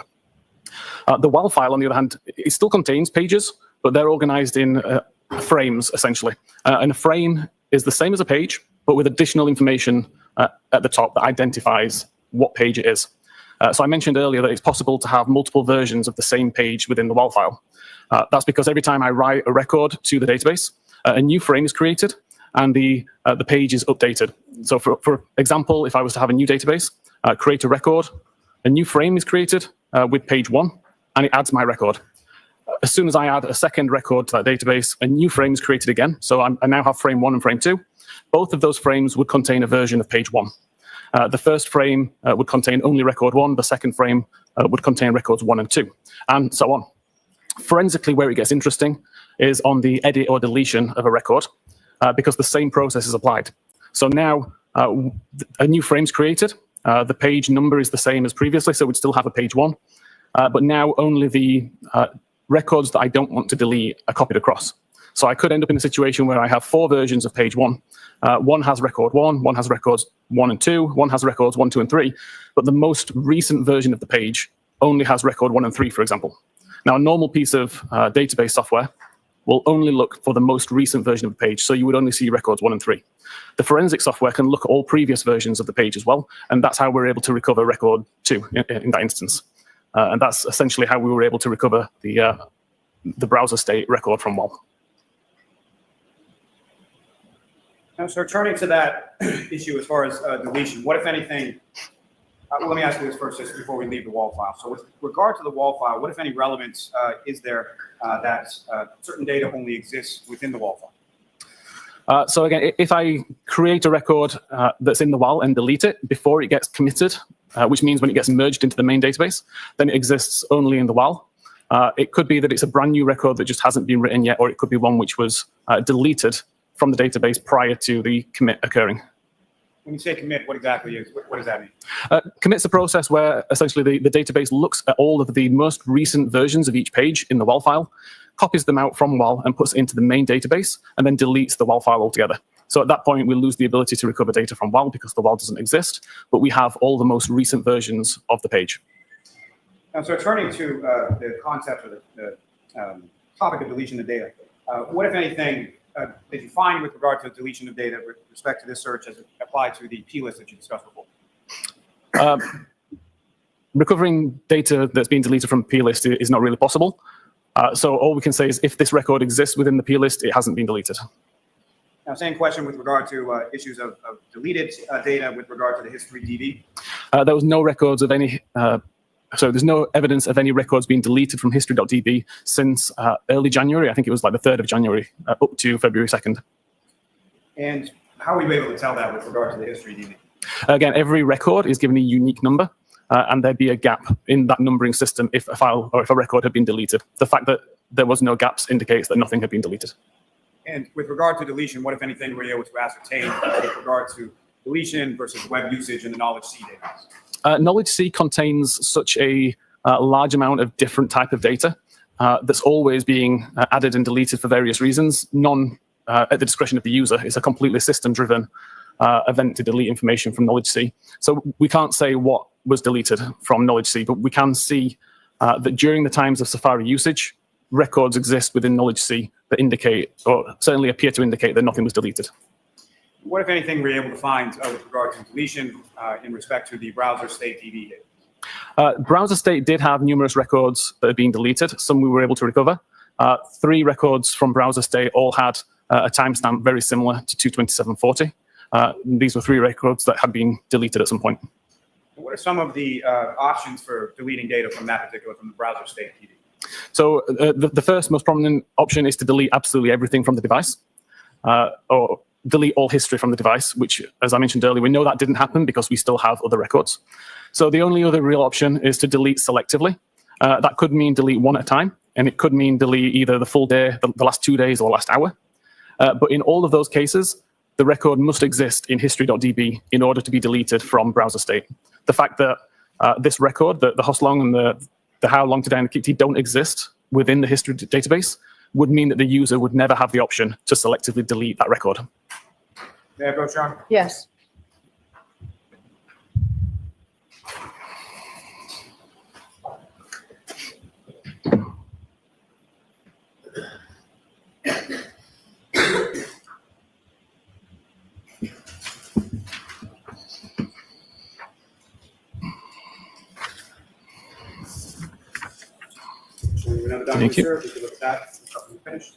The WAL file, on the other hand, it still contains pages, but they're organized in frames, essentially. And a frame is the same as a page, but with additional information at the top that identifies what page it is. So I mentioned earlier that it's possible to have multiple versions of the same page within the WAL file. That's because every time I write a record to the database, a new frame is created and the page is updated. So for example, if I was to have a new database, create a record, a new frame is created with page 1, and it adds my record. As soon as I add a second record to that database, a new frame is created again. So I now have frame 1 and frame 2. Both of those frames would contain a version of page 1. The first frame would contain only record 1. The second frame would contain records 1 and 2, and so on. Forensically, where it gets interesting is on the edit or deletion of a record, because the same process is applied. So now a new frame is created. The page number is the same as previously, so we'd still have a page 1. But now only the records that I don't want to delete are copied across. So I could end up in a situation where I have 4 versions of page 1. One has record 1, one has records 1 and 2, one has records 1, 2, and 3. But the most recent version of the page only has record 1 and 3, for example. Now, a normal piece of database software will only look for the most recent version of the page, so you would only see records 1 and 3. The forensic software can look at all previous versions of the page as well, and that's how we're able to recover record 2 in that instance. And that's essentially how we were able to recover the browser state record from WAL. Now, so turning to that issue as far as deletion, what, if anything, let me ask you this first, just before we leave the WAL file. So with regard to the WAL file, what, if any, relevance is there that certain data only exists within the WAL file? So again, if I create a record that's in the WAL and delete it before it gets committed, which means when it gets merged into the main database, then it exists only in the WAL. It could be that it's a brand new record that just hasn't been written yet, or it could be one which was deleted from the database prior to the commit occurring. When you say commit, what exactly is, what does that mean? Commit's a process where essentially the database looks at all of the most recent versions of each page in the WAL file, copies them out from WAL and puts it into the main database, and then deletes the WAL file altogether. So at that point, we lose the ability to recover data from WAL because the WAL doesn't exist, but we have all the most recent versions of the page. Now, so turning to the concept or the topic of deletion of data, what, if anything, did you find with regard to deletion of data with respect to this search as it applied to the P list that you discussed before? Recovering data that's been deleted from P list is not really possible. So all we can say is if this record exists within the P list, it hasn't been deleted. Now, same question with regard to issues of deleted data with regard to the history DB. There was no records of any, so there's no evidence of any records being deleted from history.db since early January. I think it was like the 3rd of January up to February 2nd. And how were you able to tell that with regard to the history DB? Again, every record is given a unique number, and there'd be a gap in that numbering system if a file or if a record had been deleted. The fact that there was no gaps indicates that nothing had been deleted. And with regard to deletion, what, if anything, were you able to ascertain with regard to deletion versus web usage in the Knowledge C database? Knowledge C contains such a large amount of different type of data that's always being added and deleted for various reasons, none at the discretion of the user. It's a completely system-driven event to delete information from Knowledge C. So we can't say what was deleted from Knowledge C, but we can see that during the times of Safari usage, records exist within Knowledge C that indicate, or certainly appear to indicate, that nothing was deleted. What, if anything, were you able to find with regard to deletion in respect to the browser state DB data? Browser state did have numerous records that had been deleted. Some we were able to recover. 3 records from browser state all had a timestamp very similar to 22740. These were 3 records that had been deleted at some point. What are some of the options for deleting data from that particular, from the browser state DB? So the first most prominent option is to delete absolutely everything from the device, or delete all history from the device, which, as I mentioned earlier, we know that didn't happen because we still have other records. So the only other real option is to delete selectively. That could mean delete one at a time, and it could mean delete either the full day, the last 2 days, or last hour. But in all of those cases, the record must exist in history.db in order to be deleted from browser state. The fact that this record, the host long and the how long today and the key don't exist within the history database would mean that the user would never have the option to selectively delete that record. May I go, Sean? Yes. Another document, Thank you. sir. Take a look at that. Finished.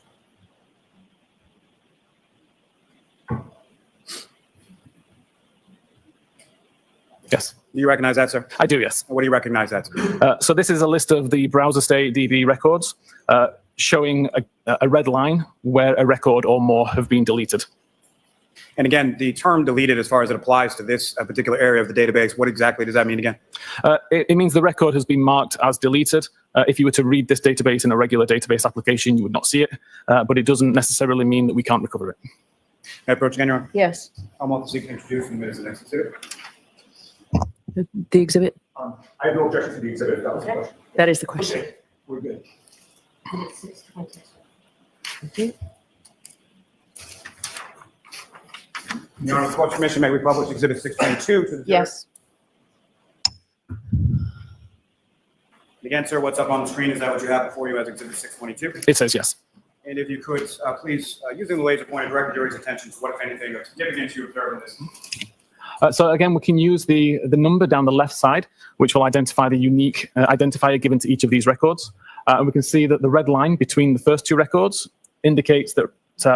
Yes. Do you recognize that, sir? I do, yes. What do you recognize that, sir? So this is a list of the browser state DB records showing a red line where a record or more have been deleted. And again, the term deleted, as far as it applies to this particular area of the database, what exactly does that mean again? It means the record has been marked as deleted. If you were to read this database in a regular database application, you would not see it, but it doesn't necessarily mean that we can't recover it. May I approach again, Your Honor? Yes. I'm also seeking to introduce in the minutes the next exhibit. The exhibit? I have no objection to the exhibit. If that was the question. That is the question. Okay, we're good. Okay. Your Honor, with court permission, may we publish exhibit 622 to the jury? Yes. Again, sir, what's up on the screen, is that what you have before you as exhibit 622? It says yes. And if you could, please, using the laser pointer, direct the jury's attention to what, if anything, of significance you observe in this. So again, we can use the number down the left side, which will identify the unique identifier given to each of these records. And we can see that the red line between the first two records indicates that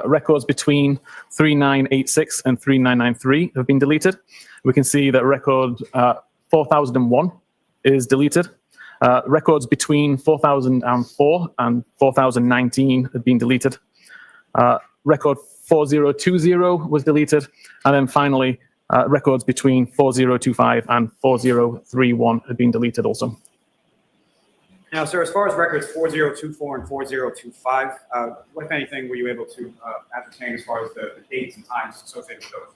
records between 3986 and 3993 have been deleted. We can see that record 4001 is deleted. Records between 4004 and 4019 have been deleted. Record 4020 was deleted. And then finally, records between 4025 and 4031 have been deleted also. Now, sir, as far as records 4024 and 4025, what, if anything, were you able to ascertain as far as the dates and times associated with those?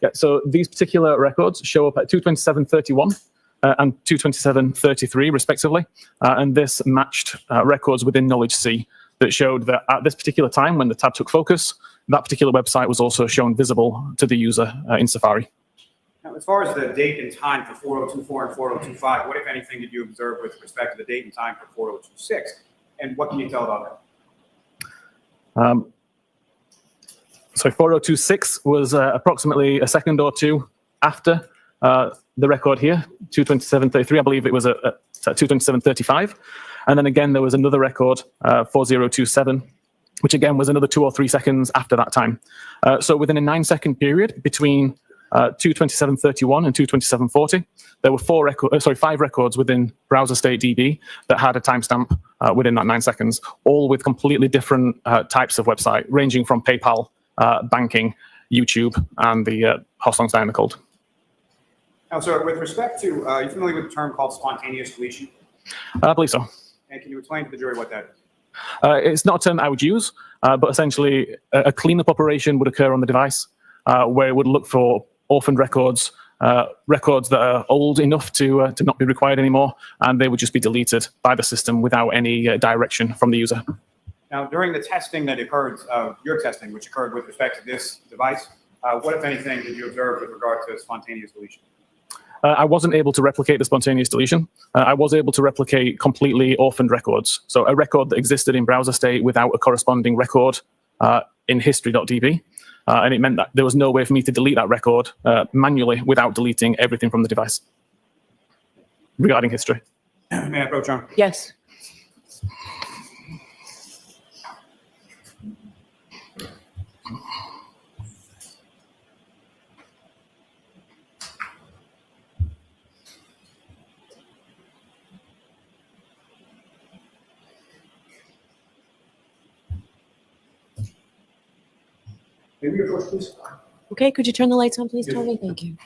Yeah, so these particular records show up at 227.31 and 227.33 respectively. And this matched records within Knowledge C that showed that at this particular time when the tab took focus, that particular website was also shown visible to the user in Safari. Now, as far as the date and time for 4024 and 4025, what, if anything, did you observe with respect to the date and time for 4026? And what can you tell about that? So 4026 was approximately a second or two after the record here, 227.33. I believe it was at 227.35. And then again, there was another record, 4027, which again was another 2 or 3 seconds after that time. So within a 9-second period between 227.31 and 227.40, there were 5 records within browser state DB that had a timestamp within that 9 seconds, all with completely different types of website, ranging from PayPal, banking, YouTube, and the Hosong Steiner code. Now, sir, with respect to, are you familiar with the term called spontaneous deletion? I believe so. And can you explain to the jury what that is? It's not a term I would use, but essentially a cleanup operation would occur on the device where it would look for orphaned records, records that are old enough to not be required anymore, and they would just be deleted by the system without any direction from the user. Now, during the testing that occurred, your testing, which occurred with respect to this device, what, if anything, did you observe with regard to spontaneous deletion? I wasn't able to replicate the spontaneous deletion. I was able to replicate completely orphaned records. So a record that existed in browser state without a corresponding record in history.db. And it meant that there was no way for me to delete that record manually without deleting everything from the device regarding history. May I approach, John? Yes. May we approach, please? Okay, could you turn the lights on, please, Tony? Thank you.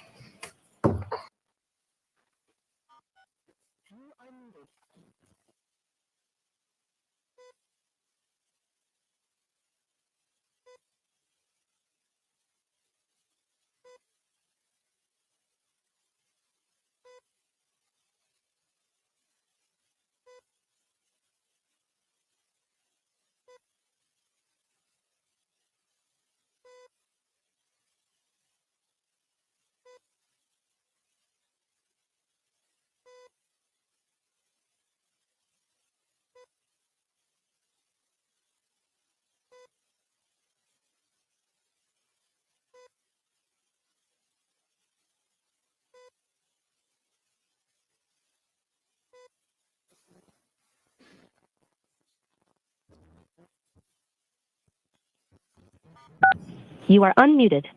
You are unmuted.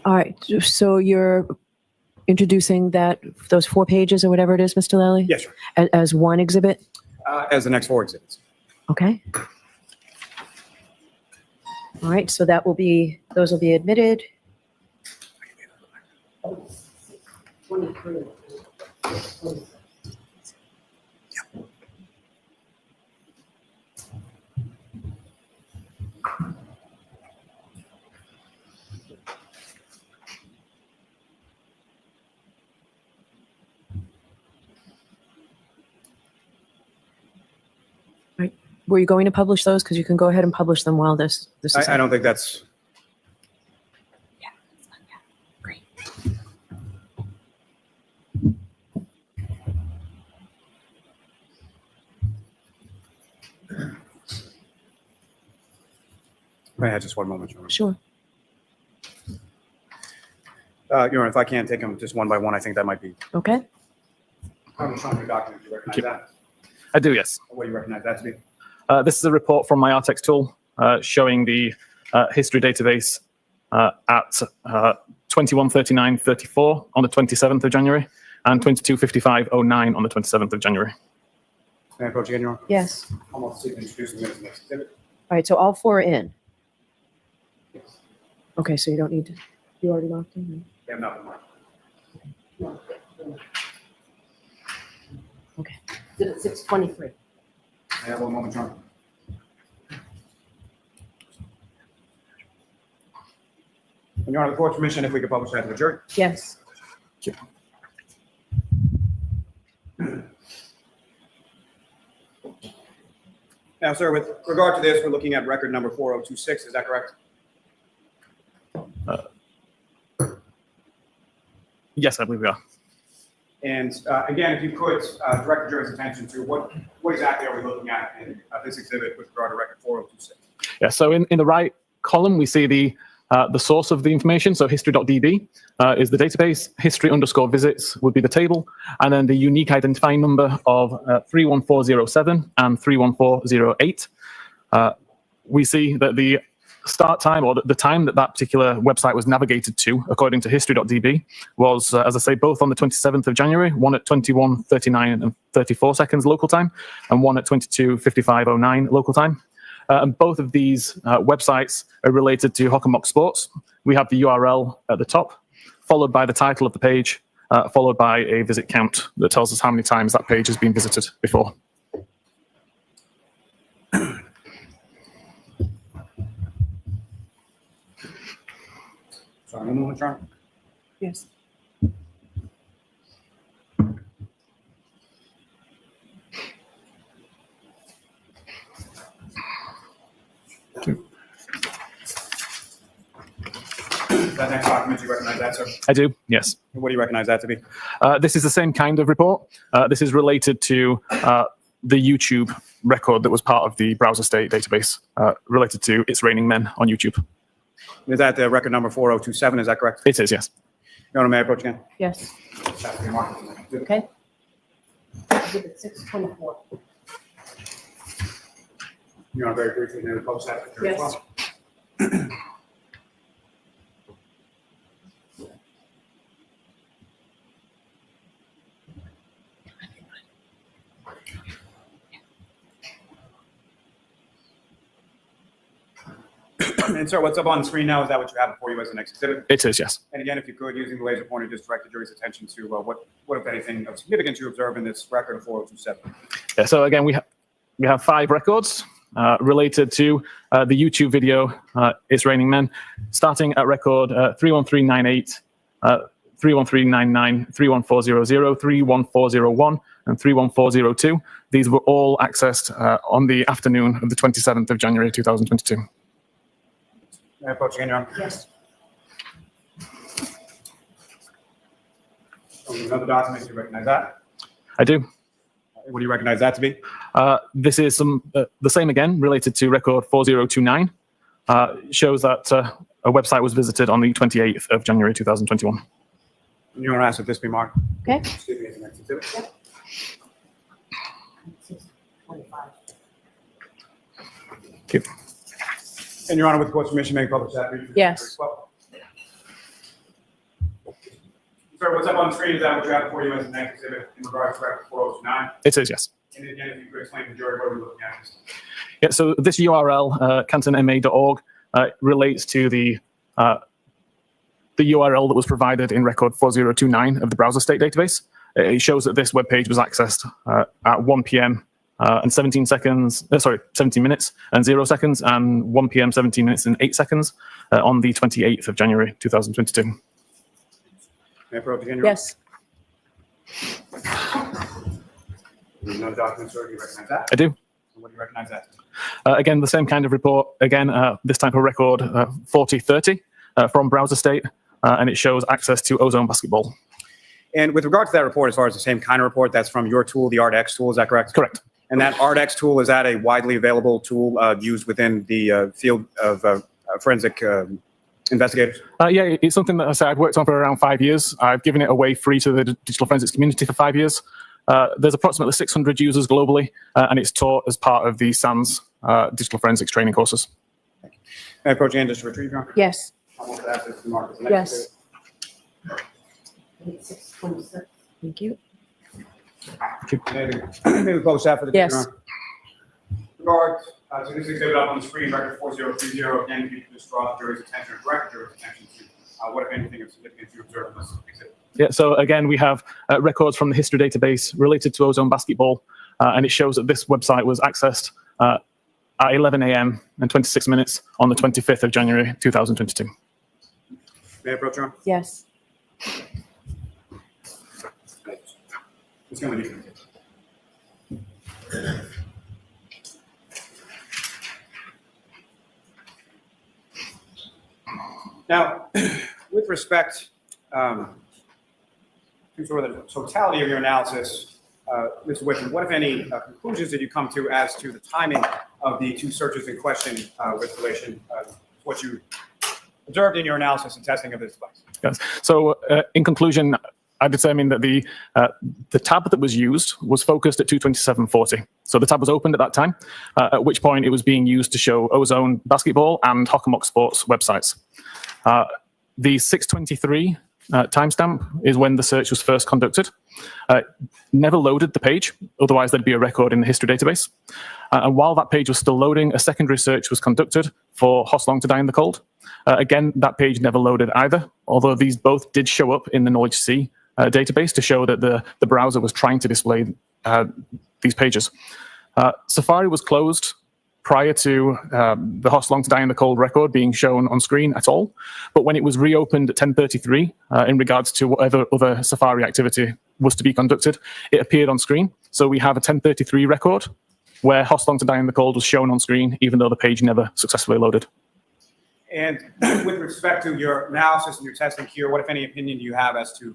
All right, so you're introducing those 4 pages or whatever it is, Mr. Lally? Yes, sir. As one exhibit? As the next 4 exhibits. Okay. All right, so those will be admitted. 23. Right. Were you going to publish those? Because you can go ahead and publish them while this is. I don't think that's. Yeah. Great. I had just one moment, Your Honor. Sure. Your Honor, if I can take them just one by one, I think that might be. Okay. I'm showing your document. Do you recognize that? I do, yes. What do you recognize that to be? This is a report from my Artex tool showing the history database at 2139.34 on the 27th of January and 2255.09 on the 27th of January. May I approach again, Your Honor? Yes. Almost introducing the next exhibit. All right, so all 4 are in. Okay, so you don't need to. You already locked in? They have nothing more. Okay. Did it 6:23? I have one moment, Your Honor. And Your Honor, the court's permission if we could publish that to the jury. Yes. Now, sir, with regard to this, we're looking at record number 4026. Is that correct? Yes, I believe we are. And again, if you could direct the jury's attention to what exactly are we looking at in this exhibit with regard to record 4026? Yeah, so in the right column, we see the source of the information. So history.db is the database, history_visits would be the table, and then the unique identifying number of 31407 and 31408. We see that the start time, or the time that particular website was navigated to, according to history.db, was, as I say, both on the 27th of January, one at 21:39 and 34 seconds local time, and one at 22:55:09 local time. And both of these websites are related to Hockenmock Sports. We have the URL at the top, followed by the title of the page, followed by a visit count that tells us how many times that page has been visited before. Sorry, one moment, Your Honor. Yes. That next document, you recognize that, sir? I do, yes. What do you recognize that to be? This is the same kind of report. This is related to the YouTube record that was part of the browser state database, related to It's Raining Men on YouTube. Is that the record number 4027? Is that correct? It is, yes. Your Honor, may I approach again? Yes. That's the mark. Okay. Exhibit 624. Your Honor, very briefly, may we post that picture as well? And sir, what's up on the screen now, is that what you have before you as the next exhibit? It is, yes. And again, if you could, using the laser pointer, just direct the jury's attention to what, if anything, of significance you observe in this record of 4027. Yeah, so again, we have 5 records related to the YouTube video, It's Raining Men, starting at record 31398, 31399, 31400, 31401, and 31402. These were all accessed on the afternoon of the 27th of January 2022. May I approach again, Your Honor? Yes. Another document, you recognize that? I do. What do you recognize that to be? This is the same again, related to record 4029. Shows that a website was visited on the 28th of January 2021. And you want to ask if this be marked? Okay. Excuse me, the next exhibit. 625. you. And Your Honor, with the court's permission, may I publish that? Yes. Sir, what's up on the screen is that what you have before you as the next exhibit in regards to Record 4029? It is, yes. And again, if you could explain to the jury what we're looking at. Yeah, so this URL, cantonma.org, relates to the URL that was provided in record 4029 of the browser state database. It shows that this web page was accessed at 1 p.m. And 17 minutes and 0 seconds, and 1 p.m. 17 minutes and 8 seconds on the 28th of January 2022. May I approach again, Your Yes. Honor? You know the document, sir. Do you recognize that? I do. And what do you recognize that? Again, the same kind of report. Again, this type of record 4030 from browser state, and it shows access to Ozone Basketball. And with regard to that report, as far as the same kind of report, that's from your tool, the ArtX tool, is that correct? Correct. And that ArtX tool, is that a widely available tool used within the field of forensic investigators? Yeah, it's something that I said I've worked on for around 5 years. I've given it away free to the digital forensics community for 5 years. There's approximately 600 users globally, and it's taught as part of the SANS digital forensics training courses. May I approach again just to retrieve, Your Honor? Yes. I want to ask this to Marcus. Yes. Thank you. Maybe close that for the Yes. Regard to this exhibit up on the screen, record 4030. Again, if you could just draw the jury's attention or direct the jury's attention to what, if anything, of significance you observe in this exhibit. Yeah, so again, we have records from the history database related to Ozone Basketball, and it shows that this website was accessed at 11 a.m. and 26 minutes on the 25th of January 2022. May I approach, Your Honor? Yes. It's going to be. Now, with respect to sort of the totality of your analysis, Mr. Whiffen, what, if any, conclusions did you come to as to the timing of the two searches in question with relation to what you observed in your analysis and testing of this device? Yes. So, in conclusion, I determined that the tab that was used was focused at 227.40. So the tab was opened at that time, at which point it was being used to show Ozone Basketball and Hockomock Sports websites. The 6:23 timestamp is when the search was first conducted. Never loaded the page, otherwise there'd be a record in the history database. And while that page was still loading, a secondary search was conducted for Hoslong to Die in the Cold. Again, that page never loaded either, although these both did show up in the Knowledge C database to show that the browser was trying to display these pages. Safari was closed prior to the Hoslong to Die in the Cold record being shown on screen at all, but when it was reopened at 10:33 in regards to whatever other Safari activity was to be conducted, it appeared on screen. So we have a 10:33 record where Hoslong to Die in the Cold was shown on screen, even though the page never successfully loaded. And with respect to your analysis and your testing here, what, if any, opinion do you have as to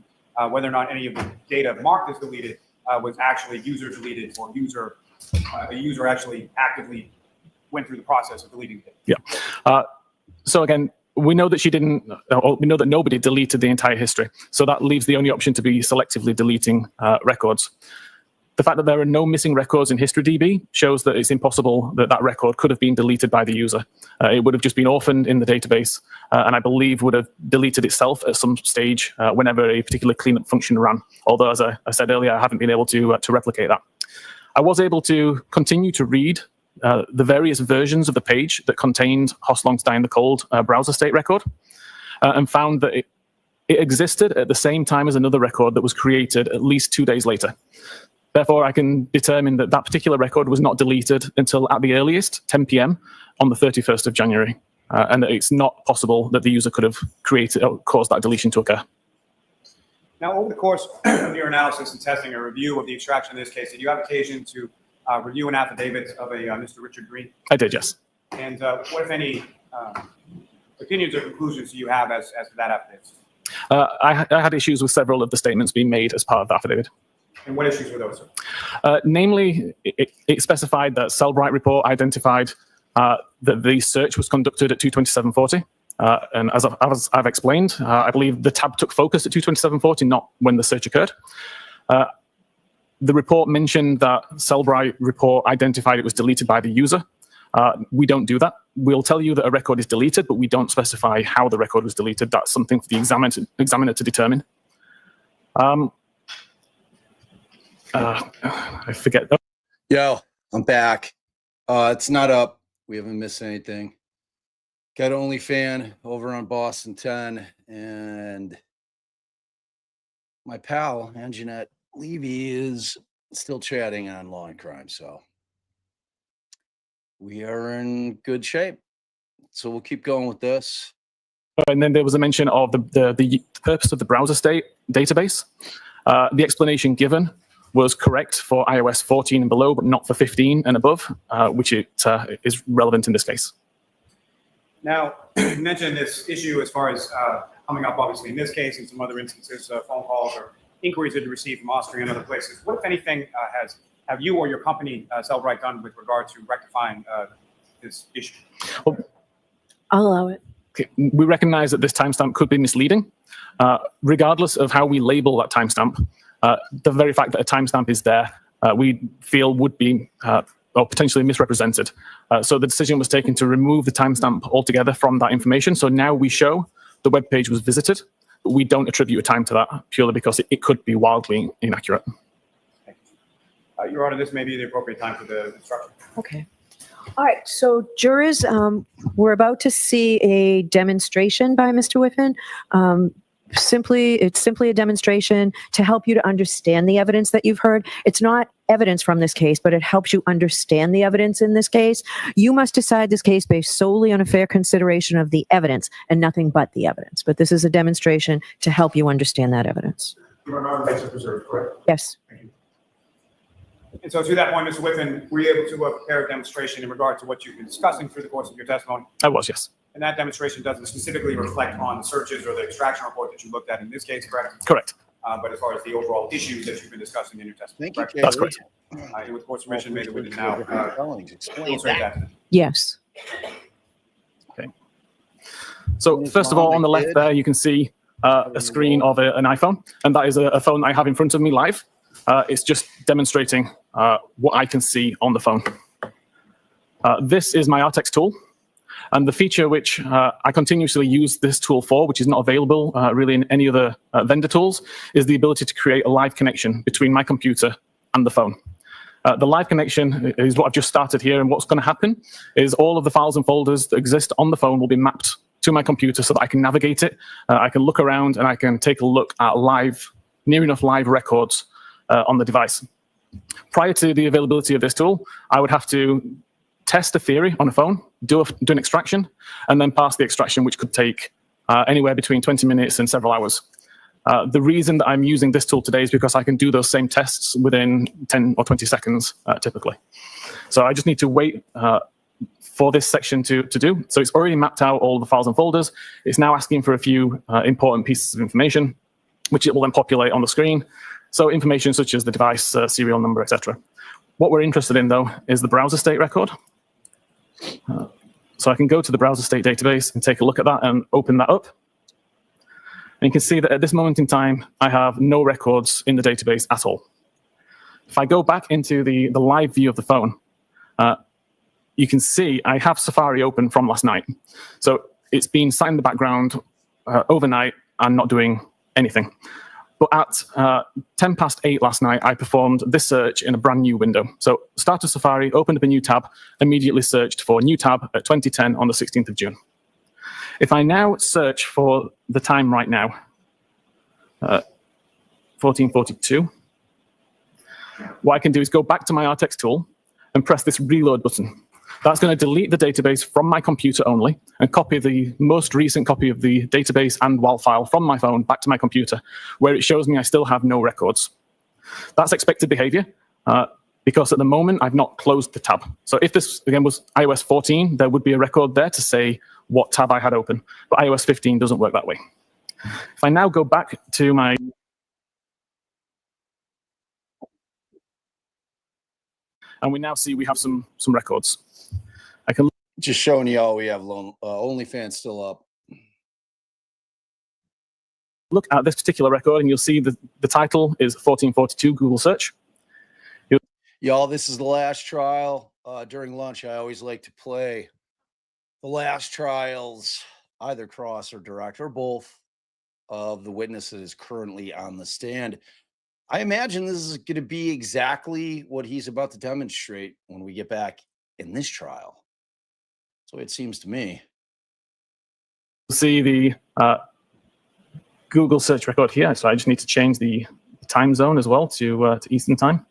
whether or not any of the data marked as deleted was actually user deleted, or a user actually actively went through the process of deleting it? Yeah. So again, we know that we know that nobody deleted the entire history. So that leaves the only option to be selectively deleting records. The fact that there are no missing records in HistoryDB shows that it's impossible that that record could have been deleted by the user. It would have just been orphaned in the database, and I believe would have deleted itself at some stage whenever a particular cleanup function ran. Although, as I said earlier, I haven't been able to replicate that. I was able to continue to read the various versions of the page that contained Hoslong to Die in the Cold browser state record, and found that it existed at the same time as another record that was created at least 2 days later. Therefore, I can determine that that particular record was not deleted until at the earliest, 10 p.m. on the 31st of January, and that it's not possible that the user could have created or caused that deletion to occur. Now, over the course of your analysis and testing, a review of the extraction in this case, did you have occasion to review an affidavit of a Mr. Richard Green? I did, yes. And what, if any, opinions or conclusions do you have as to that affidavit? I had issues with several of the statements being made as part of the affidavit. And what issues were those, sir? Namely, it specified that Cellbrite report identified that the search was conducted at 227.40. And as I've explained, I believe the tab took focus at 227.40, not when the search occurred. The report mentioned that Cellbrite report identified it was deleted by the user. We don't do that. We'll tell you that a record is deleted, but we don't specify how the record was deleted. That's something for the examiner to determine. I forget. Yo, I'm back. It's not up. We haven't missed anything. Got OnlyFan over on Boston 10, and my pal, Anjanette Levy, is still chatting on Law and Crime. So we are in good shape. So we'll keep going with this. And then there was a mention of the purpose of the browser state database. The explanation given was correct for iOS 14 and below, but not for 15 and above, which is relevant in this case. Now, you mentioned this issue as far as coming up, obviously, in this case and some other instances, phone calls or inquiries that you received from Austria and other places. What, if anything, have you or your company, Cellbrite, done with regard to rectifying this issue? Well, I'll allow it. Okay. We recognize that this timestamp could be misleading. Regardless of how we label that timestamp, the very fact that a timestamp is there, we feel would be or potentially misrepresented. So the decision was taken to remove the timestamp altogether from that information. So now we show the web page was visited, but we don't attribute a time to that purely because it could be wildly inaccurate. Your Honor, this may be the appropriate time for the instruction. Okay. All right, so jurors, we're about to see a demonstration by Mr. Whiffen. It's simply a demonstration to help you to understand the evidence that you've heard. It's not evidence from this case, but it helps you understand the evidence in this case. You must decide this case based solely on a fair consideration of the evidence and nothing but the evidence. But this is a demonstration to help you understand that evidence. Your Honor, rights are preserved, correct? Yes. Thank you. And so to that point, Mr. Whiffen, were you able to prepare a demonstration in regard to what you've been discussing through the course of your testimony? I was, yes. And that demonstration doesn't specifically reflect on the searches or the extraction report that you looked at in this case, correct? Correct. But as far as the overall issues that you've been discussing in your testimony, correct? That's correct. With court's permission, may the witness now illustrate that. Yes. Okay. So first of all, on the left there, you can see a screen of an iPhone, and that is a phone I have in front of me live. It's just demonstrating what I can see on the phone. This is my Artex tool. And the feature which I continuously use this tool for, which is not available really in any other vendor tools, is the ability to create a live connection between my computer and the phone. The live connection is what I've just started here, and what's going to happen is all of the files and folders that exist on the phone will be mapped to my computer so that I can navigate it, I can look around, and I can take a look at near enough live records on the device. Prior to the availability of this tool, I would have to test a theory on a phone, do an extraction, and then pass the extraction, which could take anywhere between 20 minutes and several hours. The reason that I'm using this tool today is because I can do those same tests within 10 or 20 seconds, typically. So I just need to wait for this section to do. So it's already mapped out all the files and folders. It's now asking for a few important pieces of information, which it will then populate on the screen. So information such as the device, serial number, etc. What we're interested in, though, is the browser state record. So I can go to the browser state database and take a look at that and open that up. And you can see that at this moment in time, I have no records in the database at all. If I go back into the live view of the phone, you can see I have Safari open from last night. So it's been sat in the background overnight and not doing anything. But at 10 past 8 last night, I performed this search in a brand new window. So started Safari, opened up a new tab, immediately searched for new tab at 2010 on the 16th of June. If I now search for the time right now, 1442, what I can do is go back to my Artex tool and press this reload button. That's going to delete the database from my computer only and copy the most recent copy of the database and WAL file from my phone back to my computer, where it shows me I still have no records. That's expected behavior because at the moment I've not closed the tab. So if this, again, was iOS 14, there would be a record there to say what tab I had open. But iOS 15 doesn't work that way. If I now go back to my... And we now see we have some records. I can just showing you all we have OnlyFans still up. Look at this particular record, and you'll see the title is 1442 Google search. Y'all, this is the last trial. during lunch, I always like to play the last trials, either cross or direct or both, of the witness that is currently on the stand. I imagine this is going to be exactly what he's about to demonstrate when we get back in this trial. So it seems to me. See the Google search record here, so I just need to change the time zone as well to Eastern time.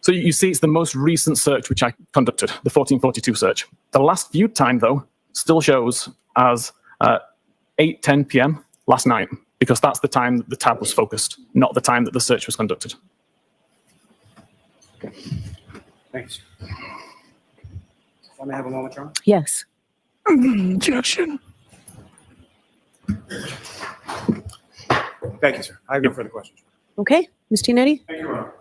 So you see it's the most recent search which I conducted, the 1442 search. The last viewed time, though, still shows as 8:10 p.m. last night, because that's the time that the tab was focused, not the time that the search was conducted. Thanks. Let me have a moment, John. Yes. Objection. Thank you, sir. I have no further questions. Okay, Ms. Giannetti? Thank you, Your Honor.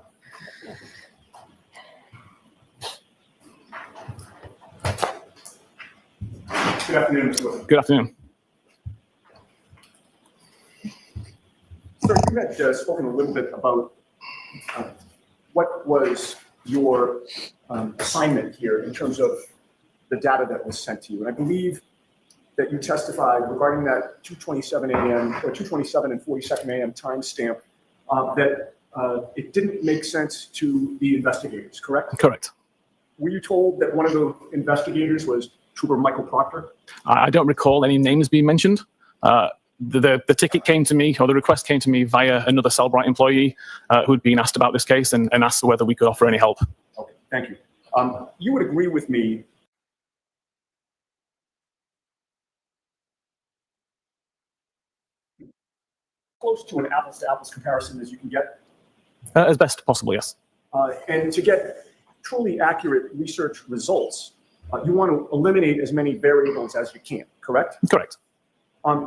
Good afternoon, Mr. Whiffen. Good afternoon. Sir, you had spoken a little bit about what was your assignment here in terms of the data that was sent to you. And I believe that you testified regarding that 2:27 a.m. or 2:27 and 42nd a.m. timestamp that it didn't make sense to the investigators, correct? Correct. Were you told that one of the investigators was Trooper Michael Proctor? I don't recall any names being mentioned. The ticket came to me, or the request came to me via another Cellbrite employee who'd been asked about this case and asked whether we could offer any help. Okay, thank you. You would agree with me close to an apples-to-apples comparison as you can get? As best possible, yes. And to get truly accurate research results, you want to eliminate as many variables as you can, correct? Correct.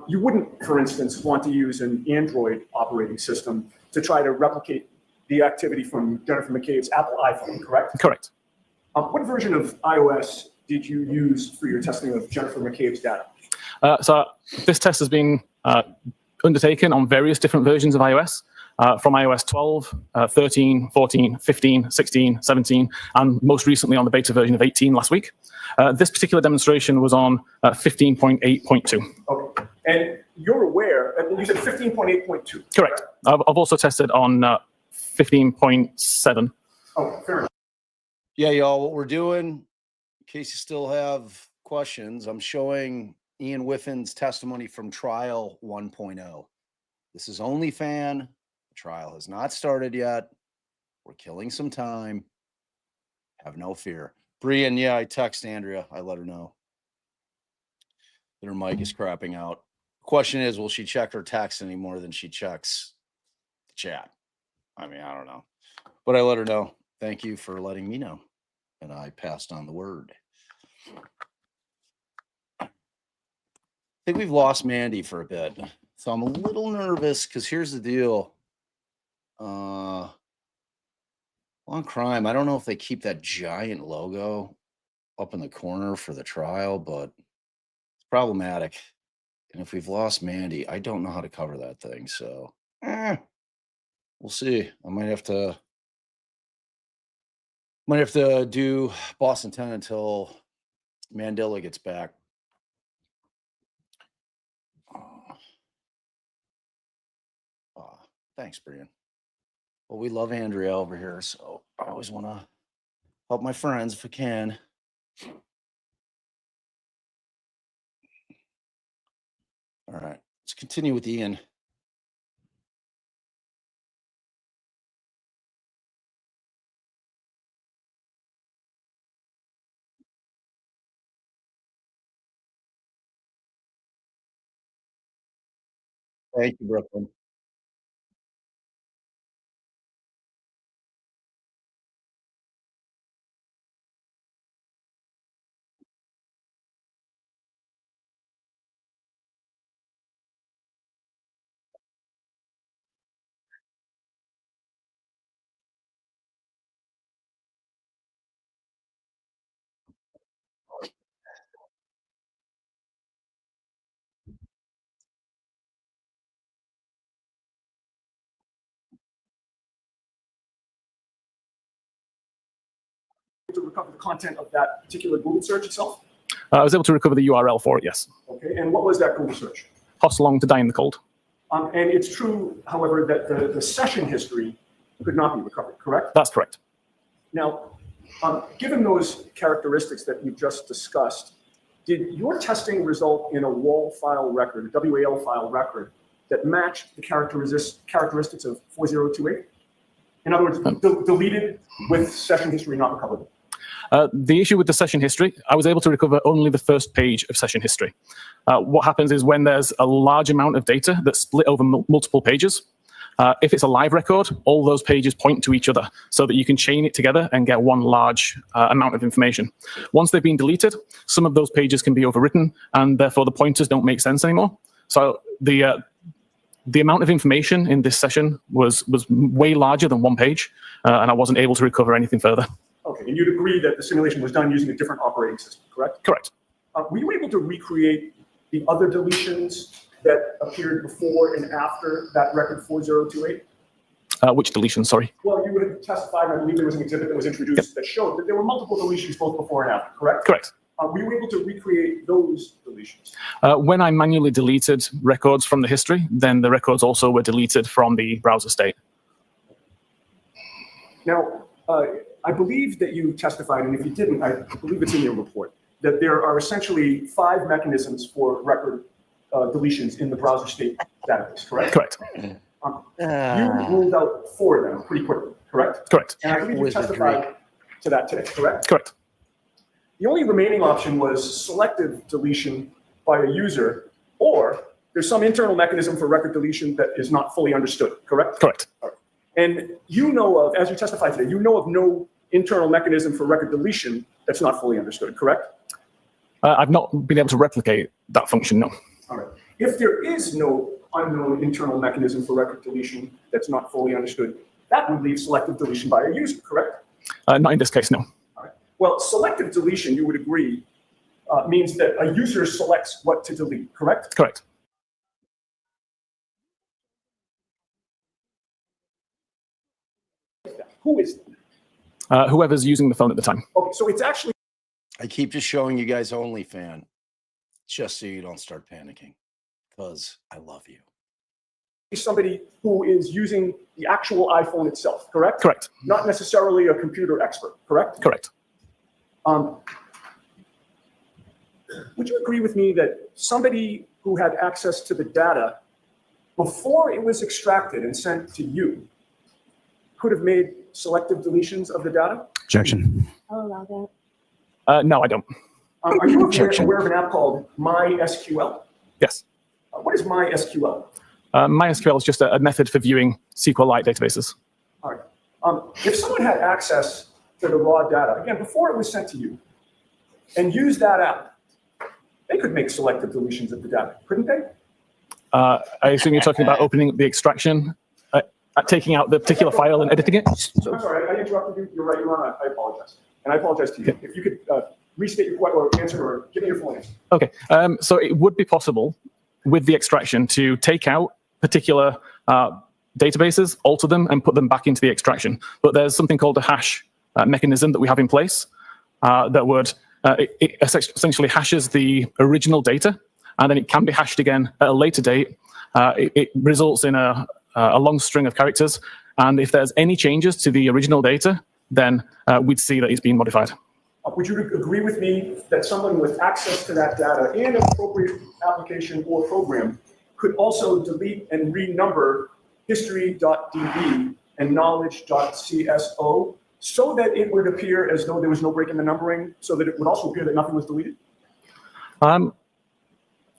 You wouldn't, for instance, want to use an Android operating system to try to replicate the activity from Jennifer McCabe's Apple iPhone, correct? Correct. What version of iOS did you use for your testing of Jennifer McCabe's data? So this test has been undertaken on various different versions of iOS, from iOS 12, 13, 14, 15, 16, 17, and most recently on the beta version of 18 last week. This particular demonstration was on 15.8.2. Okay. And you're aware, you said 15.8.2. Correct. I've also tested on 15.7. Oh, fair enough. Yeah, y'all, what we're doing, in case you still have questions, I'm showing Ian Whiffen's testimony from trial 1.0. This is OnlyFan. The trial has not started yet. We're killing some time. Have no fear. Brian, yeah, I text Andrea. I let her know that her mic is crapping out. Question is, will she check her text any more than she checks the chat? I mean, I don't know. But I let her know. Thank you for letting me know. And I passed on the word. I think we've lost Mandy for a bit. So I'm a little nervous because here's the deal. On crime, I don't know if they keep that giant logo up in the corner for the trial, but it's problematic. And if we've lost Mandy, I don't know how to cover that thing. So we'll see. I might have to do Boston 10 until Mandela gets back. Thanks, Brian. Well, we love Andrea over here, so I always want to help my friends if I can. All right, let's continue with Ian. Thank you, Brooklyn. to recover the content of that particular Google search itself? I was able to recover the URL for it, yes. Okay, and what was that Google search? Hostlong to die in the cold. And it's true, however, that the session history could not be recovered, correct? That's correct. Now, given those characteristics that you've just discussed, did your testing result in a WAL file record, a WAL file record, that matched the characteristics of 4028? In other words, deleted with session history not recoverable? The issue with the session history, I was able to recover only the first page of session history. What happens is when there's a large amount of data that's split over multiple pages, if it's a live record, all those pages point to each other so that you can chain it together and get one large amount of information. Once they've been deleted, some of those pages can be overwritten, and therefore the pointers don't make sense anymore. So the amount of information in this session was way larger than one page, and I wasn't able to recover anything further. Okay, and you'd agree that the simulation was done using a different operating system, correct? Correct. Were you able to recreate the other deletions that appeared before and after that record 4028? Which deletion, sorry? Well, you would have testified, and I believe there was an exhibit that was introduced that showed that there were multiple deletions both before and after, correct? Correct. Were you able to recreate those deletions? When I manually deleted records from the history, then the records also were deleted from the browser state. Now, I believe that you testified, and if you didn't, I believe it's in your report, that there are essentially 5 mechanisms for record deletions in the browser state database, correct? Correct. You ruled out 4 of them pretty quickly, correct? Correct. And I believe you testified to that today, correct? Correct. The only remaining option was selective deletion by a user, or there's some internal mechanism for record deletion that is not fully understood, correct? Correct. And you know of, as you testified today, you know of no internal mechanism for record deletion that's not fully understood, correct? I've not been able to replicate that function, no. All right. If there is no unknown internal mechanism for record deletion that's not fully understood, that would leave selective deletion by a user, correct? Not in this case, no. All right. Well, selective deletion, you would agree, means that a user selects what to delete, correct? Correct. Who is that? Whoever's using the phone at the time. Okay, so it's actually... I keep just showing you guys OnlyFan just so you don't start panicking, because I love you. Somebody who is using the actual iPhone itself, correct? Correct. Not necessarily a computer expert, correct? Correct. Would you agree with me that somebody who had access to the data before it was extracted and sent to you could have made selective deletions of the data? Objection. I'll allow that. No, I don't. Are you aware of an app called MySQL? Yes. What is MySQL? MySQL is just a method for viewing SQLite databases. All right. If someone had access to the raw data, again, before it was sent to you, and used that app, they could make selective deletions of the data, couldn't they? I assume you're talking about opening the extraction, taking out the particular file and editing it? I'm sorry, I interrupted you. You're right, Your Honor. I apologize. And I apologize to you. If you could restate your question or answer or give me your full answer. Okay. So it would be possible with the extraction to take out particular databases, alter them, and put them back into the extraction. But there's something called a hash mechanism that we have in place that would it essentially hashes the original data, and then it can be hashed again at a later date. It results in a long string of characters, and if there's any changes to the original data, then we'd see that it's been modified. Would you agree with me that someone with access to that data and an appropriate application or program could also delete and renumber history.db and knowledge.cso so that it would appear as though there was no break in the numbering, so that it would also appear that nothing was deleted?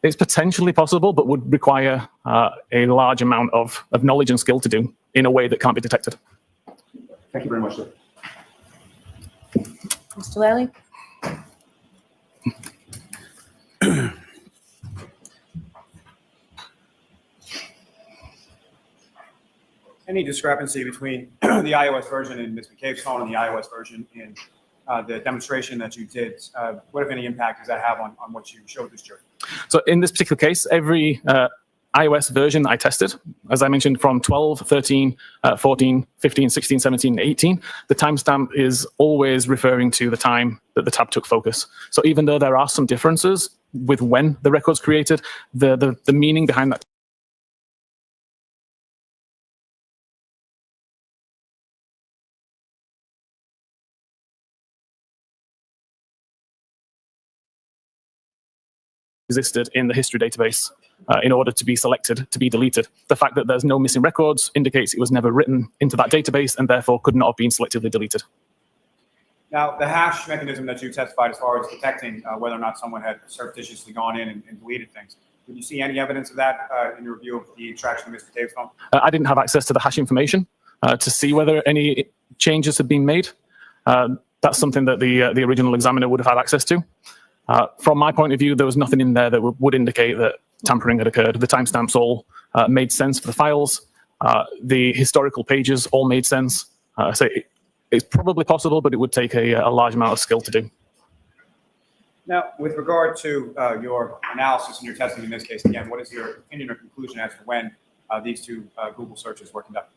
It's potentially possible, but would require a large amount of knowledge and skill to do in a way that can't be detected. Thank you very much, sir. Mr. Lally? Any discrepancy between the iOS version and Ms. McCabe's phone and the iOS version in the demonstration that you did? What, if any, impact does that have on what you showed this jury? So in this particular case, every iOS version that I tested, as I mentioned, from 12, 13, 14, 15, 16, 17, 18, the timestamp is always referring to the time that the tab took focus. So even though there are some differences with when the record's created, the meaning behind that existed in the history database in order to be selected to be deleted. The fact that there's no missing records indicates it was never written into that database and therefore could not have been selectively deleted. Now, the hash mechanism that you testified as far as detecting whether or not someone had surreptitiously gone in and deleted things, did you see any evidence of that in your review of the extraction of Mr. Cabe's phone? I didn't have access to the hash information to see whether any changes had been made. That's something that the original examiner would have had access to. From my point of view, there was nothing in there that would indicate that tampering had occurred. The timestamps all made sense for the files. The historical pages all made sense. So it's probably possible, but it would take a large amount of skill to do. Now, with regard to your analysis and your testing in this case, again, what is your opinion or conclusion as to when these two Google searches were conducted?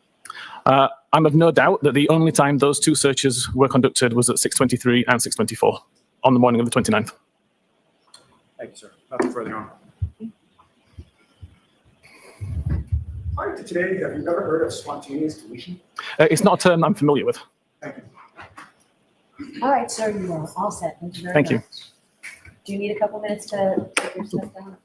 I'm of no doubt that the only time those two searches were conducted was at 6:23 and 6:24 on the morning of the 29th. Thank you, sir. Nothing further on. Prior to today, have you ever heard of spontaneous deletion? It's not a term I'm familiar with. Thank you. All right, sir, you are all set. Thank you very Thank much. you. Do you need a couple minutes to get your stuff down?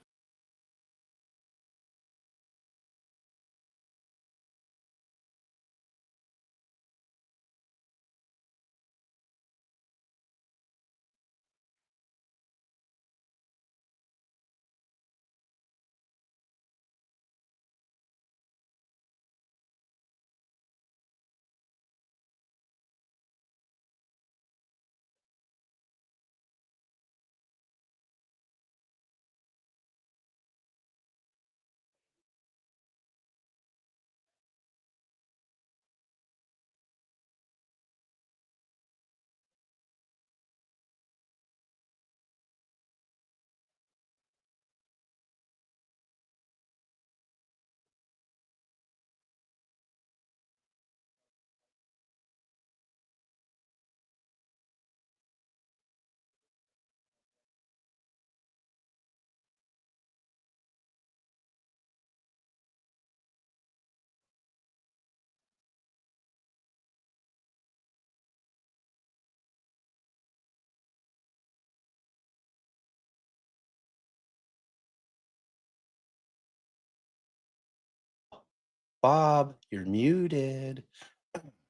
Bob, you're muted.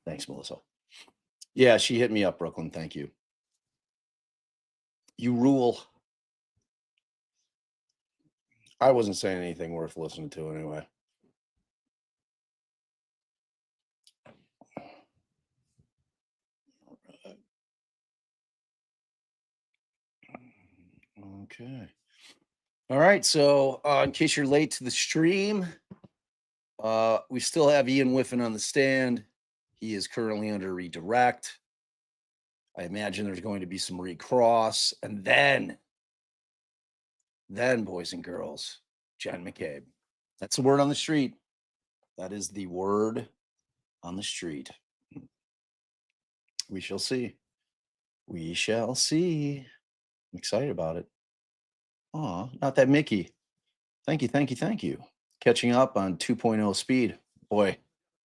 Thanks, Melissa. Yeah, she hit me up, Brooklyn. Thank you. You rule. I wasn't saying anything worth listening to anyway. Okay. All right. So in case you're late to the stream, we still have Ian Whiffen on the stand. He is currently under redirect. I imagine there's going to be some recross. And then, boys and girls, Jen McCabe. That's the word on the street. That is the word on the street. We shall see. We shall see. I'm excited about it. Aw, not that Mickey. Thank you, thank you, thank you. Catching up on 2.0 speed. Boy,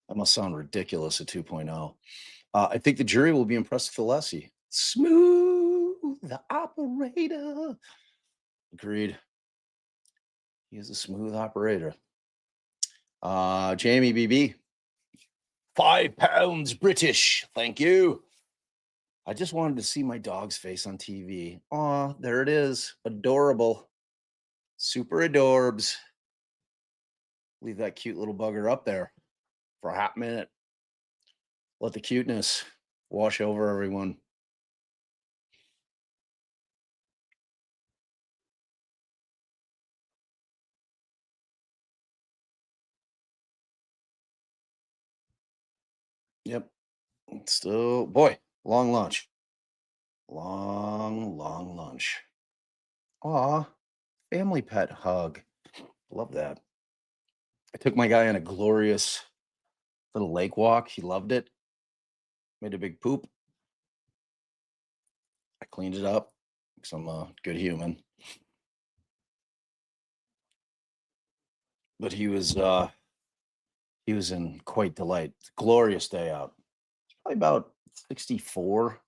that must sound ridiculous at 2.0. I think the jury will be impressed with Alessi. Smooth the operator. Agreed. He is a smooth operator. Jamie BB. 5 pounds British. Thank you. I just wanted to see my dog's face on TV. Aw, there it is. Adorable. Super adorbs. Leave that cute little bugger up there for a hot minute. Let the cuteness wash over everyone. Yep. Still, boy, long lunch. Long lunch. Aw, family pet hug. Love that. I took my guy on a glorious little lake walk. He loved it. Made a big poop. I cleaned it up because I'm a good human. But he was in quite delight. Glorious day out. Probably about 64.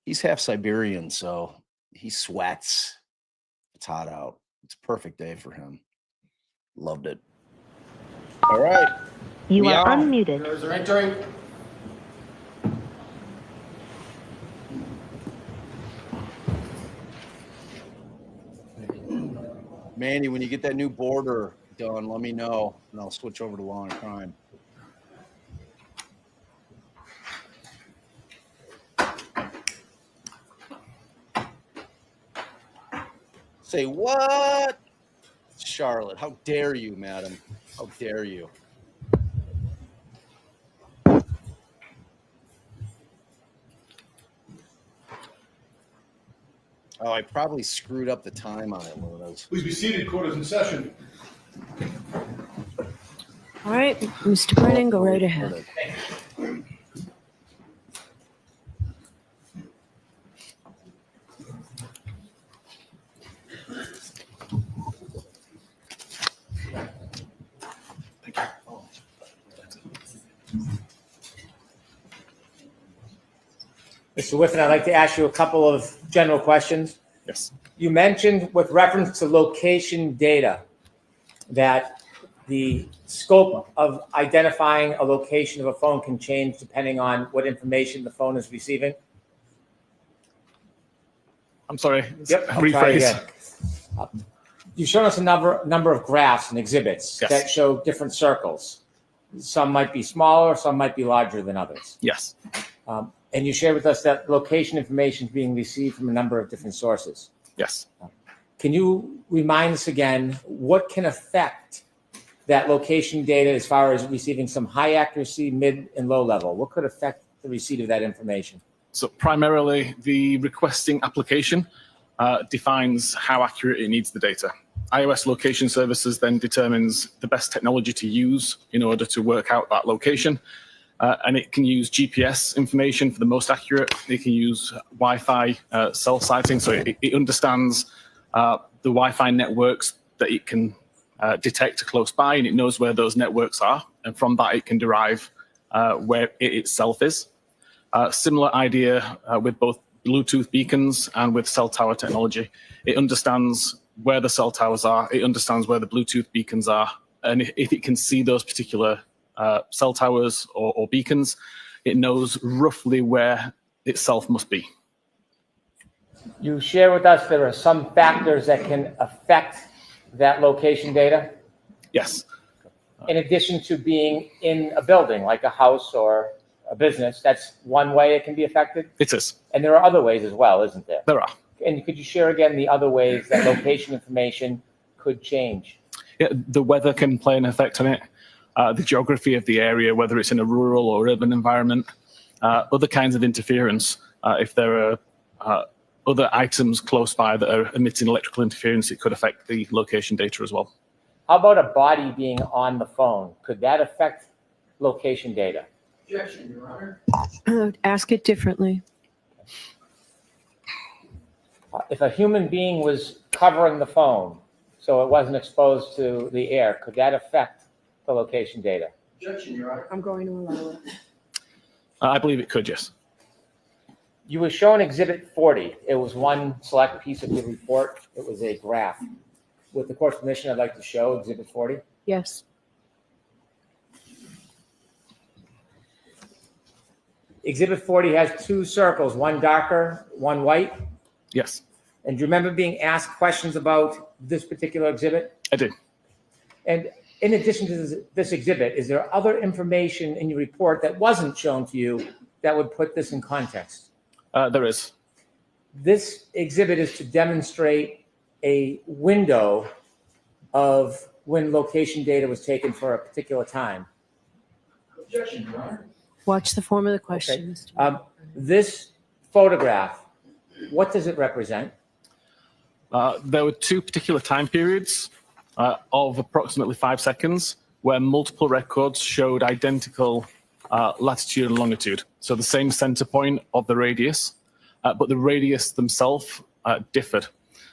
He's half Siberian, so he sweats. It's hot out. It's a perfect day for him. Loved it. All right. You are Meow. unmuted. Jurors are entering. Manny, when you get that new border done, let me know, and I'll switch over to law and crime. Say what? Charlotte, how dare you, madam? How dare you? Oh, I probably screwed up the time on it, one of those. Please be seated. Court is in session. All right, Mr. Brennan, go right ahead. Mr. Whiffen, I'd like to ask you a couple of general questions. Yes. You mentioned with reference to location data that the scope of identifying a location of a phone can change depending on what information the phone is receiving. I'm sorry. Yep, I'll try again. You've shown us a number of graphs and exhibits that show different circles. Some might be smaller, some might be larger than others. Yes. And you shared with us that location information is being received from a number of different sources. Yes. Can you remind us again what can affect that location data as far as receiving some high accuracy, mid, and low level? What could affect the receipt of that information? So primarily, the requesting application defines how accurate it needs the data. iOS location services then determines the best technology to use in order to work out that location. And it can use GPS information for the most accurate. It can use Wi-Fi cell sighting, so it understands the Wi-Fi networks that it can detect close by, and it knows where those networks are. And from that, it can derive where it itself is. Similar idea with both Bluetooth beacons and with cell tower technology. It understands where the cell towers are. It understands where the Bluetooth beacons are. And if it can see those particular cell towers or beacons, it knows roughly where itself must be. You share with us there are some factors that can affect that location data? Yes. In addition to being in a building, like a house or a business, that's one way it can be affected? It is. And there are other ways as well, isn't there? There are. And could you share again the other ways that location information could change? Yeah, the weather can play an effect on it. The geography of the area, whether it's in a rural or urban environment, other kinds of interference. If there are other items close by that are emitting electrical interference, it could affect the location data as well. How about a body being on the phone? Could that affect location data? Objection, Your Honor. Ask it differently. If a human being was covering the phone so it wasn't exposed to the air, could that affect the location data? Objection, Your Honor. I'm going to allow it. I believe it could, yes. You were shown Exhibit 40. It was one select piece of your report. It was a graph. With the court's permission, I'd like to show Exhibit 40. Yes. Exhibit 40 has two circles, one darker, one white. Yes. And do you remember being asked questions about this particular exhibit? I did. And in addition to this exhibit, is there other information in your report that wasn't shown to you that would put this in context? There is. This exhibit is to demonstrate a window of when location data was taken for a particular time. Objection, Your Honor. Watch the form of the question. This photograph, what does it represent? There were two particular time periods of approximately 5 seconds. where multiple records showed identical latitude and longitude. So the same center point of the radius, but the radius themselves differed.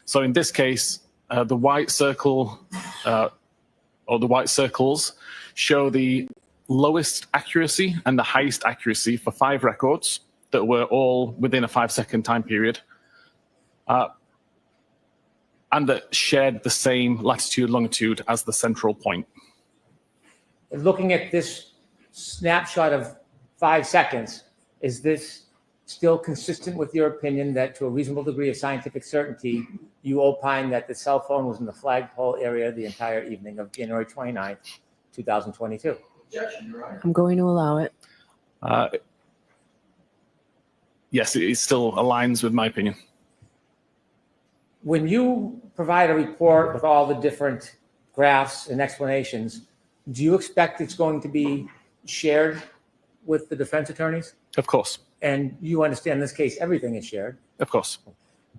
So in this case, the white circle or the white circles show the lowest accuracy and the highest accuracy for 5 records that were all within a 5-second time period, and that shared the same latitude longitude as the central point. Looking at this snapshot of 5 seconds, is this still consistent with your opinion that to a reasonable degree of scientific certainty, you opine that the cell phone was in the flagpole area the entire evening of January 29th, 2022? Objection, Your Honor. I'm going to allow it. Yes, it still aligns with my opinion. When you provide a report with all the different graphs and explanations, do you expect it's going to be shared with the defense attorneys? Of course. And you understand in this case, everything is shared. Of course.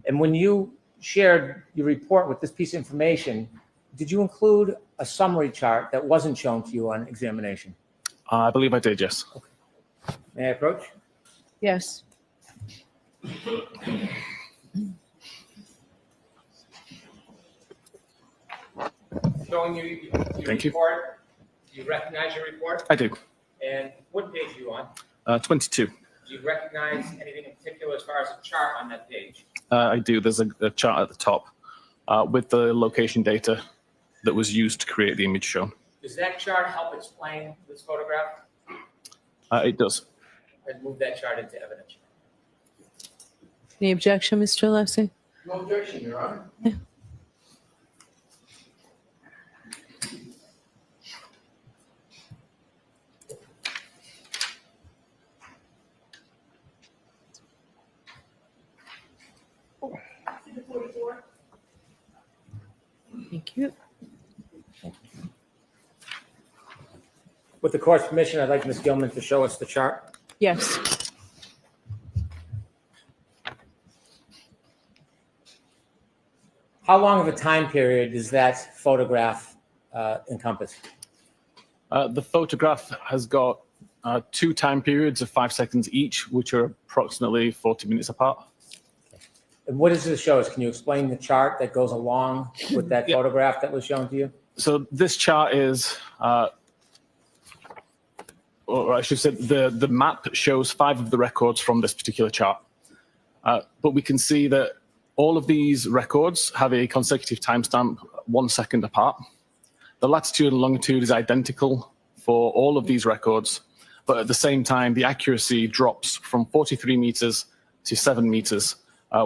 And when you shared your report with this piece of information, did you include a summary chart that wasn't shown to you on examination? I believe I did, yes. May I approach? Yes. Showing you your Thank you. report. Do you recognize your report? I do. And what page are you on? 22. Do you recognize anything in particular as far as a chart on that page? I do. There's a chart at the top with the location data that was used to create the image shown. Does that chart help explain this photograph? It does. And move that chart into evidence. Any objection, Mr. Alessi? No objection, Your Honor. Thank you. With the court's permission, I'd like Ms. Gilman to show us the chart. Yes. How long of a time period does that photograph encompass? The photograph has got 2 time periods of 5 seconds each, which are approximately 40 minutes apart. And what does this show us? Can you explain the chart that goes along with that photograph that was shown to you? So this chart is, or I should say, the map shows 5 of the records from this particular chart. But we can see that all of these records have a consecutive timestamp 1 second apart. The latitude and longitude is identical for all of these records, but at the same time, the accuracy drops from 43 meters to 7 meters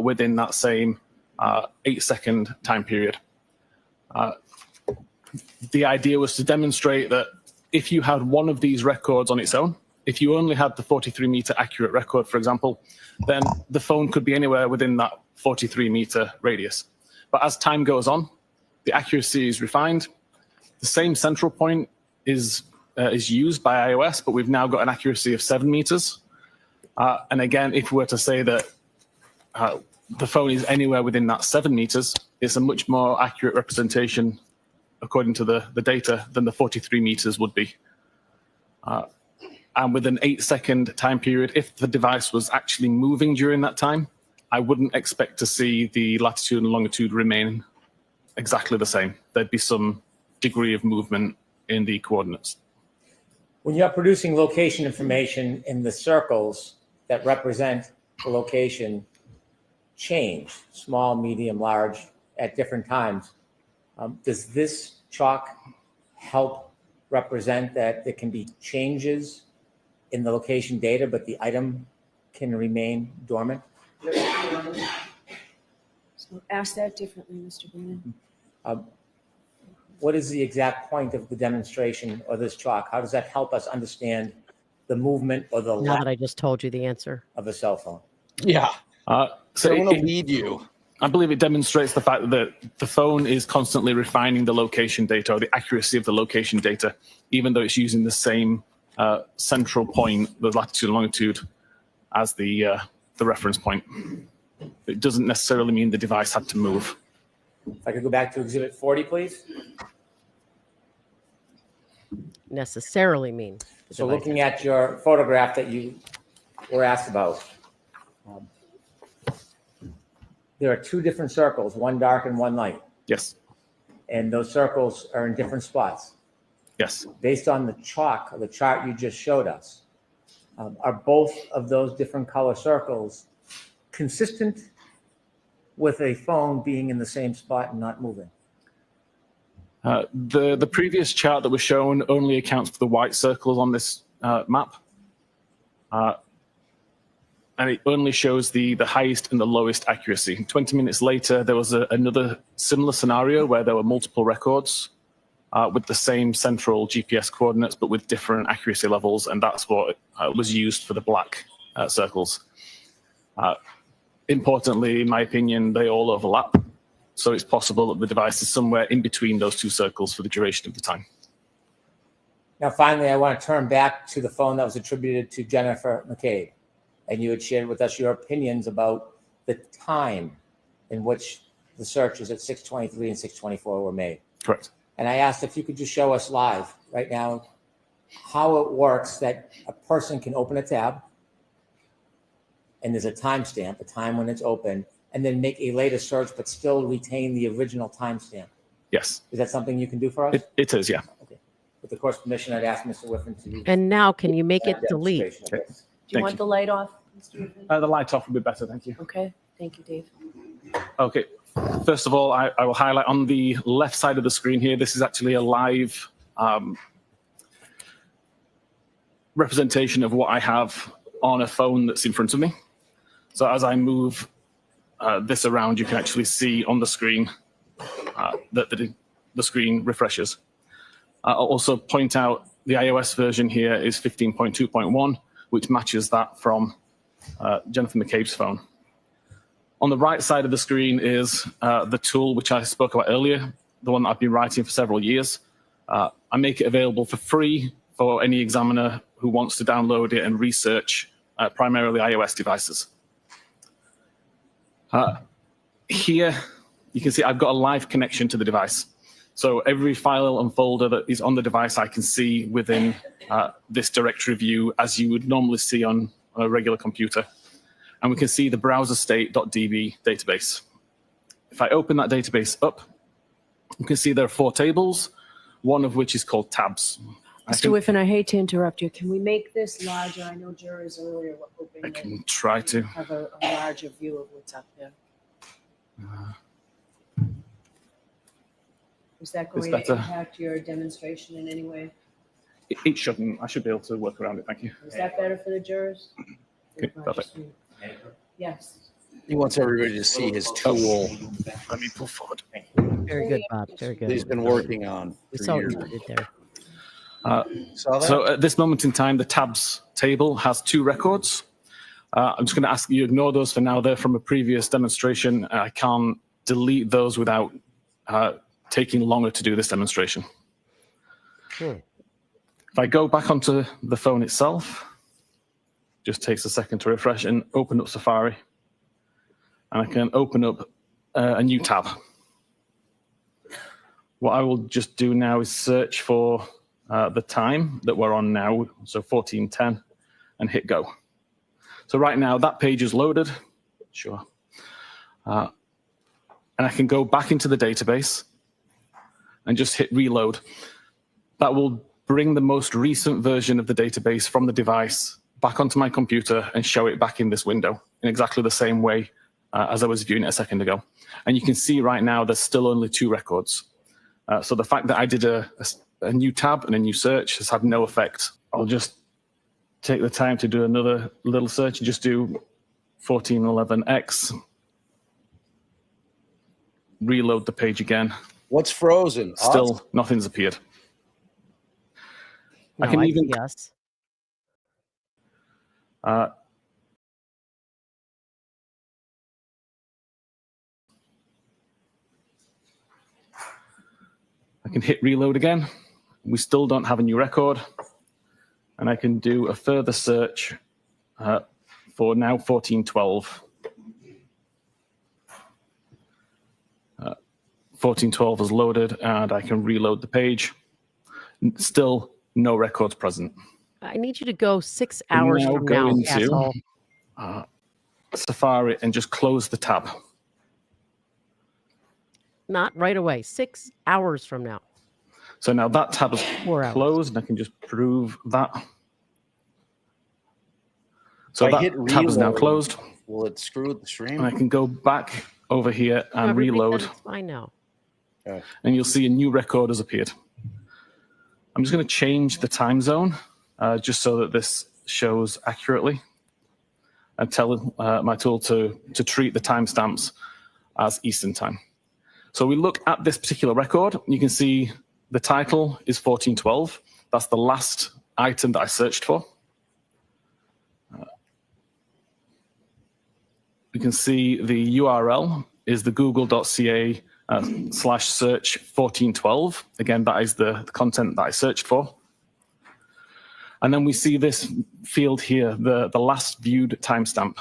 within that same 8-second time period. The idea was to demonstrate that if you had one of these records on its own, if you only had the 43-meter accurate record, for example, then the phone could be anywhere within that 43-meter radius. But as time goes on, the accuracy is refined. The same central point is used by iOS, but we've now got an accuracy of 7 meters. And again, if we were to say that the phone is anywhere within that 7 meters, it's a much more accurate representation, according to the data, than the 43 meters would be. And with an 8-second time period, if the device was actually moving during that time, I wouldn't expect to see the latitude and longitude remain exactly the same. There'd be some degree of movement in the coordinates. When you're producing location information in the circles that represent the location change, small, medium, large, at different times, does this chalk help represent that there can be changes in the location data, but the item can remain dormant? So ask that differently, Mr. Brennan. What is the exact point of the demonstration or this chalk? How does that help us understand the movement or the Now lack that I just told you the answer. of a cell phone? Yeah. So I want to lead you. I believe it demonstrates the fact that the phone is constantly refining the location data or the accuracy of the location data, even though it's using the same central point, the latitude and longitude, as the reference point. It doesn't necessarily mean the device had to move. If I could go back to Exhibit 40, please. necessarily mean. the So device looking has- at your photograph that you were asked about, there are two different circles, one dark and one light. Yes. And those circles are in different spots. Yes. Based on the chalk, or the chart you just showed us, are both of those different color circles consistent with a phone being in the same spot and not moving? The previous chart that was shown only accounts for the white circles on this map. And it only shows the highest and the lowest accuracy. 20 minutes later, there was another similar scenario where there were multiple records with the same central GPS coordinates, but with different accuracy levels, and that's what was used for the black circles. Importantly, in my opinion, they all overlap, so it's possible that the device is somewhere in between those two circles for the duration of the time. Now, finally, I want to turn back to the phone that was attributed to Jennifer McCabe. And you had shared with us your opinions about the time in which the searches at 6:23 and 6:24 were made. Correct. And I asked if you could just show us live right now how it works that a person can open a tab and there's a timestamp, a time when it's open, and then make a later search but still retain the original timestamp. Yes. Is that something you can do for us? It is, yeah. Okay. With the court's permission, I'd ask Mr. Whiffen to. And now, can you make it delete? demonstration of this. Do you want the light off, Mr. Whiffen? The light off would be better, thank you. Okay, thank you, Dave. Okay. First of all, I will highlight on the left side of the screen here, this is actually a live representation of what I have on a phone that's in front of me. So as I move this around, you can actually see on the screen that the screen refreshes. I'll also point out the iOS version here is 15.2.1, which matches that from Jennifer McCabe's phone. On the right side of the screen is the tool which I spoke about earlier, the one that I've been writing for several years. I make it available for free for any examiner who wants to download it and research primarily iOS devices. Here, you can see I've got a live connection to the device. So every file and folder that is on the device, I can see within this directory view as you would normally see on a regular computer. And we can see the browserstate.db database. If I open that database up, you can see there are 4 tables, one of which is called tabs. Mr. Whiffen, I hate to interrupt you. Can we make this larger? I know jurors earlier were hoping I that can try to. have a larger view of what's up there. Is that It's going to better. impact your demonstration in any way? It shouldn't. I should be able to work around it. Thank you. Is that better for the jurors? Okay, perfect. Yes. He wants everybody to see his tool. Let me pull forward. Very good, Bob. Very good. He's been working on We for saw what years. you did there. Saw that? So at this moment in time, the tabs table has 2 records. I'm just going to ask you to ignore those for now. They're from a previous demonstration. I can't delete those without taking longer to do this demonstration. If I go back onto the phone itself, just takes a second to refresh and open up Safari. And I can open up a new tab. What I will just do now is search for the time that we're on now, so 14:10, and hit go. So right now that page is loaded. Sure. And I can go back into the database and just hit reload. That will bring the most recent version of the database from the device back onto my computer and show it back in this window in exactly the same way as I was viewing it a second ago. And you can see right now there's still only 2 records. So the fact that I did a new tab and a new search has had no effect. I'll just take the time to do another little search and just do 1411X. Reload the page again. What's frozen? Still nothing's appeared. No, I can even see us. I can hit reload again. We still don't have a new record. And I can do a further search for now 1412. 1412 is loaded and I can reload the page. Still no records present. I need you to go 6 We hours now from go now, into asshole. Safari and just close the tab. Not right away. 6 hours from now. So now that tab is 4 hours. closed, and I can just prove that. So If I that hit tab is now reload, closed, will it screw with the stream? and I can go back over here No, and everybody reload, says it's fine now. Okay. and you'll see a new record has appeared. I'm just going to change the time zone just so that this shows accurately, and tell my tool to treat the timestamps as Eastern time. So we look at this particular record. You can see the title is 1412. That's the last item that I searched for. You can see the URL is the google.ca /search 1412. Again, that is the content that I searched for. And then we see this field here, the last viewed timestamp.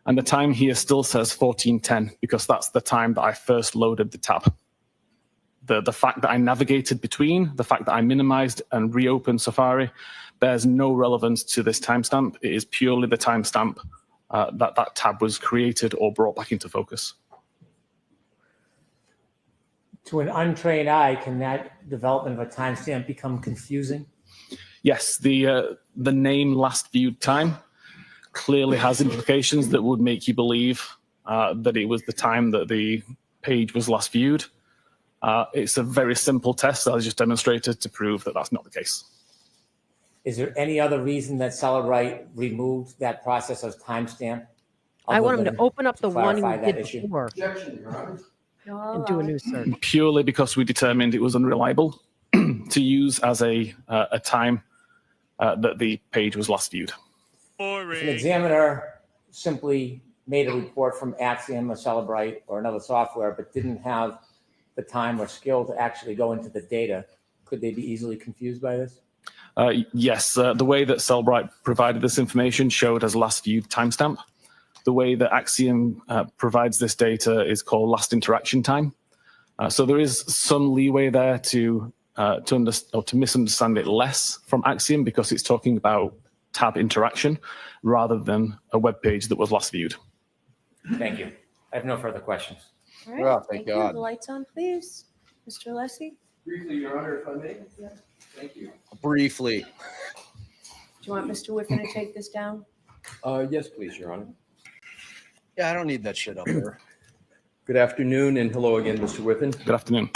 And the time here still says 1410 because that's the time that I first loaded the tab. The fact that I navigated between, the fact that I minimized and reopened Safari bears no relevance to this timestamp. It is purely the timestamp that tab was created or brought back into focus. To an untrained eye, can that development of a timestamp become confusing? Yes, the name last viewed time clearly has implications that would make you believe that it was the time that the page was last viewed. It's a very simple test that I just demonstrated to prove that that's not the case. Is there any other reason that Celebrite removed that process of timestamp? I want him to open up the one clarify he that did issue? before and do a new search. Purely because we determined it was unreliable to use as a time that the page was last viewed. If an examiner simply made a report from Axiom or Celebrite or another software, but didn't have the time or skill to actually go into the data, could they be easily confused by this? Yes, the way that Celebrite provided this information showed as last viewed timestamp. The way that Axiom provides this data is called last interaction time. So there is some leeway there to misunderstand it less from Axiom because it's talking about tab interaction rather than a web page that was last viewed. Thank you. I have no further questions. All right, Well, thank thank you. God. The lights on, please. Mr. Alessi, Briefly, Your Honor, if I may. Yeah. Thank you. Briefly. do you want Mr. Whiffen to take this down? Yes, please, Your Honor. Yeah, I don't need that shit up there. Good afternoon, and hello again, Mr. Whiffen. Good afternoon.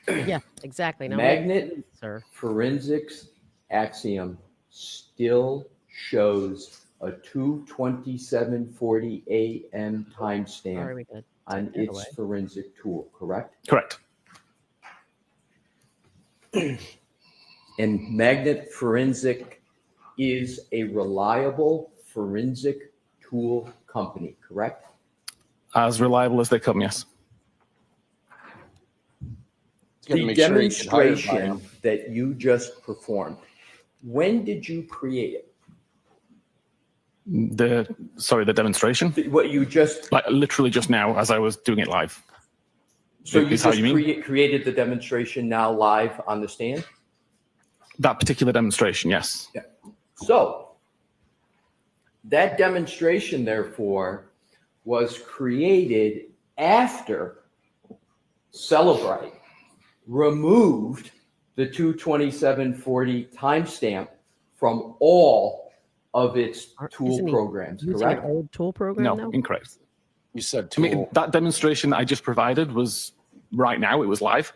Yeah, exactly. Now, Magnet sir. Forensics Axiom still shows a 2:27:40 a.m. timestamp Sorry, we did. on Take that its away. forensic tool, correct? Correct. And Magnet Forensic is a reliable forensic tool company, correct? As reliable as they come, yes. The demonstration that you just performed, when did you create it? The demonstration? What you just... Like literally just now as I was doing it live. So you Is how just you mean? created the demonstration now live on the stand? That particular demonstration, yes. Yeah. So that demonstration, therefore, was created after Celebrite removed the 2:27:40 timestamp from all of its tool Isn't he programs, using correct? an old tool program No, now? incorrect. You said I tool. mean, that demonstration that I just provided was right now, it was live.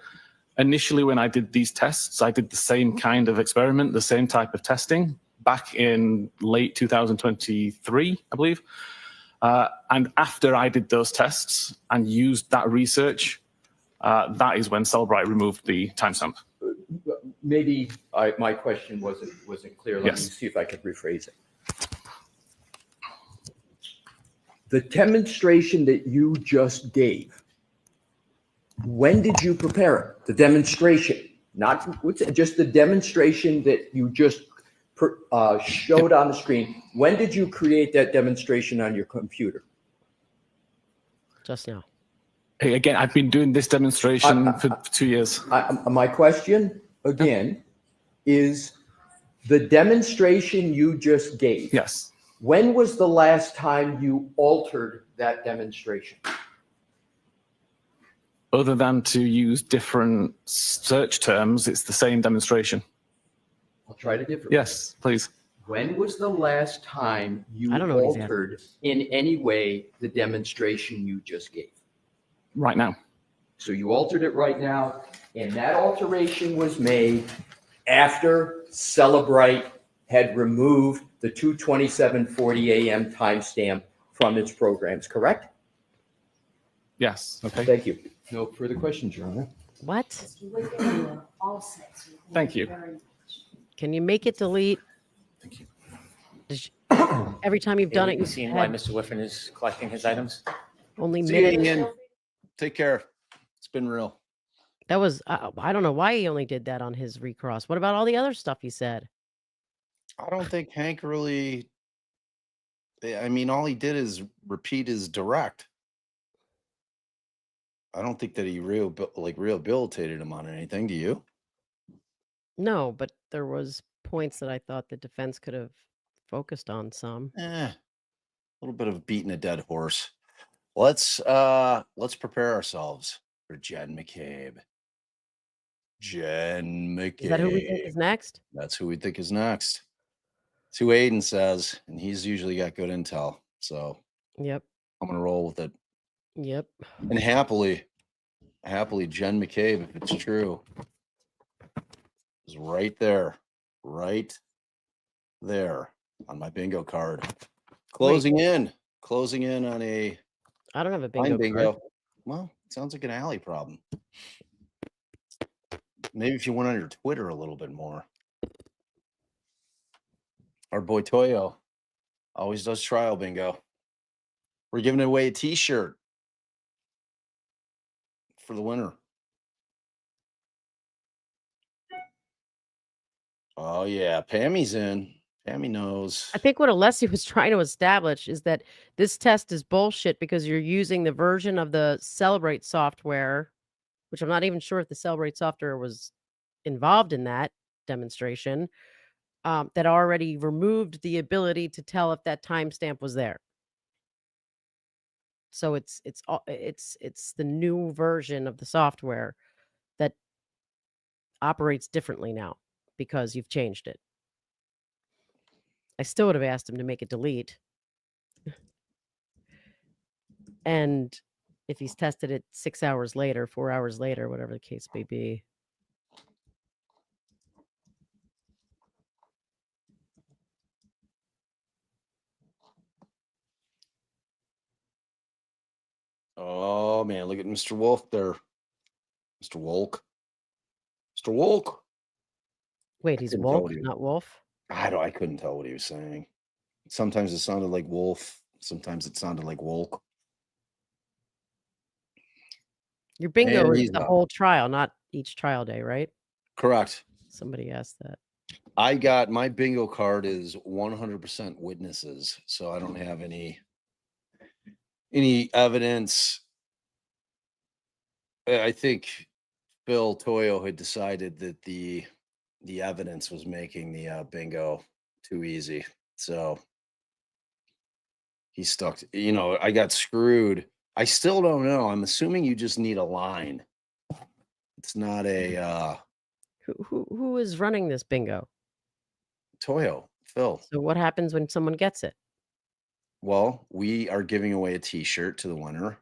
Initially, when I did these tests, I did the same kind of experiment, the same type of testing back in late 2023, I believe. And after I did those tests and used that research, that is when Celebrite removed the timestamp. Maybe my question wasn't clear. Let me Yes. see if I could rephrase it. The demonstration that you just gave, when did you prepare it? The demonstration, not just the demonstration that you just showed on the screen. When did you create that demonstration on your computer? Just now. Hey, again, I've been doing this demonstration for 2 years. My question again is the demonstration you just gave. Yes. When was the last time you altered that demonstration? Other than to use different search terms, it's the same demonstration. I'll try to differ. Yes, please. When was the last time you I don't know what he's altered in any way the demonstration you just gave? Right now. So you altered it right now, and that alteration was made after Celebrite had removed the 2:27:40 a.m. timestamp from its programs, correct? Yes. Okay. Thank you. No further questions, Your Honor. What? Mr. Whiffen, you are all set. So Thank you. very much. Can you make it delete? Thank you. Every time you've done it, You've you've seen why had Mr. Whiffen is collecting his items? only See you, minutes. Ian. Take care. It's been real. That was, I don't know why he only did that on his recross. What about all the other stuff he said? I don't think Hank really. I mean, all he did is repeat his direct. I don't think that he rehabilitated him on anything. Do you? No, but there was points that I thought the defense could have focused on some. A little bit of beating a dead horse. Let's prepare ourselves for Jen McCabe. Jen McCabe. Is that who we think is next? That's who we think is next. It's who Aiden says, and he's usually got good intel. So Yep. I'm gonna roll with it. Yep. And happily, Jen McCabe, if it's true, is right there on my bingo card. Closing in on a I don't have a line bingo card. Well, it sounds like an alley problem. Maybe if you went on your Twitter a little bit more. Our boy Toyo always does trial bingo. We're giving away a t-shirt for the winner. Oh yeah, Pammy's in. Pammy knows. I think what Alessi was trying to establish is that this test is bullshit because you're using the version of the Celebrate software, which I'm not even sure if the Celebrate software was involved in that demonstration, that already removed the ability to tell if that timestamp was there. So it's the new version of the software that operates differently now because you've changed it. I still would have asked him to make it delete. And if he's tested it 6 hours later, 4 hours later, whatever the case may be. Oh man, look at Mr. Wolf there. Mr. Wolk. Mr. Wolk. Wait, he's couldn't tell Wolf, what he- not Wolf? I couldn't tell what he was saying. Sometimes it sounded like Wolf, sometimes it sounded like Wolk. Your bingo And is he's the up. whole trial, not each trial day, right? Correct. Somebody asked that. I got my bingo card is 100% witnesses, so I don't have any evidence. I think Bill Toyo had decided that the evidence was making the bingo too easy, so he stuck. I got screwed. I still don't know. I'm assuming you just need a line. It's not a Who is running this bingo? Toyo, Phil. So what happens when someone gets it? Well, we are giving away a T-shirt to the winner,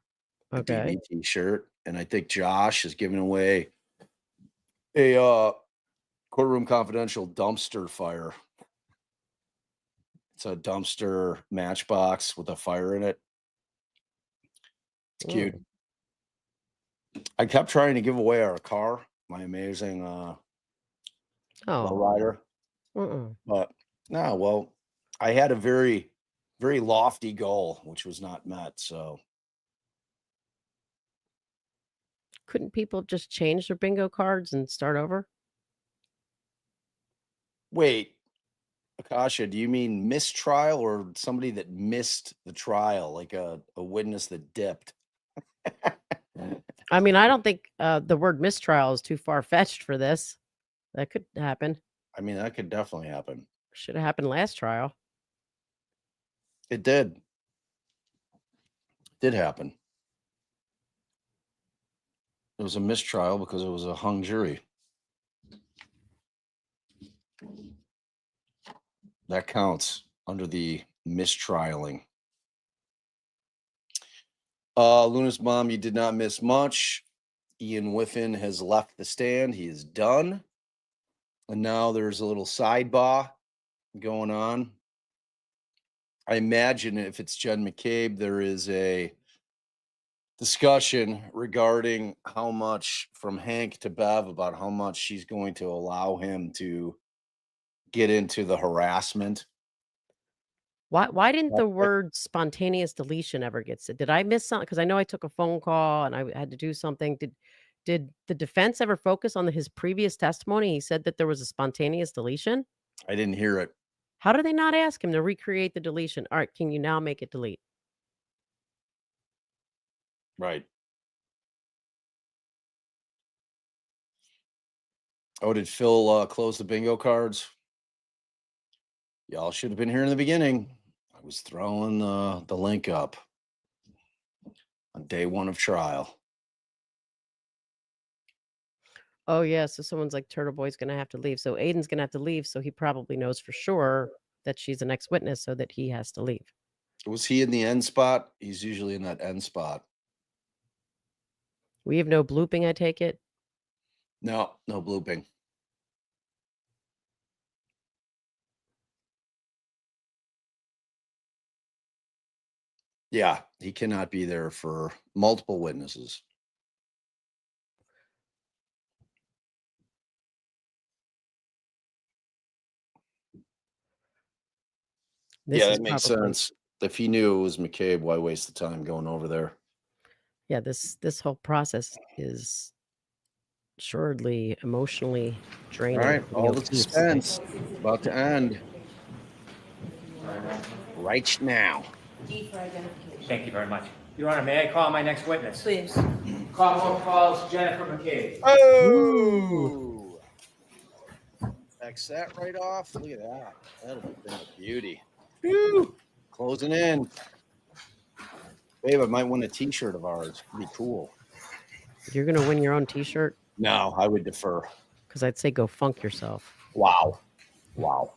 a Okay. DB T-shirt, and I think Josh is giving away a Courtroom Confidential dumpster fire. It's a dumpster matchbox with a fire in it. It's cute. I kept trying to give away our car, my amazing lowrider, but no. Well, I had a very, very lofty goal, which was not met. So Couldn't people just change their bingo cards and start over? wait, Akasha, do you mean mistrial or somebody that missed the trial, like a witness that dipped? I mean, I don't think the word mistrial is too far-fetched for this. That could happen. I mean, that could definitely happen. Should have happened last trial. It did. Did happen. It was a mistrial because it was a hung jury. That counts under the mistrialing. Luna's mom, you did not miss much. Ian Whiffen has left the stand. He is done. And now there's a little sidebar going on. I imagine if it's Jen McCabe, there is a discussion regarding how much from Hank to Bev about how much she's going to allow him to get into the harassment. Why didn't the word spontaneous deletion ever get said? Did I miss something? Because I know I took a phone call and I had to do something. Did the defense ever focus on his previous testimony? He said that there was a spontaneous deletion. I didn't hear it. How did they not ask him to recreate the deletion? All right, can you now make it delete? Right. Oh, did Phil close the bingo cards? Y'all should have been here in the beginning. I was throwing the link up on day one of trial. Oh, yeah. So someone's like, Turtle Boy's going to have to leave. So Aiden's going to have to leave. So he probably knows for sure that she's the next witness so that he has to leave. Was he in the end spot? He's usually in that end spot. We have no blooping, I take it? No, no blooping. Yeah, he cannot be there for multiple witnesses. Yeah, that makes sense. If he knew it was McCabe, why waste the time going over there? Yeah, this whole process is assuredly emotionally draining. All right, all the suspense about to end right now. Thank you very much. Your Honor, may I call my next witness? Please. Call calls Jennifer McCabe. Oh! X that right off. Look at that. That'll be a beauty. Woo! Closing in. Babe, I might win a t-shirt of ours. It'd be cool. You're going to win your own t-shirt? No, I would defer. Because I'd say go funk yourself. Wow. Wow.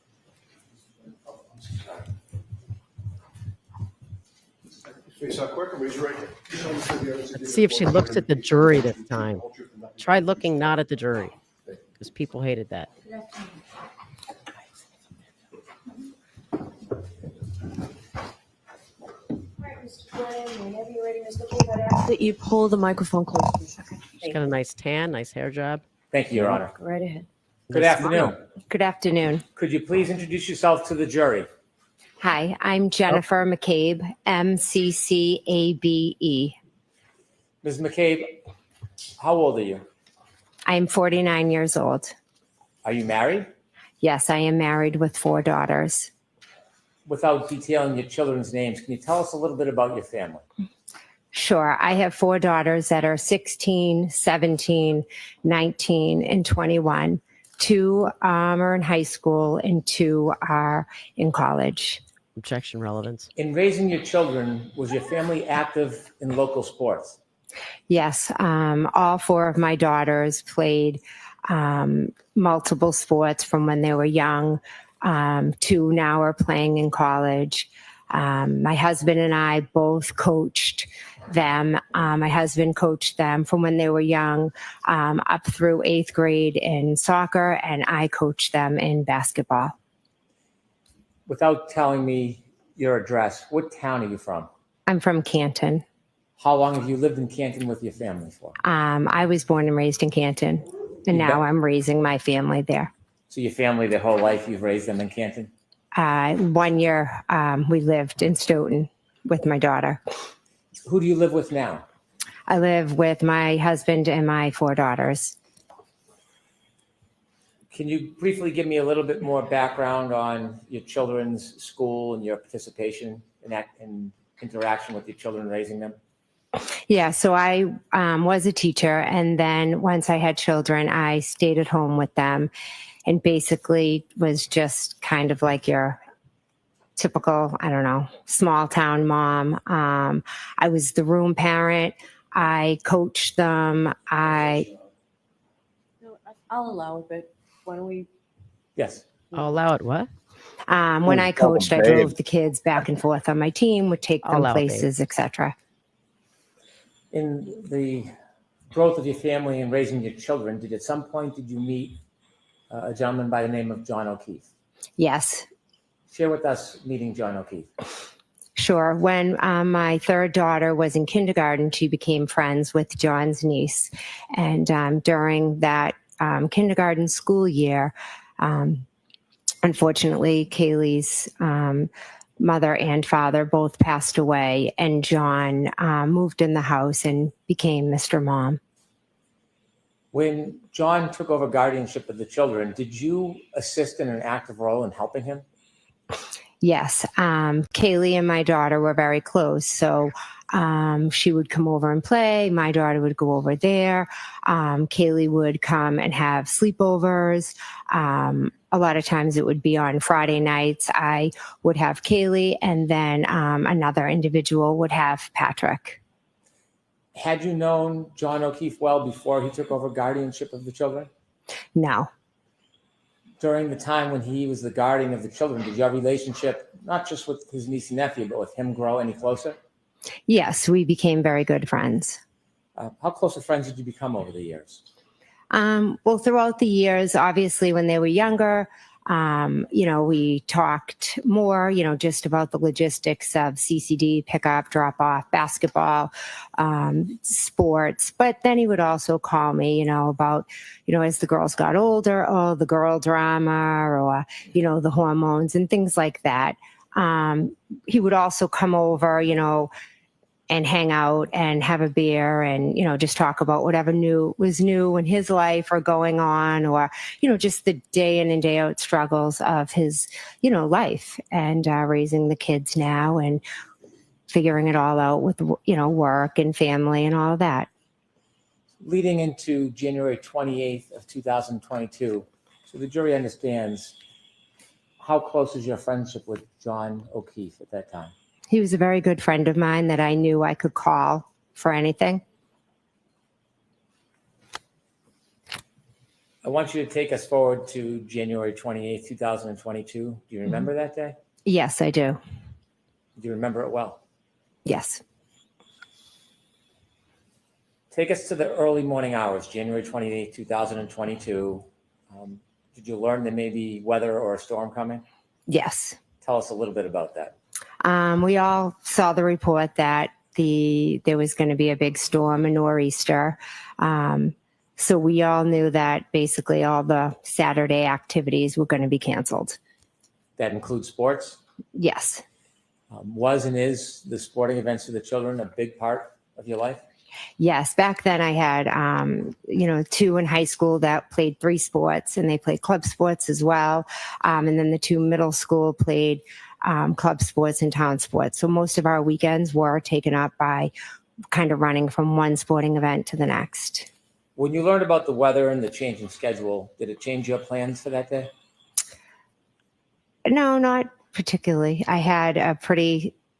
Face out quick and raise your right hand. Let's see if she looks at the jury this time. Try looking not at the jury. Because people hated that. Whenever you're ready, Mr. McCabe, I'd ask that you pull the microphone close, please. She's got a nice tan, nice hair job. Thank you, Your Honor. Go right ahead. Good afternoon. Good afternoon. Could you please introduce yourself to the jury? Hi, I'm Jennifer McCabe, MCCABE. Ms. McCabe, how old are you? I'm 49 years old. Are you married? Yes, I am married with 4 daughters. Without detailing your children's names, can you tell us a little bit about your family? Sure. I have 4 daughters that are 16, 17, 19, and 21. 2 are in high school and 2 are in college. Objection relevance. In raising your children, was your family active in local sports? Yes, all 4 of my daughters played multiple sports from when they were young. 2 now are playing in college. My husband and I both coached them. My husband coached them from when they were young up through 8th grade in soccer, and I coached them in basketball. Without telling me your address, what town are you from? I'm from Canton. How long have you lived in Canton with your family for? I was born and raised in Canton, and now I'm raising my family there. So your family, their whole life, you've raised them in Canton? 1 year we lived in Stoughton with my daughter. Who do you live with now? I live with my husband and my 4 daughters. Can you briefly give me a little bit more background on your children's school and your participation in that in interaction with your children, raising them? Yeah, so I was a teacher, and then once I had children, I stayed at home with them and basically was just kind of like your typical, I don't know, small town mom. I was the room parent. I coached them. No, I'll allow it, but why don't we? Yes. I'll allow it. What? When I coached, I drove the kids back and forth on my team, would take I'll them allow it, babe. places, etc. In the growth of your family and raising your children, at some point did you meet a gentleman by the name of John O'Keefe? Yes. Share with us meeting John O'Keefe. Sure. When my third daughter was in kindergarten, she became friends with John's niece. And during that kindergarten school year, unfortunately, Kaylee's mother and father both passed away, and John moved in the house and became Mr. Mom. When John took over guardianship of the children, did you assist in an active role in helping him? Yes. Kaylee and my daughter were very close. So she would come over and play. My daughter would go over there. Kaylee would come and have sleepovers. A lot of times it would be on Friday nights. I would have Kaylee, and then another individual would have Patrick. Had you known John O'Keefe well before he took over guardianship of the children? No. During the time when he was the guardian of the children, did your relationship, not just with his niece and nephew, but with him, grow any closer? Yes, we became very good friends. How close of friends did you become over the years? Well, throughout the years, obviously, when they were younger, we talked more, just about the logistics of CCD, pickup, drop off, basketball, sports. But then he would also call me, about, as the girls got older, the girl drama or, the hormones and things like that. He would also come over, and hang out and have a beer and, just talk about whatever was new in his life or going on, or, just the day in and day out struggles of his, life and raising the kids now and figuring it all out with, work and family and all of that. Leading into January 28th of 2022, so the jury understands, how close is your friendship with John O'Keefe at that time? He was a very good friend of mine that I knew I could call for anything. I want you to take us forward to January 28th, 2022. Do you remember that day? Yes, I do. Do you remember it well? Yes. Take us to the early morning hours, January 28th, 2022. Did you learn there may be weather or a storm coming? Yes. Tell us a little bit about that. We all saw the report that there was going to be a big storm, a nor'easter. So we all knew that basically all the Saturday activities were going to be canceled. That includes sports? Yes. Was and is the sporting events for the children a big part of your life? Yes. Back then I had, two in high school that played 3 sports, and they played club sports as well. And then the 2 middle school played club sports and town sports. So most of our weekends were taken up by kind of running from one sporting event to the next. When you learned about the weather and the change in schedule, did it change your plans for that day? No, not particularly. I had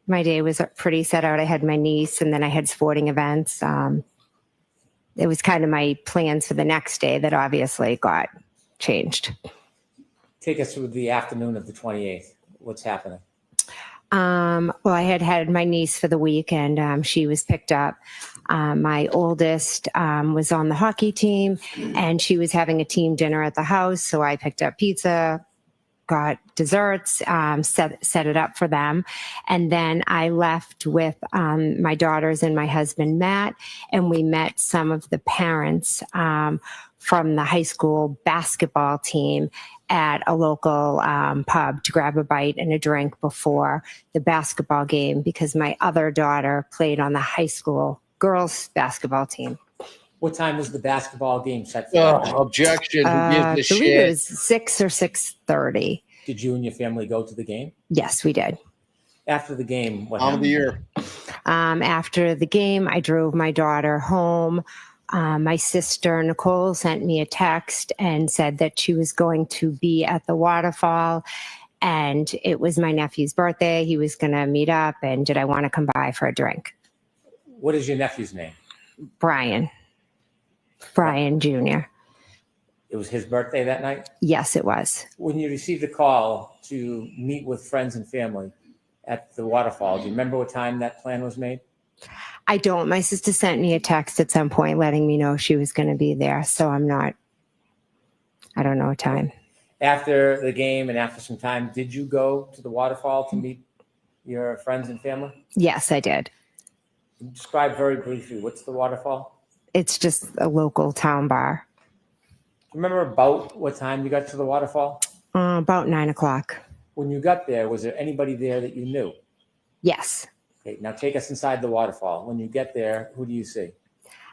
my day was pretty set out. I had my niece, and then I had sporting events. It was kind of my plans for the next day that obviously got changed. Take us through the afternoon of the 28th. What's happening? Well, I had my niece for the week, and she was picked up. My oldest was on the hockey team, and she was having a team dinner at the house. So I picked up pizza, got desserts, set it up for them. And then I left with my daughters and my husband, Matt, and we met some of the parents from the high school basketball team at a local pub to grab a bite and a drink before the basketball game, because my other daughter played on the high school girls basketball team. What time was the basketball game set for? Objection. Who gives a I believe shit? it was 6 or 6:30. Did you and your family go to the game? Yes, we did. After the game, what Time of happened? the year. After the game, I drove my daughter home. My sister, Nicole, sent me a text and said that she was going to be at the waterfall. And it was my nephew's birthday. He was going to meet up. And did I want to come by for a drink? What is your nephew's name? Brian Jr. It was his birthday that night? Yes, it was. When you received a call to meet with friends and family at the waterfall, do you remember what time that plan was made? I don't. My sister sent me a text at some point letting me know she was going to be there. So I don't know what time. After the game and after some time, did you go to the waterfall to meet your friends and family? Yes, I did. Describe very briefly, what's the waterfall? It's just a local town bar. Remember about what time you got to the waterfall? About 9:00. When you got there, was there anybody there that you knew? Yes. Okay, now take us inside the waterfall. When you get there, who do you see?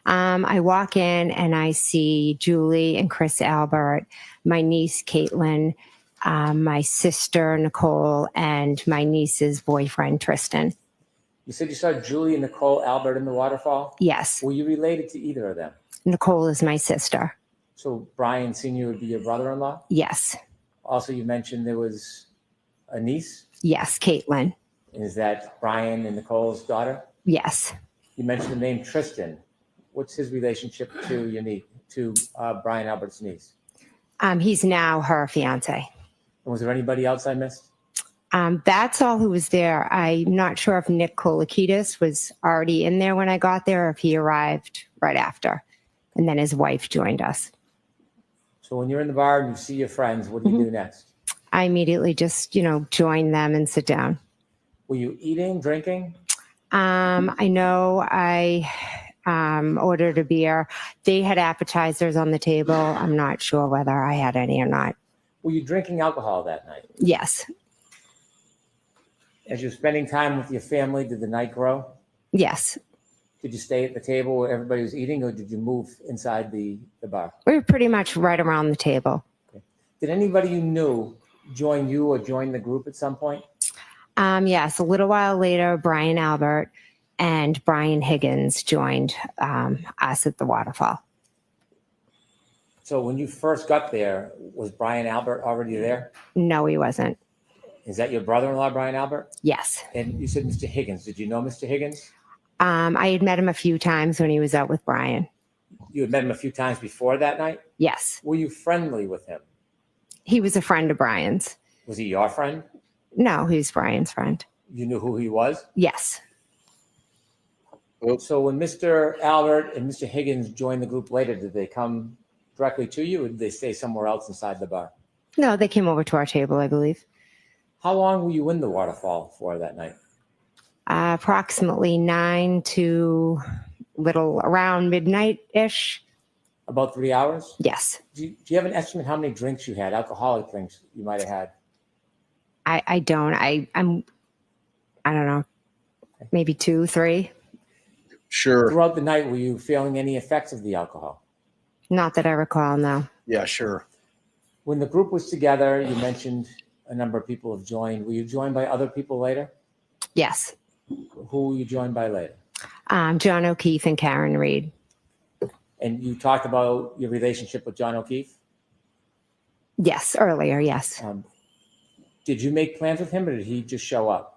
I walk in and I see Julie and Chris Albert, my niece Caitlin, my sister Nicole, and my niece's boyfriend Tristan. You said you saw Julie and Nicole Albert in the waterfall? Yes. Were you related to either of them? Nicole is my sister. So Brian Sr. would be your brother-in-law? Yes. Also, you mentioned there was a niece? Yes, Caitlin. Is that Brian and Nicole's daughter? Yes. You mentioned the name Tristan. What's his relationship to your niece, to Brian Albert's niece? He's now her fiance. And was there anybody else I missed? That's all who was there. I'm not sure if Nick Kolakidis was already in there when I got there or if he arrived right after. And then his wife joined us. So when you're in the bar and you see your friends, what do you do next? I immediately just, join them and sit down. Were you eating, drinking? I know I ordered a beer. They had appetizers on the table. I'm not sure whether I had any or not. Were you drinking alcohol that night? Yes. As you're spending time with your family, did the night grow? Yes. Did you stay at the table where everybody was eating, or did you move inside the bar? We were pretty much right around the table. Okay. Did anybody you knew join you or join the group at some point? Yes. A little while later, Brian Albert and Brian Higgins joined us at the waterfall. So when you first got there, was Brian Albert already there? No, he wasn't. Is that your brother-in-law, Brian Albert? Yes. And you said Mr. Higgins. Did you know Mr. Higgins? I had met him a few times when he was out with Brian. You had met him a few times before that night? Yes. Were you friendly with him? He was a friend of Brian's. Was he your friend? No, he's Brian's friend. You knew who he was? Yes. So when Mr. Albert and Mr. Higgins joined the group later, did they come directly to you, or did they stay somewhere else inside the bar? No, they came over to our table, I believe. How long were you in the waterfall for that night? Approximately 9 to little around midnight-ish. About 3 hours? Yes. Do you have an estimate how many drinks you had, alcoholic drinks you might have had? I don't. I don't know. Maybe 2, 3. Sure. Throughout the night, were you feeling any effects of the alcohol? Not that I recall, no. Yeah, sure. When the group was together, you mentioned a number of people have joined. Were you joined by other people later? Yes. Who were you joined by later? John O'Keefe and Karen Reed. And you talked about your relationship with John O'Keefe? Yes, earlier, yes. Did you make plans with him, or did he just show up?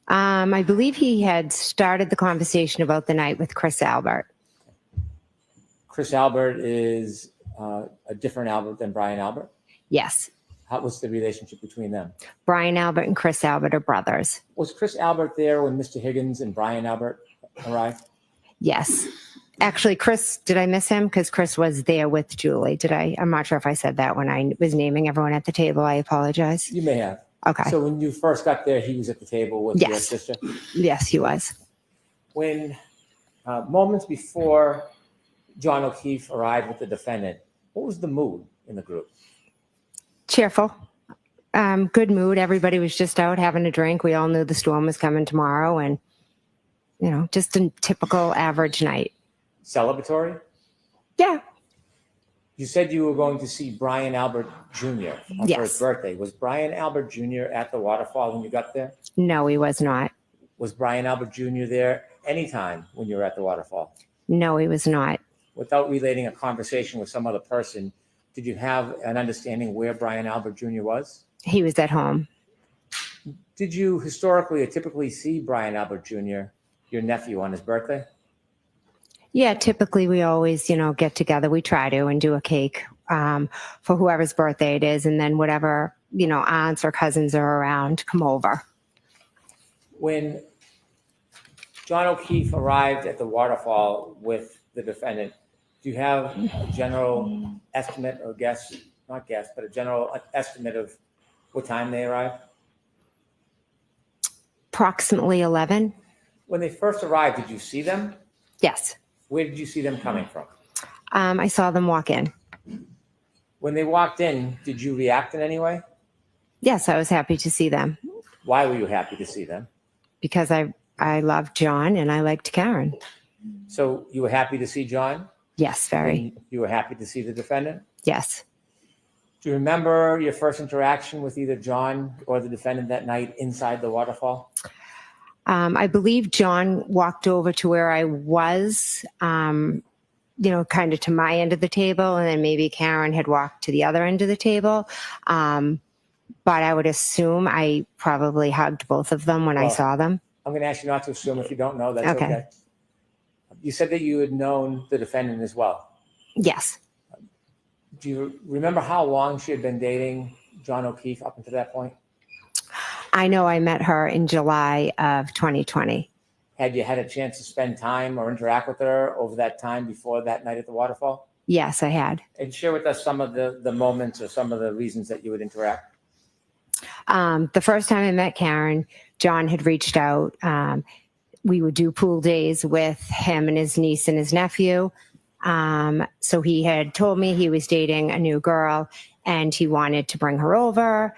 I believe he had started the conversation about the night with Chris Albert. Chris Albert is a different Albert than Brian Albert? Yes. What's the relationship between them? Brian Albert and Chris Albert are brothers. Was Chris Albert there when Mr. Higgins and Brian Albert arrived? Yes. Actually, Chris, did I miss him? Because Chris was there with Julie. Did I? I'm not sure if I said that when I was naming everyone at the table. I apologize. You may have. Okay. So when you first got there, he was at the table with your sister? Yes, he was. When moments before John O'Keefe arrived with the defendant, what was the mood in the group? Cheerful. Good mood. Everybody was just out having a drink. We all knew the storm was coming tomorrow, and, just a typical average night. Celebratory? Yeah. You said you were going to see Brian Albert Jr. for his birthday. Was Brian Albert Jr. at the waterfall when you got there? No, he was not. Was Brian Albert Jr. there any time when you were at the waterfall? No, he was not. Without relating a conversation with some other person, did you have an understanding where Brian Albert Jr. was? He was at home. Did you historically or typically see Brian Albert Jr., your nephew, on his birthday? Yeah, typically we always, get together. We try to and do a cake for whoever's birthday it is. And then whatever, aunts or cousins are around, come over. When John O'Keefe arrived at the waterfall with the defendant, do you have a general estimate or guess, not guess, but a general estimate of what time they arrived? Approximately 11. When they first arrived, did you see them? Yes. Where did you see them coming from? I saw them walk in. When they walked in, did you react in any way? Yes, I was happy to see them Why were you happy to see them? because I loved John and I liked Karen. So you were happy to see John? Yes, very. And you were happy to see the defendant? Yes. Do you remember your first interaction with either John or the defendant that night inside the waterfall? I believe John walked over to where I was, kind of to my end of the table, and then maybe Karen had walked to the other end of the table. But I would assume I probably hugged both of them when I saw them. I'm going to ask you not to assume. If you don't know, that's Okay. okay. You said that you had known the defendant as well. Yes. Do you remember how long she had been dating John O'Keefe up until that point? I know I met her in July of 2020. Had you had a chance to spend time or interact with her over that time before that night at the waterfall? Yes, I had. And share with us some of the moments or some of the reasons that you would interact. The first time I met Karen, John had reached out. We would do pool days with him and his niece and his nephew. So he had told me he was dating a new girl and he wanted to bring her over.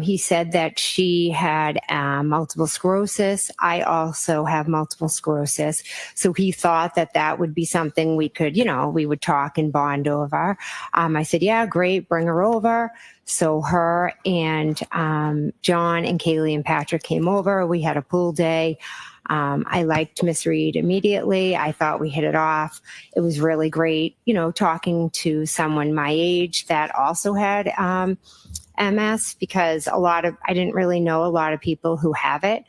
He said that she had multiple sclerosis. I also have multiple sclerosis. So he thought that that would be something we could, we would talk and bond over. I said, yeah, great, bring her over. So her and John and Kaylee and Patrick came over. We had a pool day. I liked Miss Reed immediately. I thought we hit it off. It was really great, talking to someone my age that also had MS, because I didn't really know a lot of people who have it.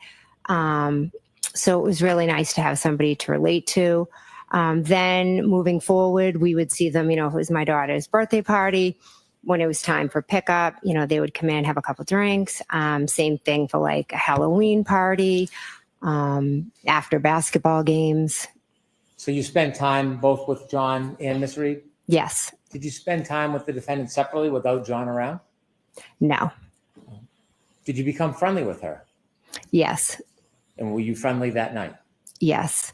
So it was really nice to have somebody to relate to. Then moving forward, we would see them, if it was my daughter's birthday party, when it was time for pickup, they would come in, have a couple drinks. Same thing for like a Halloween party, after basketball games. So you spent time both with John and Miss Reed? Yes. Did you spend time with the defendant separately without John around? No. Did you become friendly with her? Yes. And were you friendly that night? Yes.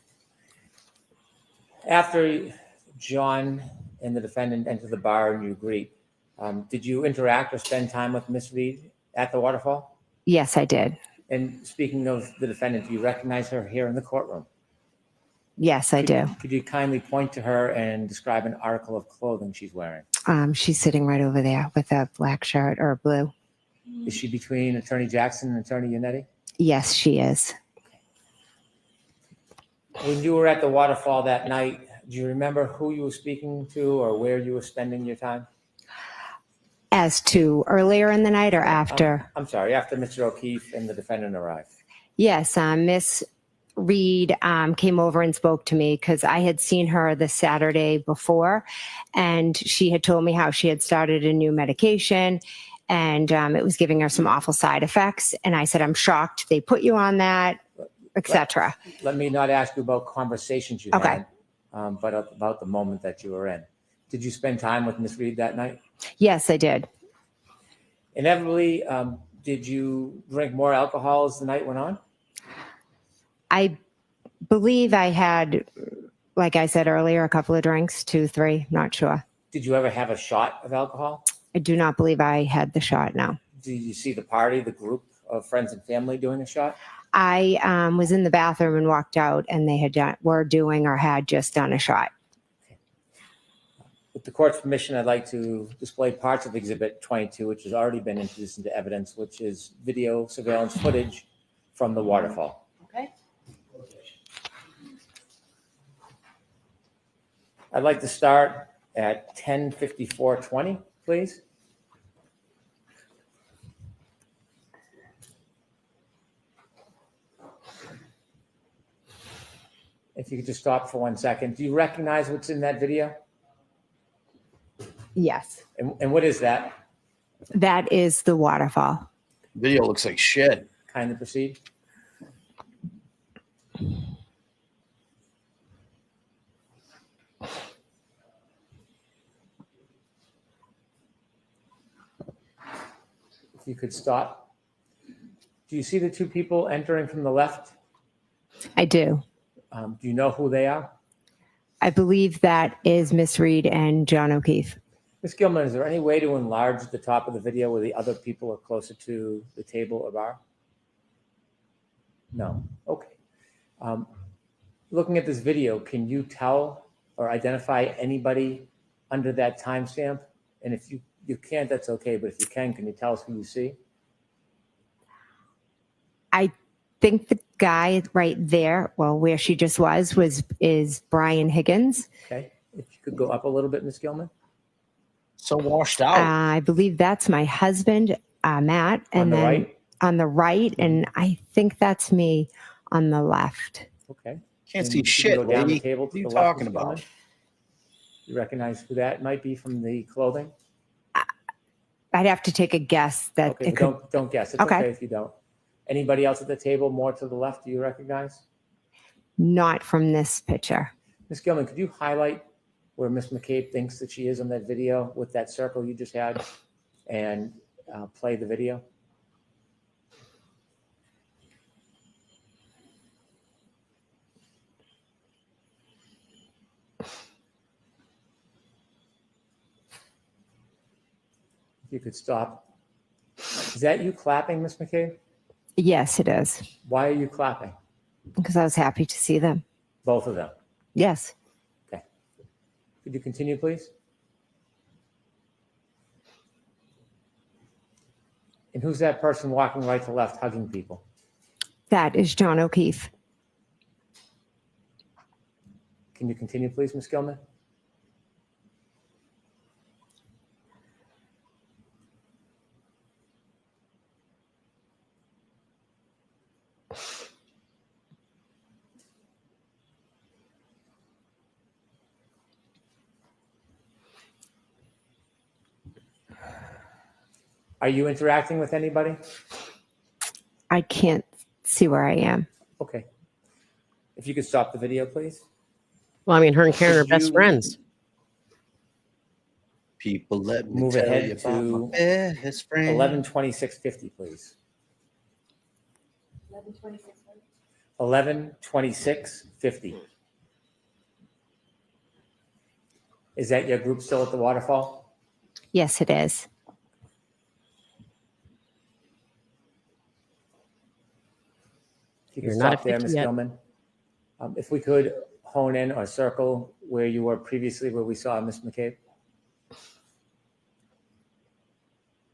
After John and the defendant enter the bar and you greet, did you interact or spend time with Miss Reed at the waterfall? Yes, I did. And speaking of the defendant, do you recognize her here in the courtroom? Yes, I do. Could you kindly point to her and describe an article of clothing she's wearing? She's sitting right over there with a black shirt or blue. Is she between Attorney Jackson and Attorney Yannetti? Yes, she is. When you were at the waterfall that night, do you remember who you were speaking to or where you were spending your time? As to earlier in the night or after? I'm sorry, after Mr. O'Keefe and the defendant arrived. Yes, Miss Reed came over and spoke to me because I had seen her the Saturday before, and she had told me how she had started a new medication and it was giving her some awful side effects. And I said, I'm shocked they put you on that, etc. Let me not ask you about conversations you had, but about the moment that you were in. Did you spend time with Miss Reed that night? Yes, I did. Inevitably, did you drink more alcohol as the night went on? I believe I had, like I said earlier, a couple of drinks, 2, 3, not sure. Did you ever have a shot of alcohol? I do not believe I had the shot, no. Did you see the party, the group of friends and family doing a shot? I was in the bathroom and walked out, and they were doing or had just done a shot. With the court's permission, I'd like to display parts of Exhibit 22, which has already been introduced into evidence, which is video surveillance footage from the waterfall. Okay. I'd like to start at 10:54:20, please. If you could just stop for 1 second. Do you recognize what's in that video? Yes. And what is that? That is the waterfall. Video looks like shit. Kindly proceed. If you could stop. Do you see the two people entering from the left? I do. Do you know who they are? I believe that is Miss Reed and John O'Keefe. Ms. Gilman, is there any way to enlarge the top of the video where the other people are closer to the table or bar? No. Okay. Looking at this video, can you tell or identify anybody under that timestamp? And if you can't, that's okay. But if you can you tell us who you see? I think the guy right there, well, where she just is Brian Higgins. Okay. If you could go up a little bit, Ms. Gilman. So washed out. I believe that's my husband, Matt. And On the then right? on the right, and I think that's me on the left. Okay. Can't And see you can shit, go down the lady. table What to are you the left, talking Ms. Gilman. about? You recognize who that might be from the clothing? I'd have to take a guess that Okay, it but could. don't guess. It's Okay. okay if you don't. Anybody else at the table more to the left do you recognize? Not from this picture. Ms. Gilman, could you highlight where Ms. McCabe thinks that she is on that video with that circle you just had and play the video? If you could stop. Is that you clapping, Ms. McCabe? Yes, it is. Why are you clapping? Because I was happy to see them. Both of them. Yes. Okay. Could you continue, please? And who's that person walking right to left hugging people? That is John O'Keefe. Can you continue, please, Ms. Gilman? Are you interacting with anybody? I can't see where I am. Okay. If you could stop the video, please. Well, I mean, her and Karen are Could best you friends. People, let me Move tell ahead you about to my best friend. 11:26:50, please. 11:26:50. Is that your group still at the waterfall? Yes, it is. If you You're could not stop at there, 50 Ms. yet. Gilman. If we could hone in or circle where you were previously, where we saw Ms. McCabe.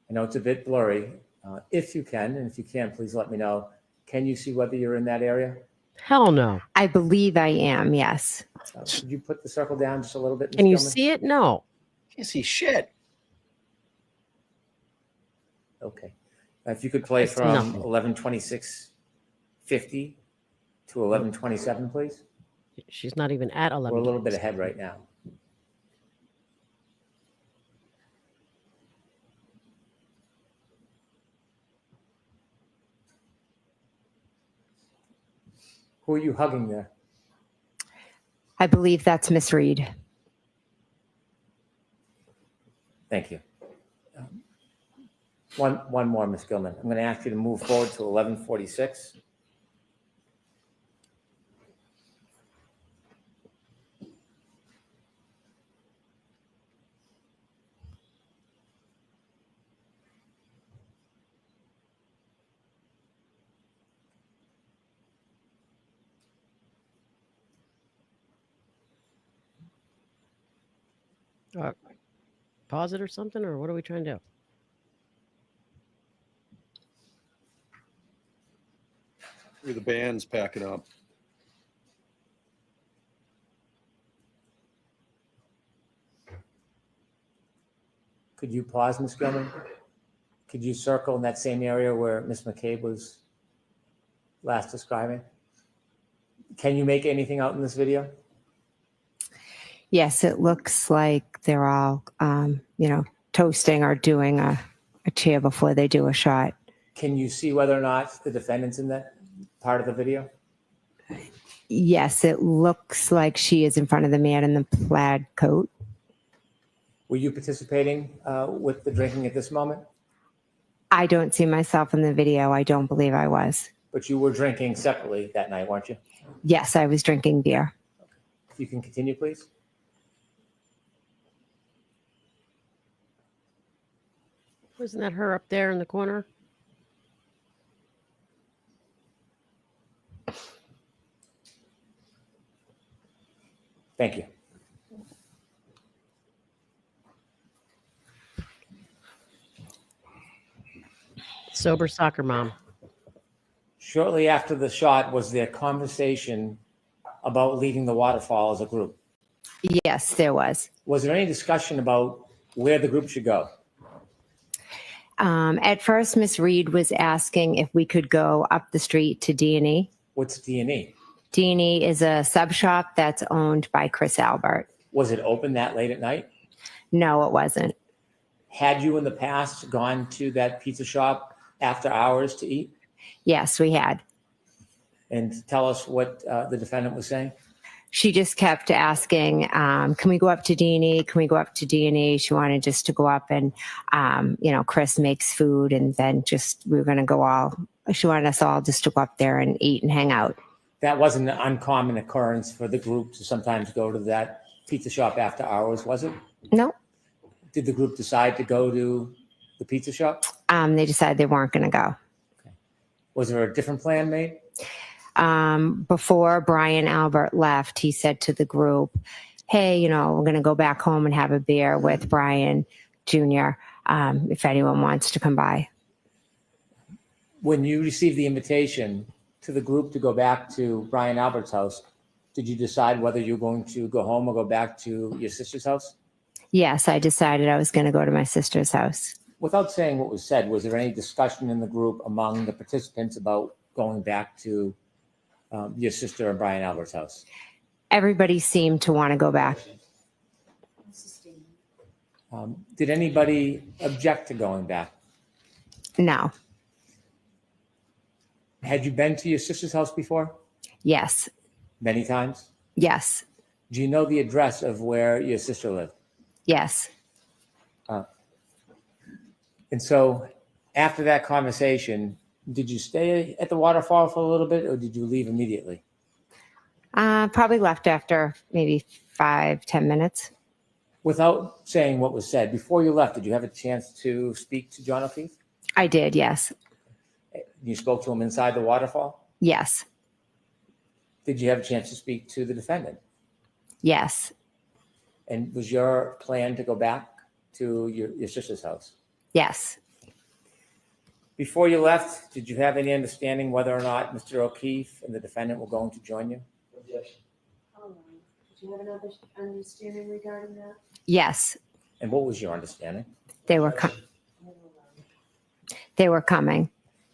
I know it's a bit blurry. If you can, and if you can, please let me know. Can you see whether you're in that area? Hell no. I believe I am, yes. Could you put the circle down just a little bit, Ms. Can you Gilman? see it? No. Can't see shit. Okay. If you could play I see from nothing. 11:26:50 to 11:27, please. She's not even at 11. We're a little bit ahead right now. Who are you hugging there? I believe that's Miss Reed. Thank you. One more, Ms. Gilman. I'm going to ask you to move forward to 11:46. Pause it or something, or what are we trying to do? The band's packing up. Could you pause, Ms. Gilman? Could you circle in that same area where Ms. McCabe was last describing? Can you make anything out in this video? Yes, it looks like they're all, toasting or doing a cheer before they do a shot. Can you see whether or not the defendant's in that part of the video? Yes, it looks like she is in front of the man in the plaid coat. Were you participating with the drinking at this moment? I don't see myself in the video. I don't believe I was. But you were drinking separately that night, weren't you? Yes, I was drinking beer. If you can continue, please. Wasn't that her up there in the corner? Thank you. Sober soccer mom. Shortly after the shot, was there conversation about leaving the waterfall as a group? Yes, there was. Was there any discussion about where the group should go? At first, Miss Reed was asking if we could go up the street to D&E. What's D&E? D&E is a sub shop that's owned by Chris Albert. Was it open that late at night? No, it wasn't. Had you in the past gone to that pizza shop after hours to eat? Yes, we had. And tell us what the defendant was saying. She just kept asking, can we go up to D&E? Can we go up to D&E? She wanted just to go up and, Chris makes food and then we were going to go all, she wanted us all just to go up there and eat and hang out. That wasn't an uncommon occurrence for the group to sometimes go to that pizza shop after hours, was it? No. Did the group decide to go to the pizza shop? They decided they weren't going to go. Okay. Was there a different plan made? Before Brian Albert left, he said to the group, hey, we're going to go back home and have a beer with Brian Jr. If anyone wants to come by. When you received the invitation to the group to go back to Brian Albert's house, did you decide whether you were going to go home or go back to your sister's house? Yes, I decided I was going to go to my sister's house. Without saying what was said, was there any discussion in the group among the participants about going back to your sister and Brian Albert's house? Everybody seemed to want to go back. Did anybody object to going back? No. Had you been to your sister's house before? Yes. Many times? Yes. Do you know the address of where your sister lived? Yes. And so after that conversation, did you stay at the waterfall for a little bit or did you leave immediately? Probably left after maybe 5-10 minutes. Without saying what was said, before you left, did you have a chance to speak to John O'Keefe? I did, yes. You spoke to him inside the waterfall? Yes. Did you have a chance to speak to the defendant? Yes. And was your plan to go back to your sister's house? Yes. Before you left, did you have any understanding whether or not Mr. O'Keefe and the defendant were going to join you? Objection. Did you have another understanding regarding that? Yes. And what was your understanding? They were coming.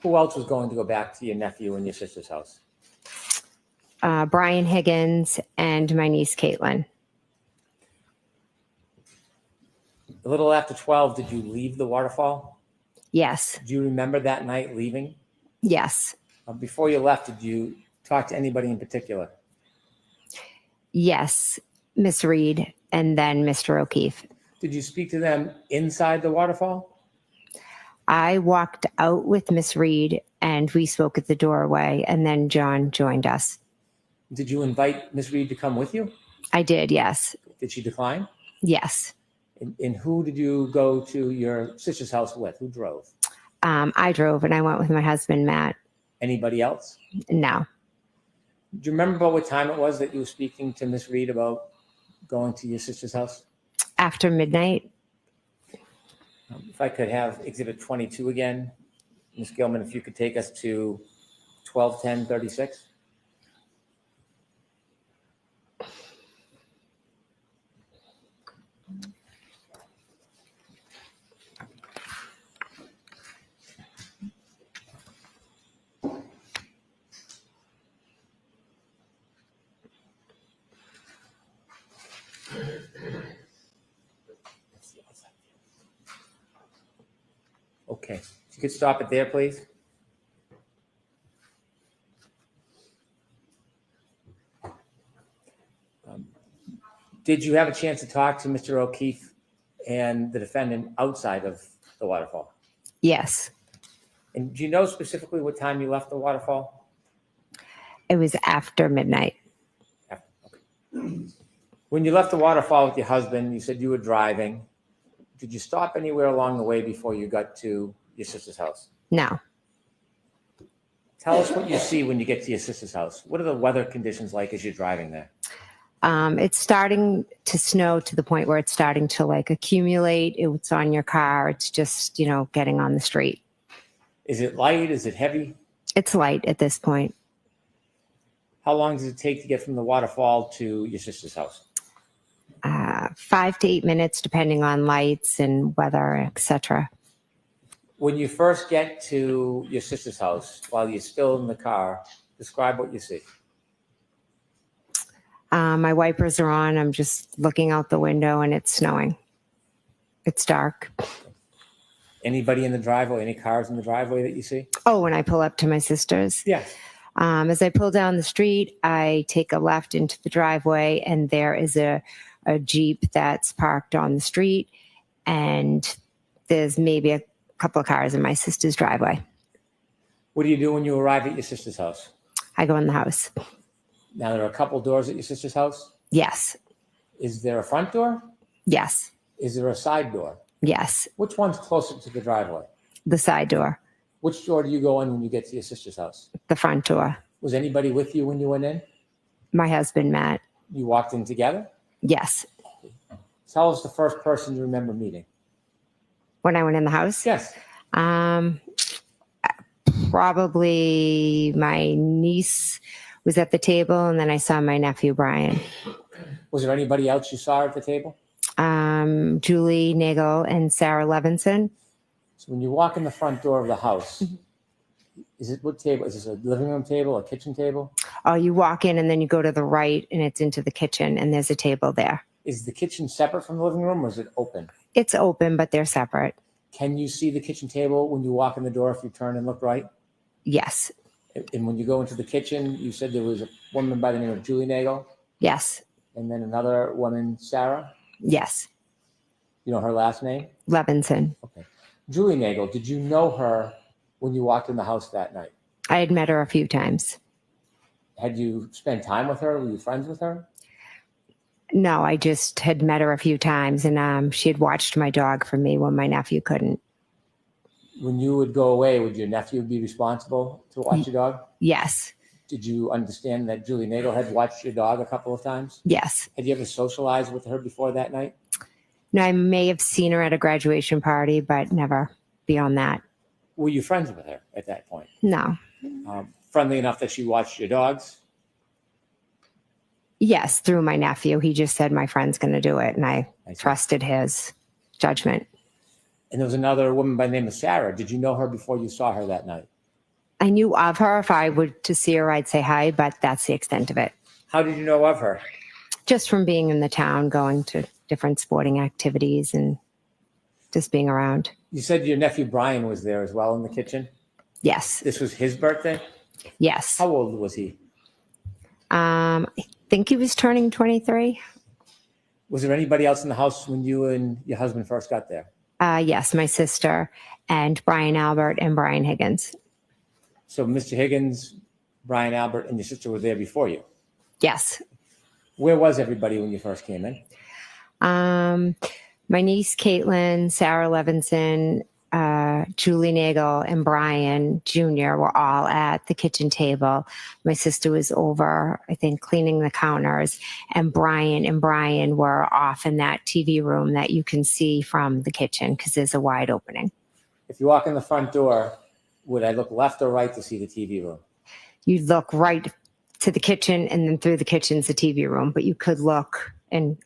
Who else was going to go back to your nephew and your sister's house? Brian Higgins and my niece, Caitlin. A little after 12, did you leave the waterfall? Yes. Do you remember that night leaving? Yes. Before you left, did you talk to anybody in particular? Yes. Miss Reed and then Mr. O'Keefe. Did you speak to them inside the waterfall? I walked out with Miss Reed and we spoke at the doorway and then John joined us. Did you invite Miss Reed to come with you? I did, yes. Did she decline? Yes. And who did you go to your sister's house with? Who drove? I drove and I went with my husband, Matt. Anybody else? No. Do you remember about what time it was that you were speaking to Miss Reed about going to your sister's house? After midnight. If I could have Exhibit 22 again. Ms. Gilman, if you could take us to 12:10:36. Okay. If you could stop it there, please. Did you have a chance to talk to Mr. O'Keefe and the defendant outside of the waterfall? Yes, And do you know specifically what time you left the waterfall? it was after midnight. When you left the waterfall with your husband, you said you were driving. Did you stop anywhere along the way before you got to your sister's house? No. Tell us what you see when you get to your sister's house. What are the weather conditions like as you're driving there? It's starting to snow to the point where it's starting to like accumulate. It's on your car. It's just, getting on the street. Is it light? Is it heavy? It's light at this point. How long does it take to get from the waterfall to your sister's house? 5 to 8 minutes, depending on lights and weather, etc. When you first get to your sister's house, while you're still in the car, describe what you see. My wipers are on. I'm just looking out the window and it's snowing. It's dark. Anybody in the driveway? Any cars in the driveway that you see? Oh, when I pull up to my sister's? Yes. As I pull down the street, I take a left into the driveway and there is a Jeep that's parked on the street. And there's maybe a couple of cars in my sister's driveway. What do you do when you arrive at your sister's house? I go in the house. Now, there are a couple doors at your sister's house? Yes. Is there a front door? Yes. Is there a side door? Yes. Which one's closer to the driveway? The side door. Which door do you go in when you get to your sister's house? The front door. Was anybody with you when you went in? My husband, Matt. You walked in together? Yes. Tell us the first person you remember meeting. When I went in the house? Yes. Probably my niece was at the table, and then I saw my nephew, Brian. Was there anybody else you saw at the table? Julie Nagel and Sarah Levinson. So when you walk in the front door of the house, is it what table? Is this a living room table, a kitchen table? Oh, you walk in and then you go to the right and it's into the kitchen and there's a table there. Is the kitchen separate from the living room or is it open? It's open, but they're separate. Can you see the kitchen table when you walk in the door if you turn and look right? Yes. And when you go into the kitchen, you said there was a woman by the name of Julie Nagel? Yes. And then another woman, Sarah? Yes. You know her last name? Levinson. Okay. Julie Nagel, did you know her when you walked in the house that night? I had met her a few times. Had you spent time with her? Were you friends with her? No, I just had met her a few times, and she had watched my dog for me when my nephew couldn't. When you would go away, would your nephew be responsible to watch your dog? Yes. Did you understand that Julie Nagel had watched your dog a couple of times? Yes. Had you ever socialized with her before that night? No, I may have seen her at a graduation party, but never beyond that. Were you friends with her at that point? No. Friendly enough that she watched your dogs? Yes, through my nephew. He just said my friend's going to do it, and I trusted his judgment. And there was another woman by the name of Sarah. Did you know her before you saw her that night? I knew of her. If I were to see her, I'd say hi, but that's the extent of it. How did you know of her? Just from being in the town, going to different sporting activities and just being around. You said your nephew Brian was there as well in the kitchen? Yes. This was his birthday? Yes. How old was he? I think he was turning 23. Was there anybody else in the house when you and your husband first got there? Yes, my sister and Brian Albert and Brian Higgins. So Mr. Higgins, Brian Albert, and your sister were there before you? Yes. Where was everybody when you first came in? My niece, Caitlin, Sarah Levinson, Julie Nagel, and Brian Jr. were all at the kitchen table. My sister was over, I think, cleaning the counters, and Brian were off in that TV room that you can see from the kitchen because there's a wide opening. If you walk in the front door, would I look left or right to see the TV room? You look right to the kitchen, and then through the kitchen's the TV room, but you could look and,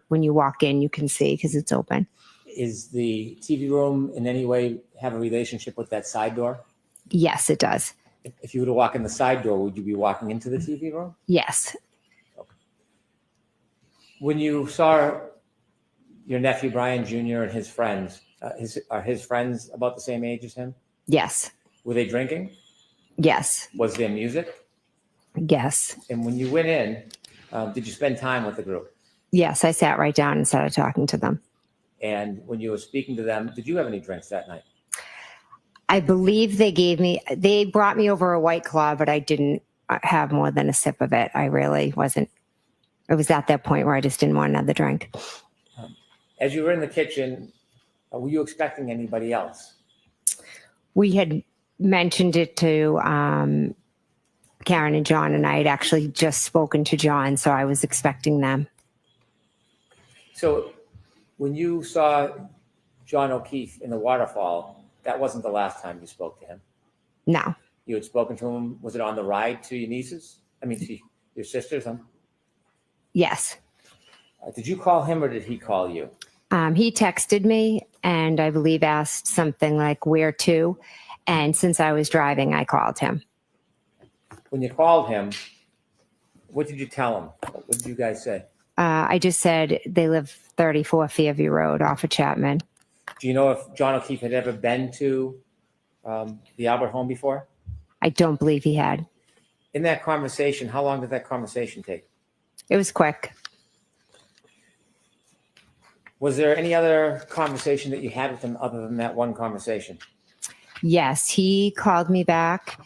when you walk in, you can see because it's open. Is the TV room in any way have a relationship with that side door? Yes, it does. If you were to walk in the side door, would you be walking into the TV room? Yes. Okay. When you saw your nephew, Brian Jr., and his friends Are his friends about the same age as him? Yes. Were they drinking? Yes. Was there music? Yes. And when you went in, did you spend time with the group? Yes. I sat right down and started talking to them. And when you were speaking to them, did you have any drinks that night? I believe they brought me over a White Claw, but I didn't have more than a sip of it. I really wasn't. It was at that point where I just didn't want another drink. As you were in the kitchen, were you expecting anybody else? We had mentioned it to Karen and John, and I had actually just spoken to John, so I was expecting them. So when you saw John O'Keefe in the waterfall, that wasn't the last time you spoke to him? No. You had spoken to him, was it on the ride to your nieces? To your sisters? Yes. Did you call him or did he call you? He texted me and I believe asked something like, where to? And since I was driving, I called him. When you called him, what did you tell him? What did you guys say? I just said they live 34 Fairview Road off of Chapman. Do you know if John O'Keefe had ever been to the Albert home before? I don't believe he had. In that conversation, how long did that conversation take? It was quick. Was there any other conversation that you had with him other than that one conversation? Yes, he called me back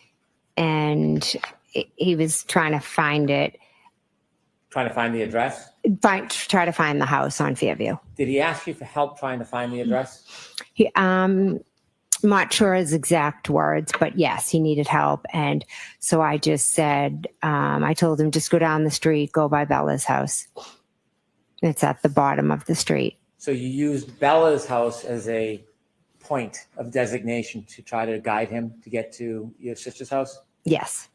and he was trying to find it. Trying to find the address? Try to find the house on Fairview. Did he ask you for help trying to find the address? I'm not sure his exact words, but yes, he needed help. And so I just said, I told him, just go down the street, go by Bella's house. It's at the bottom of the street. So you used Bella's house as a point of designation to try to guide him to get to your sister's house? Yes.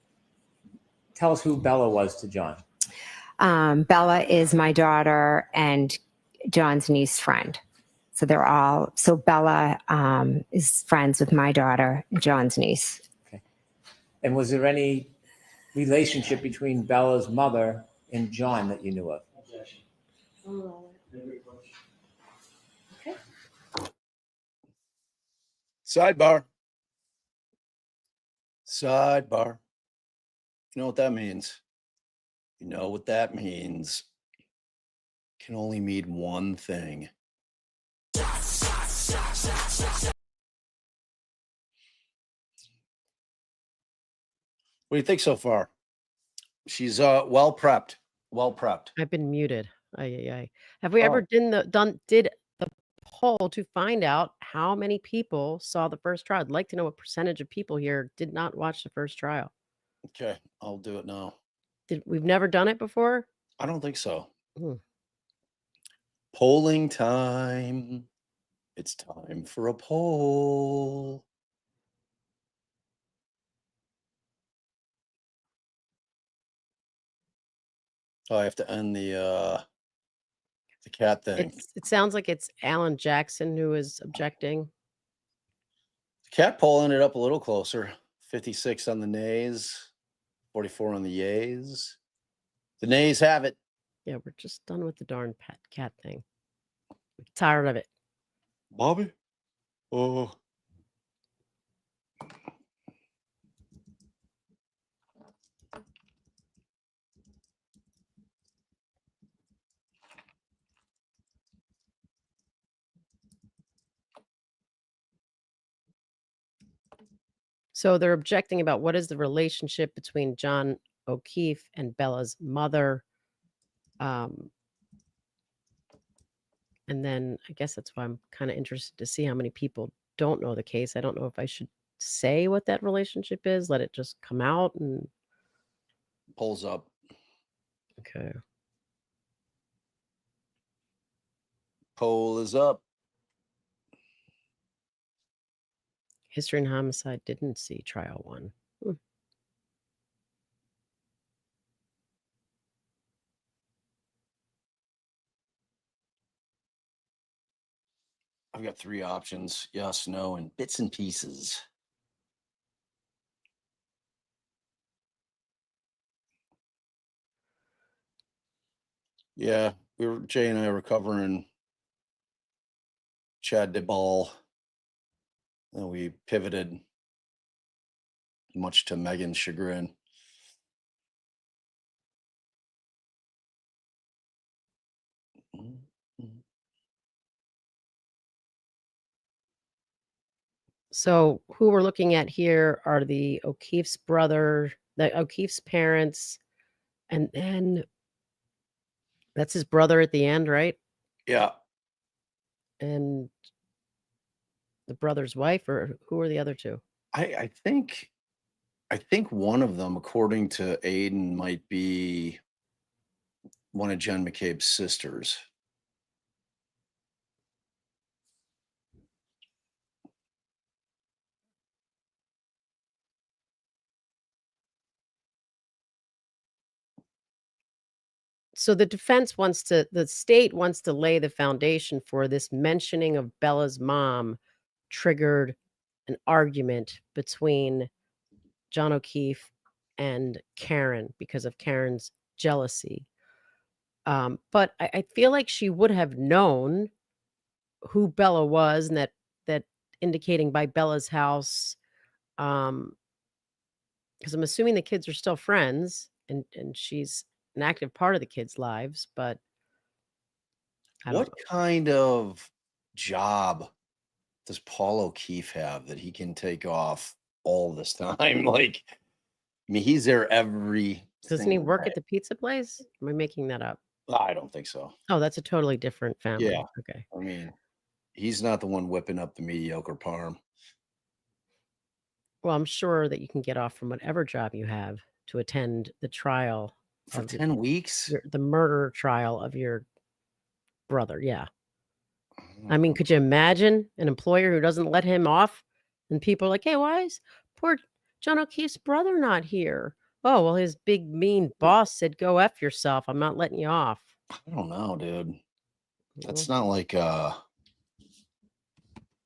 Tell us who Bella was to John. Bella is my daughter and John's niece friend. So Bella is friends with my daughter and John's niece. Okay. And was there any relationship between Bella's mother and John that you knew of? Okay. Sidebar. Sidebar. You know what that means? You know what that means? Can only mean one thing. What do you think so far? She's well prepped. Well prepped. I've been muted. Have we ever did the poll to find out how many people saw the first trial? I'd like to know what percentage of people here did not watch the first trial. Okay, I'll do it now. We've never done it before? I don't think so. Hmm. Polling time. It's time for a poll. Oh, I have to end the cat thing. It sounds like it's Alan Jackson who is objecting. The cat poll ended up a little closer. 56 on the nays, 44 on the yays. The nays have it. Yeah, we're just done with the darn pet cat thing. I'm tired of it. Bobby? Oh. So they're objecting about what is the relationship between John O'Keefe and Bella's mother. And then I guess that's why I'm kind of interested to see how many people don't know the case. I don't know if I should say what that relationship is, let it just come out and Polls up. Okay. Poll is up. History and Homicide didn't see trial one. I've got 3 options. Yes, no, and bits and pieces. Yeah, Jay and I were covering Chad DeBall. And we pivoted, much to Megan's chagrin. So who we're looking at here are the O'Keefe's parents, and then that's his brother at the end, right? Yeah. And the brother's wife, or who are the other two? I think one of them, according to Aiden, might be one of Jen McCabe's sisters. So the state wants to lay the foundation for this mentioning of Bella's mom triggered an argument between John O'Keefe and Karen because of Karen's jealousy. But I feel like she would have known who Bella was, and that indicating by Bella's house, because I'm assuming the kids are still friends, and she's an active part of the kids' lives, but I don't What kind of job does Paul O'Keefe have that he can take off all this time? Like, I mean, he's there every. Doesn't he single work day. at the pizza place? Am I making that up? I don't think so. Oh, that's a totally different family. Yeah. Okay. I mean, he's not the one whipping up the mediocre parm. Well, I'm sure that you can get off from whatever job you have to attend the trial For of 10 weeks? the murder trial of your brother. Yeah. I Mm. mean, could you imagine an employer who doesn't let him off? And people are like, hey, why is poor John O'Keefe's brother not here? Oh, well, his big mean boss said, go F yourself. I'm not letting you off. I don't know, dude. That's Mhm. not like a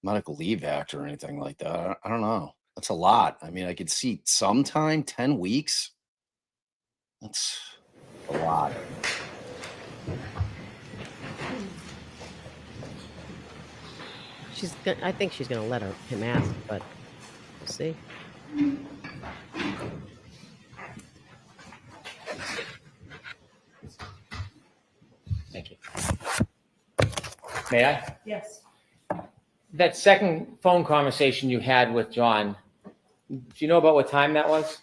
medical leave act or anything like that. I don't know. That's a lot. I mean, I could see sometime 10 weeks. That's a lot. I think she's going to let him ask, but we'll see. Thank you. May I? Yes. That second phone conversation you had with John, do you know about what time that was?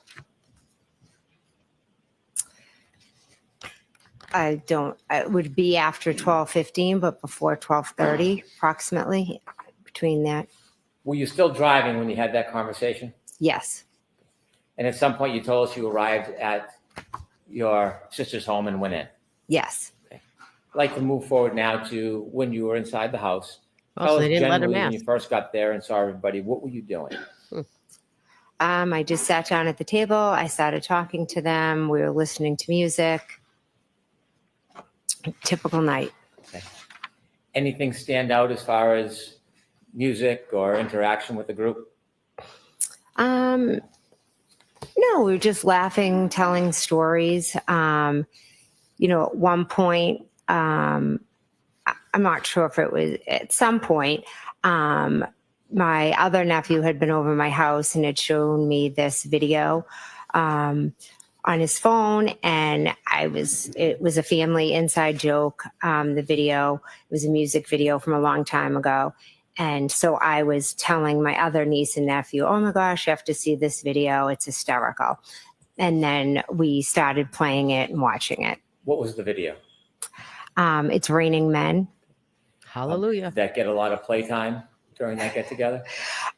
I don't, it would be after 12:15, but before 12:30 approximately, between that. Were you still driving when you had that conversation? Yes. And at some point you told us you arrived at your sister's home and went in. Yes. I'd like to move forward now to when you were inside the house. Oh, Tell so us they didn't let him generally when you ask. first got there and saw everybody, what were you doing? I just sat down at the table. I started talking to them. We were listening to music. Typical night. Okay. Anything stand out as far as music or interaction with the group? No, we were just laughing, telling stories. At one point, I'm not sure if it was at some point, my other nephew had been over my house and had shown me this video on his phone, and it was a family inside joke. The video, it was a music video from a long time ago. And so I was telling my other niece and nephew, oh my gosh, you have to see this video. It's hysterical. And then we started playing it and watching it. What was the video? It's Raining Men. Hallelujah. Did that get a lot of playtime during that get together?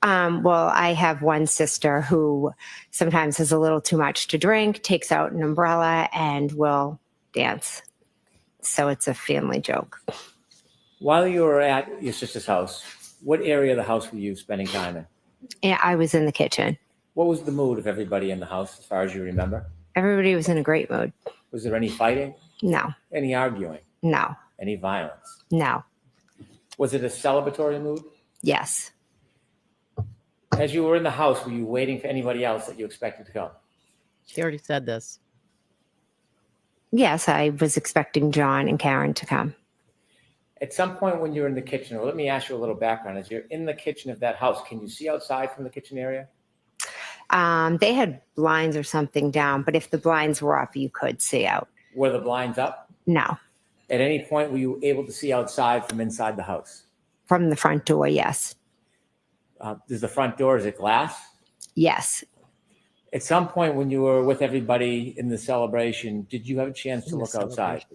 Well, I have one sister who sometimes has a little too much to drink, takes out an umbrella, and will dance. So it's a family joke. While you were at your sister's house, what area of the house were you spending time in? And I was in the kitchen. What was the mood of everybody in the house as far as you remember? Everybody was in a great mood. Was there any fighting? No. Any arguing? No. Any violence? No. Was it a celebratory mood? Yes. As you were in the house, were you waiting for anybody else that you expected to come? She already said this. Yes, I was expecting John and Karen to come. At some point when you're in the kitchen, or let me ask you a little background. As you're in the kitchen of that house, can you see outside from the kitchen area? They had blinds or something down, but if the blinds were up, you could see out. Were the blinds up? No. At any point were you able to see outside from inside the house? From the front door, yes. Is the front door, is it glass? Yes. At some point when you were with everybody in the celebration, did you have a chance to look outside?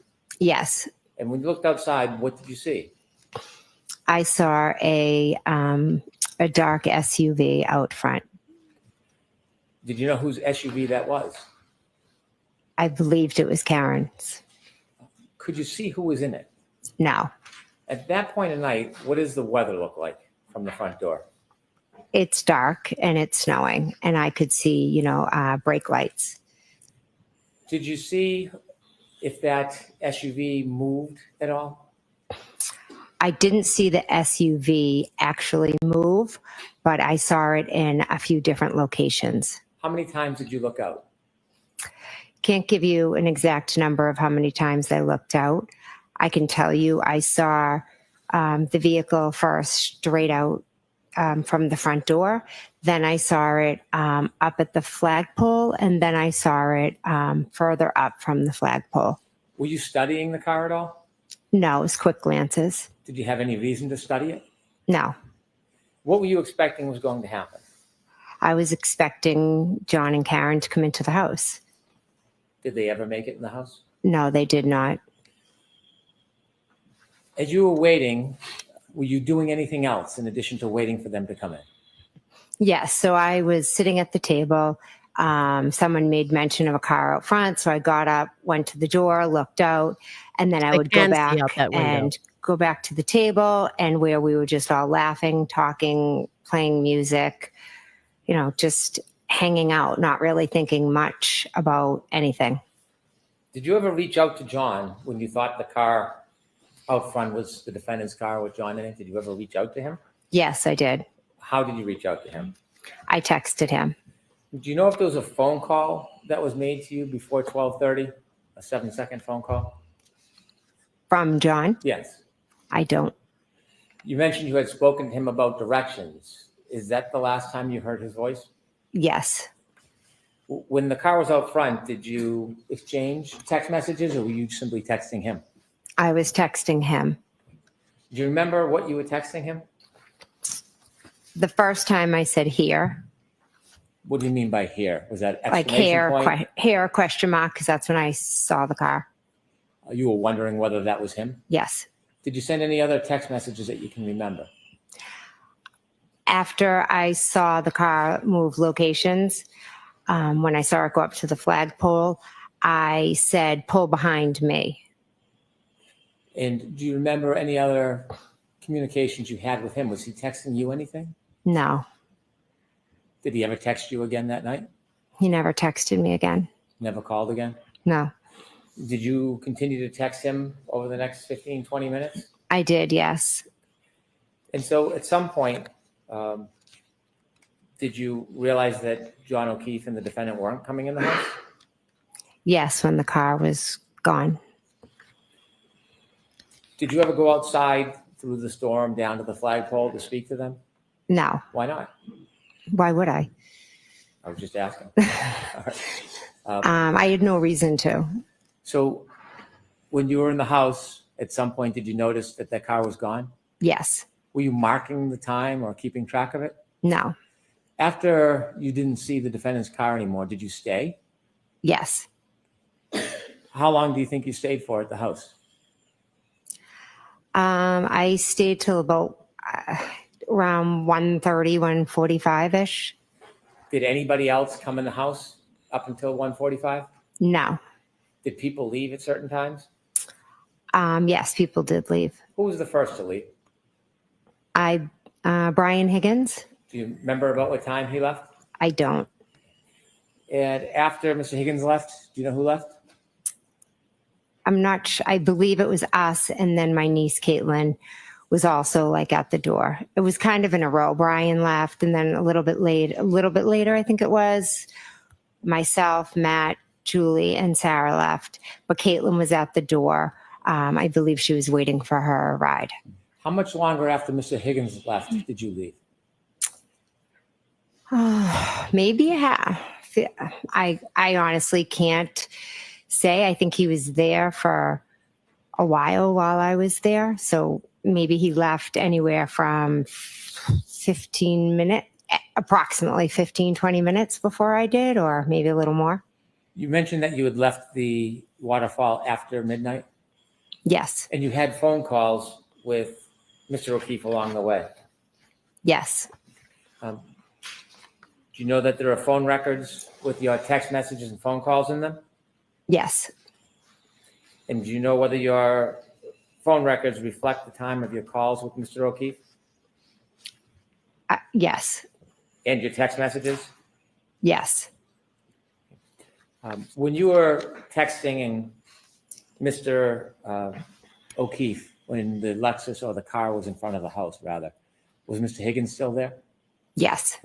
Yes. And when you looked outside, what did you see? I saw a dark SUV out front. Did you know whose SUV that was? I believed it was Karen's. Could you see who was in it? No. At that point of night, what does the weather look like from the front door? It's dark and it's snowing, and I could see, brake lights. Did you see if that SUV moved at all? I didn't see the SUV actually move, but I saw it in a few different locations. How many times did you look out? Can't give you an exact number of how many times I looked out. I can tell you I saw the vehicle first straight out from the front door. Then I saw it up at the flagpole, and then I saw it further up from the flagpole. Were you studying the car at all? No, it was quick glances. Did you have any reason to study it? No. What were you expecting was going to happen? I was expecting John and Karen to come into the house. Did they ever make it in the house? No, they did not. As you were waiting, were you doing anything else in addition to waiting for them to come in? Yes, so I was sitting at the table. Someone made mention of a car out front, so I got up, went to the door, looked out, and then I would go back and go back to the table, and where we were just all laughing, talking, playing music, just hanging out, not really thinking much about anything. Did you ever reach out to John when you thought the car out front was the defendant's car with John in it? Did you ever reach out to him? Yes, I did. How did you reach out to him? I texted him. Do you know if there was a phone call that was made to you before 12:30? A 7-second phone call? From John? Yes. I don't. You mentioned you had spoken to him about directions. Is that the last time you heard his voice? Yes. When the car was out front, did you exchange text messages, or were you simply texting him? I was texting him. Do you remember what you were texting him? The first time I said here. What do you mean by here? Was that Like hair question mark, because that's when I saw the car. You were wondering whether that was him? Yes. Did you send any other text messages that you can remember? After I saw the car move locations, when I saw it go up to the flagpole, I said, pull behind me. And do you remember any other communications you had with him? Was he texting you anything? No. Did he ever text you again that night? He never texted me again. Never called again? No. Did you continue to text him over the next 15, 20 minutes? I did, yes. And so at some point, did you realize that John O'Keefe and the defendant weren't coming in the house? Yes, when the car was gone. Did you ever go outside through the storm down to the flagpole to speak to them? No. Why not? Why would I? I was just asking. All right. I had no reason to. So when you were in the house, at some point, did you notice that that car was gone? Yes. Were you marking the time or keeping track of it? No. After you didn't see the defendant's car anymore, did you stay? Yes. How long do you think you stayed for at the house? I stayed till about around 1:30, 1:45-ish. Did anybody else come in the house up until 1:45? No. Did people leave at certain times? Yes, people did leave. Who was the first to leave? Brian Higgins. Do you remember about what time he left? I don't. And after Mr. Higgins left, do you know who left? I'm not sure. I believe it was us, and then my niece Caitlin was also at the door. It was kind of in a row. Brian left, and then a little bit later, I think it was, myself, Matt, Julie, and Sarah left. But Caitlin was at the door. I believe she was waiting for her ride. How much longer after Mr. Higgins left did you leave? Maybe a half. I honestly can't say. I think he was there for a while I was there. So maybe he left anywhere from 15 minutes, approximately 15, 20 minutes before I did, or maybe a little more. You mentioned that you had left the waterfall after midnight, Yes. and you had phone calls with Mr. O'Keefe along the way. Yes. Do you know that there are phone records with your text messages and phone calls in them? Yes. And do you know whether your phone records reflect the time of your calls with Mr. O'Keefe Yes. and your text messages? Yes. When you were texting Mr. O'Keefe, when the Lexus or the car was in front of the house, rather, was Mr. Higgins still there? Yes.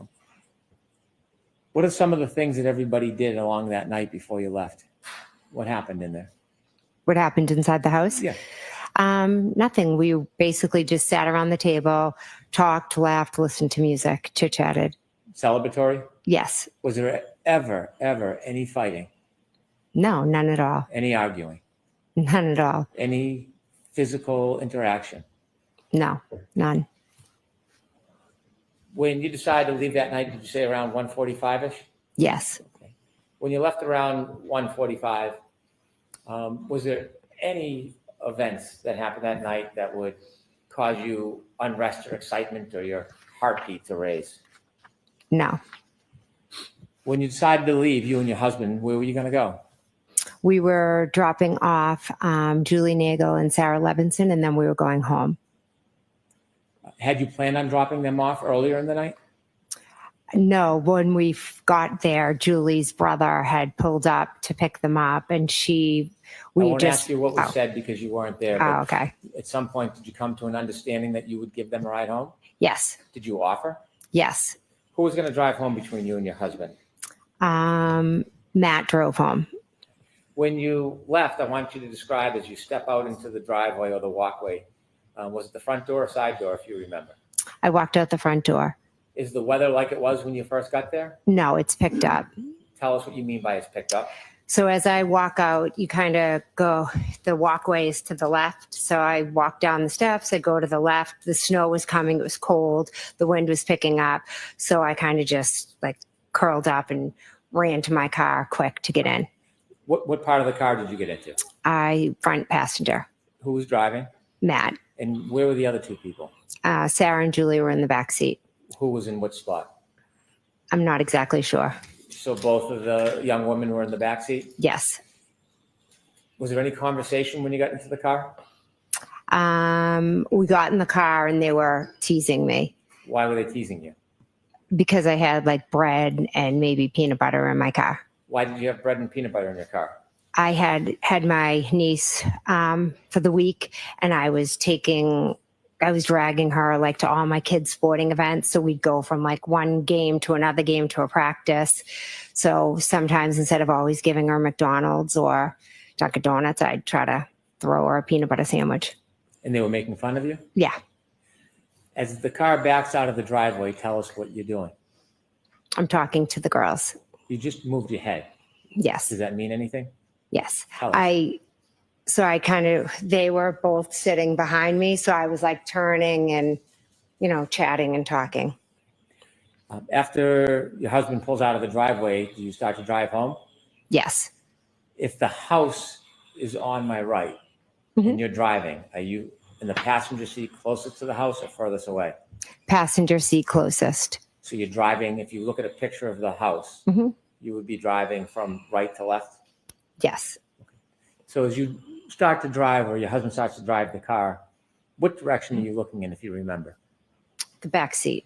What are some of the things that everybody did along that night before you left? What happened in there? What happened inside the house? Yeah. Nothing. We basically just sat around the table, talked, laughed, listened to music, chit-chatted. Celebratory? Yes. Was there ever any fighting? No, none at all. Any arguing? None at all. Any physical interaction? No, none. When you decided to leave that night, did you say around 1:45-ish? Yes. When you left around 1:45, was there any events that happened that night that would cause you unrest or excitement or your heartbeat to raise? No. When you decided to leave, you and your husband, where were you going to go? We were dropping off Julie Nagel and Sarah Levinson, and then we were going home. Had you planned on dropping them off earlier in the night? No, when we got there, Julie's brother had pulled up to pick them up, and I won't ask you what was said because you weren't there. Oh, okay. At some point, did you come to an understanding that you would give them a ride home? Yes. Did you offer? Yes. Who was going to drive home between you and your husband? Matt drove home. When you left, I want you to describe as you step out into the driveway or the walkway. Was it the front door or side door, if you remember? I walked out the front door. Is the weather like it was when you first got there? No, it's picked up. Tell us what you mean by it's picked up. So as I walk out, you kind of go, the walkway is to the left. So I walk down the steps, I go to the left. The snow was coming, it was cold, the wind was picking up. So I kind of just like curled up and ran to my car quick to get in. What part of the car did you get into? Front passenger. Who was driving? Matt. And where were the other two people? Sarah and Julie were in the back seat. Who was in which spot? I'm not exactly sure. So both of the young women were in the back seat? Yes. Was there any conversation when you got into the car? We got in the car and they were teasing me. Why were they teasing you? Because I had like bread and maybe peanut butter in my car. Why did you have bread and peanut butter in your car? I had my niece for the week, and I was dragging her like to all my kids' sporting events. So we'd go from like one game to another game to a practice. So sometimes instead of always giving her McDonald's or Dunkin' Donuts, I'd try to throw her a peanut butter sandwich. And they were making fun of you? Yeah. As the car backs out of the driveway, tell us what you're doing. I'm talking to the girls. You just moved your head. Yes. Does that mean anything? Yes. Tell us. They were both sitting behind me. So I was like turning and, chatting and talking. After your husband pulls out of the driveway, do you start to drive home? Yes. If the house is on my right and you're driving, are you in the passenger seat closest to the house or furthest away? Passenger seat closest. So you're driving, if you look at a picture of the house, you would be driving from right to left? Yes. So as you start to drive, or your husband starts to drive the car, what direction are you looking in, if you remember? The back seat.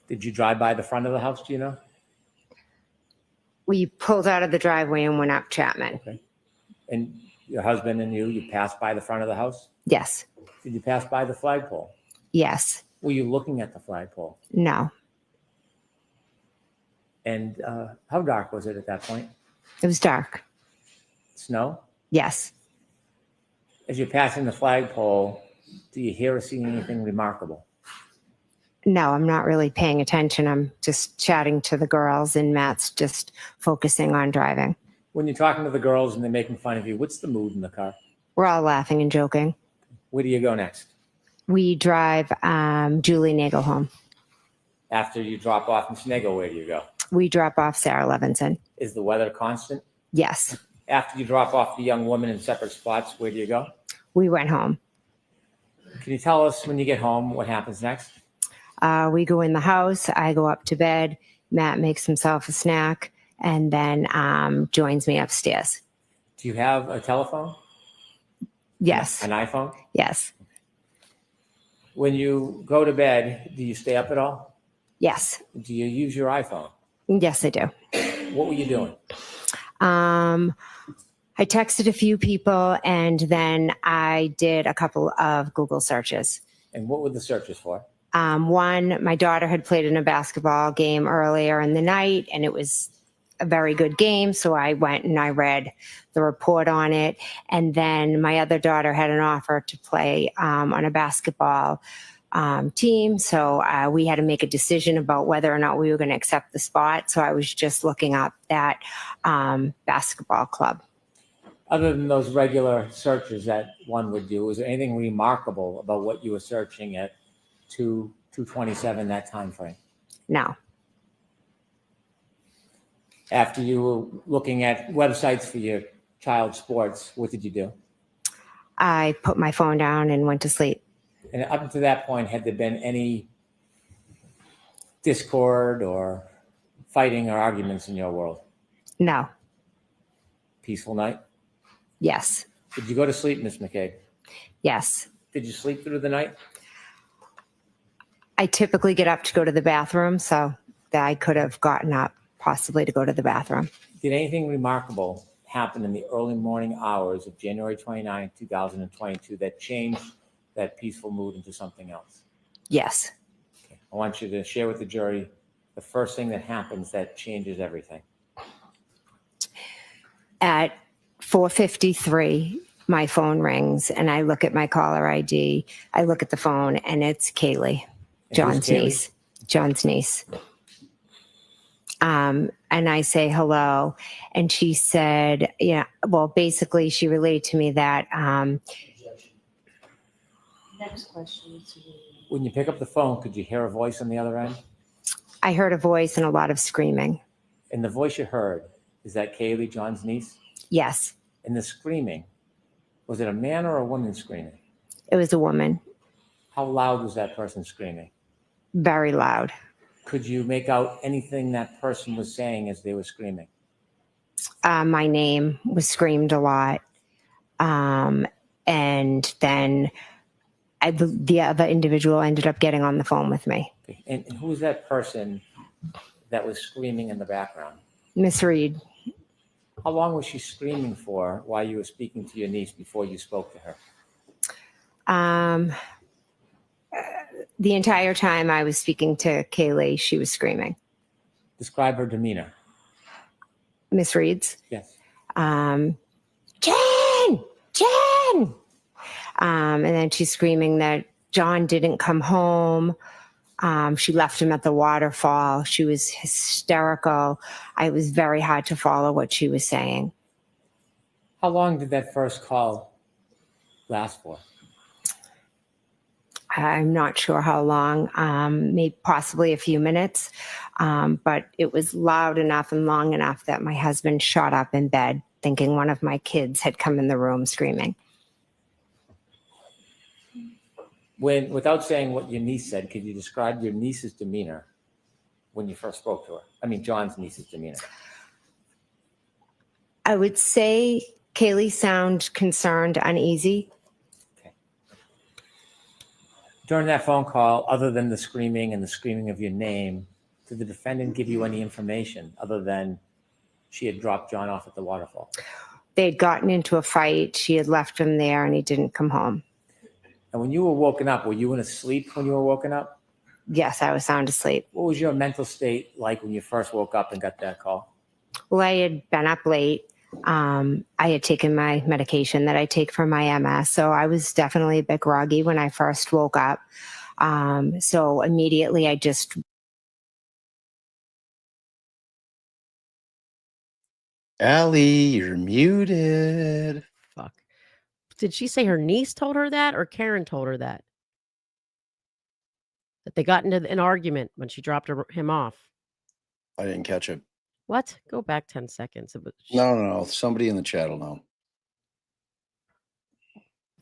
Did you drive by the front of the house, do you know? We pulled out of the driveway and went up Chapman. Okay. And your husband and you passed by the front of the house? Yes. Did you pass by the flagpole? Yes. Were you looking at the flagpole? No. And how dark was it at that point? It was dark. Snow? Yes. As you're passing the flagpole, do you hear or see anything remarkable? No, I'm not really paying attention. I'm just chatting to the girls, and Matt's just focusing on driving. When you're talking to the girls and they're making fun of you, what's the mood in the car? We're all laughing and joking. Where do you go next? We drive Julie Nagel home. After you drop off Miss Nagel, where do you go? We drop off Sarah Levinson. Is the weather constant? Yes. After you drop off the young woman in separate spots, where do you go? We went home. Can you tell us when you get home what happens next? We go in the house. I go up to bed. Matt makes himself a snack and then joins me upstairs. Do you have a telephone? Yes. An iPhone? Yes. When you go to bed, do you stay up at all? Yes. Do you use your iPhone? Yes, I do. What were you doing? I texted a few people and then I did a couple of Google searches. And what were the searches for? One, my daughter had played in a basketball game earlier in the night and it was a very good game. So I went and I read the report on it. And then my other daughter had an offer to play on a basketball team. So we had to make a decision about whether or not we were going to accept the spot. So I was just looking up that basketball club. Other than those regular searches that one would do, was there anything remarkable about what you were searching at 2:27 that time frame? No. After you were looking at websites for your child's sports, what did you do? I put my phone down and went to sleep. And up to that point, had there been any discord or fighting or arguments in your world? No. Peaceful night? Yes. Did you go to sleep, Miss McCabe? Yes. Did you sleep through the night? I typically get up to go to the bathroom, so that I could have gotten up possibly to go to the bathroom. Did anything remarkable happen in the early morning hours of January 29, 2022 that changed that peaceful mood into something else? Yes. Okay. I want you to share with the jury the first thing that happens that changes everything. At 4:53, my phone rings and I look at my caller ID. I look at the phone and it's Kaylee, John's niece. John's niece. And I say hello, and she said, yeah, well, basically she relayed to me that. Next question. When you pick up the phone, could you hear a voice on the other end? I heard a voice and a lot of screaming. And the voice you heard, is that Kaylee, John's niece? Yes. And the screaming, was it a man or a woman screaming? It was a woman. How loud was that person screaming? Very loud. Could you make out anything that person was saying as they were screaming? My name was screamed a lot. And then the other individual ended up getting on the phone with me. Okay. And who was that person that was screaming in the background? Miss Reed. How long was she screaming for while you were speaking to your niece before you spoke to her? The entire time I was speaking to Kaylee, she was screaming. Describe her demeanor. Miss Reed's? Yes. Jen! Jen! And then she's screaming that John didn't come home. She left him at the waterfall. She was hysterical. It was very hard to follow what she was saying. How long did that first call last for? I'm not sure how long, maybe possibly a few minutes, but it was loud enough and long enough that my husband shot up in bed thinking one of my kids had come in the room screaming. Without saying what your niece said, could you describe your niece's demeanor when you first spoke to her? I mean, John's niece's demeanor. I would say Kaylee sounded concerned, uneasy. During that phone call, other than the screaming and the screaming of your name, did the defendant give you any information other than she had dropped John off at the waterfall? They'd gotten into a fight. She had left him there and he didn't come home. And when you were woken up, were you in a sleep when you were woken up? Yes, I was sound asleep. What was your mental state like when you first woke up and got that call? Well, I had been up late. I had taken my medication that I take for my MS, so I was definitely a bit groggy when I first woke up. So immediately I just Allie, you're muted. Fuck. Did she say her niece told her that or Karen told her that? That they got into an argument when she dropped him off. I didn't catch it. What? Go back 10 seconds. It was- No. Somebody in the chat will know.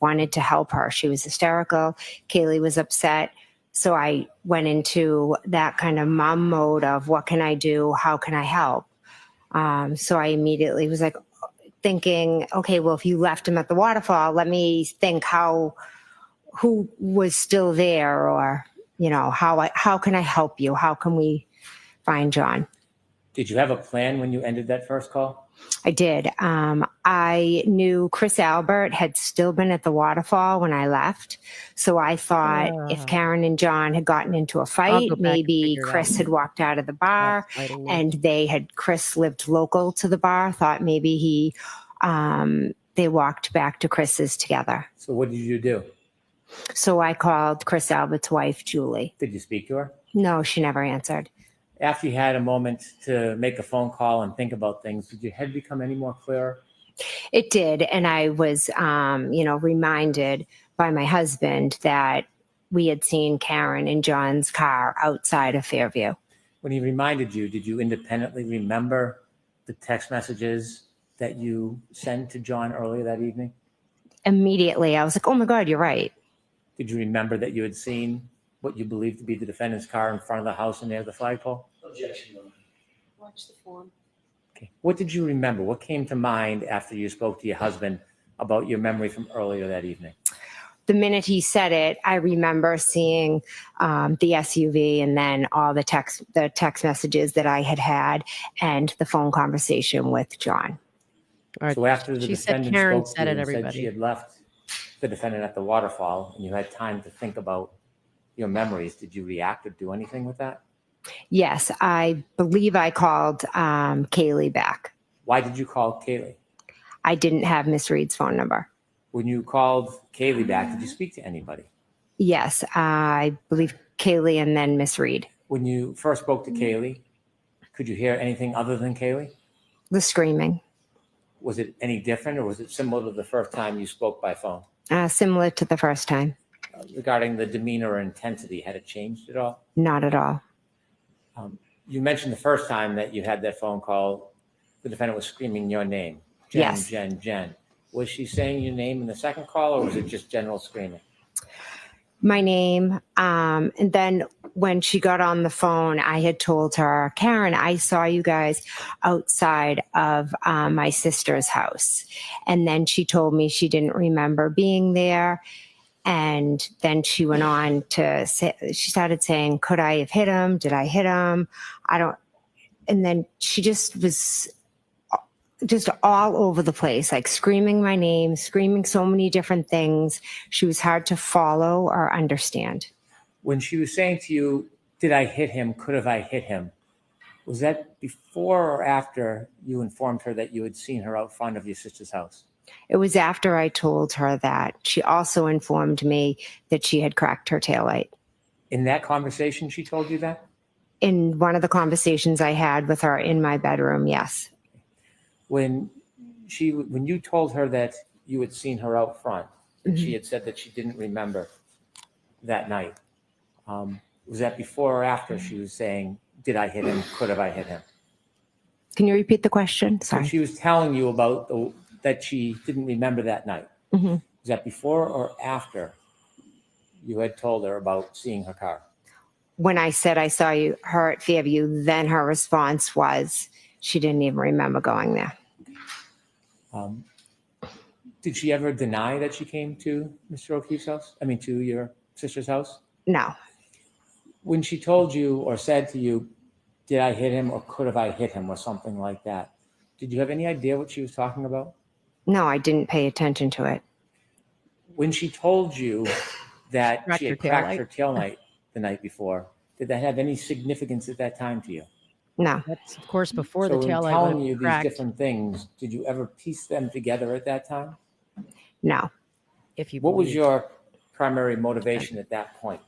wanted to help her. She was hysterical. Kaylee was upset. So I went into that kind of mom mode of what can I do? How can I help? So I immediately was like thinking, okay, well, if you left him at the waterfall, let me think who was still there, or, you know, how can I help you? How can we find John? Did you have a plan when you ended that first call? I did. I knew Chris Albert had still been at the waterfall when I left. So I thought if Karen and John had gotten into a I'll fight, go back and maybe figure it Chris out. had walked out of the bar Fighting me. and Chris lived local to the bar, thought maybe they walked back to Chris's together. So what did you do? So I called Chris Albert's wife, Julie. Did you speak to her? No, she never answered. After you had a moment to make a phone call and think about things, did your head become any more clearer? It did. And I was, reminded by my husband that we had seen Karen and John's car outside of Fairview. When he reminded you, did you independently remember the text messages that you sent to John earlier that evening? Immediately, I was like, oh my God, you're right. Did you remember that you had seen what you believed to be the defendant's car in front of the house and near the flagpole? Objection. Watch the form. Okay. What did you remember? What came to mind after you spoke to your husband about your memory from earlier that evening? The minute he said it, I remember seeing the SUV and then all the text messages that I had and the phone conversation with John. All right. So after the She said defendant Karen spoke said to it, you and said everybody. she had left the defendant at the waterfall and you had time to think about your memories, did you react or do anything with that? Yes, I believe I called Kaylee back. Why did you call Kaylee? I didn't have Miss Reed's phone number. When you called Kaylee back, did you speak to anybody? Yes, I believe Kaylee and then Miss Reed. When you first spoke to Kaylee, could you hear anything other than Kaylee? The screaming. Was it any different or was it similar to the first time you spoke by phone? Similar to the first time. Regarding the demeanor or intensity, had it changed at all? Not at all. You mentioned the first time that you had that phone call, the defendant was screaming your name. Jen, Yes. Jen. Was she saying your name in the second call or was it just general screaming? My name. And then when she got on the phone, I had told her, Karen, I saw you guys outside of my sister's house. And then she told me she didn't remember being there. And then she went on to say, she started saying, could I have hit him? Did I hit him? And then she just was just all over the place, like screaming my name, screaming so many different things. She was hard to follow or understand. When she was saying to you, did I hit him? Could have I hit him? Was that before or after you informed her that you had seen her out front of your sister's house? It was after I told her that. She also informed me that she had cracked her taillight. In that conversation, she told you that? In one of the conversations I had with her in my bedroom, yes. When you told her that you had seen her out front, and she had said that she didn't remember that night, was that before or after she was saying, did I hit him? Could have I hit him? Can you repeat the question? Sorry. So she was telling you about that she didn't remember that night. Mm-hmm. Was that before or after you had told her about seeing her car? When I said I saw her at Fairview, then her response was she didn't even remember going there. Did she ever deny that she came to Mr. O'Keefe's house? I mean, to your sister's house? No. When she told you or said to you, did I hit him or could have I hit him or something like that, did you have any idea what she was talking about? No, I didn't pay attention to it. When she told you that she had cracked her taillight? taillight the night before, did that have any significance at that time to you? No. That's, of course, before So the in taillight would telling have you these cracked. different things, did you ever piece them together at that time? No. If you What was believe. your primary motivation at that point?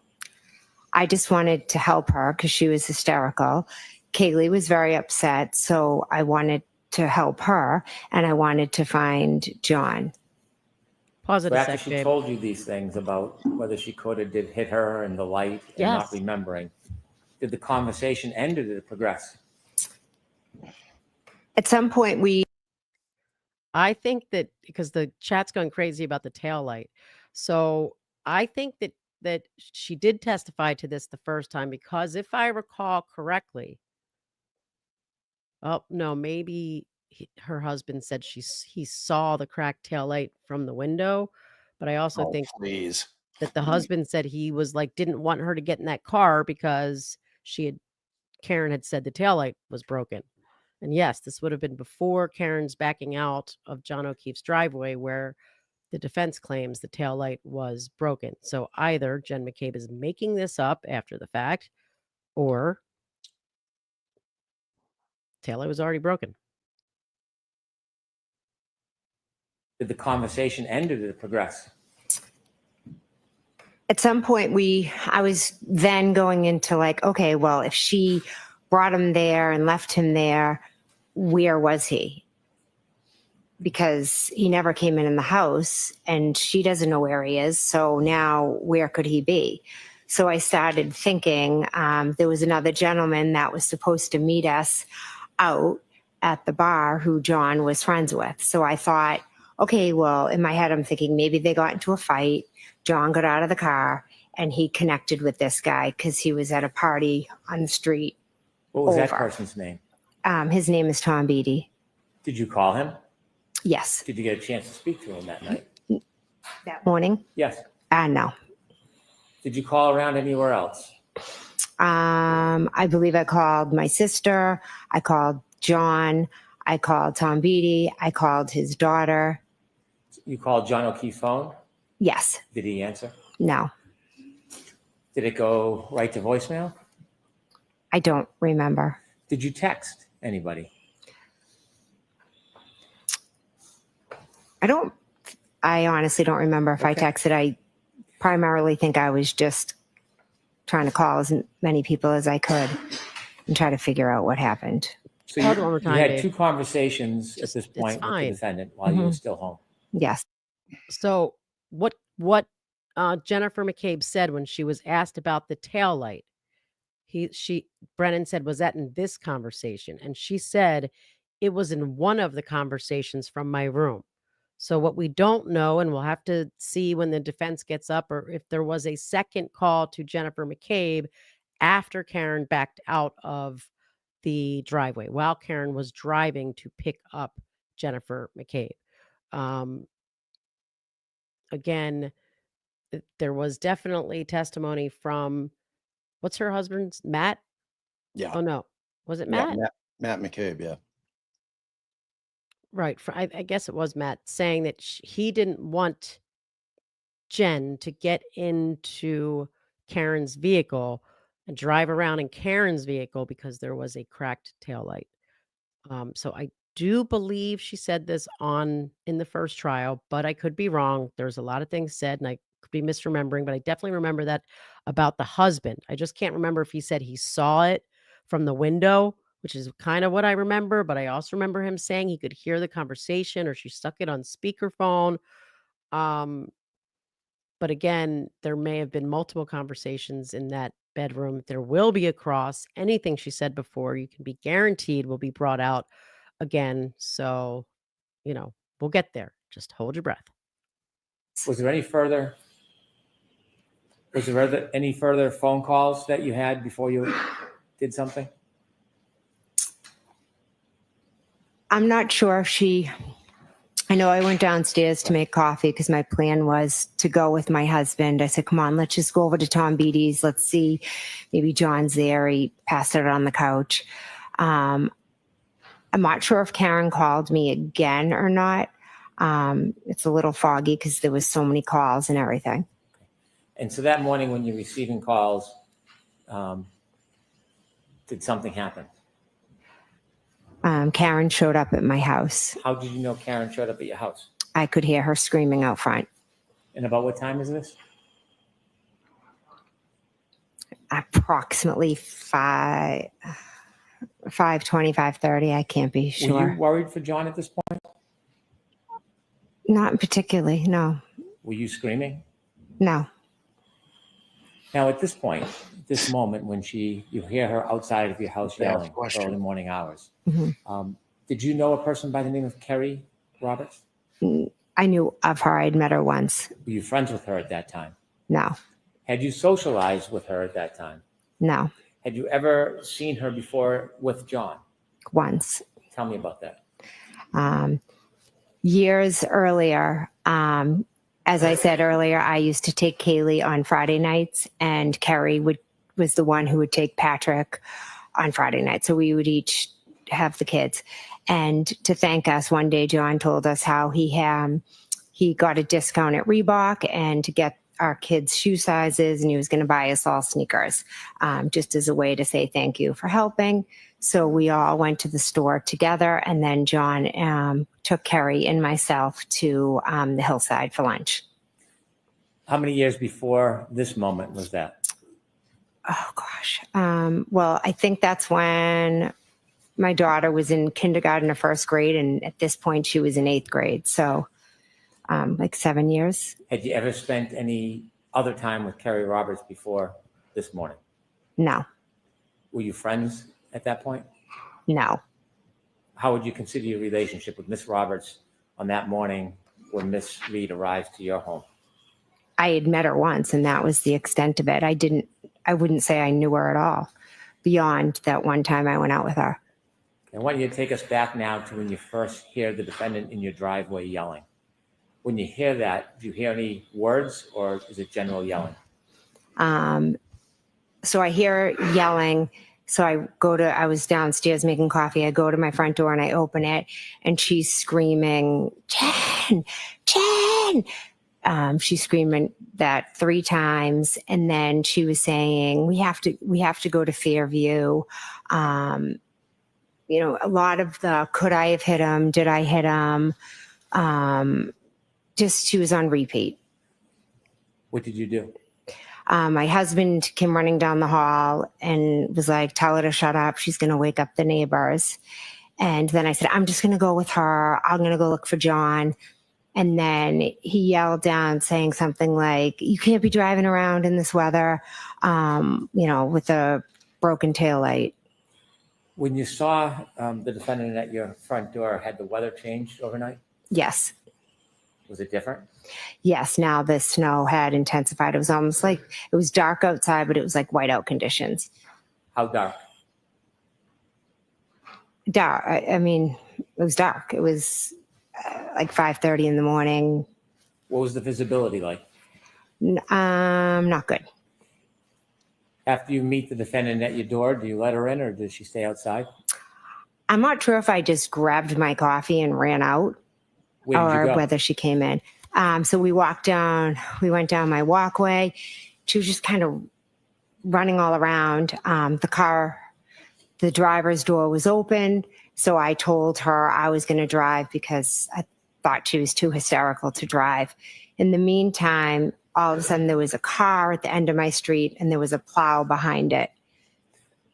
I just wanted to help her because she was hysterical. Kaylee was very upset, so I wanted to help her, and I wanted to find John. Pause it So a after sec, she babe. told you these things about whether she could or did hit her and the light and not Yes. remembering, did the conversation end or did it progress? At some point, I think that because the chat's going crazy about the tail light. So I think that she did testify to this the first time because if I recall correctly, oh no, maybe her husband said he saw the cracked tail light from the window, but I also Oh, think please. that the husband said he was like didn't want her to get in that car because Karen had said the taillight was broken. And yes, this would have been before Karen's backing out of John O'Keefe's driveway where the defense claims the taillight was broken. So either Jen McCabe is making this up after the fact or taillight was already broken. Did the conversation end or did it progress? at some point, I was then going into like, okay, well, if she brought him there and left him there, where was he? Because he never came in the house and she doesn't know where he is. So now where could he be? So I started thinking there was another gentleman that was supposed to meet us out at the bar who John was friends with. So I thought, okay, well, in my head, I'm thinking maybe they got into a fight. John got out of the car and he connected with this guy because he was at a party on the street. What was that over. person's name? His name is Tom Beatty. Did you call him? Yes. Did you get a chance to speak to him that night? That morning? Yes. No. Did you call around anywhere else? I believe I called my sister. I called John. I called Tom Beatty. I called his daughter. You called John O'Keefe's phone? Yes. Did he answer? No. Did it go right to voicemail? I don't remember. Did you text anybody? I honestly don't remember if I texted. I primarily think I was just trying to call as many people as I could and try to figure out what happened. So you had two conversations at this point with the defendant while you were still home. Yes. So what Jennifer McCabe said when she was asked about the taillight, Brennan said, was that in this conversation? And she said it was in one of the conversations from my room. So what we don't know, and we'll have to see when the defense gets up, or if there was a second call to Jennifer McCabe after Karen backed out of the driveway while Karen was driving to pick up Jennifer McCabe. Again, there was definitely testimony from, what's her husband's, Matt? Yeah. Oh, no. Was it Matt? Yeah, Matt McCabe, yeah. Right. I guess it was Matt saying that he didn't want Jen to get into Karen's vehicle and drive around in Karen's vehicle because there was a cracked taillight. So I do believe she said this in the first trial, but I could be wrong. There's a lot of things said and I could be misremembering, but I definitely remember that about the husband. I just can't remember if he said he saw it from the window, which is kind of what I remember, but I also remember him saying he could hear the conversation or she stuck it on speakerphone. But again, there may have been multiple conversations in that bedroom. There will be a cross. Anything she said before, you can be guaranteed will be brought out again. So, we'll get there. Just hold your breath. Was there any further phone calls that you had before you did something? I'm not sure if I know I went downstairs to make coffee because my plan was to go with my husband. I said, come on, let's just go over to Tom Beatty's. Let's see. Maybe John's there. He passed it on the couch. I'm not sure if Karen called me again or not. It's a little foggy because there was so many calls and everything. And so that morning when you're receiving calls, did something happen? Karen showed up at my house. How did you know Karen showed up at your house? I could hear her screaming out front. And about what time is this? Approximately 5:20, 5:30. I can't be Were sure. you worried for John at this point? Not particularly, no. Were you screaming? No. Now, at this point, this moment when you hear her outside of your house Bad yelling question. early morning hours, Mhm. did you know a person by the name of Kerry Roberts? I knew of her. I'd met her once. Were you friends with her at that time? No, Had you socialized with her at that time? no, Had you ever seen her before with John? once. Tell me about that. Years earlier, as I said earlier, I used to take Kaylee on Friday nights, and Kerry was the one who would take Patrick on Friday night. So we would each have the kids. And to thank us, one day John told us how he got a discount at Reebok and to get our kids' shoe sizes, and he was going to buy us all sneakers, just as a way to say thank you for helping. So we all went to the store together, and then John took Kerry and myself to the hillside for lunch. How many years before this moment was that? Oh, gosh. Well, I think that's when my daughter was in kindergarten or first grade, and at this point she was in 8th grade. So like 7 years. Had you ever spent any other time with Kerry Roberts before this morning? No, Were you friends at that point? no. How would you consider your relationship with Miss Roberts on that morning when Miss Reed arrived to your home? I had met her once, and that was the extent of it. I wouldn't say I knew her at all beyond that one time I went out with her. I want you to take us back now to when you first hear the defendant in your driveway yelling. When you hear that, do you hear any words, or is it general yelling? So I hear yelling. So I was downstairs making coffee. I go to my front door and I open it, and she's screaming, Jen, Jen. She's screaming that 3 times. And then she was saying, we have to go to Fairview. A lot of the, could I have hit him? Did I hit him? She was on repeat. What did you do? My husband came running down the hall and was like, tell her to shut up. She's going to wake up the neighbors. And then I said, I'm just going to go with her. I'm going to go look for John. And then he yelled down saying something like, you can't be driving around in this weather, with a broken taillight. When you saw the defendant at your front door, had the weather changed overnight? Yes. Was it different? Yes. Now the snow had intensified. It was almost like it was dark outside, but it was like whiteout conditions. How dark? Dark. It was dark. It was like 5:30 in the morning. What was the visibility like? Not good. After you meet the defendant at your door, do you let her in, or does she stay outside? I'm not sure if I just grabbed my coffee and ran out, Where did you or go? whether she came in. So we went down my walkway. She was just kind of running all around. The driver's door was open. So I told her I was going to drive because I thought she was too hysterical to drive. In the meantime, all of a sudden there was a car at the end of my street and there was a plow behind it.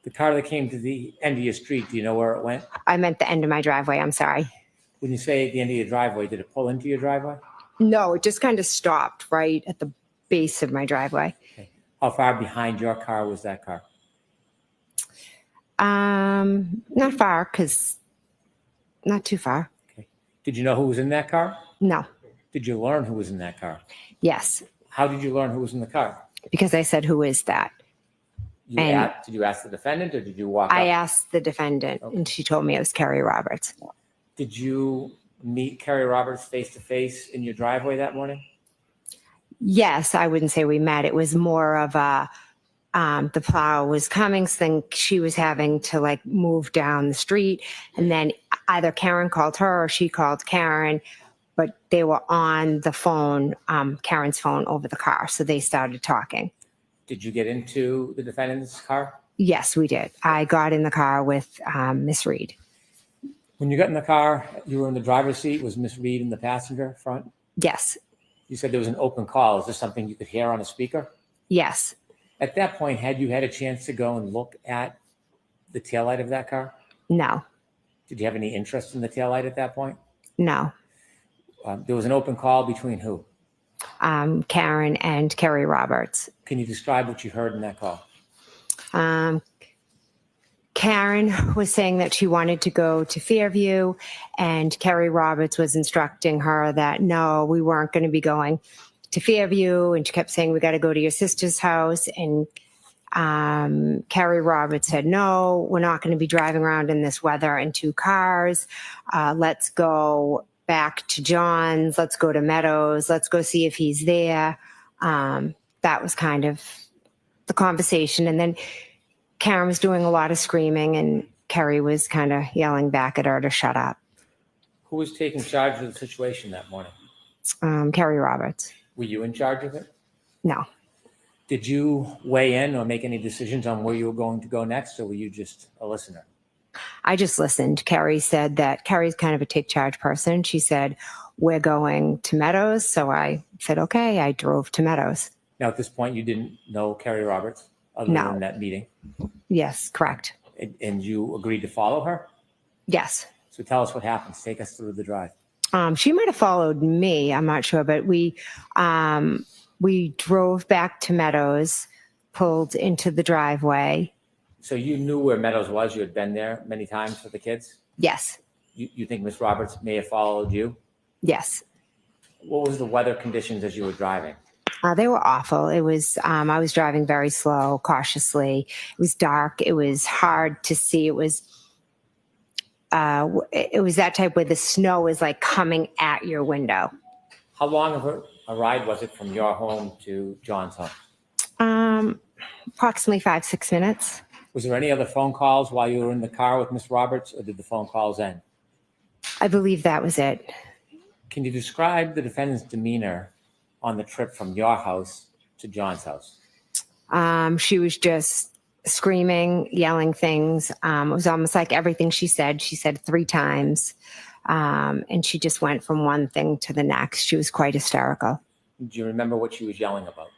The car that came to the end of your street, do you know where it went? I meant the end of my driveway. I'm sorry. When you say at the end of your driveway, did it pull into your driveway? No, it just kind of stopped right at the base of my driveway. Okay. How far behind your car was that car? Not far, not too far. Okay. Did you know who was in that car? No. Did you learn who was in that car? Yes. How did you learn who was in the car? Because I said, who is that? Did you ask the defendant, or did you walk I up? asked the defendant, and she told me it was Kerry Roberts. Did you meet Kerry Roberts face to face in your driveway that morning? Yes, I wouldn't say we met. It was more of the plow was coming, so she was having to move down the street, and then either Karen called her or she called Karen, but they were on the phone, Karen's phone over the car, so they started talking. Did you get into the defendant's car? Yes, we did. I got in the car with Miss Reed. When you got in the car, you were in the driver's seat. Was Miss Reed in the passenger front? Yes. You said there was an open call. Is this something you could hear on a speaker? Yes. At that point, had you had a chance to go and look at the taillight of that car? No. Did you have any interest in the taillight at that point? No. There was an open call between who? Karen and Kerry Roberts. Can you describe what you heard in that call? Karen was saying that she wanted to go to Fairview, and Kerry Roberts was instructing her that no, we weren't going to be going to Fairview, and she kept saying, we got to go to your sister's house. And Kerry Roberts said, no, we're not going to be driving around in this weather in 2 cars. Let's go back to John's. Let's go to Meadows. Let's go see if he's there. That was kind of the conversation. And then Karen was doing a lot of screaming, and Kerry was kind of yelling back at her to shut up. Who was taking charge of the situation that morning? Kerry Roberts. Were you in charge of it? No. Did you weigh in or make any decisions on where you were going to go next, or were you just a listener? I just listened. Kerry said that Kerry's kind of a take charge person. She said, we're going to Meadows. So I said, okay, I drove to Meadows. Now, at this point, you didn't know Kerry Roberts other No. than that meeting? Yes, correct. And you agreed to follow her? Yes. So tell us what happens. Take us through the drive. She might have followed me. I'm not sure, but we drove back to Meadows, pulled into the driveway. So you knew where Meadows was? You had been there many times for the kids? Yes. You think Miss Roberts may have followed you? Yes. What was the weather conditions as you were driving? They were awful. It was, I was driving very slow, cautiously. It was dark. It was hard to see. It was that type where the snow is like coming at your window. How long of a ride was it from your home to John's home? Approximately 5-6 minutes. Was there any other phone calls while you were in the car with Miss Roberts, or did the phone calls end? I believe that was it. Can you describe the defendant's demeanor on the trip from your house to John's house? She was just screaming, yelling things. It was almost like everything she said 3 times. And she just went from one thing to the next. She was quite hysterical. Do you remember what she was yelling about?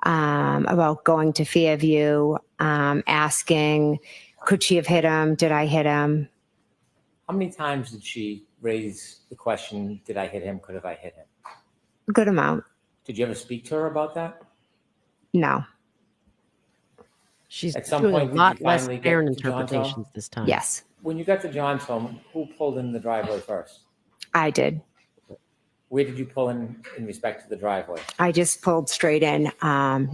About going to Fairview, asking, could she have hit him? Did I hit him? How many times did she raise the question, did I hit him? Could have I hit him? A good amount. Did you ever speak to her about that? No. She's At some doing point, a did lot you less finally get parent to John's home? interpretations this time. Yes, When you got to John's home, who pulled in the driveway first? I did. Where did you pull in respect to the driveway? I just pulled straight in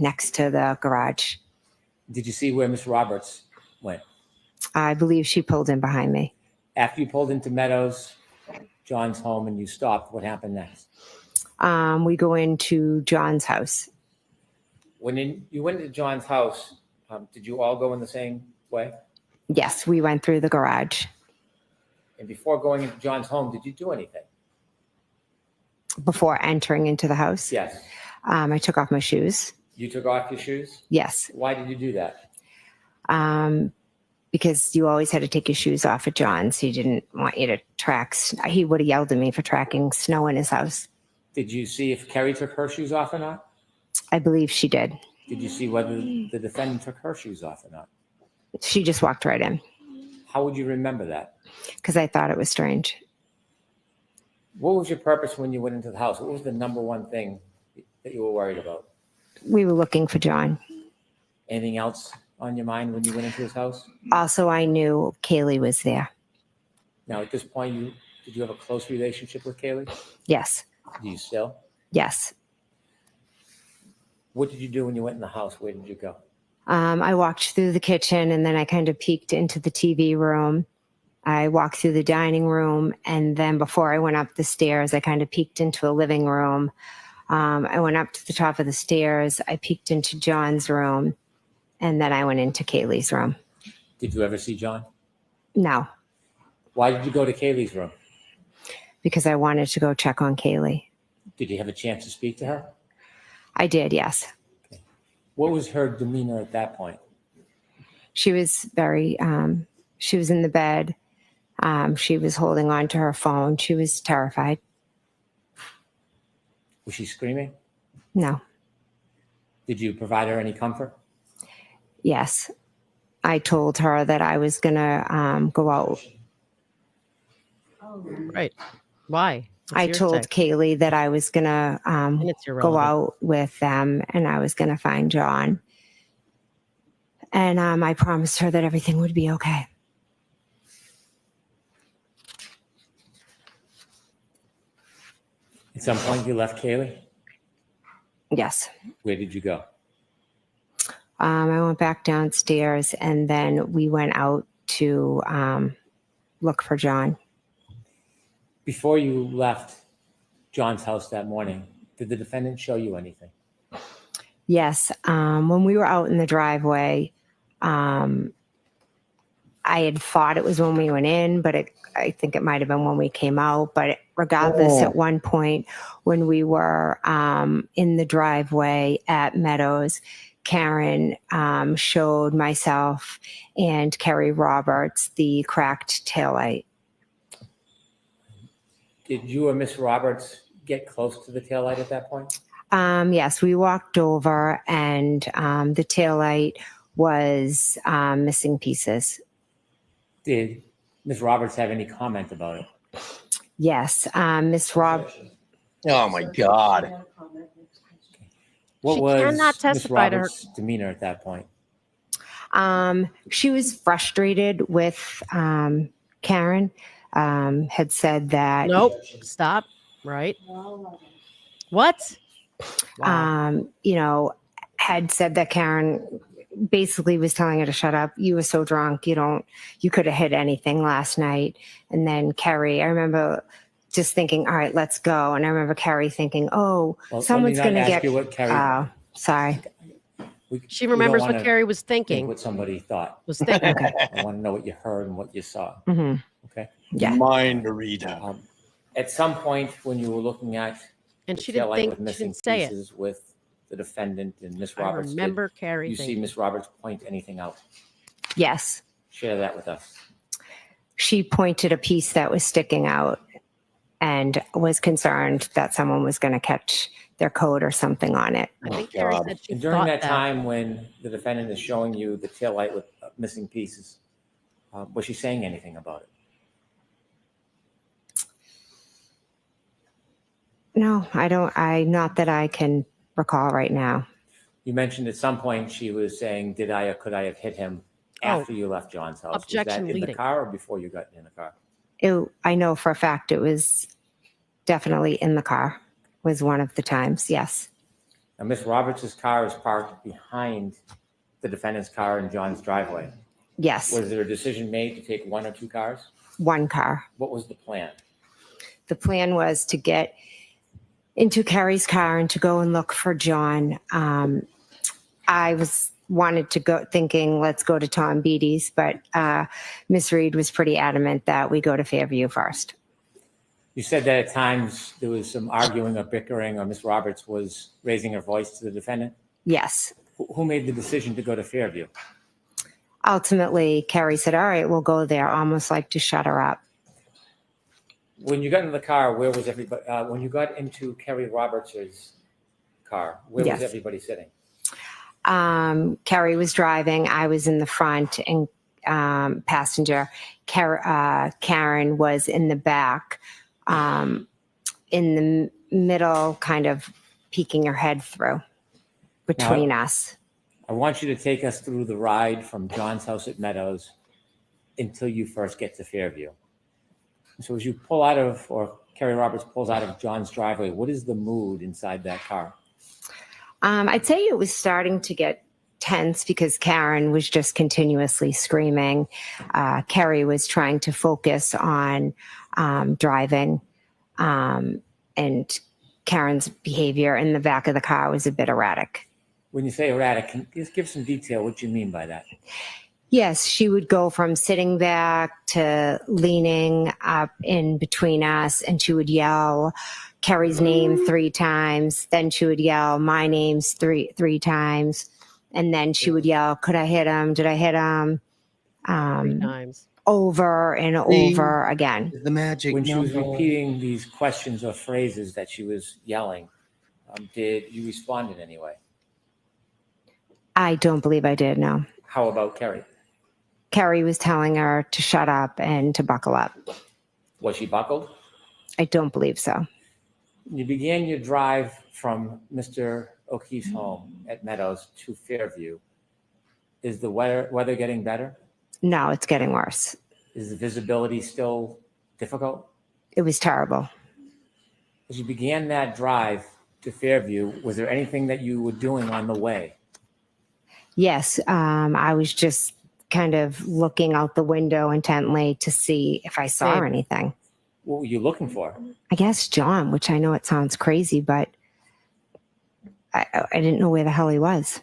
next to the garage. Did you see where Miss Roberts went? I believe she pulled in behind me. After you pulled into Meadows, John's home, and you stopped, what happened next? We go into John's house. When you went to John's house, did you all go in the same way? Yes, we went through the garage. And before going into John's home, did you do anything? Before entering into the house, Yes. I took off my shoes. You took off your shoes? Yes, Why did you do that? because you always had to take your shoes off at John's. He didn't want you to track. He would have yelled at me for tracking snow in his house. Did you see if Kerry took her shoes off or not? I believe she did. Did you see whether the defendant took her shoes off or not? She just walked right in How would you remember that? because I thought it was strange. What was your purpose when you went into the house? What was the number one thing that you were worried about? We were looking for John. Anything else on your mind when you went into his house? Also, I knew Kaylee was there. Now, at this point, did you have a close relationship with Kaylee? Yes, Do you still? yes. What did you do when you went in the house? Where did you go? I walked through the kitchen and then I kind of peeked into the TV room. I walked through the dining room, and then before I went up the stairs, I kind of peeked into a living room. I went up to the top of the stairs. I peeked into John's room, and then I went into Kaylee's room. Did you ever see John? No, Why did you go to Kaylee's room? because I wanted to go check on Kaylee. Did you have a chance to speak to her? I did, yes. What was her demeanor at that point? She was very, she was in the bed. She was holding on to her phone. She was terrified. Was she screaming? No. Did you provide her any comfort? Yes. I told her that I was going to go out. Right. Why? What's I your told say? Kaylee that I was going to And it's go irrelevant. out with them and I was going to find John. And I promised her that everything would be okay. At some point, you left Kaylee? Yes. Where did you go? I went back downstairs and then we went out to look for John. Before you left John's house that morning, did the defendant show you anything? Yes. When we were out in the driveway, I had thought it was when we went in, but I think it might have been when we came out. But regardless, at one point when we were in the driveway at Meadows, Karen showed myself and Kerry Roberts the cracked taillight. Did you or Miss Roberts get close to the taillight at that point? Yes, we walked over and the taillight was missing pieces. Did Miss Roberts have any comment about it? Yes, Miss Rob. Oh my God. What She was cannot Miss testify to her- Roberts' demeanor at that point? She was frustrated with Karen, had said that. Nope. Stop. Right. What? You know, had said that Karen basically was telling her to shut up. You were so drunk. You could have hit anything last night. And then Kerry, I remember just thinking, all right, let's go. And I remember Kerry thinking, oh, Well, someone's let me going not to ask get. you what Kerry. Oh, sorry. She remembers what Kerry was Think thinking. what somebody thought. Was thinking. Okay. I want to know what you heard and what you saw. Mm-hmm. Okay. Yeah. Mind reader. At some point when you were looking at And the she didn't taillight think, with she missing didn't say it. pieces with the defendant and Miss I Roberts, remember Kerry you see thinking. Miss Roberts point anything out? Yes. Share that with us. She pointed a piece that was sticking out and was concerned that someone was going to catch their coat or something on it. I think Kerry said she And during thought that time when the defendant is showing you the taillight with missing pieces, was she saying anything about it? No, I don't. Not that I can recall right now. You mentioned at some point she was saying, did I or could I have hit him after you left John's house? Objection Was that in the leading. car or before you got in the car? I know for a fact it was definitely in the car, was one of the times. Yes. Now, Miss Roberts' car is parked behind the defendant's car in John's driveway. Yes. Was there a decision made to take one or two cars? One car. What was the plan? The plan was to get into Carrie's car and to go and look for John. I wanted to go thinking, let's go to Tom Beatty's, but Miss Reed was pretty adamant that we go to Fairview first. You said that at times there was some arguing or bickering, or Miss Roberts was raising her voice to the defendant? Yes. Who made the decision to go to Fairview? Ultimately, Carrie said, all right, we'll go there, almost like to shut her up. When you got in the car, where was everybody? When you got into Kerry Roberts' car, where Yes. was everybody sitting? Carrie was driving. I was in the front and passenger. Karen was in the back, in the middle, kind of peeking her head through between us. I want you to take us through the ride from John's house at Meadows until you first get to Fairview. So as you pull out of, or Kerry Roberts pulls out of John's driveway, what is the mood inside that car? I'd say it was starting to get tense because Karen was just continuously screaming. Kerry was trying to focus on driving, and Karen's behavior in the back of the car was a bit erratic. When you say erratic, can you just give some detail what you mean by that? Yes, she would go from sitting back to leaning up in between us, and she would yell Kerry's name 3 times. Then she would yell my name's three times. And then she would yell, could I hit him? Did I hit him? 3 times. over and over again. The magic When she was number. repeating these questions or phrases that she was yelling, did you respond in any way? I don't believe I did, no. How about Kerry? Carrie was telling her to shut up and to buckle up. Was she buckled? I don't believe so. You began your drive from Mr. O'Keefe's home at Meadows to Fairview. Is the weather getting better? No, it's getting worse. Is the visibility still difficult? It was terrible. As you began that drive to Fairview, was there anything that you were doing on the way? Yes, I was just kind of looking out the window intently to see if I saw Babe. anything. What were you looking for? I guess John, which I know it sounds crazy, but I didn't know where the hell he was.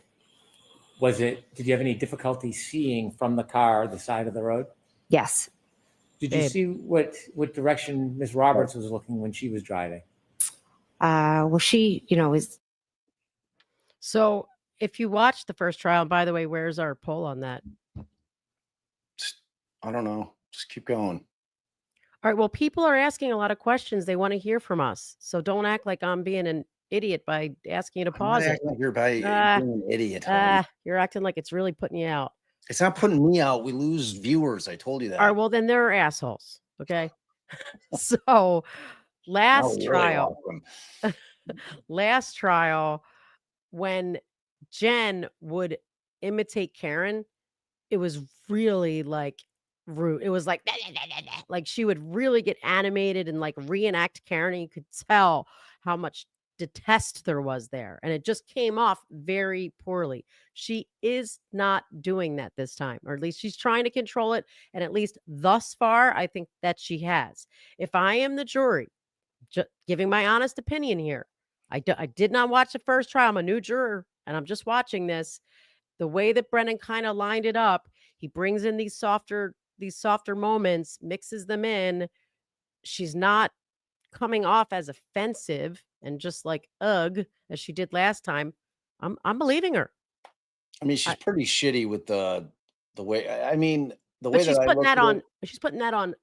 Did you have any difficulty seeing from the car the side of the road? Yes. Did you see what direction Ms. Roberts was looking when she was driving? Well, she, was. So if you watch the first trial, and by the way, where's our poll on that? I don't know. Just keep going. All right. Well, people are asking a lot of questions. They want to hear from us. So don't act like I'm being an idiot by asking you to pause it. Like you're being an idiot. honey. You're acting like it's really putting you out. It's not putting me out. We lose viewers. I told you that. All right. Well, then they're assholes. Okay. So last really trial, welcome. last trial, when Jen would imitate Karen, it was really like rude. It was like, like she would really get animated and like reenact Karen. And you could tell how much detest there was there. And it just came off very poorly. She is not doing that this time, or at least she's trying to control it. And at least thus far, I think that she has. If I am the jury, giving my honest opinion here, I did not watch the first trial. I'm a new juror and I'm just watching this. The way that Brennan kind of lined it up, he brings in these softer moments, mixes them in. She's not coming off as offensive and just like ugh as she did last time. I'm believing her. I mean, she's pretty shitty with the way. I mean, the But way she's that I putting look that at on. it, She's putting that on.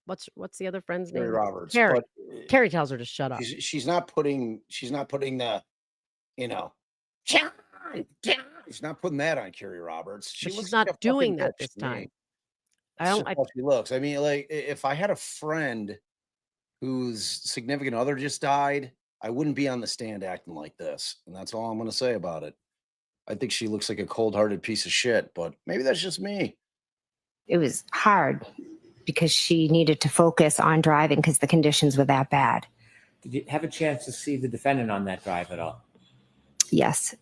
What's the other friend's Carrie name? Roberts. Carrie. But Carrie tells her to shut up. she's not putting the, John. She's not putting that on Carrie Roberts. But Looks she's like not a doing fucking that bitch this to me. time. That's just how she looks. I mean, like if I had a friend whose significant other just died, I wouldn't be on the stand acting like this. And that's all I'm going to say about it. I think she looks like a cold-hearted piece of shit, but maybe that's just me. It was hard because she needed to focus on driving because the conditions were that bad. Did you have a chance to see the defendant on that drive at all? Yes.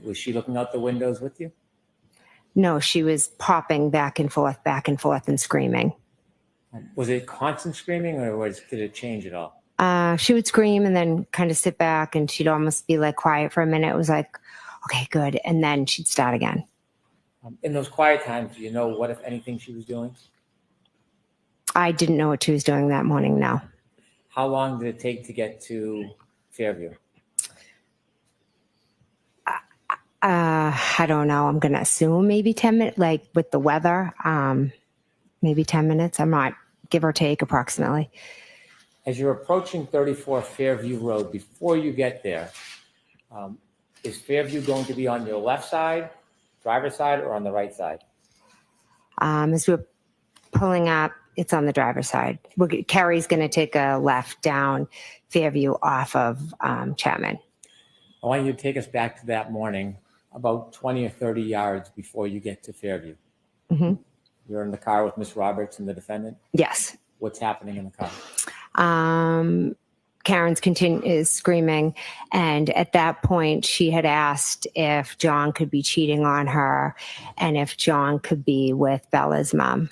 Was she looking out the windows with you? No, she was popping back and forth and screaming. Was it constant screaming or did it change at all? She would scream and then kind of sit back and she'd almost be like quiet for a minute. It was like, okay, good. And then she'd start again. In those quiet times, do you know what, if anything, she was doing? I didn't know what she was doing that morning, no. How long did it take to get to Fairview? I don't know. I'm going to assume maybe 10 minutes, like with the weather, maybe 10 minutes. I'm not, give or take approximately. As you're approaching 34 Fairview Road, before you get there, is Fairview going to be on your left side, driver's side, or on the right side? As we're pulling up, it's on the driver's side. Carrie's going to take a left down Fairview off of Chapman. I want you to take us back to that morning, about 20 or 30 yards before you get to Fairview. Mm-hmm. You're in the car with Miss Roberts and the defendant? Yes. What's happening in the car? Karen's is screaming. And at that point, she had asked if John could be cheating on her and if John could be with Bella's mom.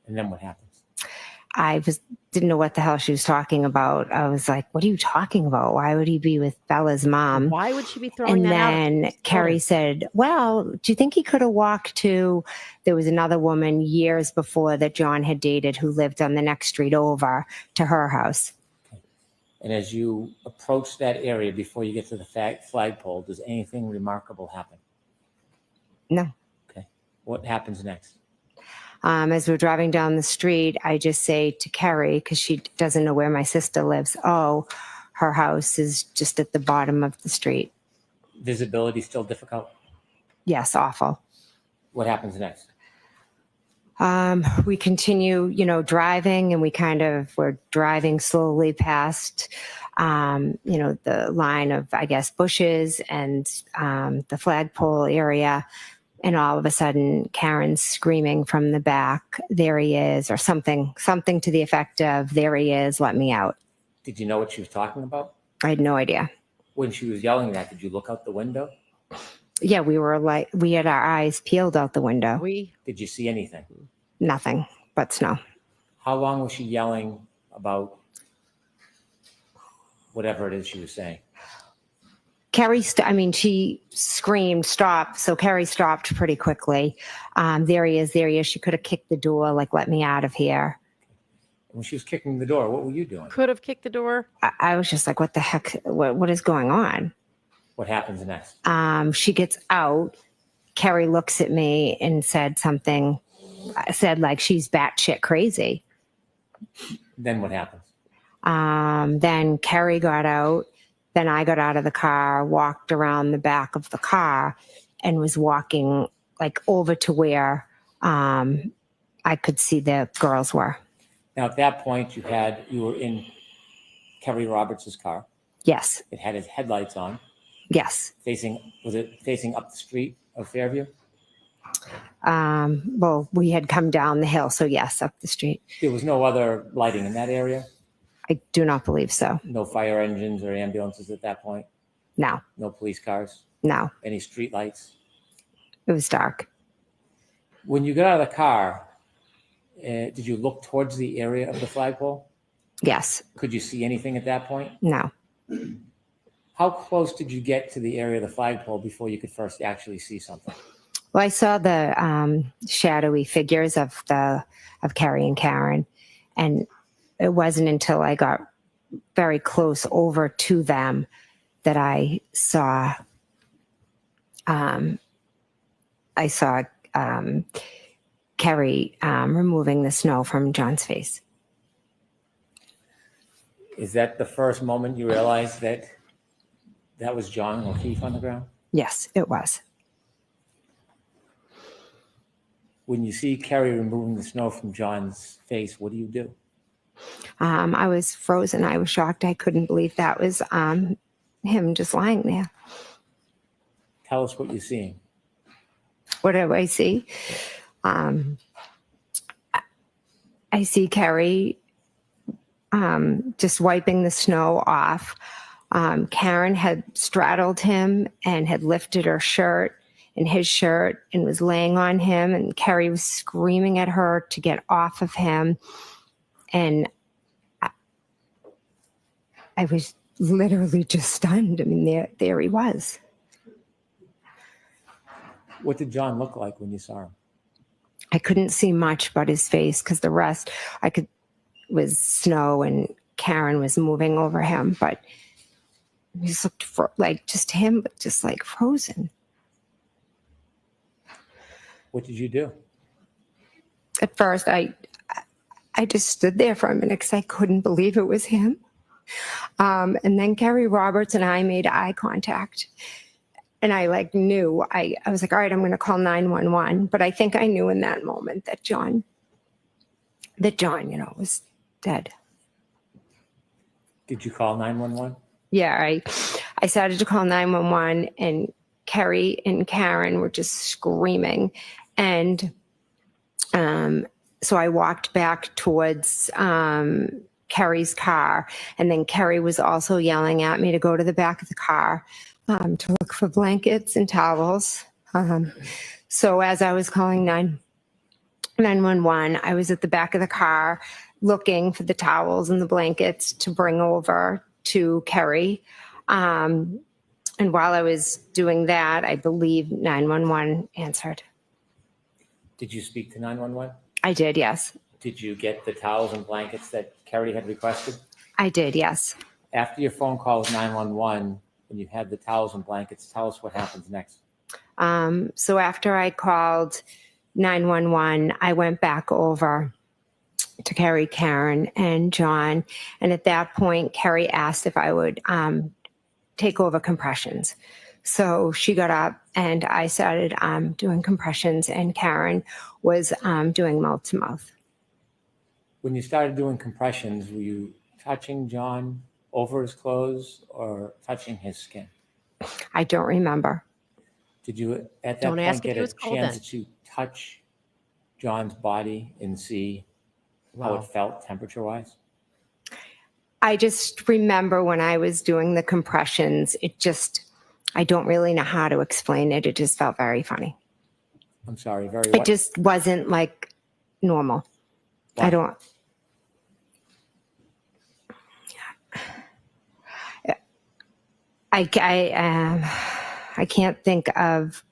And then what happens? I didn't know what the hell she was talking about. I was like, what are you talking about? Why would he be with Bella's mom? Why would she be throwing that out? And then Carrie said, well, do you think he could have walked to, there was another woman years before that John had dated who lived on the next street over to her house. Okay. And as you approach that area before you get to the flagpole, does anything remarkable happen? No. Okay. What happens next? As we're driving down the street, I just say to Carrie, because she doesn't know where my sister lives, oh, her house is just at the bottom of the street. Visibility still difficult? Yes, awful. What happens next? We continue, driving, and we're driving slowly past, the line of, I guess, bushes and the flagpole area. And all of a sudden, Karen's screaming from the back, "There he is," or something to the effect of, "There he is, let me out." Did you know what she was talking about? I had no idea. When she was yelling that, did you look out the window? Yeah, we had our eyes peeled out the window. Did you see anything? Nothing but snow. How long was she yelling about whatever it is she was saying? Carrie, she screamed, "Stop." So Carrie stopped pretty quickly. There he is, there he is. She could have kicked the door, like, "Let me out of here." When she was kicking the door, what were you doing? Could have kicked the door. I was just like, what the heck? What is going on? What happens next? She gets out. Carrie looks at me and said something. I said, like, she's batshit crazy. Then what happens? Then Carrie got out. Then I got out of the car, walked around the back of the car, and was walking like over to where I could see the girls were. Now, at that point, you were in Kerry Roberts' car. Yes. It had its headlights on. Yes. Was it facing up the street of Fairview? Well, we had come down the hill, so yes, up the street. There was no other lighting in that area? I do not believe so. No fire engines or ambulances at that point? No. No police cars? No. Any street lights? It was dark. When you got out of the car, did you look towards the area of the flagpole? Yes. Could you see anything at that point? No. How close did you get to the area of the flagpole before you could first actually see something? Well, I saw the shadowy figures of Carrie and Karen, and it wasn't until I got very close over to them that I saw Carrie removing the snow from John's face. Is that the first moment you realized that was John O'Keefe on the ground? Yes, it was. When you see Carrie removing the snow from John's face, what do you do? I was frozen. I was shocked. I couldn't believe that was him just lying there. Tell us what you're seeing. What do I see? I see Carrie just wiping the snow off. Karen had straddled him and had lifted her shirt and his shirt and was laying on him, and Carrie was screaming at her to get off of him. And I was literally just stunned. I mean, there he was. What did John look like when you saw him? I couldn't see much but his face, because the rest was snow and Karen was moving over him, but he just looked like just him, but just like frozen. What did you do? At first, I just stood there for a minute because I couldn't believe it was him. And then Carrie Roberts and I made eye contact. And I knew, I was like, all right, I'm going to call 911. But I think I knew in that moment that John, was dead. Did you call 911? Yeah, I started to call 911, and Carrie and Karen were just screaming. And so I walked back towards Carrie's car, and then Carrie was also yelling at me to go to the back of the car to look for blankets and towels. So as I was calling 911, I was at the back of the car looking for the towels and the blankets to bring over to Carrie. And while I was doing that, I believe 911 answered. Did you speak to 911? I did, yes. Did you get the towels and blankets that Carrie had requested? I did, yes. After your phone call with 911, when you had the towels and blankets, tell us what happens next. So after I called 911, I went back over to Kerry, Karen, and John. And at that point, Kerry asked if I would take over compressions. So she got up and I started doing compressions, and Karen was doing mouth to mouth. When you started doing compressions, were you touching John over his clothes or touching his skin? I don't remember. Did you at that Don't point ask if get he a was cold chance then. to touch John's body and see how Wow. it felt temperature-wise? I just remember when I was doing the compressions, I don't really know how to explain it. It just felt very funny. I'm sorry, very It what? just wasn't like normal. Why? I don't. I can't think of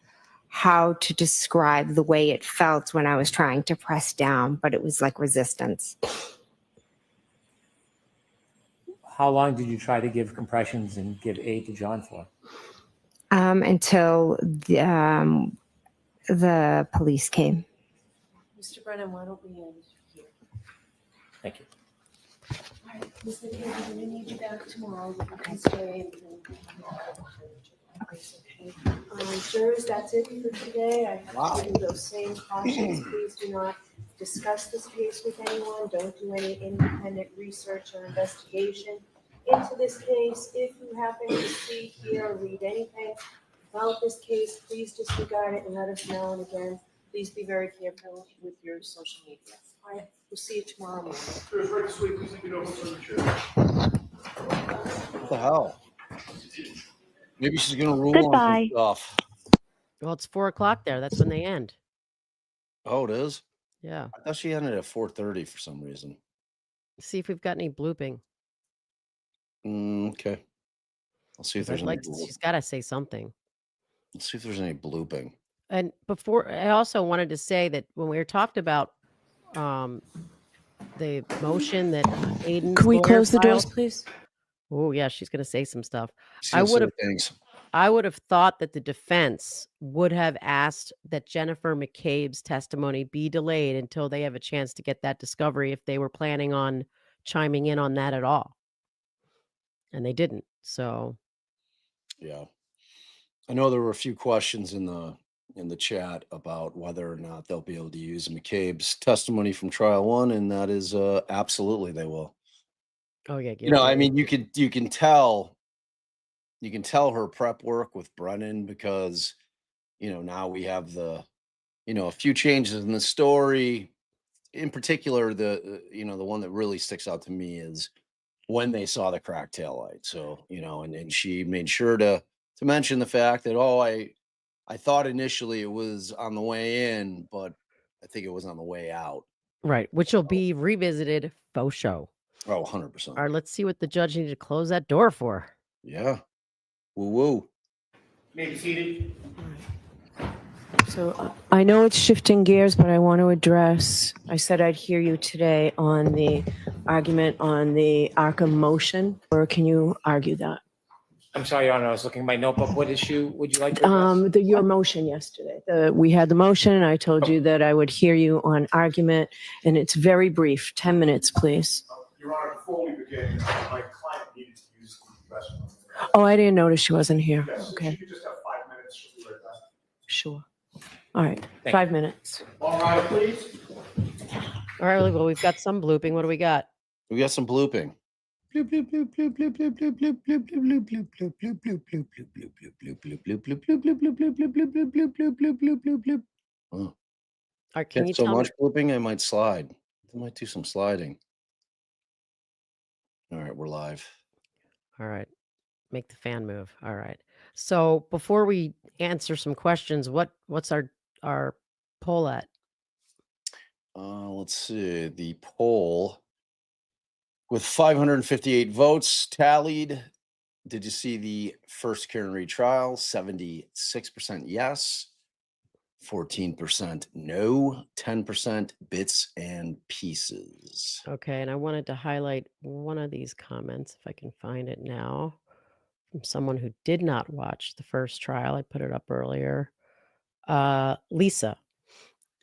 how to describe the way it felt when I was trying to press down, but it was like resistance. How long did you try to give compressions and give aid to John for? Until the police came. Mr. Brennan, why don't we end here? Thank you. All right, Ms. McCabe, we're going to need you back tomorrow. You can stay. Jurors, that's it for today. I have to give you those same cautions. Please do not discuss this case with anyone. Don't do any independent research or investigation into this case. If you happen to see, hear, or read anything about this case, please disregard it and let us know. And again, please be very careful with your social media. All right, we'll see you tomorrow morning. Jurors, right this way, please leave your notebooks on the chair. What the hell? Maybe she's gonna rule on some stuff. Well, it's 4 o'clock there. That's when they end. Oh, it is? Yeah. I thought she ended at 4:30 for some reason. See if we've got any blooping. Okay. I'll see if 'Cause there's I'd any like to, she's got to say something. Let's see if there's any blooping. And before, I also wanted to say that when we were talked about the motion that Aiden's Could we lawyer close the doors, filed- please? Oh yeah, she's going to say some stuff. She's I gonna would say have things. I would have thought that the defense would have asked that Jennifer McCabe's testimony be delayed until they have a chance to get that discovery if they were planning on chiming in on that at all. And they didn't. So, Yeah. I know there were a few questions in the chat about whether or not they'll be able to use McCabe's testimony from trial one, and that is absolutely they will. oh yeah, You know, I mean, you can tell her prep work with Brennan because now we have a few changes in the story. In particular, the one that really sticks out to me is when they saw the cracked taillight. So, and she made sure to mention the fact that, I thought initially it was on the way in, but I think it was on the way out. right, which will be revisited faux show. Oh, 100%. All right, let's see what the judge needed to close that door for. Yeah. Woo woo. May be seated. So I know it's shifting gears, but I want to address, I said I'd hear you today on the argument on the Arkham motion, or can you argue that? I'm sorry, Your Honor, I was looking at my notebook. What issue would you like to address? Your motion yesterday. We had the motion, and I told you that I would hear you on argument, and it's very brief. 10 minutes, please. Your Honor, before we begin, my client needed to use the restroom. Oh, I didn't notice she wasn't here. Yes, Okay, if you could just have 5 minutes, she'll be right back. sure. All right, Thank 5 minutes. All right, please. All right, well, we've got some blooping. What do we got? We got some blooping. All right, can Get you so tell much me? blooping, I might slide. I might do some sliding. All right, we're live. All right, make the fan move. All right. So before we answer some questions, what's our poll at? Let's see. The poll with 558 votes tallied. Did you see the first Karen Reed trial? 76% yes, 14% no, 10% bits and pieces. Okay, and I wanted to highlight one of these comments, if I can find it now, from someone who did not watch the first trial. I put it up earlier. Lisa.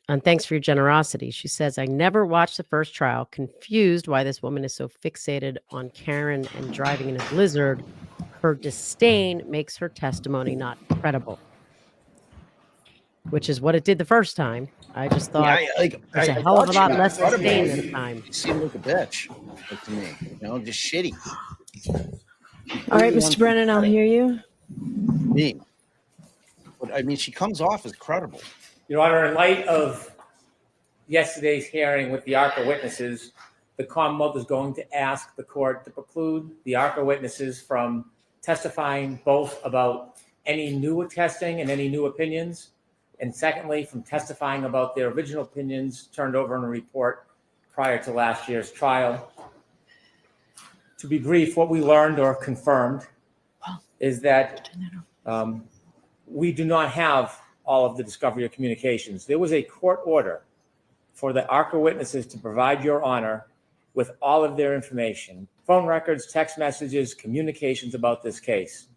And thanks for your generosity. She says, I never watched the first trial, confused why this woman is so fixated on Karen and driving in a blizzard. Her disdain makes her testimony not credible, which is what it did the first time. I just thought there's a hell of a lot less disdain this time. She seemed like a bitch to me, just shitty. All right, Mr. Brennan, I'll hear you. Me. But I mean, she comes off as credible. Your Honor, in light of yesterday's hearing with the ARCA witnesses, the Commonwealth is going to ask the court to preclude the ARCA witnesses from testifying both about any new testing and any new opinions, and secondly, from testifying about their original opinions turned over in a report prior to last year's trial. To be brief, what we learned or confirmed is that we do not have all of the discovery of communications. There was a court order for the ARCA witnesses to provide Your Honor with all of their information, phone records, text messages, communications about this case.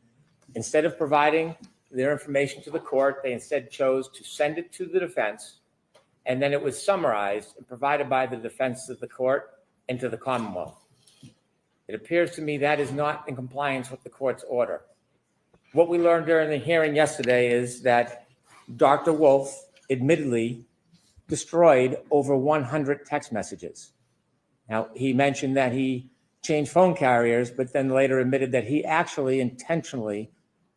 Instead of providing their information to the court, they instead chose to send it to the defense, and then it was summarized and provided by the defense to the court and to the Commonwealth. It appears to me that is not in compliance with the court's order. What we learned during the hearing yesterday is that Dr. Wolf admittedly destroyed over 100 text messages. Now, he mentioned that he changed phone carriers, but then later admitted that he actually intentionally,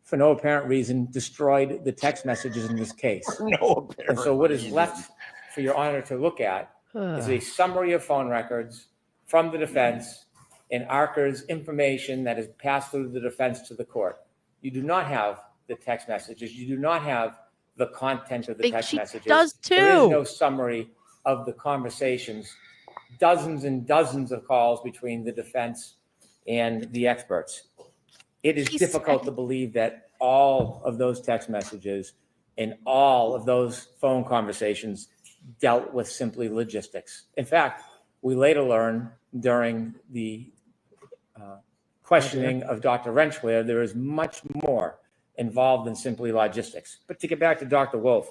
for no apparent reason, destroyed the text messages in this case. And so what is left for Your Honor to look at is a summary of phone records from the defense and ARCA's information that is passed through the defense to the court. You do not have the text messages. You do not have the content of the text messages. Does too. There is no summary of the conversations, dozens and dozens of calls between the defense and the experts. It is difficult to believe that all of those text messages and all of those phone conversations dealt with simply logistics. In fact, we later learned during the questioning of Dr. Renschler, there is much more involved than simply logistics. But to get back to Dr. Wolf,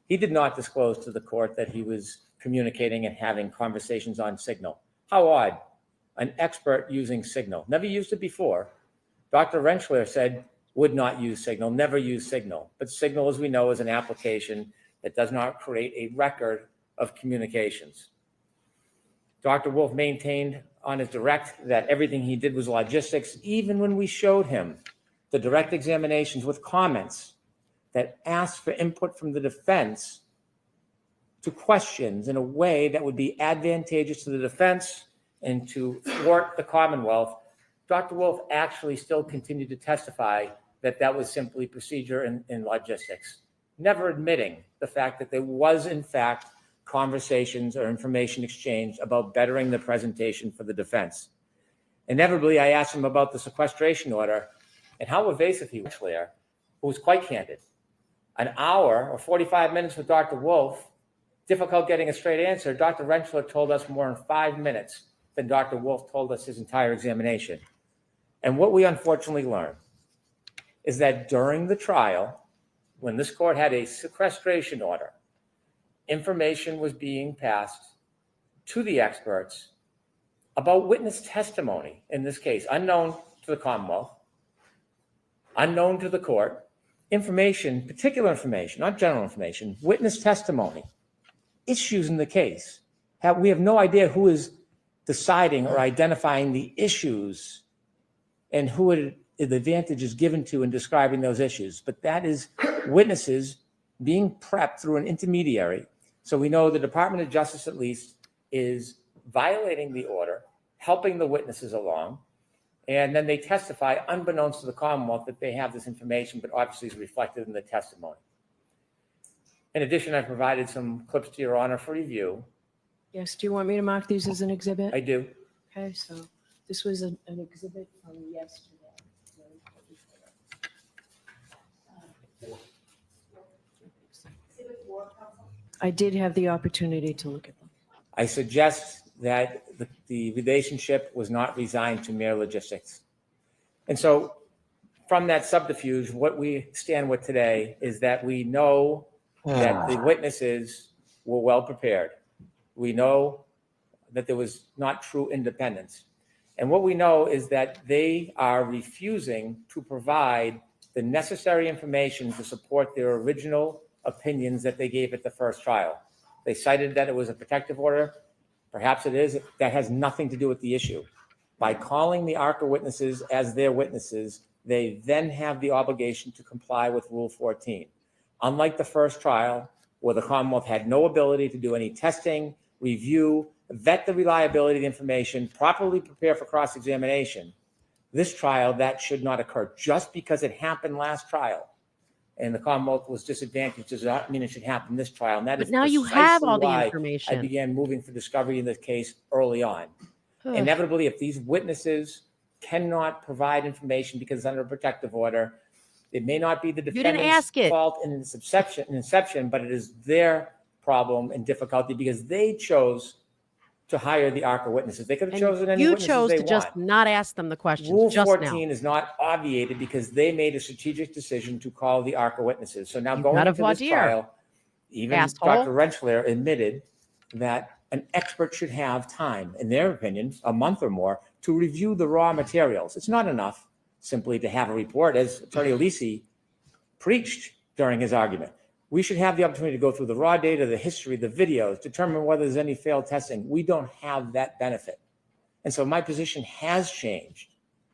he did not disclose to the court that he was communicating and having conversations on Signal. How odd. An expert using Signal. Never used it before. Dr. Renschler said would not use Signal, never use Signal. But Signal, as we know, is an application that does not create a record of communications. Dr. Wolf maintained on his direct that everything he did was logistics, even when we showed him the direct examinations with comments that asked for input from the defense to questions in a way that would be advantageous to the defense and to thwart the Commonwealth. Dr. Wolf actually still continued to testify that that was simply procedure in logistics, never admitting the fact that there was, in fact, conversations or information exchange about bettering the presentation for the defense. Inevitably, I asked him about the sequestration order and how evasive he was there, who was quite candid. An hour or 45 minutes with Dr. Wolf, difficult getting a straight answer. Dr. Renschler told us more in 5 minutes than Dr. Wolf told us his entire examination. And what we unfortunately learned is that during the trial, when this court had a sequestration order, information was being passed to the experts about witness testimony in this case, unknown to the Commonwealth, unknown to the court, information, particular information, not general information, witness testimony, issues in the case. We have no idea who is deciding or identifying the issues and who the advantage is given to in describing those issues. But that is witnesses being prepped through an intermediary. So we know the Department of Justice, at least, is violating the order, helping the witnesses along, and then they testify unbeknownst to the Commonwealth that they have this information, but obviously is reflected in the testimony. In addition, I provided some clips to Your Honor for review. Yes, do you want me to mark these as an exhibit? I do. Okay, so this was an exhibit from yesterday. I did have the opportunity to look at them. I suggest that the relationship was not resigned to mere logistics. And so from that subterfuge, what we stand with today is that we know that the witnesses were well prepared. We know that there was not true independence. And what we know is that they are refusing to provide the necessary information to support their original opinions that they gave at the first trial. They cited that it was a protective order. Perhaps it is. That has nothing to do with the issue. By calling the ARCA witnesses as their witnesses, they then have the obligation to comply with Rule 14. Unlike the first trial, where the Commonwealth had no ability to do any testing, review, vet the reliability of the information, properly prepare for cross-examination, this trial, that should not occur. Just because it happened last trial and the Commonwealth was disadvantaged does not mean it should happen this trial. And that But is now you have precisely all the why information. I began moving for discovery in this case early on. Ugh. Inevitably, if these witnesses cannot provide information because it's under a protective order, it may not be the didn't defendant's ask it. fault in inception, but it is their problem and difficulty because they chose to hire the ARCA witnesses. They could have chosen any You witnesses chose they to just want. not ask them the questions Rule just 14 now. is not obviated because they made a strategic decision to call the ARCA witnesses. So now You going gotta into voir this dire, trial, even asshole. Dr. Rentschler admitted that an expert should have time, in their opinion, a month or more, to review the raw materials. It's not enough simply to have a report, as Attorney Alisi preached during his argument. We should have the opportunity to go through the raw data, the history, the videos, determine whether there's any failed testing. We don't have that benefit. And so my position has changed,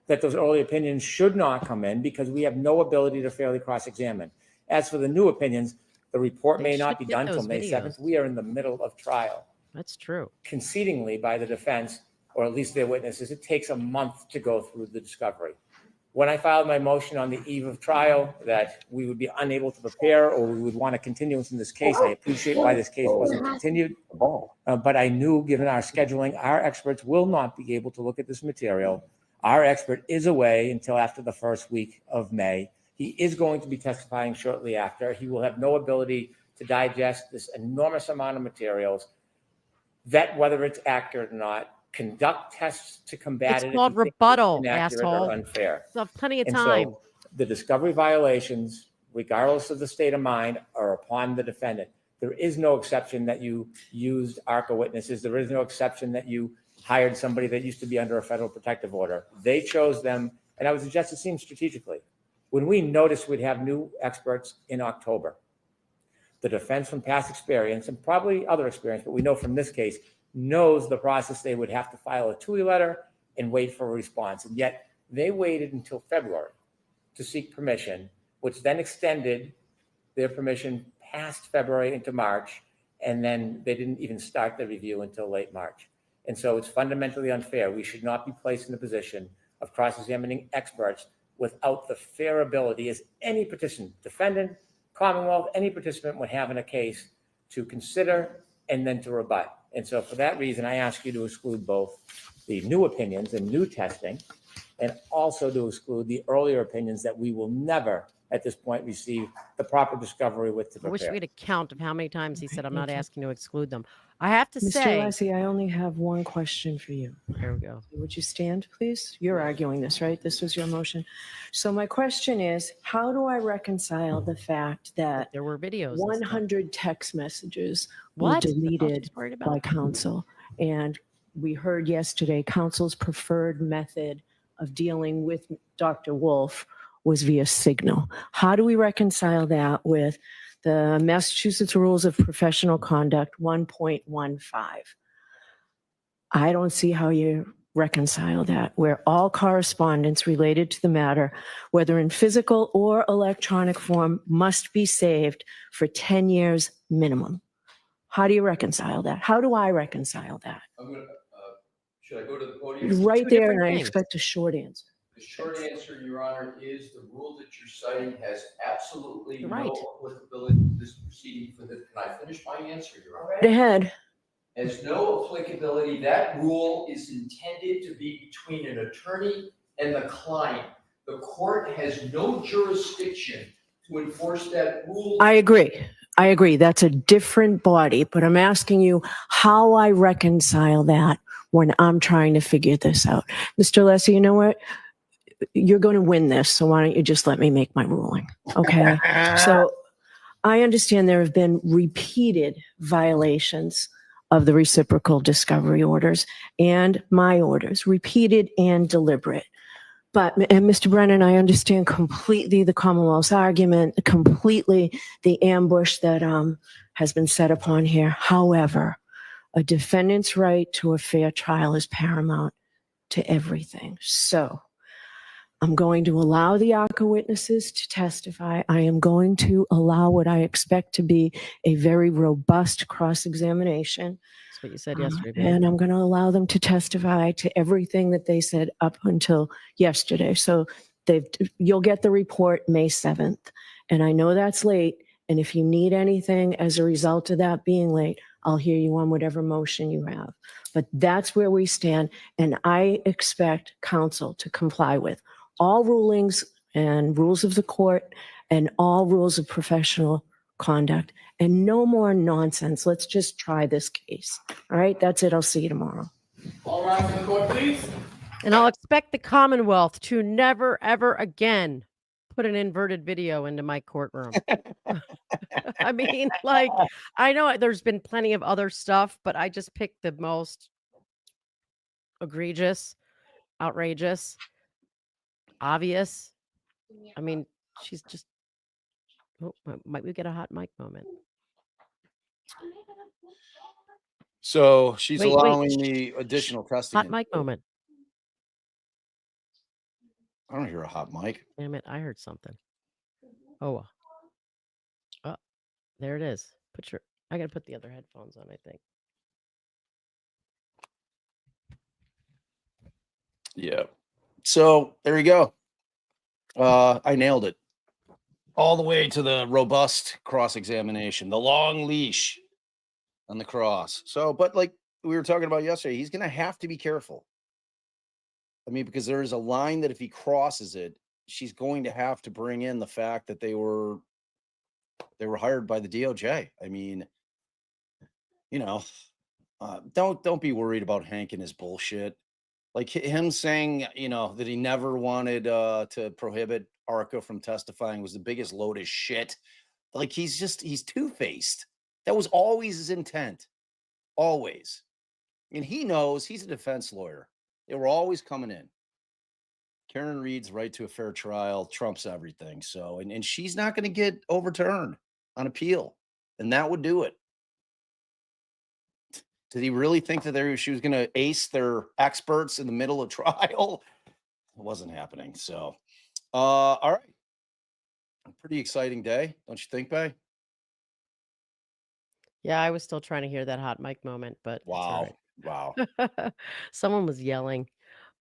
that those early opinions should not come in because we have no ability to fairly cross-examine. As for the new opinions, the report They may not should be get done those until May videos. 7th. We are in the middle of trial. That's true. Concedingly by the defense, or at least their witnesses, it takes a month to go through the discovery. When I filed my motion on the eve of trial that we would be unable to prepare or we would want a continuance in this case, I appreciate why this case wasn't continued. But I knew, given our scheduling, our experts will not be able to look at this material. Our expert is away until after the first week of May. He is going to be testifying shortly after. He will have no ability to digest this enormous amount of materials, vet whether it's accurate or not, conduct tests to combat it. It's called rebuttal, asshole. Or unfair. You'll have plenty of And time. so the discovery violations, regardless of the state of mind, are upon the defendant. There is no exception that you used ARCA witnesses. There is no exception that you hired somebody that used to be under a federal protective order. They chose them, and I would suggest it seems strategically. When we noticed we'd have new experts in October, the defense from past experience, and probably other experience, but we know from this case, knows the process. They would have to file a TUI letter and wait for a response. And yet they waited until February to seek permission, which then extended their permission past February into March. And then they didn't even start the review until late March. And so it's fundamentally unfair. We should not be placed in the position of cross-examining experts without the fair ability, as any participant, defendant, Commonwealth, any participant would have in a case, to consider and then to rebut. And so for that reason, I ask you to exclude both the new opinions and new testing, and also to exclude the earlier opinions that we will never at this point receive the proper discovery with to I wish prepare. we had a count of how many times he said, I'm not asking to exclude them. I have to Mr. say, Lassie, I only have one question for you. There we go. Would you stand, please? You're arguing this, right? This was your motion. So my question is, how do I reconcile the fact that there were videos and stuff. 100 text messages were What? That's all deleted she's worried about. by counsel? And we heard yesterday counsel's preferred method of dealing with Dr. Wolf was via Signal. How do we reconcile that with the Massachusetts Rules of Professional Conduct 1.15? I don't see how you reconcile that, where all correspondence related to the matter, whether in physical or electronic form, must be saved for 10 years minimum. How do you reconcile that? How do I reconcile that? I'm gonna, should I go to the podium? Right two there, different and I things. expect a short answer. The short answer, Your Honor, is the rule that you're citing has absolutely You're right. no applicability to this proceeding. For the, can I finish my answer, Your Honor? Right ahead. Has no applicability. That rule is intended to be between an attorney and the client. The court has no jurisdiction to enforce that rule. I agree. I agree. That's a different body, but I'm asking you how I reconcile that when I'm trying to figure this out. Mr. Lessie, you know what? You're going to win this, so why don't you just let me make my ruling? Okay. So I understand there have been repeated violations of the reciprocal discovery orders and my orders, repeated and deliberate. And Mr. Brennan, I understand completely the Commonwealth's argument, completely the ambush that has been set upon here. However, a defendant's right to a fair trial is paramount to everything. So I'm going to allow the ARCA witnesses to testify. I am going to allow what I expect to be a very robust cross-examination. That's what you said yesterday, babe. And I'm going to allow them to testify to everything that they said up until yesterday. So you'll get the report May 7th. And I know that's late. And if you need anything as a result of that being late, I'll hear you on whatever motion you have. But that's where we stand. And I expect counsel to comply with all rulings and rules of the court and all rules of professional conduct, and no more nonsense. Let's just try this case. All right, that's it. I'll see you tomorrow. All rise in the court, please. And I'll expect the Commonwealth to never, ever again put an inverted video into my courtroom. I mean, like, I know there's been plenty of other stuff, but I just picked the most egregious, outrageous, obvious. I mean, she's just, oh, might we get a hot mic moment? So she's Wait, allowing the additional testing. Hot mic moment. I don't hear a hot mic. Damn it, I heard something. Oh, there it is. I gotta put the other headphones on, I think. Yeah. So there you go. I nailed it. All the way to the robust cross-examination, the long leash on the cross. So, but like we were talking about yesterday, he's going to have to be careful. I mean, because there is a line that if he crosses it, she's going to have to bring in the fact that they were hired by the DOJ. I mean, you know, don't be worried about Hank and his bullshit. Like him saying, you know, that he never wanted to prohibit ARCA from testifying was the biggest load of shit. Like he's two-faced. That was always his intent. Always. And he knows he's a defense lawyer. They were always coming in. Karen Reed's right to a fair trial trumps everything. So, and she's not going to get overturned on appeal. And that would do it. Did he really think that she was going to ace their experts in the middle of trial? It wasn't happening. So, all right. A pretty exciting day, don't you think, Bay? Yeah, I was still trying to hear that hot mic moment, but wow. Wow. Someone was yelling.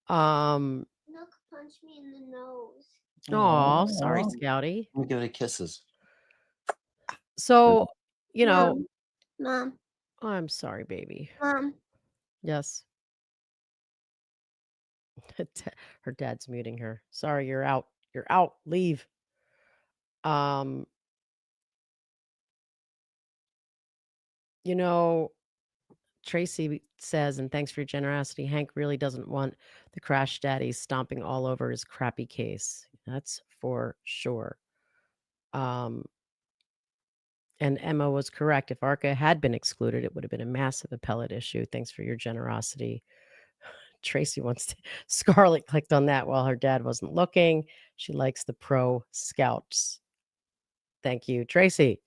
Look, punch me in the nose. Oh, sorry, Scouty. Let me give it kisses. So, you know, Mom. Oh, I'm sorry, baby. Mom. Yes. Her dad's muting her. Sorry, you're out. You're out. Leave. You know, Tracy says, and thanks for your generosity, Hank really doesn't want the crash daddies stomping all over his crappy case. That's for sure. And Emma was correct. If ARCA had been excluded, it would have been a massive appellate issue. Thanks for your generosity. Tracy wants to. Scarlett clicked on that while her dad wasn't looking. She likes the pro scouts. Thank you, Tracy.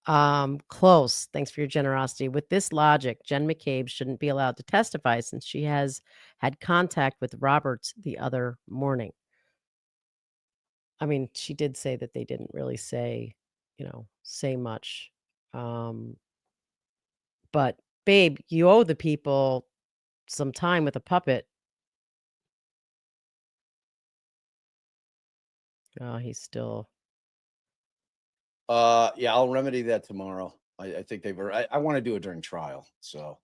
Close. Thanks for your generosity. With this logic, Jen McCabe shouldn't be allowed to testify since she has had contact with Roberts the other morning. I mean, she did say that they didn't really say much. But babe, you owe the people some time with a puppet. Oh, he's still. Yeah, I'll remedy that tomorrow. I think I want to do it during trial. So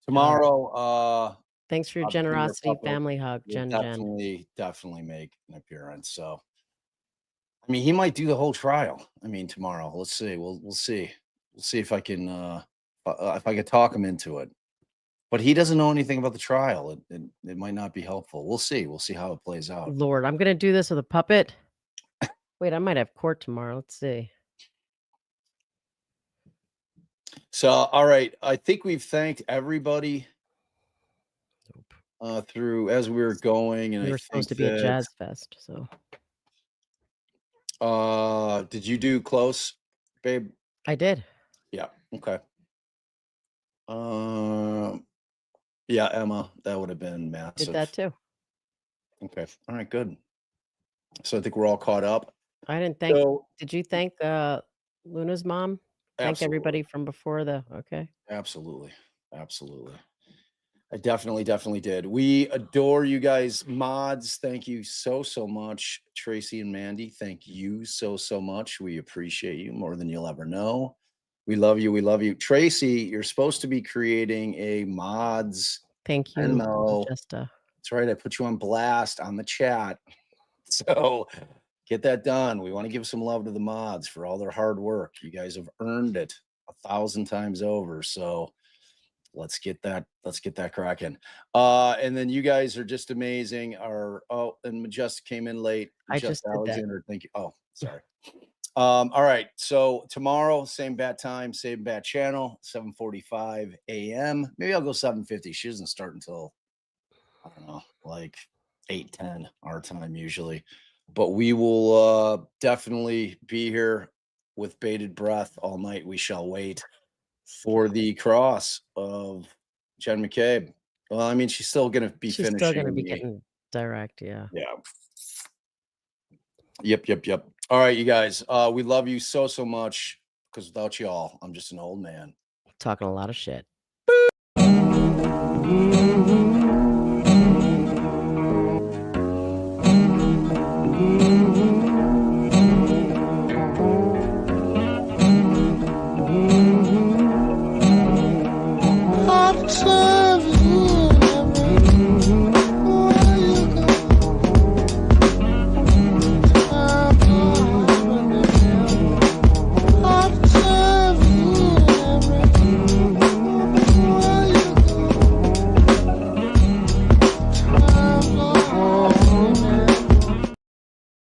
tomorrow, thanks for your generosity. Family hug, Jen. Definitely make an appearance. So, I mean, he might do the whole trial. I mean, tomorrow. Let's see. We'll see. We'll see if I can talk him into it. But he doesn't know anything about the trial. It might not be helpful. We'll see. We'll see how it plays out. Lord, I'm gonna do this with a puppet. Wait, I might have court tomorrow. Let's see. So, all right. I think we've thanked everybody through as we were going. And We I were supposed to think be at that, Jazz Fest, so did you do close, babe? I did. Yeah. Okay. Yeah, Emma, that would have been massive. Did that too. Okay. All right, good. So I think we're all caught up. I didn't thank. So, Did you thank Luna's mom? Thank absolutely. everybody from before the. Okay. Absolutely. Absolutely. I definitely did. We adore you guys, mods. Thank you so much. Tracy and Mandy, thank you so much. We appreciate you more than you'll ever know. We love you. We love you. Tracy, you're supposed to be creating a mods. Thank you, Venmo. Jesta. That's right. I put you on blast on the chat. So get that done. We want to give some love to the mods for all their hard work. You guys have earned it 1,000 times over. So let's get that cracking. And then you guys are just amazing. And Majestic came in late. I just did that. Alexander, thank you. Oh, sorry. All right. So tomorrow, same bat time, same bat channel, 7:45 a.m. Maybe I'll go 7:50. She doesn't start until, I don't know, like 8:10 our time usually. But we will definitely be here with bated breath all night. We shall wait for the cross of Jen McCabe. Well, I mean, she's still going to be finishing. She's still going to be getting direct, yeah. Yeah. Yep. All right, you guys. We love you so much, because without y'all, I'm just an old man. Talking a lot of shit. Hot